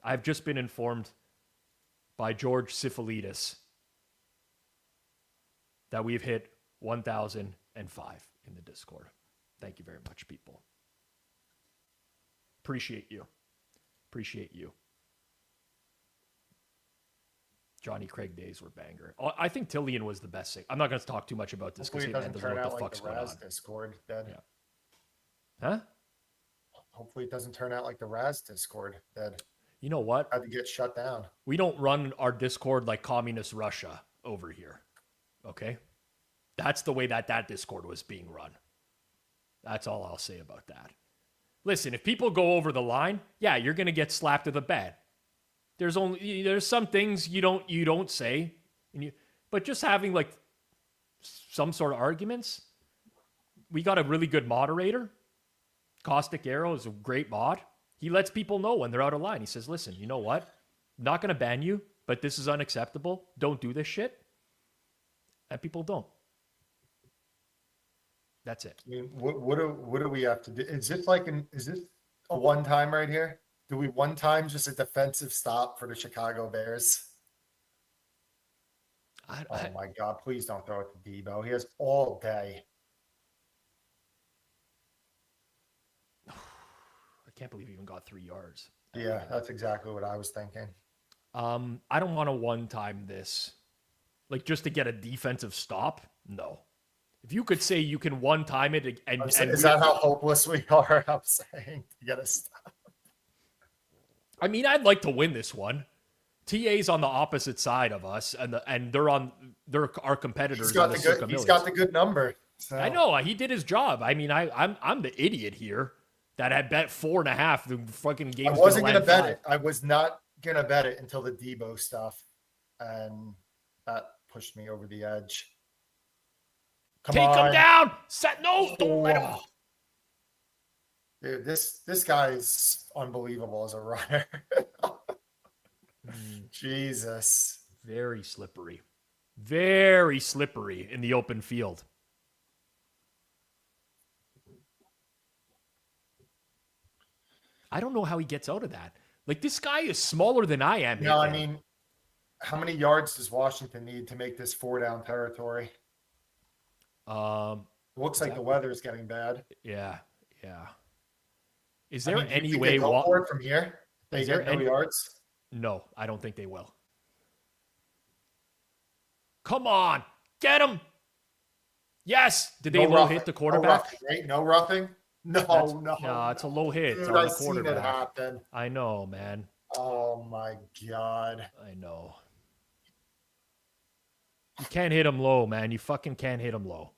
I've just been informed by George Syphilidis that we've hit 1,005 in the Discord. Thank you very much, people. Appreciate you. Johnny Craig days were banger. I think Tillian was the best thing. I'm not going to talk too much about this because Hopefully it Hitman doesn't doesn't know turn what out the like fuck's the going on. Raz Discord. Then. Yeah. Huh? Hopefully it doesn't turn out like the Raz Discord. Then. You know what? Had to get shut down. We don't run our Discord like communist Russia over here. Okay? That's the way that Discord was being run. That's all I'll say about that. Listen, if people go over the line, yeah, you're going to get slapped to the bed. There's some things you don't say, but just having like some sort of arguments. We got a really good moderator. Caustic Arrow is a great mod. He lets people know when they're out of line. He says, listen, you know what? I'm not going to ban you, but this is unacceptable. Don't do this shit. And people don't. That's it. I mean, what do we have to do? Is this a one time right here? Do we one time just a defensive stop for the Chicago Bears? Oh my God, please don't throw it to Debo. He has all day. I can't believe he even got 3 yards. Yeah, that's exactly what I was thinking. I don't want to one-time this. Like, just to get a defensive stop? No. If you could say you can one-time it and is that how hopeless we are? I'm saying to get a stop. I mean, I'd like to win this one. TA's on the opposite side of us, and they're our competitors. He's got the good number. So. I know he did his job. I mean, I'm the idiot here that had bet 4.5. The fucking game. I wasn't gonna bet it. I was not gonna bet it until the Debo stuff, and that pushed me over the edge. Take him down. Don't let him. Dude, this guy's unbelievable as a runner. Jesus. Very slippery. Very slippery in the open field. I don't know how he gets out of that. Like, this guy is smaller than I am. No, I mean, how many yards does Washington need to make this 4-down territory? Looks like the weather is getting bad. Yeah. Is there any way they go for it from here? They get no yards? No, I don't think they will. Come on, get him. Yes. Did they low hit the quarterback? No roughing. No. No, it's a low hit. Dude, on the I've seen it happen. I know, man. Oh my God. I know. You can't hit him low, man. You fucking can't hit him low.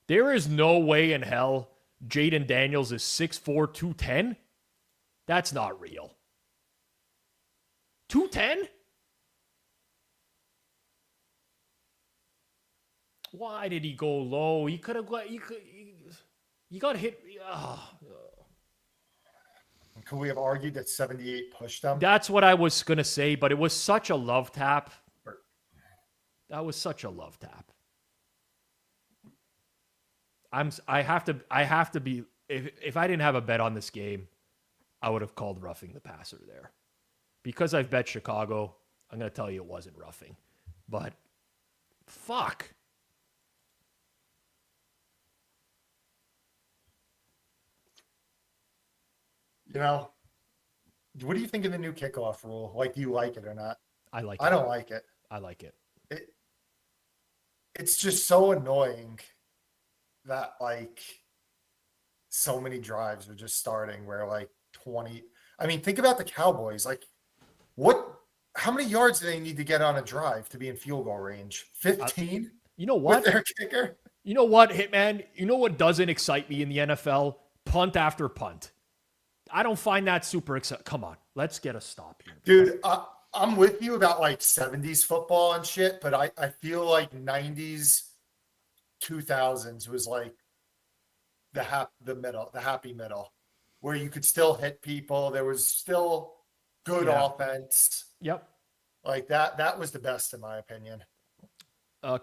There is no way in hell Jaden Daniels is 6'4", 210. That's not real. 210? Why did he go low? He could have got. He got hit. Could we have argued that 78 pushed him? That's what I was gonna say, but it was such a love tap. That was such a love tap. I have to be. If I didn't have a bet on this game, I would have called roughing the passer there. Because I've bet Chicago, I'm going to tell you it wasn't roughing. But, fuck. You know, what do you think of the new kickoff rule? Like, do you like it or not? I like it. I don't like it. I like it. It's just so annoying that, like, so many drives are just starting where, like, 20. I mean, think about the Cowboys. Like, how many yards do they need to get on a drive to be in field goal range? 15? You know what? With their kicker? You know what, Hitman? You know what doesn't excite me in the NFL? Punt after punt. I don't find that super exciting. Come on, let's get a stop here. Dude, I'm with you about, like, 70s football and shit, but I feel like 90s, 2000s was, like, the happy middle, where you could still hit people. There was still good offense. Yep. Like that was the best in my opinion.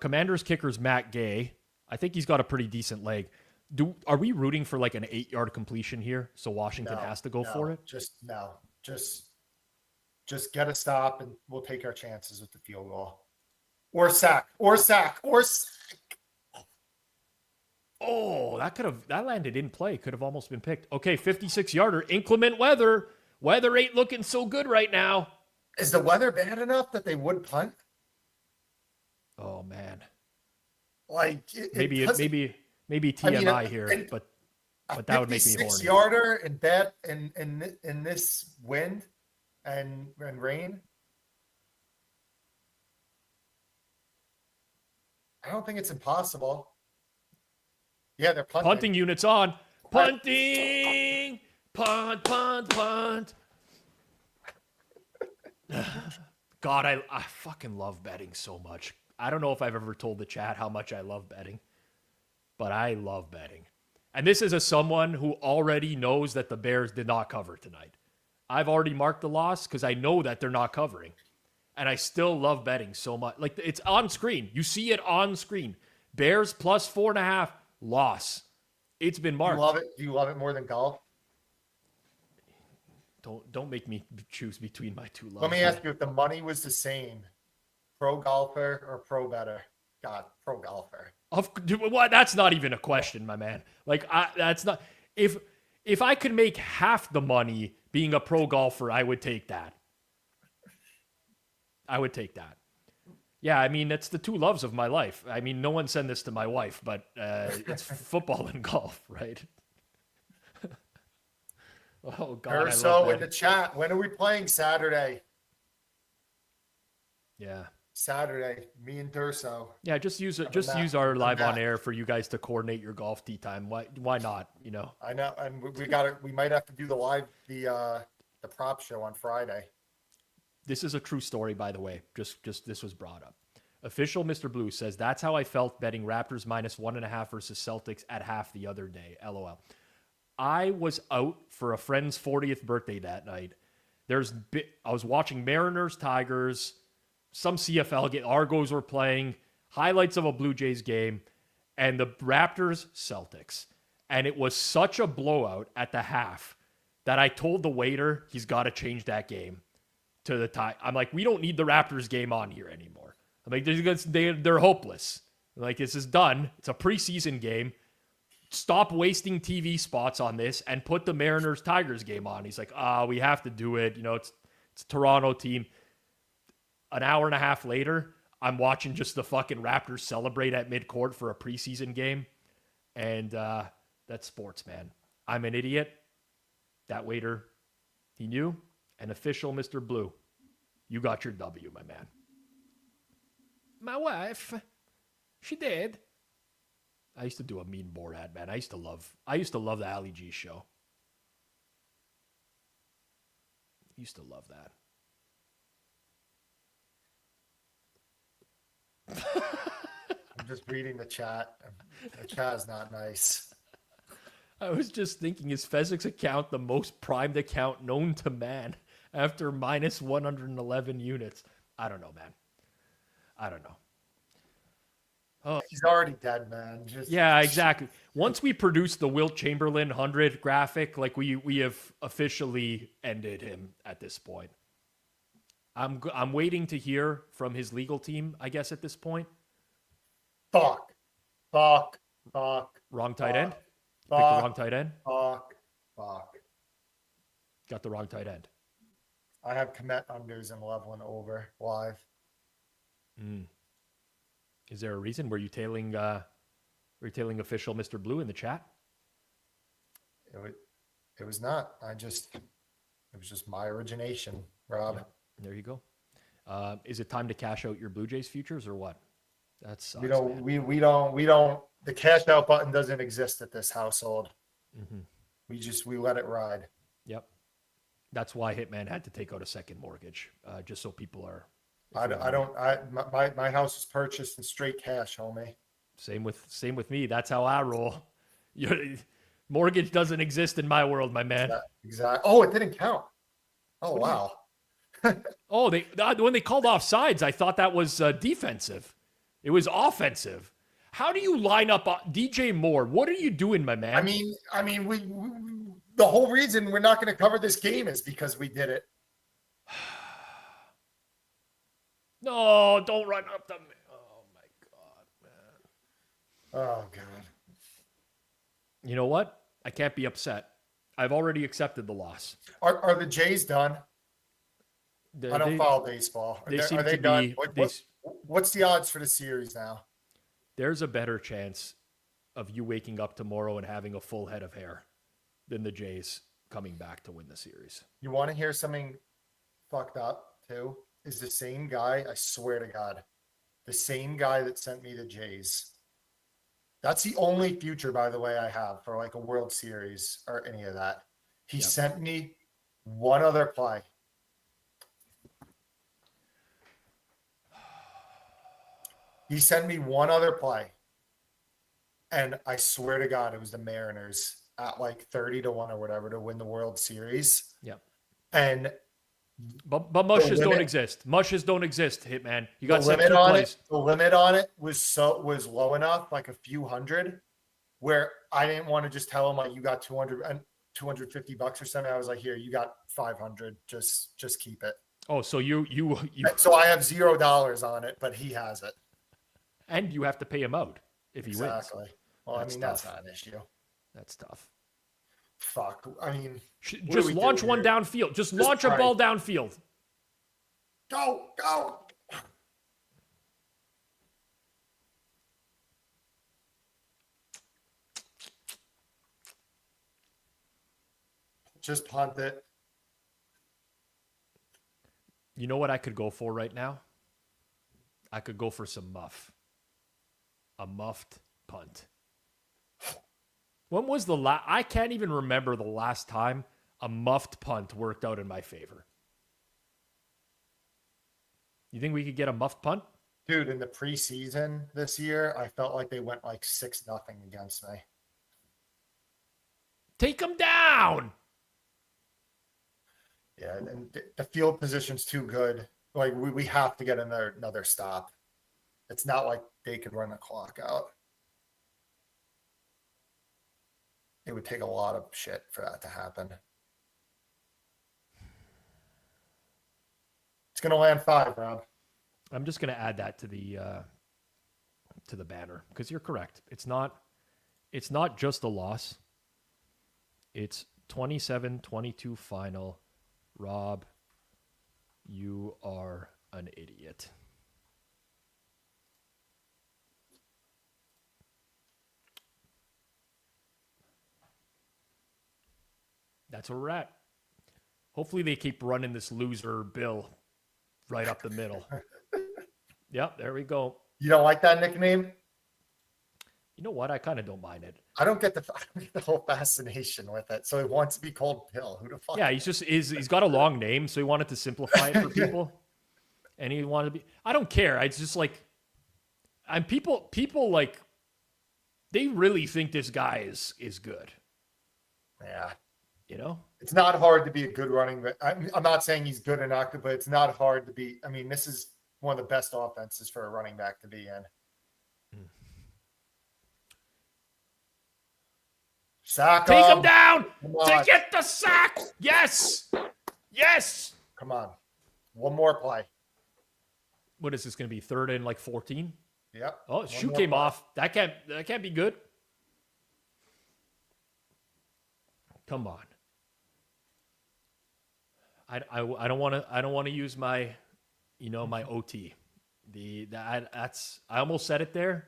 Commanders kicker's Matt Gay. I think he's got a pretty decent leg. Are we rooting for like an 8-yard completion here? So Washington has to go for it? Just get a stop and we'll take our chances with the field goal. Or sack. Oh, that landed in play. Could have almost been picked. Okay, 56-yarder. Inclement weather. Weather ain't looking so good right now. Is the weather bad enough that they would punt? Oh man. Like maybe TMI here, but but that would make me horny. 56-yarder in this wind and rain. I don't think it's impossible. Yeah, they're punting. Punting units on. Punting! Punt, punt, punt. God, I fucking love betting so much. I don't know if I've ever told the chat how much I love betting, but I love betting. And this is as someone who already knows that the Bears did not cover tonight. I've already marked the loss because I know that they're not covering. And I still love betting so much. Like, it's on screen. You see it on screen. Bears plus 4.5, loss. It's been marked. You love it? Do you love it more than golf? Don't make me choose between my two loves. Let me ask you, if the money was the same, pro golfer or pro bettor? God, pro golfer. What? That's not even a question, my man. Like, that's not. If I could make half the money being a pro golfer, I would take that. I would take that. Yeah, I mean, it's the two loves of my life. I mean, no one send this to my wife, but it's football and golf, right? Oh, God. Urso in the chat. When are we playing Saturday? Yeah. Saturday. Me and Durso. Yeah, just use our live on air for you guys to coordinate your golf tee time. Why not? You know. I know, and we might have to do the prop show on Friday. This is a true story, by the way. Just this was brought up. Official Mr. Blue says, that's how I felt betting Raptors minus 1.5 versus Celtics at half the other day. LOL. I was out for a friend's 40th birthday that night. I was watching Mariners, Tigers, some CFL game. Argos were playing, highlights of a Blue Jays game, and the Raptors, Celtics. And it was such a blowout at the half that I told the waiter he's got to change that game to the tie. I'm like, we don't need the Raptors game on here anymore. I'm like, they're hopeless. Like, this is done. It's a preseason game. Stop wasting TV spots on this and put the Mariners-Tigers game on. He's like, we have to do it. You know, it's a Toronto team. An hour and a half later, I'm watching just the fucking Raptors celebrate at midcourt for a preseason game. And that's sports, man. I'm an idiot. That waiter, he knew. And official Mr. Blue, you got your W, my man. My wife, she did. I used to do a mean board ad, man. I used to love the Ali G show. Used to love that. I'm just reading the chat. The chat is not nice. I was just thinking, is Fezzik's account the most primed account known to man after minus 111 units? I don't know, man. I don't know. Oh, he's already dead, man. Yeah, exactly. Once we produce the Wilt Chamberlain 100 graphic, like we have officially ended him at this point. I'm waiting to hear from his legal team, I guess, at this point. Fuck. Wrong tight end? Picked the wrong tight end? Fuck. Got the wrong tight end. I have Komet unders and leveling over live. Is there a reason? Were you tailing official Mr. Blue in the chat? It was not. It was just my origination, Rob. Yeah, there you go. Is it time to cash out your Blue Jays futures or what? That sucks, we don't. The cash out button doesn't exist at this household. Mm-hmm. We let it ride. Yep. That's why Hitman had to take out a second mortgage, just so people are. My house was purchased in straight cash, homie. Same with me. That's how I roll. Mortgage doesn't exist in my world, my man. Exactly. Oh, it didn't count. Oh, wow. Oh, when they called off sides, I thought that was defensive. It was offensive. How do you line up DJ Moore? What are you doing, my man? I mean, we the whole reason we're not going to cover this game is because we did it. No, don't run up the. Oh my God, man. Oh God. You know what? I can't be upset. I've already accepted the loss. Are the Jays done? I don't follow baseball. Are they done? What's the odds for the series now? There's a better chance of you waking up tomorrow and having a full head of hair than the Jays coming back to win the series. You want to hear something fucked up too? Is the same guy, I swear to God, the same guy that sent me the Jays. That's the only future, by the way, I have for like a World Series or any of that. He sent me one other play. He sent me one other play. And I swear to God, it was the Mariners at like 30-1 or whatever to win the World Series. Yep. And but mushes don't exist. Mushes don't exist, Hitman. You got the sent limit two on plays. it. The limit on it was low enough, like a few hundred, where I didn't want to just tell him like you got 200 and $250 or something. I was like, here, you got 500. Just keep it. Oh, so you So I have $0 on it, but he has it. And you have to pay him out if he wins. Exactly. Well, That's that's tough. not an issue. That's tough. Fuck. I mean, Just launch one downfield. Just launch a ball downfield. Go. Just punt it. You know what I could go for right now? I could go for some muff. A muffed punt. When was the last? I can't even remember the last time a muffed punt worked out in my favor. You think we could get a muffed punt? Dude, in the preseason this year, I felt like they went like 6-0 against me. Take them down. Yeah, and the field position's too good. Like we have to get another stop. It's not like they could run the clock out. It would take a lot of shit for that to happen. It's going to land 5, Rob. I'm just going to add that to the banner because you're correct. It's not just a loss. It's 27-22 final. Rob, you are an idiot. That's where we're at. Hopefully they keep running this loser Bill right up the middle. Yep, there we go. You don't like that nickname? You know what? I kind of don't mind it. I don't get the whole fascination with it. So he wants to be called Bill. Who the fuck? Yeah, he's got a long name, so he wanted to simplify it for people. And he wanted to be, I don't care. I just like, people like, they really think this guy is good. Yeah. You know? It's not hard to be a good running back. I'm not saying he's good or not good, but it's not hard to be. I mean, this is one of the best offenses for a running back to be in. Sack Take him down to on. get the sack. Yes. Yes. Come on. One more play. What is this going to be? 3rd and like 14? Yep. Oh, One shoe more came play. off. That can't be good. Come on. I don't want to use my my OT. I almost said it there.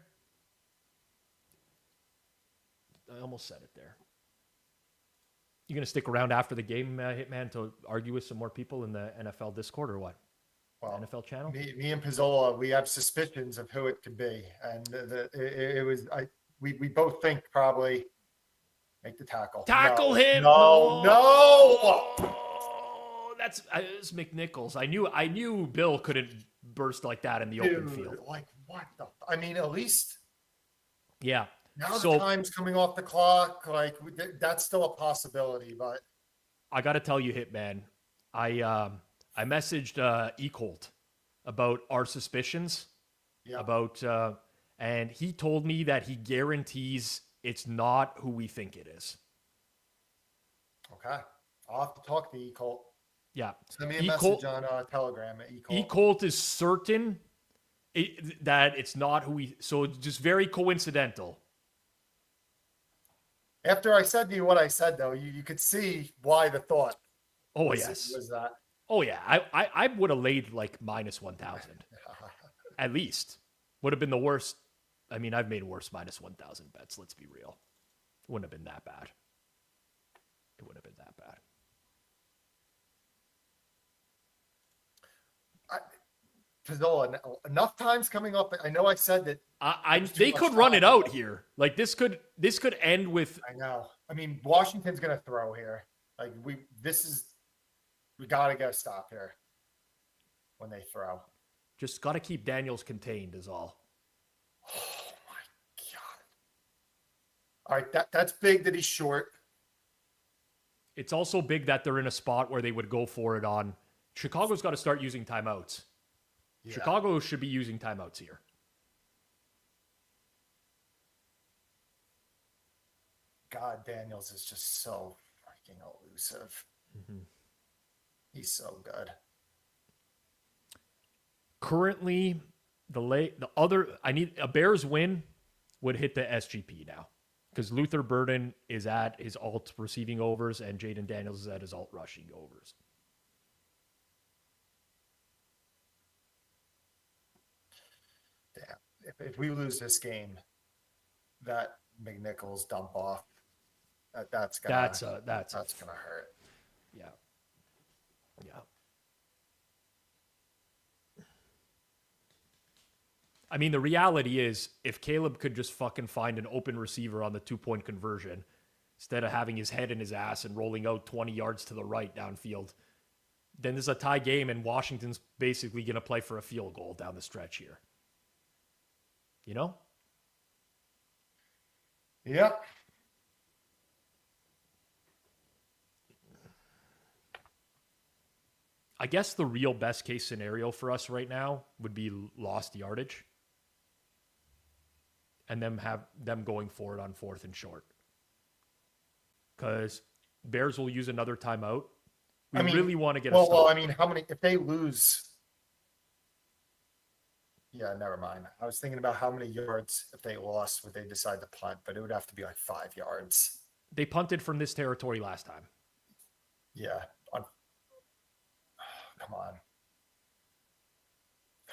You gonna stick around after the game, Hitman, to argue with some more people in the NFL Discord or what? Well, NFL channel? Me and Pizzola, we have suspicions of who it could be, and we both think probably make the tackle. Tackle him! No. It's McNichols. I knew Bill couldn't burst like that in the open field. Like what the? I mean, at least Yeah. now So- the time's coming off the clock. Like that's still a possibility, but I got to tell you, Hitman, I messaged Ecolt about our suspicions about, and he told me that he guarantees it's not who we think it is. okay. I'll have to talk to Ecolt. Yeah. Send me a message on Telegram at Ecolt. Ecolt is certain that it's not who we. So it's just very coincidental. After I said to you what I said, though, you could see why the thought. Oh was, yes. Was that? Oh yeah. I would have laid like -1,000 at least. Would have been the worst I mean, I've made worse minus 1,000 bets. Let's be real. It wouldn't have been that bad. It wouldn't have been that bad. Pizzola, enough times coming up. I know I said that. They could run it out here. Like this could end with. I know. I mean, Washington's going to throw here. Like we got to get a stop here when they throw. Just got to keep Daniels contained is all. Oh my God. All right. That's big that he's short. It's also big that they're in a spot where they would go for it on. Chicago's got to start using timeouts. Yeah. Chicago should be using timeouts here. God, Daniels is just so freaking elusive. Mm-hmm. He's so good. Currently, I need a Bears win would hit the SGP now because Luther Burden is at his alt receiving overs and Jaden Daniels is at his alt rushing overs. Damn. If we lose this game, that McNichols dump off, that's gonna hurt. Yeah. I mean, the reality is, if Caleb could just fucking find an open receiver on the 2-point conversion, instead of having his head in his ass and rolling out 20 yards to the right downfield, then there's a tie game and Washington's basically going to play for a field goal down the stretch here. You know? Yep. I guess the real best case scenario for us right now would be lost yardage and them going for it on 4th and short. Because Bears will use another timeout. We really want to get a stop. Well, I mean, if they lose? Yeah, never mind. I was thinking about how many yards, if they lost, would they decide to punt, but it would have to be like 5 yards. They punted from this territory last time. Yeah. Come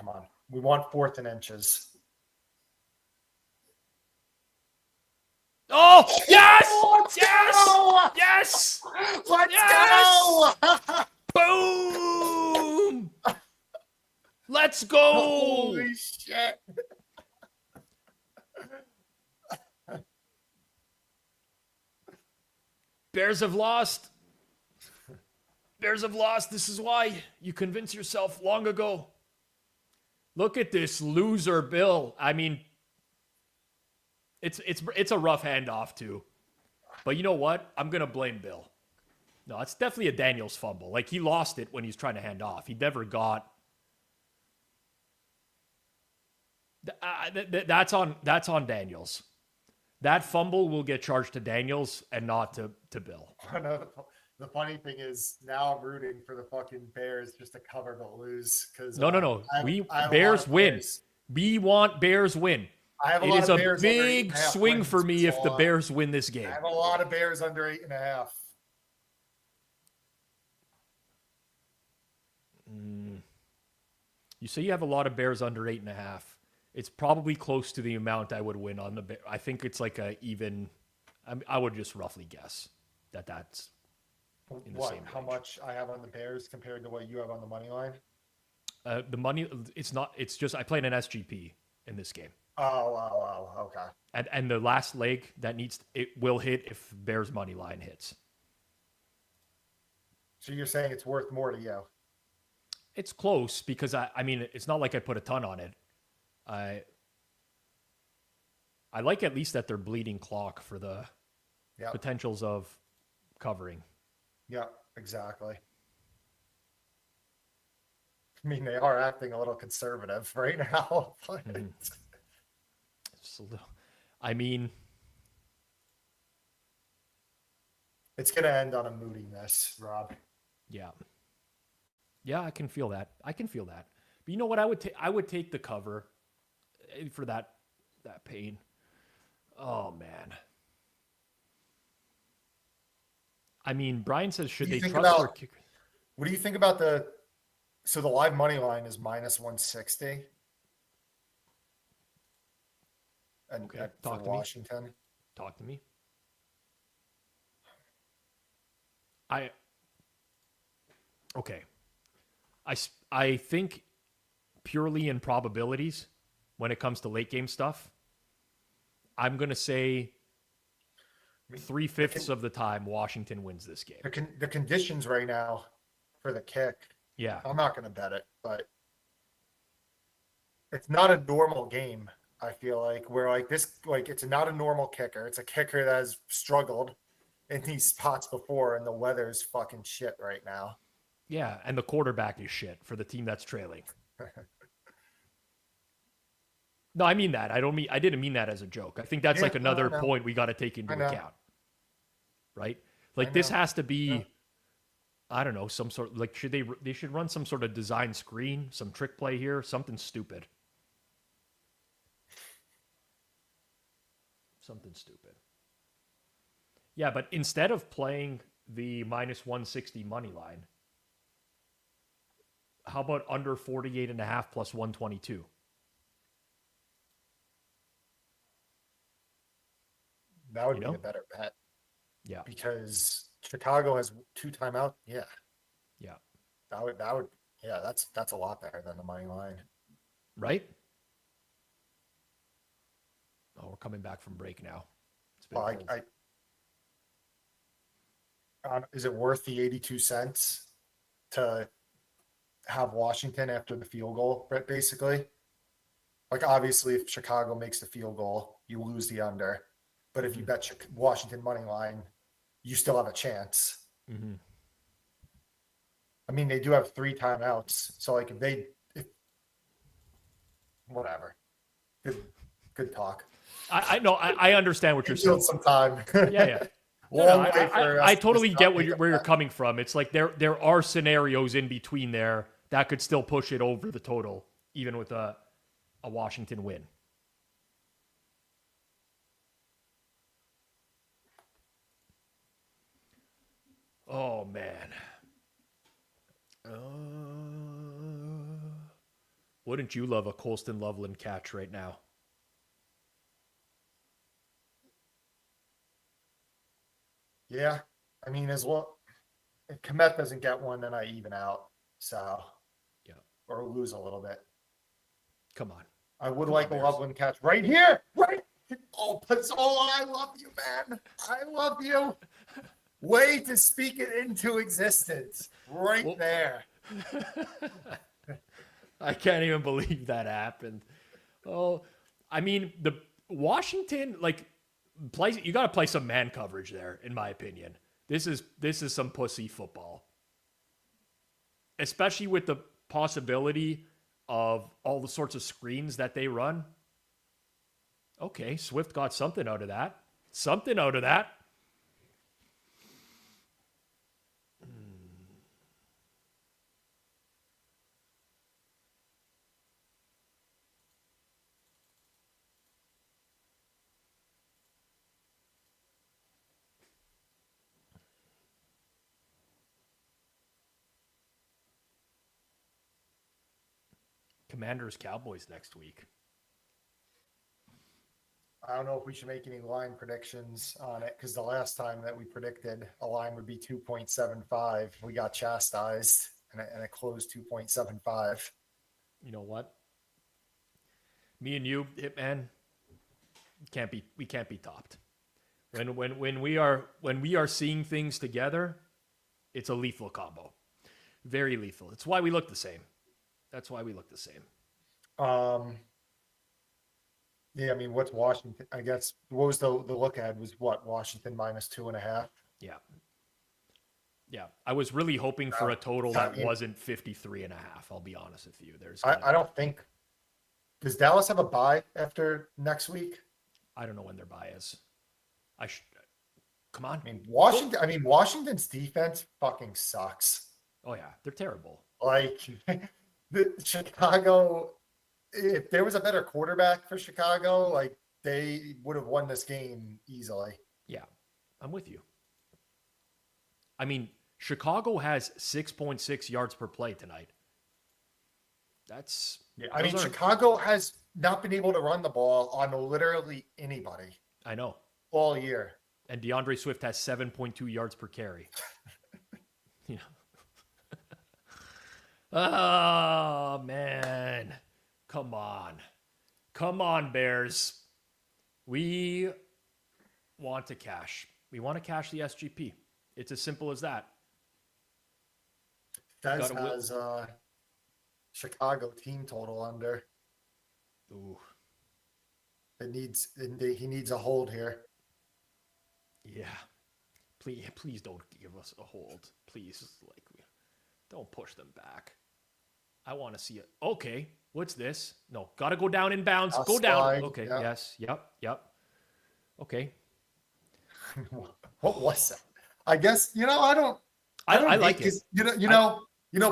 on. We want 4th and inches. Oh, yes! Yes! Let's go! Boom! Let's go! Holy shit. Bears have lost. This is why you convince yourself long ago. Look at this loser, Bill. I mean, it's a rough handoff too. But you know what? I'm going to blame Bill. No, it's definitely a Daniels fumble. Like, he lost it when he's trying to hand off. He never got... That's on Daniels. That fumble will get charged to Daniels and not to Bill. I know the funny thing is now I'm rooting for the fucking Bears just to cover but lose. No. Bears win. We want Bears win. It is a big swing for me if the Bears win this game. I have a lot of Bears under 8.5. You say you have a lot of Bears under 8.5. It's probably close to the amount I would win on the Bears. I think it's like a even. I would just roughly guess that's in the same range. How much I have on the Bears compared to what you have on the money line? The money, it's not. It's just I played an SGP in this game. Oh, okay. And the last leg it will hit if Bears money line hits. So you're saying it's worth more to you? It's close because I mean it's not like I put a ton on it. I like at least that they're bleeding clock for the potentials of covering. Yeah, exactly. I mean, they are acting a little conservative right now. I mean, it's going to end on a moodiness, Rob. Yeah. Yeah, I can feel that. But you know what? I would take the cover for that pain. Oh man. I mean, Brian says, should they trust their kicker? What do you think about the live money line is minus 160? and Okay, for talk to me. Washington. Talk to me. Okay. I think purely in probabilities when it comes to late game stuff, I'm going to say 3/5 of the time Washington wins this game. The conditions right now for the kick, Yeah. I'm not going to bet it, but it's not a normal game. I feel like where like this, like it's not a normal kicker. It's a kicker that has struggled in these spots before, and the weather's fucking shit right now. Yeah, and the quarterback is shit for the team that's trailing. No, I mean that. I didn't mean that as a joke. I think that's like another point we got to take into account. Right? Like this has to be I don't know, some sort like they should run some sort of design screen, some trick play here, something stupid. Something stupid. Yeah, but instead of playing the -160 money line, how about under 48.5 plus 122? That would be a better bet. Yeah. Because Chicago has 2 timeouts. Yeah. Yeah. That would yeah, that's a lot better than the money line. Right? Oh, we're coming back from break now. It's been is it worth the 82 cents to have Washington after the field goal, basically? Like, obviously, if Chicago makes the field goal, you lose the under. But if you bet Washington money line, you still have a chance. Mm-hmm. I mean, they do have 3 timeouts. So, like, whatever. Good talk. I know. I understand what you're saying. Some time. Yeah. I totally get where you're coming from. It's like there are scenarios in between there that could still push it over the total, even with a Washington win. Oh man. Wouldn't you love a Colston Loveland catch right now? Yeah, I mean, as well, if Komet doesn't get one, then I even out. So, yeah, or lose a little bit. Come on. I would like a Loveland catch right here. Right. Oh, Pizzola, I love you, man. I love you. Way to speak it into existence. Right there. I can't even believe that happened. Oh, I mean, the Washington, like, you got to play some man coverage there, in my opinion. This is some pussy football, especially with the possibility of all the sorts of screens that they run. Okay, Swift got something out of that. Something out of that. Commanders Cowboys next week. I don't know if we should make any line predictions on it because the last time that we predicted a line would be 2.75, we got chastised and it closed 2.75. You know what? Me and you, Hitman, we can't be topped. When we are seeing things together, it's a lethal combo. Very lethal. It's why we look the same. That's why we look the same. Yeah, I mean, what's Washington? I guess what was the look ahead was what Washington -2.5. Yeah. I was really hoping for a total that wasn't 53.5. I'll be honest with you. I don't think. Does Dallas have a bye after next week? I don't know when their bye is. Come on. I mean, Washington's defense fucking sucks. Oh yeah, they're terrible. Like the Chicago. If there was a better quarterback for Chicago, like they would have won this game easily. Yeah, I'm with you. I mean, Chicago has 6.6 yards per play tonight. Chicago has not been able to run the ball on literally anybody I know. all year. And DeAndre Swift has 7.2 yards per carry. You know. Oh, man. Come on. Come on, Bears. We want to cash. We want to cash the SGP. It's as simple as that. Fez has Chicago team total under. Ooh. He needs a hold here. Yeah. Please don't give us a hold. Please, don't push them back. I want to see it. Okay, what's this? No, got to go down in bounds. Go down. Okay, yeah. yes, yep. Okay. What was that? I guess I don't I like it.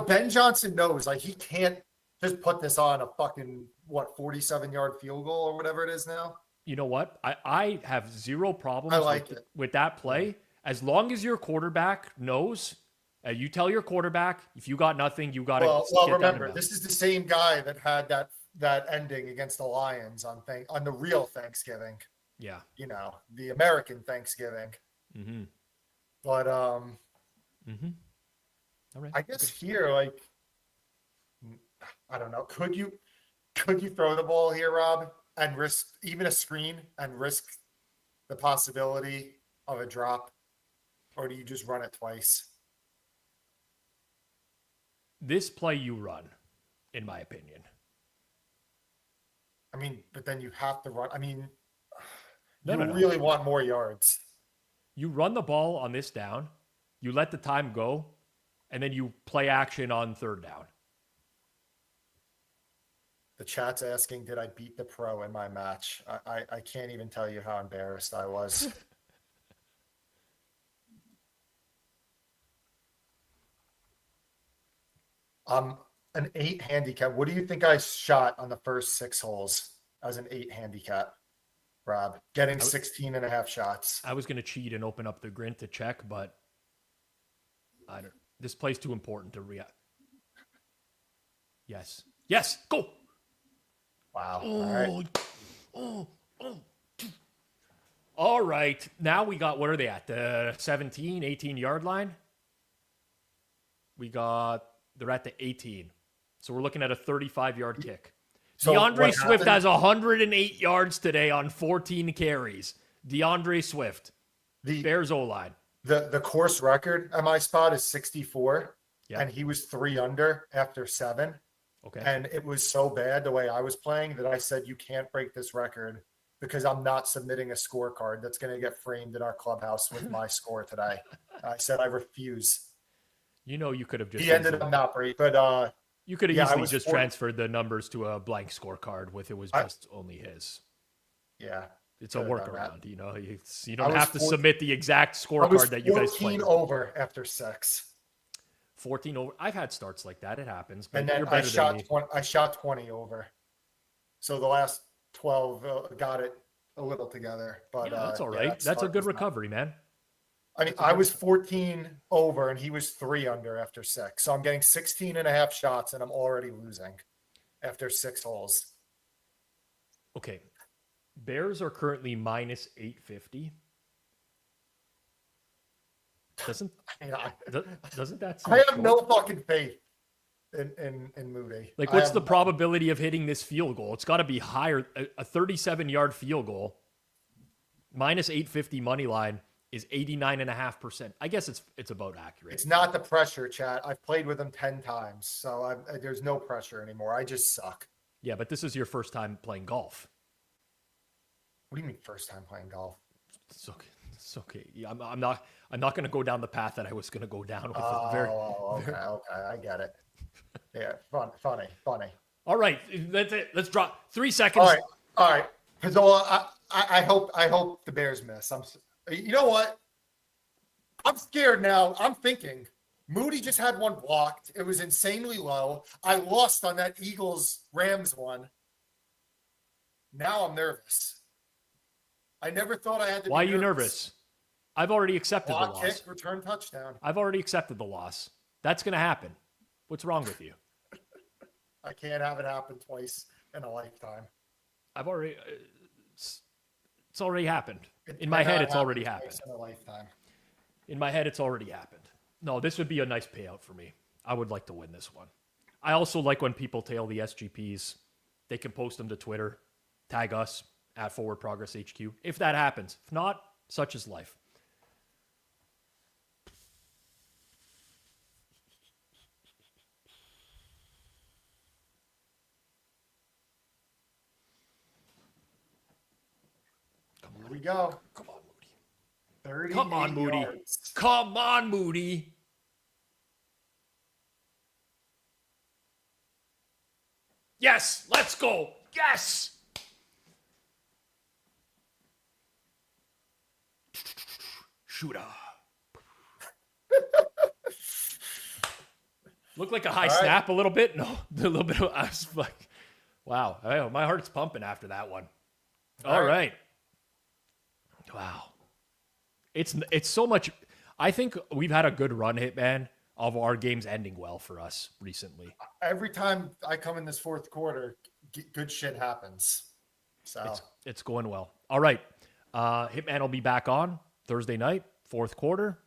Ben Johnson knows he can't just put this on a fucking 47-yard field goal or whatever it is now. You know what? I have zero problems with that play as long as your quarterback knows. You tell your quarterback if you got nothing, you got to. Well, remember, this is the same guy that had that ending against the Lions on the real Thanksgiving. Yeah. The American Thanksgiving. Mm-hmm. But Mm-hmm. All right. I guess here, I don't know. Could you throw the ball here, Rob, and risk even a screen and risk the possibility of a drop, or do you just run it twice? This play you run, in my opinion. I mean, but then you have to run. I mean, No. really want more yards. You run the ball on this down, you let the time go, and then you play action on third down. The chat's asking, did I beat the pro in my match? I can't even tell you how embarrassed I was. An 8 handicap. What do you think I shot on the first 6 holes as an 8 handicap, Rob? Getting 16 and a half shots. I was going to cheat and open up the Grint to check, but this play's too important to react. Yes, go. Wow. All right. Now we got, what are they at? The 17, 18-yard line? They're at the 18. So we're looking at a 35-yard kick. So DeAndre Swift has 108 yards today on 14 carries. DeAndre Swift, Bears O-line. The course record at my spot is 64, yeah. And he was 3 under after 7. Okay. And it was so bad the way I was playing that I said, you can't break this record because I'm not submitting a scorecard that's going to get framed in our clubhouse with my score today. I said, I refuse. You could have just. He ended up not break, but you could have easily just transferred the numbers to a blank scorecard with it was just only his. Yeah. It's a workaround, you don't have to submit the exact scorecard that you guys played. 14 over after 6. 14 over. I've had starts like that. It happens. But and then I shot 20 over. So the last 12 got it a little together. But that's all right. That's a good recovery, man. I mean, I was 14 over and he was 3 under after 6. So I'm getting 16 and a half shots and I'm already losing after 6 holes. Okay. Bears are currently minus 850. Doesn't that seem I have no fucking faith in Moody. What's the probability of hitting this field goal? It's got to be higher. A 37-yard field goal minus 850 money line is 89.5%. I guess it's about accurate. It's not the pressure, chat. I've played with him 10 times, so there's no pressure anymore. I just suck. Yeah, but this is your first time playing golf. What do you mean first time playing golf? It's okay. It's okay. Yeah, I'm not going to go down the path that I was going to go down with. Okay. I get it. Yeah, funny. All right, that's it. Let's drop 3 seconds. All right. Pizzola, I hope the Bears miss. You know what? I'm scared now. I'm thinking Moody just had one blocked. It was insanely low. I lost on that Eagles-Rams one. Now I'm nervous. I never thought I had to. Why are you nervous? I've already accepted the loss. Kick, return touchdown. I've already accepted the loss. That's going to happen. What's wrong with you? I can't have it happen twice in a lifetime. I've already, it's already happened. In my I know head, it it's already happens happened. once in a lifetime. In my head, it's already happened. No, this would be a nice payout for me. I would like to win this one. I also like when people tail the SGPs. They can post them to Twitter, tag us at Forward Progress HQ. If that happens. If not, such is life. Here we go. Come on, Moody. 30 Come on, Moody. yards. Come on, Moody. Yes, let's go. Yes. Shooter. Looked like a high snap a little bit. No, a little bit. I was like, wow. My heart's pumping after that one. All right. Wow. It's so much. I think we've had a good run, Hitman, of our games ending well for us recently. Every time I come in this fourth quarter, good shit happens. So It's going well. All right. Hitman will be back on Thursday night, fourth quarter.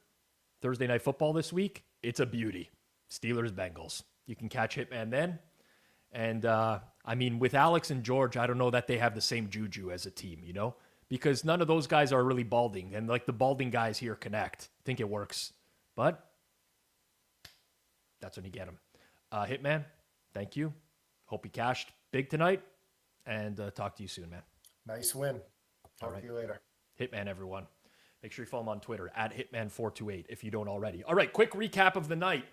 Thursday night football this week. It's a beauty. Steelers, Bengals. You can catch Hitman then. And, I mean, with Alex and George, I don't know that they have the same juju as a team, you know? Because none of those guys are really balding. And, like, the balding guys here connect. I think it works. But that's when you get them. Hitman, thank you. Hope you cashed big tonight. And talk to you soon, man. nice win. Talk to you later. Hitman, everyone. Make sure you follow him on Twitter at Hitman428 if you don't already. All right, quick recap of the night.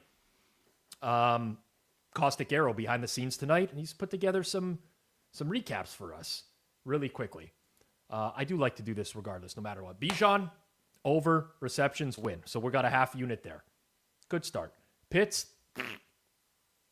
Caustic Arrow behind the scenes tonight, and he's put together some recaps for us really quickly. I do like to do this regardless, no matter what. Bijan, over, receptions, win. So we got a half unit there. Good start. Pitts,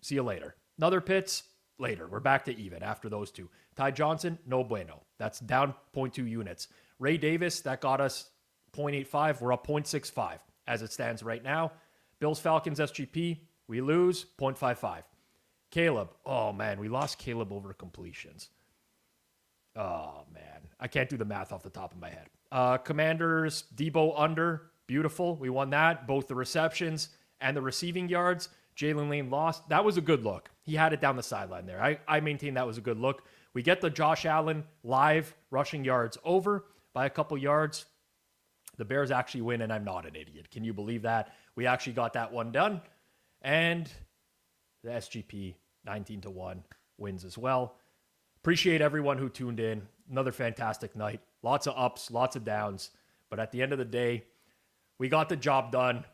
see you later. Another Pitts, later. We're back to even after those two. Ty Johnson, no bueno. That's down 0.2 units. Ray Davis, that got us 0.85. We're up 0.65 as it stands right now. Bills, Falcons, SGP, we lose 0.55. Caleb, oh man, we lost Caleb over completions. Oh man, I can't do the math off the top of my head. Commanders, Debo under, beautiful. We won that. Both the receptions and the receiving yards. Jalen Lane lost. That was a good look. He had it down the sideline there. I maintain that was a good look. We get the Josh Allen live rushing yards over by a couple yards. The Bears actually win, and I'm not an idiot. Can you believe that? We actually got that one done. And the SGP 19-1 wins as well. Appreciate everyone who tuned in. Another fantastic night. Lots of ups, lots of downs. But at the end of the day, we got the job done.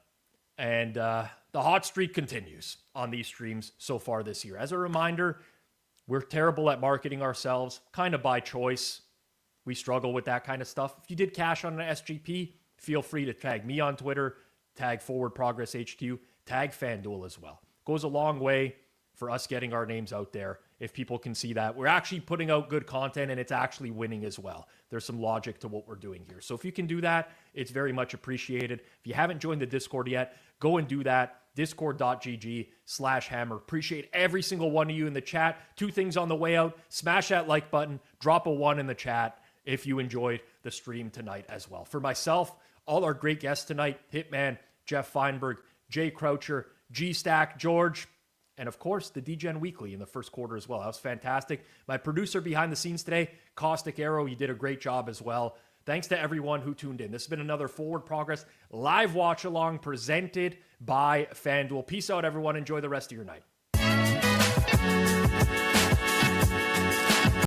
And the hot streak continues on these streams so far this year. As a reminder, we're terrible at marketing ourselves, kind of by choice. We struggle with that kind of stuff. If you did cash on an SGP, feel free to tag me on Twitter, tag Forward Progress HQ, tag FanDuel as well. Goes a long way for us getting our names out there. If people can see that we're actually putting out good content and it's actually winning as well. There's some logic to what we're doing here. So if you can do that, it's very much appreciated. If you haven't joined the Discord yet, go and do that. Discord.gg/hammer. Appreciate every single one of you in the chat. Two things on the way out. Smash that like button. Drop a 1 in the chat if you enjoyed the stream tonight as well. For myself, all our great guests tonight, Hitman, Jeff Feinberg, Jay Croucher, G-Stack, George, and of course, the DGen Weekly in the first quarter as well. That was fantastic. My producer behind the scenes today, Caustic Arrow, you did a great job as well. Thanks to everyone who tuned in. This has been another Forward Progress live watch along presented by FanDuel. Peace out, everyone. Enjoy the rest of your night.